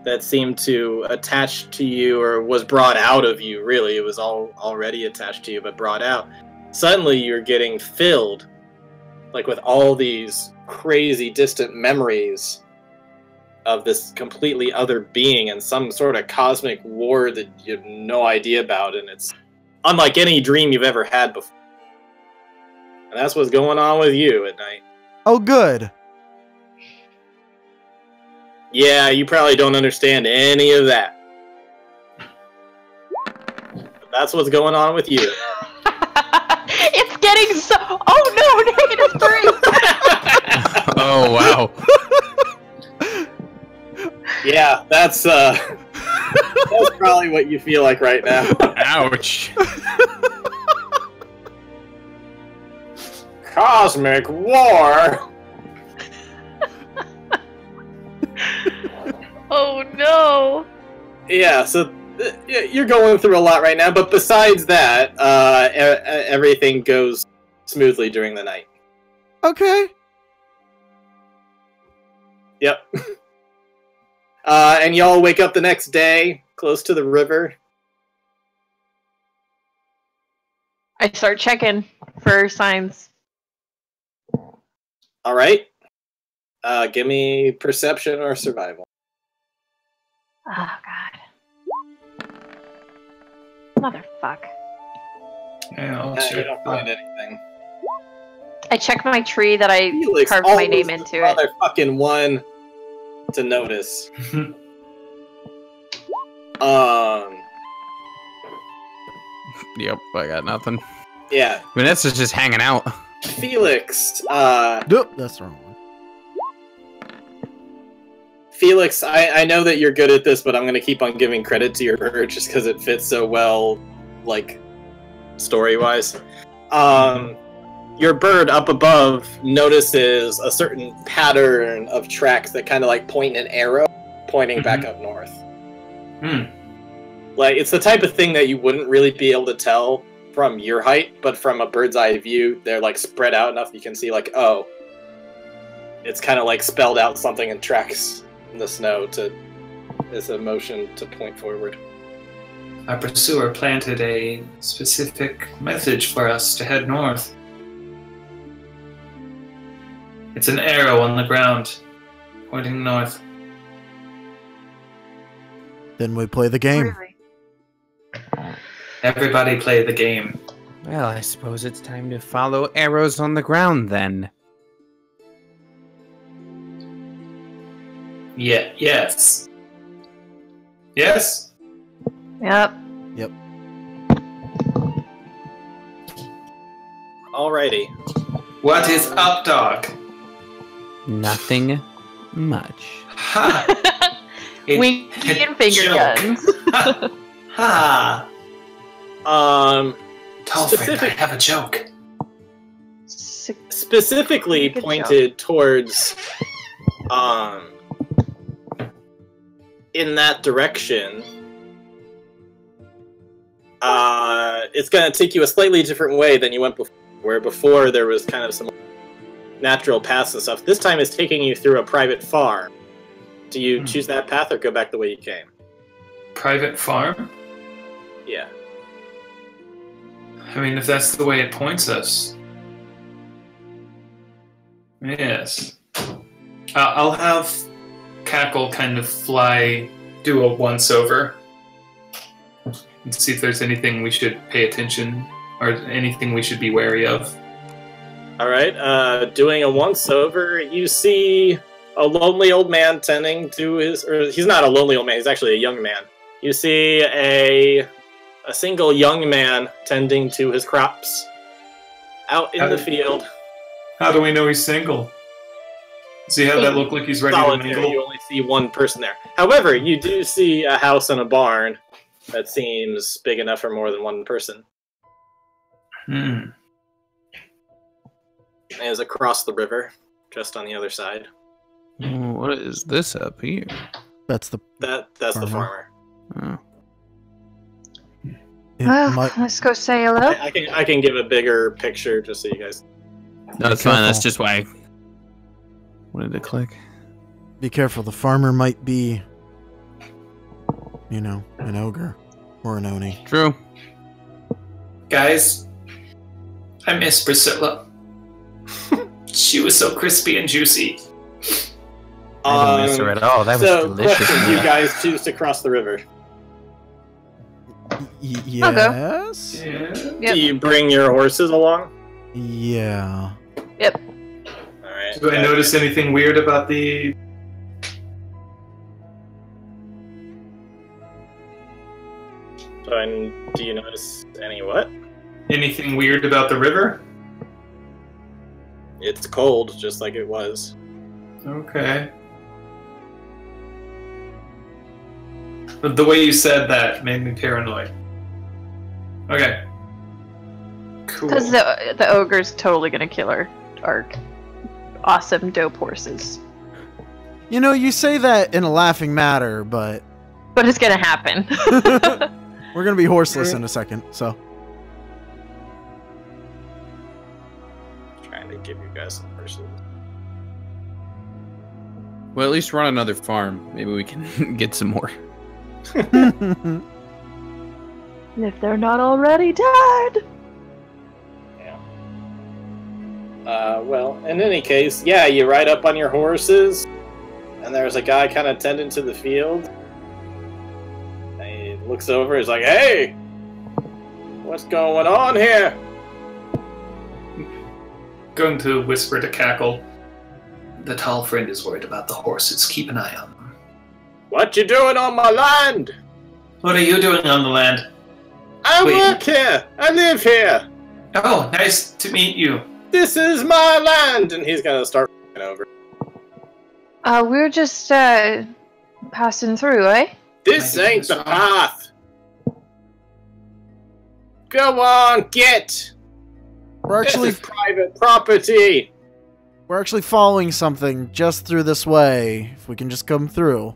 Speaker 2: that seemed to attach to you or was brought out of you, really, it was already attached to you but brought out. Suddenly you're getting filled like with all these crazy distant memories of this completely other being and some sort of cosmic war that you have no idea about, and it's unlike any dream you've ever had before. And that's what's going on with you at night.
Speaker 1: Oh, good.
Speaker 2: Yeah, you probably don't understand any of that. But that's what's going on with you.
Speaker 4: getting so. Oh no, -3.
Speaker 3: Oh wow.
Speaker 2: Yeah, that's probably what you feel like right now.
Speaker 3: Ouch.
Speaker 2: Cosmic War.
Speaker 4: Oh no.
Speaker 2: Yeah, so you're going through a lot right now, but besides that, everything goes smoothly during the night.
Speaker 1: Okay.
Speaker 2: Yep. And y'all wake up the next day, close to the river.
Speaker 4: I start checking for signs.
Speaker 2: All right. Give me perception or survival.
Speaker 4: Oh god. Motherfuck.
Speaker 5: Yeah,
Speaker 2: You don't find anything.
Speaker 4: I check my tree that I
Speaker 2: Felix,
Speaker 4: carved my
Speaker 2: always
Speaker 4: name
Speaker 2: the
Speaker 4: into it.
Speaker 2: Motherfucking one to notice.
Speaker 3: Yep, I got nothing.
Speaker 2: Yeah.
Speaker 3: Vanessa's just hanging out.
Speaker 2: Felix,
Speaker 1: Nope, that's the wrong one.
Speaker 2: Felix, I know that you're good at this, but I'm gonna keep on giving credit to your bird just because it fits so well, like, story-wise. Your bird up above notices a certain pattern of tracks that kind of like point an arrow pointing back up north. Like, it's the type of thing that you wouldn't really be able to tell from your height, but from a bird's eye view, they're like spread out enough you can see like, oh, it's kind of like spelled out something in tracks in the snow to as a motion to point forward.
Speaker 5: Our pursuer planted a specific message for us to head north. It's an arrow on the ground, pointing north.
Speaker 1: Then we play the game.
Speaker 4: Really?
Speaker 5: Everybody play the game.
Speaker 3: Well, I suppose it's time to follow arrows on the ground then.
Speaker 5: Yeah, yes. Yes?
Speaker 4: Yep.
Speaker 2: Alrighty.
Speaker 5: What is up, dog?
Speaker 3: Nothing much.
Speaker 5: Ha!
Speaker 4: Winky and finger
Speaker 5: joke.
Speaker 4: guns.
Speaker 5: Ha! Tall friend, I
Speaker 2: Specific-
Speaker 5: have a joke.
Speaker 2: Specifically
Speaker 4: Good
Speaker 2: pointed towards in that direction. It's going to take you a slightly different way than you went before, where before there was kind of some natural paths and stuff. This time it's taking you through a private farm. Do you choose that path or go back the way you came?
Speaker 5: Private farm?
Speaker 2: Yeah.
Speaker 5: I mean, if that's the way it points us. Yes. I'll have Cackle kind of do a once-over. And see if there's anything we should pay attention, or anything we should be wary of.
Speaker 2: Alright, doing a once-over, you see a lonely old man tending to his... Or he's not a lonely old man, he's actually a young man. You see a single young man tending to his crops out in the field.
Speaker 5: How do we know he's single? Does he have that look like he's ready to
Speaker 2: Solitary,
Speaker 5: mingle?
Speaker 2: you only see one person there. However, you do see a house and a barn that seems big enough for more than one person.
Speaker 5: Hmm.
Speaker 2: It is across the river, just on the other side.
Speaker 3: What is this up here?
Speaker 1: That's the.
Speaker 2: That's the farmer.
Speaker 3: Oh.
Speaker 1: It
Speaker 4: Well,
Speaker 1: might-
Speaker 4: let's go say hello.
Speaker 2: I can give a bigger picture just so you guys.
Speaker 3: No, that's fine. That's just why I wanted to click.
Speaker 1: Be careful. The farmer might be, an ogre or an oni.
Speaker 3: True.
Speaker 5: Guys, I miss Priscilla. She was so crispy and juicy.
Speaker 3: I don't miss her at all. That was
Speaker 2: so,
Speaker 3: delicious.
Speaker 2: question, you guys choose to cross the river.
Speaker 1: Yes.
Speaker 5: Yeah.
Speaker 4: Yep.
Speaker 2: Do you bring your horses along?
Speaker 1: Yeah.
Speaker 2: Alright.
Speaker 5: Do I notice anything weird about the...
Speaker 2: Do you notice any what?
Speaker 5: Anything weird about the river?
Speaker 2: It's cold, just like it was.
Speaker 5: Okay. But the way you said that made me paranoid. Okay. Cool.
Speaker 4: Because the ogre's totally gonna kill our awesome dope horses.
Speaker 1: You know, you say that in a laughing matter, but
Speaker 4: But it's gonna happen.
Speaker 1: we're gonna be horseless in a second, so.
Speaker 2: Trying to give you guys some horses.
Speaker 3: Well, at least run another farm. Maybe we can get some more.
Speaker 4: If they're not already dead.
Speaker 2: Well, in any case, yeah, you ride up on your horses, and there's a guy kind of tending to the field. And he looks over, he's like, "Hey! What's going on here?"
Speaker 5: Going to whisper to Cackle. The tall friend is worried about the horses. Keep an eye on them.
Speaker 2: "What you doing on my land?"
Speaker 5: What are you doing on the land?
Speaker 2: "I
Speaker 5: Wait.
Speaker 2: work here! I live here!
Speaker 5: Oh, nice to meet you.
Speaker 2: This is my land!" And he's gonna start over.
Speaker 4: We're just passing through, eh?
Speaker 2: This
Speaker 5: Am I
Speaker 2: ain't
Speaker 5: getting
Speaker 2: the
Speaker 5: this wrong?
Speaker 2: path! Go on, get!
Speaker 1: We're actually
Speaker 2: This is private property!
Speaker 1: we're actually following something just through this way. If we can just come through.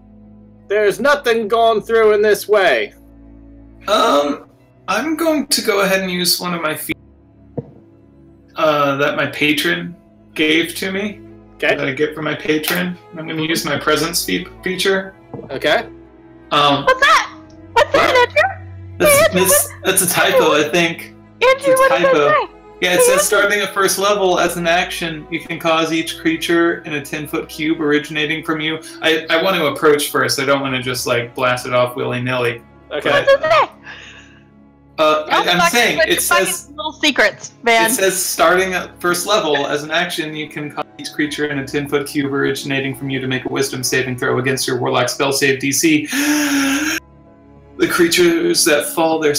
Speaker 2: There's nothing gone through in this way.
Speaker 5: I'm going to go ahead and use one of my feet that my patron gave to me. That
Speaker 2: Okay?
Speaker 5: I get from my patron. I'm going to use my presence feature.
Speaker 2: Okay?
Speaker 4: What's that? What's that, Andrew?
Speaker 5: That's a typo, I think.
Speaker 4: Andrew,
Speaker 5: It's a
Speaker 4: what does
Speaker 5: typo.
Speaker 4: that say?
Speaker 5: Yeah, it says starting at first level as an action, you can cause each creature in a 10-foot cube originating from you. I want to approach first. I don't want to just like blast it off willy-nilly.
Speaker 2: Okay.
Speaker 4: What does it say?
Speaker 5: I'm saying it says
Speaker 4: little secrets, man.
Speaker 5: it says starting at first level as an action, you can cause each creature in a 10-foot cube originating from you to make a Wisdom saving throw against your Warlock spell save DC. The creatures that fail their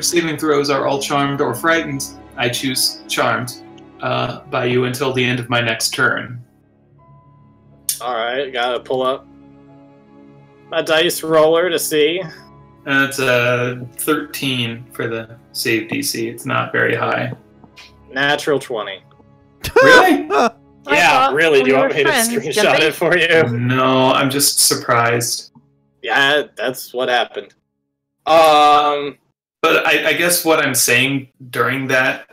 Speaker 5: saving throws are all charmed or frightened. I choose charmed by you until the end of my next turn.
Speaker 2: Alright, gotta pull up my dice roller to see.
Speaker 5: That's a 13 for the save DC. It's not very high.
Speaker 2: Natural 20.
Speaker 5: Really?
Speaker 4: I
Speaker 2: Yeah,
Speaker 4: thought
Speaker 2: really? Do
Speaker 4: we
Speaker 2: you
Speaker 4: were
Speaker 2: want me to
Speaker 4: friends,
Speaker 2: screenshot
Speaker 4: Jumpy.
Speaker 2: it for you?
Speaker 5: No, I'm just surprised.
Speaker 2: Yeah, that's what happened.
Speaker 5: But I guess what I'm saying during that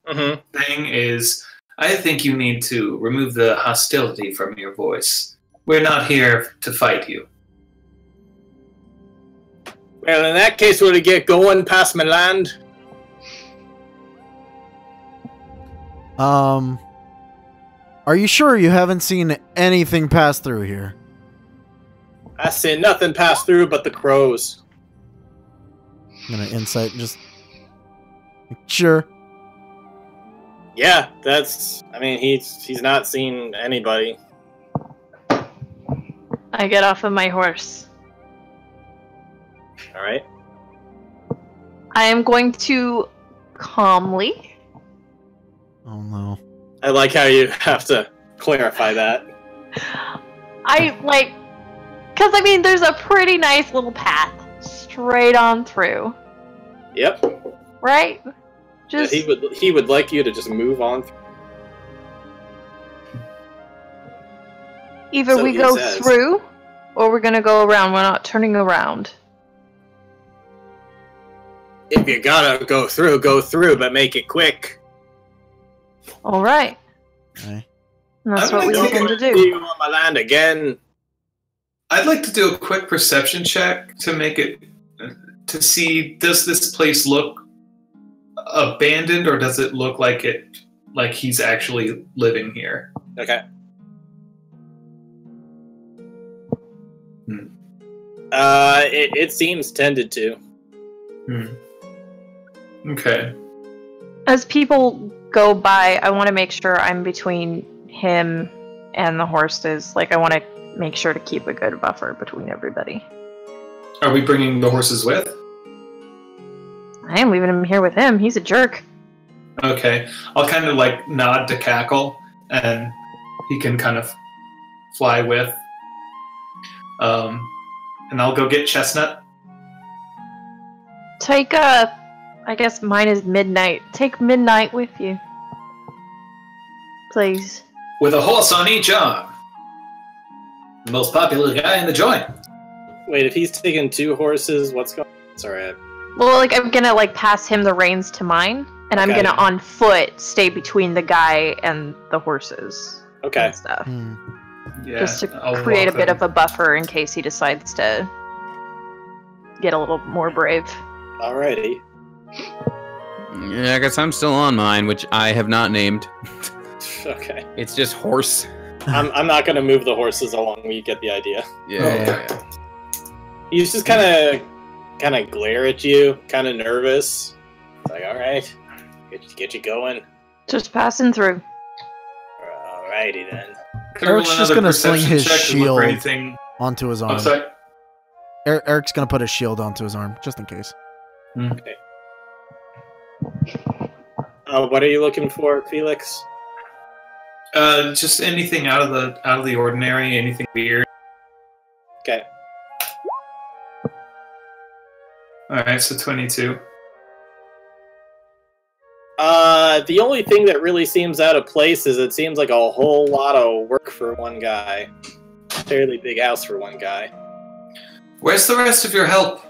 Speaker 2: Mhm.
Speaker 5: thing is, I think you need to remove the hostility from your voice. We're not here to fight you.
Speaker 2: Well, in that case, will you get going past my land?
Speaker 1: Are you sure you haven't seen anything pass through here?
Speaker 2: I see nothing pass through but the crows.
Speaker 1: I'm gonna insight and just. Sure.
Speaker 2: Yeah, that's. I mean, he's not seen anybody.
Speaker 4: I get off of my horse.
Speaker 2: All right.
Speaker 4: I am going to calmly.
Speaker 1: Oh no.
Speaker 2: I like how you have to clarify that.
Speaker 4: Because I mean, there's a pretty nice little path straight on through,
Speaker 2: Yep.
Speaker 4: right? Just
Speaker 2: He would like you to just move on.
Speaker 4: either
Speaker 2: so
Speaker 4: we
Speaker 2: he
Speaker 4: go
Speaker 2: says.
Speaker 4: through, or we're gonna go around. We're not turning around.
Speaker 2: If you gotta go through, but make it quick.
Speaker 4: All right,
Speaker 1: Okay.
Speaker 4: and that's
Speaker 5: I'm
Speaker 4: what we
Speaker 5: gonna
Speaker 4: intend to
Speaker 2: See
Speaker 4: do.
Speaker 2: you on my land again.
Speaker 5: I'd like to do a quick perception check to make it to see, does this place look abandoned, or does it look like he's actually living here?
Speaker 2: Okay.
Speaker 5: Hmm.
Speaker 2: It seems tended to.
Speaker 5: Okay.
Speaker 4: As people go by, I want to make sure I'm between him and the horses. Like, I want to make sure to keep a good buffer between everybody.
Speaker 5: Are we bringing the horses with?
Speaker 4: I am leaving him here with him. He's a jerk.
Speaker 5: Okay. I'll kind of like nod to Cackle and he can kind of fly with. And I'll go get Chestnut.
Speaker 4: Take I guess mine is Midnight. Take Midnight with you. Please.
Speaker 5: With a horse on each arm. The most popular guy in the joint.
Speaker 2: Wait, if he's taking 2 horses, what's going on? Sorry.
Speaker 4: Well, like, I'm gonna, like, pass him the reins to mine, and I'm
Speaker 2: Okay.
Speaker 4: gonna, on foot, stay between the guy and the horses
Speaker 2: Okay.
Speaker 4: and stuff.
Speaker 5: Yeah,
Speaker 4: Just to
Speaker 5: I'll
Speaker 4: create a
Speaker 5: walk
Speaker 4: bit
Speaker 5: them.
Speaker 4: of a buffer in case he decides to get a little more brave.
Speaker 2: Alrighty.
Speaker 3: Yeah, I guess I'm still on mine, which I have not named.
Speaker 2: Okay.
Speaker 3: It's just horse.
Speaker 2: I'm not gonna move the horses along. We get the idea.
Speaker 3: Yeah.
Speaker 2: He's just kind of glare at you, kind of nervous. It's like, all right, get you going.
Speaker 4: Just passing through.
Speaker 2: Alrighty then.
Speaker 5: Can I roll
Speaker 1: Eric's just
Speaker 5: another
Speaker 1: gonna sling
Speaker 5: perception
Speaker 1: his
Speaker 5: check to look
Speaker 1: shield
Speaker 5: for anything?
Speaker 1: onto his
Speaker 5: I'm
Speaker 1: arm.
Speaker 5: sorry.
Speaker 1: Eric's gonna put a shield onto his arm, just in case.
Speaker 2: What are you looking for, Felix?
Speaker 5: Just anything out of the ordinary, anything weird.
Speaker 2: Okay.
Speaker 5: All right, so 22.
Speaker 2: The only thing that really seems out of place is it seems like a whole lot of work for one guy. Fairly big house for one guy.
Speaker 5: Where's the rest of your help?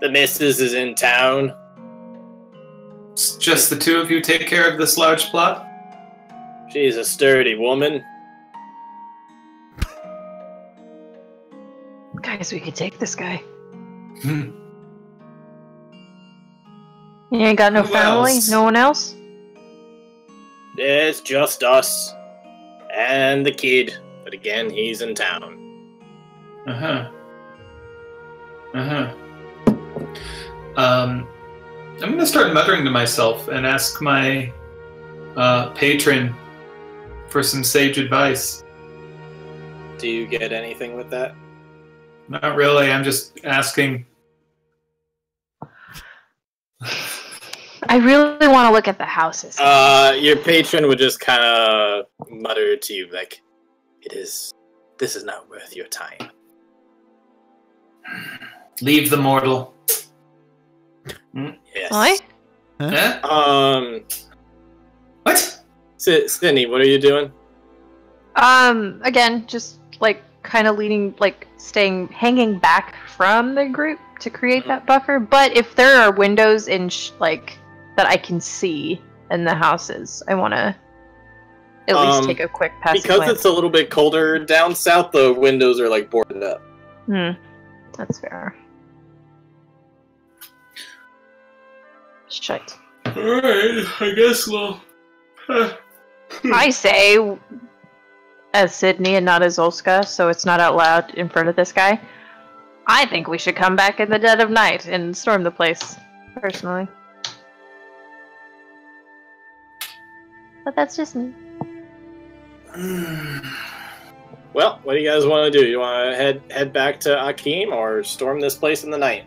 Speaker 2: The missus is in town.
Speaker 5: It's just the two of you take care of this large plot?
Speaker 2: She's a sturdy woman.
Speaker 4: Guys, we could take this guy.
Speaker 5: Hmm.
Speaker 4: You ain't got no
Speaker 5: Who
Speaker 4: family?
Speaker 5: else?
Speaker 4: No one else?
Speaker 2: It's just us. And the kid. But again, he's in town.
Speaker 5: Uh-huh. Uh-huh. I'm gonna start muttering to myself and ask my patron for some sage advice.
Speaker 2: Do you get anything with that?
Speaker 5: Not really, I'm just asking.
Speaker 4: I really want to look at the houses.
Speaker 2: Your patron would just kind of mutter to you, like, this is not worth your time.
Speaker 5: Leave the mortal.
Speaker 2: Yes.
Speaker 4: Why?
Speaker 5: Eh? What?
Speaker 2: Sydney, what are you doing?
Speaker 4: Again, just like kind of leading, like hanging back from the group to create that buffer. But if there are windows in that I can see in the houses, I want to at least take a quick pass.
Speaker 2: Because it's a little bit colder down south, the windows are like boarded up.
Speaker 4: That's fair. Shite.
Speaker 5: Alright, I guess we'll...
Speaker 4: I say, as Sydney and not as Olska, so it's not out loud in front of this guy, I think we should come back in the dead of night and storm the place, personally. But that's just me.
Speaker 2: Well, what do you guys want to do? You want to head back to Akeem or storm this place in the night?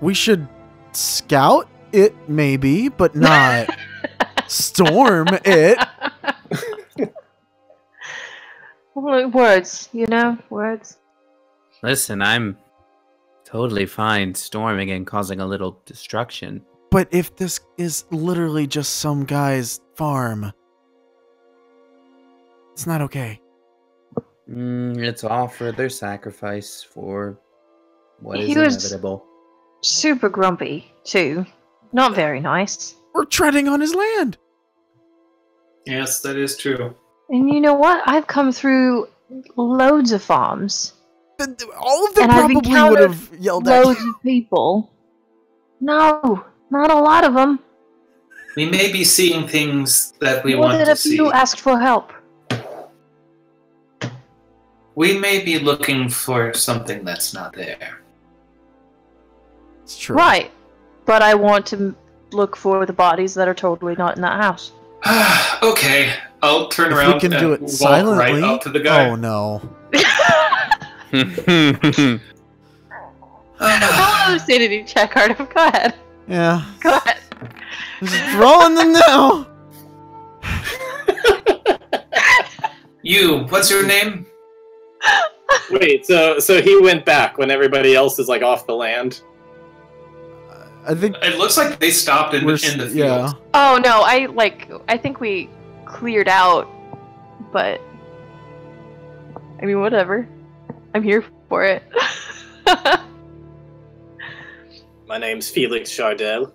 Speaker 1: We should scout it, maybe, but not storm it.
Speaker 4: Words, you know? Words.
Speaker 3: Listen, I'm totally fine storming and causing a little destruction.
Speaker 1: But if this is literally just some guy's farm, it's not okay.
Speaker 3: It's all for their sacrifice for what is
Speaker 4: He was-
Speaker 3: inevitable.
Speaker 4: Super grumpy, too. Not very nice.
Speaker 1: We're treading on his land.
Speaker 5: Yes, that is true.
Speaker 4: And you know what? I've come through loads of farms.
Speaker 1: All of them
Speaker 4: And I've
Speaker 1: probably would
Speaker 4: encountered
Speaker 1: have yelled at
Speaker 4: Loads
Speaker 1: you.
Speaker 4: of people. No, not a lot of them.
Speaker 5: We may be seeing things that we
Speaker 4: More
Speaker 5: want
Speaker 4: than
Speaker 5: to
Speaker 4: a
Speaker 5: see.
Speaker 4: few asked for help.
Speaker 5: We may be looking for something that's not there.
Speaker 1: It's true.
Speaker 4: Right. But I want to look for the bodies that are totally not in that house.
Speaker 5: Okay, I'll turn
Speaker 1: If
Speaker 5: around
Speaker 1: we can
Speaker 5: and
Speaker 1: do it
Speaker 5: walk
Speaker 1: silently.
Speaker 5: right up to the guy.
Speaker 1: Oh no.
Speaker 4: Hello, sanity check, Artem. Go ahead.
Speaker 1: Yeah.
Speaker 4: Go ahead.
Speaker 1: Just rolling them now.
Speaker 5: You, what's your name?
Speaker 2: Wait, so he went back when everybody else is like off the land?
Speaker 1: I think
Speaker 5: It looks like they stopped in the field.
Speaker 1: yeah.
Speaker 4: Oh no, I think we cleared out, but I mean whatever. I'm here for it.
Speaker 2: My name's Felix Chardell.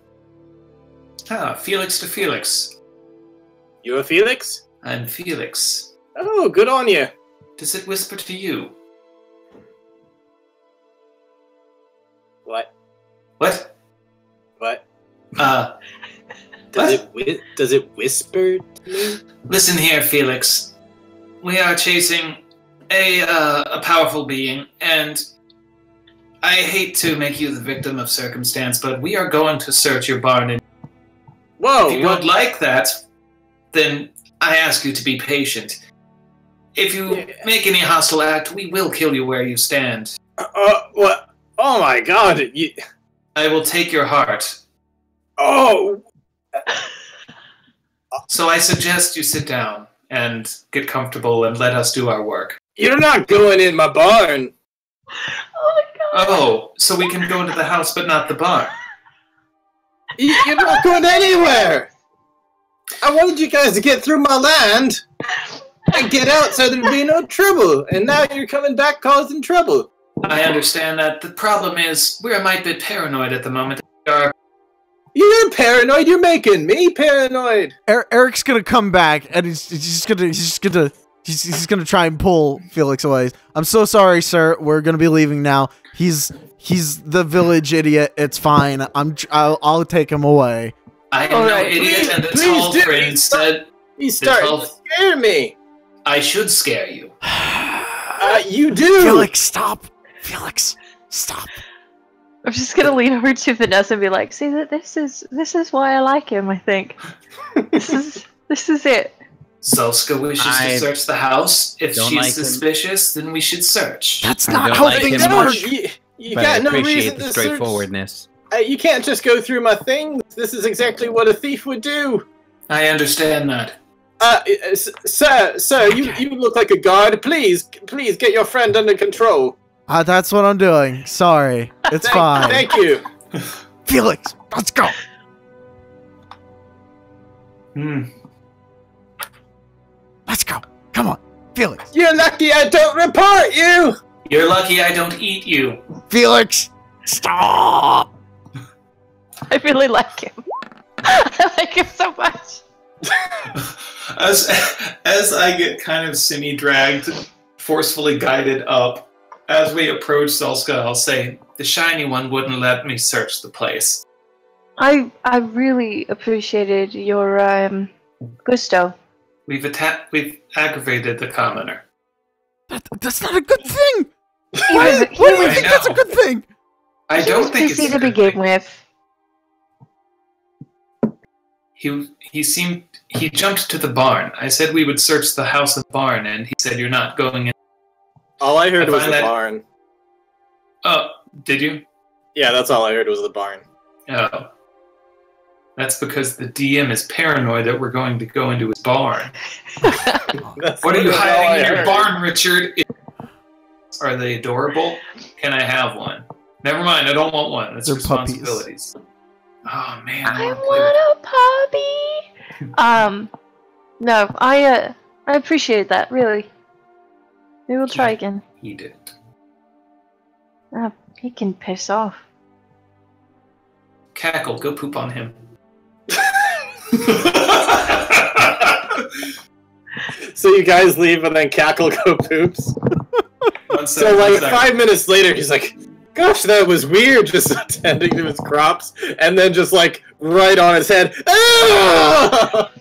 Speaker 5: Ah, Felix to Felix.
Speaker 2: You're Felix?
Speaker 5: I'm Felix.
Speaker 2: Oh, good on you.
Speaker 5: Does it whisper to you?
Speaker 2: What?
Speaker 5: What?
Speaker 2: What?
Speaker 5: What?
Speaker 2: Does it whisper to me?
Speaker 5: Listen here, Felix. We are chasing a powerful being, and I hate to make you the victim of circumstance, but we are going to search your barn. And
Speaker 2: Whoa!
Speaker 5: if you don't like that, then I ask you to be patient. If you make any hostile act, we will kill you where you stand.
Speaker 2: What? Oh my God!
Speaker 5: I will take your heart.
Speaker 2: Oh!
Speaker 5: So I suggest you sit down and get comfortable and let us do our work.
Speaker 2: You're not going in my barn.
Speaker 4: Oh my god.
Speaker 5: Oh, so we can go into the house but not the barn.
Speaker 2: You're not going anywhere. I wanted you guys to get through my land and get out so there'd be no trouble. And now you're coming back causing trouble.
Speaker 5: I understand that. The problem is we're a mite bit paranoid at the moment.
Speaker 2: You're paranoid. You're making me paranoid.
Speaker 1: Eric's gonna come back and he's gonna try and pull Felix away. I'm so sorry, sir. We're gonna be leaving now. He's the village idiot. It's fine. I'll take him away.
Speaker 5: I am no
Speaker 4: Alright.
Speaker 5: idiot, and the
Speaker 2: Please
Speaker 5: tall
Speaker 2: do.
Speaker 5: prince said
Speaker 2: He's starting to scare me.
Speaker 5: I should scare you.
Speaker 2: You do.
Speaker 1: Felix, stop. Felix, stop.
Speaker 4: I'm just gonna lean over to Vanessa and be like, "See that this is why I like him. I think this is it."
Speaker 5: Zolska wishes
Speaker 3: I
Speaker 5: to search the house. If
Speaker 3: don't
Speaker 5: she's
Speaker 3: like him.
Speaker 5: suspicious, then we should search.
Speaker 1: That's
Speaker 3: I
Speaker 1: not
Speaker 3: don't
Speaker 1: how
Speaker 3: like
Speaker 1: things
Speaker 3: him
Speaker 1: work.
Speaker 3: much.
Speaker 2: You
Speaker 3: But
Speaker 2: got
Speaker 3: I
Speaker 2: no
Speaker 3: appreciate
Speaker 2: reason
Speaker 3: the
Speaker 2: to search.
Speaker 3: straightforwardness.
Speaker 2: You can't just go through my things. This is exactly what a thief would do.
Speaker 5: I understand that.
Speaker 2: Sir, you look like a guard. Please get your friend under control.
Speaker 1: That's what I'm doing. Sorry. It's fine.
Speaker 2: Thank you.
Speaker 1: Felix, let's go. Let's go. Come on. Felix.
Speaker 2: You're lucky I don't report you.
Speaker 5: You're lucky I don't eat you.
Speaker 1: Felix, stop.
Speaker 4: I really like him. I like him so much.
Speaker 5: As I get kind of semi-dragged, forcefully guided up, as we approach Zolska, I'll say, the shiny one wouldn't let me search the place.
Speaker 4: I really appreciated your gusto.
Speaker 5: We've aggravated the commoner.
Speaker 1: That's not a good thing.
Speaker 4: He
Speaker 1: Why
Speaker 4: was,
Speaker 1: do
Speaker 4: he
Speaker 1: you
Speaker 4: was,
Speaker 1: think that's a good thing?
Speaker 5: I
Speaker 4: he
Speaker 5: don't
Speaker 4: was
Speaker 5: think it's
Speaker 4: busy
Speaker 5: a
Speaker 4: to
Speaker 5: good
Speaker 4: begin
Speaker 5: thing.
Speaker 4: with.
Speaker 5: He jumped to the barn. I said we would search the house and barn, and he said you're not going in.
Speaker 2: All I heard
Speaker 5: I
Speaker 2: was
Speaker 5: find
Speaker 2: the
Speaker 5: that-
Speaker 2: barn.
Speaker 5: Oh, did you?
Speaker 2: Yeah, that's all I heard was the barn.
Speaker 5: Oh. That's because the DM is paranoid that we're going to go into his barn.
Speaker 2: That's
Speaker 5: What are you
Speaker 2: all I
Speaker 5: hiding in your
Speaker 2: heard.
Speaker 5: barn, Richard? Are they adorable? Can I have one? Never mind, I don't want one. That's
Speaker 1: They're puppies.
Speaker 5: responsibilities. Oh man,
Speaker 4: I
Speaker 5: wanna play with-
Speaker 4: want a puppy. No, I appreciate that, really. Maybe we'll try again.
Speaker 5: He didn't.
Speaker 4: He can piss off.
Speaker 5: Cackle, go poop on him.
Speaker 2: So you guys leave and then Cackle go poops. So like 5 minutes later, he's like, "Gosh, that was weird." Just attending to his crops, and then just like right on his head. Ah!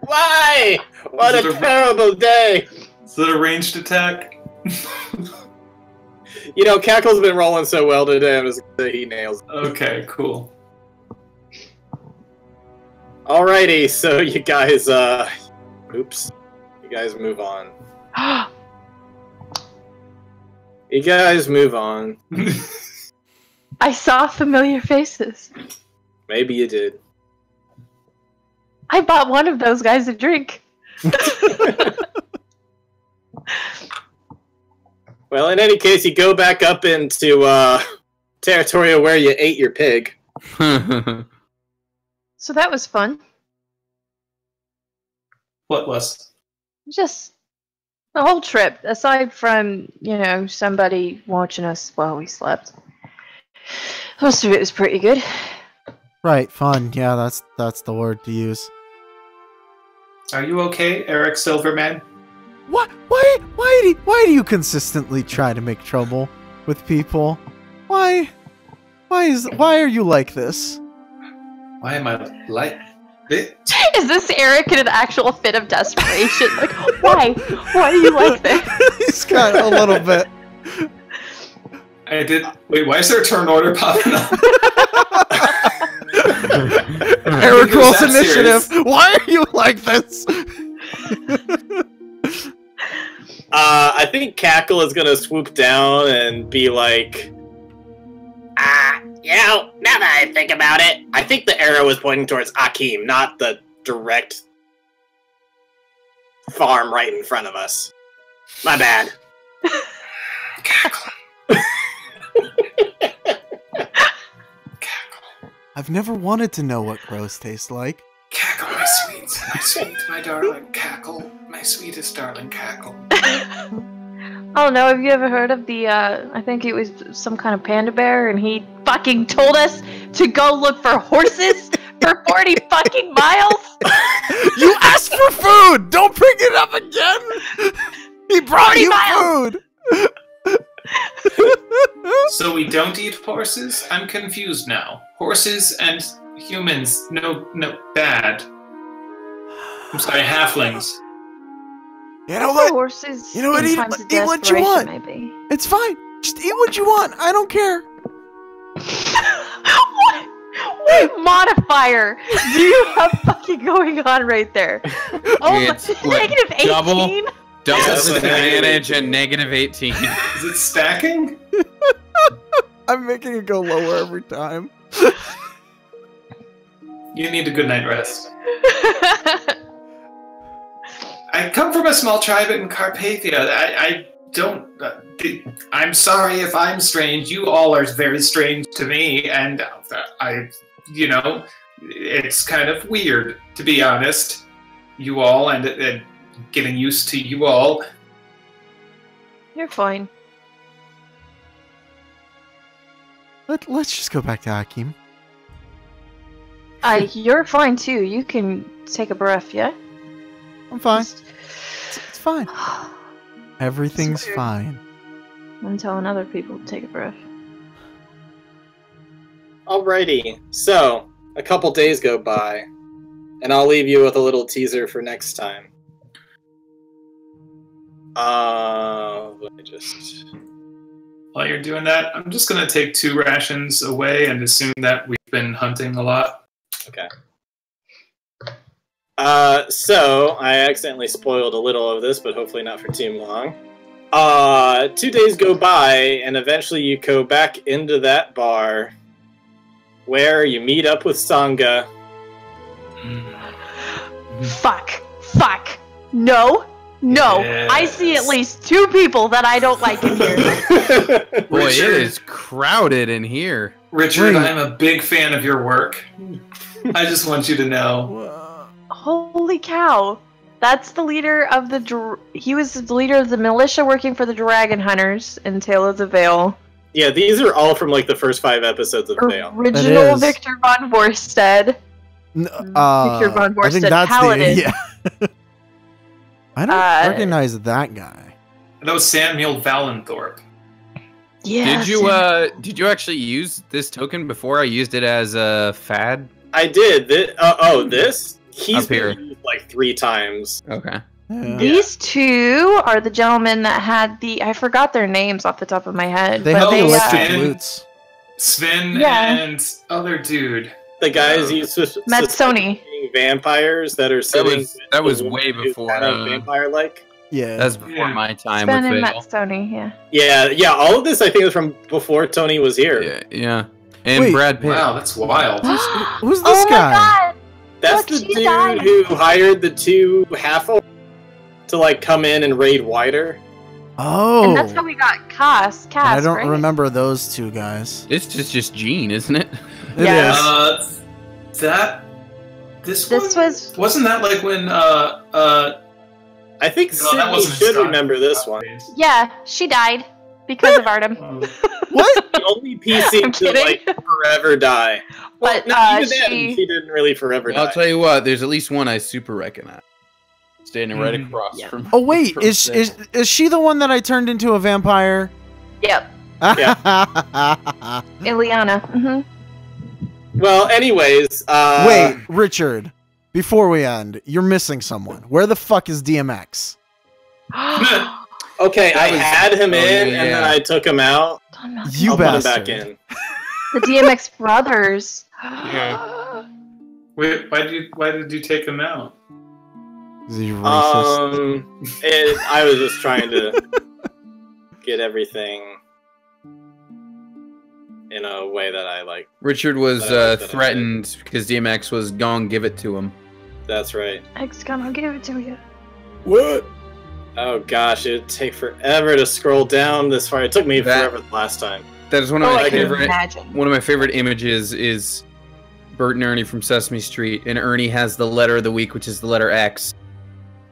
Speaker 2: Why? What
Speaker 5: Is
Speaker 2: a
Speaker 5: it a-
Speaker 2: terrible day.
Speaker 5: Is that a ranged attack?
Speaker 2: You know, Cackle's been rolling so well today. I'm just gonna say he nails it.
Speaker 5: Okay, cool.
Speaker 2: Alrighty, so you guys, oops. You guys move on. You guys move on.
Speaker 4: I saw familiar faces.
Speaker 2: Maybe you did.
Speaker 4: I bought one of those guys a drink.
Speaker 2: Well, in any case, you go back up into territory where you ate your pig.
Speaker 4: So that was fun.
Speaker 5: What was?
Speaker 4: Just the whole trip, aside from, somebody watching us while we slept. Most of it was pretty good.
Speaker 1: Right, fun. Yeah, that's the word to use.
Speaker 5: Are you okay, Eric Silverman?
Speaker 1: What? Why do you consistently try to make trouble with people? Why are you like this?
Speaker 5: Why am I like this?
Speaker 4: Is this Eric in an actual fit of desperation? Like, why? Why are you like this?
Speaker 1: He's got a little bit.
Speaker 5: I did. Wait, why is there a turn order popping up?
Speaker 1: Eric rolls
Speaker 5: that
Speaker 1: initiative.
Speaker 5: serious?
Speaker 1: Why are you like this?
Speaker 2: I think Cackle is gonna swoop down and be like, now that I think about it, I think the arrow was pointing towards Akeem, not the direct farm right in front of us. My bad.
Speaker 5: Cackle.
Speaker 1: I've never wanted to know what crows taste like.
Speaker 5: Cackle, my sweet, my darling Cackle, my sweetest darling Cackle.
Speaker 4: I don't know, have you ever heard of the, I think it was some kind of panda bear, and he fucking told us to go look for horses for 40 fucking miles?
Speaker 1: You asked for food! Don't bring it up again! He brought
Speaker 4: 40
Speaker 1: you
Speaker 4: miles!
Speaker 1: food!
Speaker 5: So we don't eat horses? I'm confused now. Horses and humans, no, bad. I'm sorry, halflings.
Speaker 1: You know what?
Speaker 4: Horses,
Speaker 1: You know what?
Speaker 4: in
Speaker 1: Eat
Speaker 4: times of
Speaker 1: what you
Speaker 4: desperation,
Speaker 1: want.
Speaker 4: maybe.
Speaker 1: It's fine. Just eat what you want. I don't care.
Speaker 4: What modifier do you have fucking going on right there? Oh,
Speaker 3: It's
Speaker 4: my,
Speaker 3: what,
Speaker 4: negative 18?
Speaker 3: double
Speaker 2: That's a
Speaker 3: advantage and negative 18.
Speaker 5: Is it stacking?
Speaker 1: I'm making it go lower every time.
Speaker 5: You need a good night rest. I come from a small tribe in Carpathia. I don't. I'm sorry if I'm strange. You all are very strange to me, and it's kind of weird, to be honest. You all, and getting used to you all.
Speaker 4: You're fine.
Speaker 1: Let's just go back to Akeem.
Speaker 4: You're fine too. You can take a breath, yeah?
Speaker 1: I'm fine.
Speaker 4: Just-
Speaker 1: It's fine. Everything's
Speaker 4: weird.
Speaker 1: fine.
Speaker 4: I'm telling other people to take a breath.
Speaker 2: Alrighty, so a couple days go by, and I'll leave you with a little teaser for next time. Let me just...
Speaker 5: While you're doing that, I'm just gonna take 2 rations away and assume that we've been hunting a lot.
Speaker 2: Okay. So, I accidentally spoiled a little of this, but hopefully not for too long. 2 days go by, and eventually you go back into that bar, where you meet up with Sangha.
Speaker 4: Fuck. No. I see at least 2 people that I don't like in here.
Speaker 3: Boy,
Speaker 5: Richard.
Speaker 3: it is crowded in here.
Speaker 5: Richard,
Speaker 1: Wait.
Speaker 5: I'm a big fan of your work. I just want you to know.
Speaker 4: Holy cow. That's the leader of he was the leader of the militia working for the Dragon Hunters in Tale of the Veil.
Speaker 2: Yeah, these are all from like the first 5 episodes of Veil.
Speaker 4: Original
Speaker 1: It is.
Speaker 4: Victor von Vorstead. Victor von
Speaker 1: I think
Speaker 4: Vorstead
Speaker 1: that's
Speaker 4: Paladin.
Speaker 1: the... Yeah. I don't recognize that guy.
Speaker 5: That was Samuel Valenthorpe.
Speaker 4: Yeah.
Speaker 3: Did you actually use this token before? I used it as a fad.
Speaker 2: I did. This? He's
Speaker 3: Up here.
Speaker 2: been used like 3 times.
Speaker 3: Okay.
Speaker 1: Yeah.
Speaker 4: These 2 are the gentlemen that had I forgot their names off the top of my head.
Speaker 1: They
Speaker 4: but
Speaker 1: have the
Speaker 5: Oh,
Speaker 1: electric
Speaker 5: Sven.
Speaker 1: flutes.
Speaker 5: Sven
Speaker 4: Yeah.
Speaker 5: and other dude.
Speaker 2: The guys used to
Speaker 4: Matsoni.
Speaker 2: vampires that are sitting.
Speaker 3: that was
Speaker 2: with the
Speaker 3: way
Speaker 2: woman who's
Speaker 3: before,
Speaker 2: kind of vampire-like.
Speaker 1: Yeah.
Speaker 3: That's before
Speaker 5: Yeah.
Speaker 3: my time
Speaker 4: Ben
Speaker 3: with
Speaker 4: and
Speaker 3: Veil.
Speaker 4: Matt Stoney, yeah.
Speaker 2: Yeah. All of this I think is from before Tony was here.
Speaker 3: Yeah. And
Speaker 1: Wait.
Speaker 3: Brad Pitt.
Speaker 5: Wow, that's wild.
Speaker 1: Who's this
Speaker 4: Oh
Speaker 1: guy?
Speaker 4: my god!
Speaker 2: That's
Speaker 4: Look,
Speaker 2: the
Speaker 4: she
Speaker 2: dude
Speaker 4: died.
Speaker 2: who hired the 2 half-orcs to like come in and raid wider.
Speaker 1: Oh.
Speaker 4: And that's how we got Cass,
Speaker 1: I don't
Speaker 4: right?
Speaker 1: remember those two guys.
Speaker 3: It's just Gene, isn't it?
Speaker 1: It
Speaker 4: Yeah.
Speaker 1: is.
Speaker 5: This
Speaker 4: was
Speaker 5: wasn't that like when
Speaker 2: I think
Speaker 5: No, that
Speaker 2: Sydney
Speaker 5: wasn't
Speaker 2: should
Speaker 5: Scott.
Speaker 2: remember this one.
Speaker 4: yeah, she died because of Artem.
Speaker 5: Oh.
Speaker 1: What?
Speaker 2: The only PC
Speaker 4: I'm
Speaker 2: to
Speaker 4: kidding.
Speaker 2: like forever die.
Speaker 4: But,
Speaker 2: not even then,
Speaker 4: she-
Speaker 2: she didn't really forever die.
Speaker 3: I'll tell you what. There's at least one I super recognize. Standing right
Speaker 5: Mhm.
Speaker 3: across
Speaker 4: Yeah.
Speaker 3: from.
Speaker 1: Oh wait,
Speaker 3: from
Speaker 1: is
Speaker 3: Sid.
Speaker 1: she the one that I turned into a vampire?
Speaker 4: Yep, Ileana.
Speaker 2: Well, anyways,
Speaker 1: Wait, Richard. Before we end, you're missing someone. Where the fuck is DMX?
Speaker 2: okay, I
Speaker 3: was-
Speaker 2: had him
Speaker 3: oh,
Speaker 2: in,
Speaker 3: yeah,
Speaker 2: and then
Speaker 3: yeah.
Speaker 2: I took him out.
Speaker 1: You
Speaker 2: I'll put him
Speaker 1: bastard.
Speaker 2: back in.
Speaker 4: The DMX brothers.
Speaker 5: Wait, why did you take him out?
Speaker 1: Is he racist?
Speaker 2: I was just trying to get everything in a way that I like.
Speaker 3: Richard was
Speaker 2: that I
Speaker 3: threatened because DMX was gone. Give it to him.
Speaker 2: That's right.
Speaker 4: X gonna give it to you.
Speaker 2: What? Oh gosh, it'd take forever to scroll down this far. It took me
Speaker 3: That-
Speaker 2: forever the last time.
Speaker 3: That is one of
Speaker 4: Oh,
Speaker 3: my
Speaker 4: I can
Speaker 3: favorite.
Speaker 4: imagine.
Speaker 3: One of my favorite images is Bert and Ernie from Sesame Street, and Ernie has the letter of the week, which is the letter X,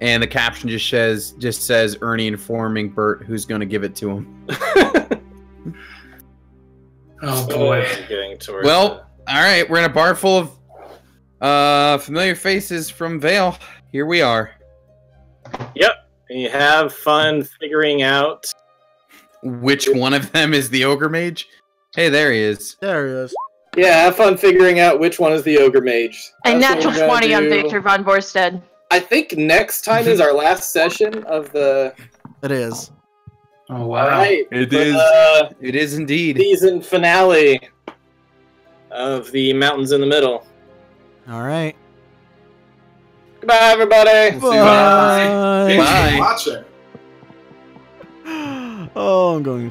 Speaker 3: and the caption just says Ernie informing Bert who's going to give it to him.
Speaker 5: Oh boy.
Speaker 2: Getting towards
Speaker 3: Well, all right, we're in a bar full of familiar faces from Vale. Here we are.
Speaker 2: Yep. And you have fun figuring out.
Speaker 3: Which one of them is the ogre mage? Hey, there he is.
Speaker 1: There he is.
Speaker 2: Yeah, have fun figuring out which one is the ogre mage.
Speaker 4: A
Speaker 2: That's what
Speaker 4: natural
Speaker 2: we're gonna
Speaker 4: 20 on
Speaker 2: do.
Speaker 4: Victor Von Borstead.
Speaker 2: I think next time is our last session of the.
Speaker 1: It is.
Speaker 5: Oh wow.
Speaker 2: Alright.
Speaker 3: It
Speaker 2: for
Speaker 3: is.
Speaker 2: the
Speaker 3: It is indeed.
Speaker 2: season finale of the Mountains in the Middle.
Speaker 1: All right.
Speaker 2: Goodbye, everybody.
Speaker 3: We'll see you guys.
Speaker 1: Bye.
Speaker 5: Thanks
Speaker 3: Bye.
Speaker 5: for watching.
Speaker 1: Oh, I'm going insane.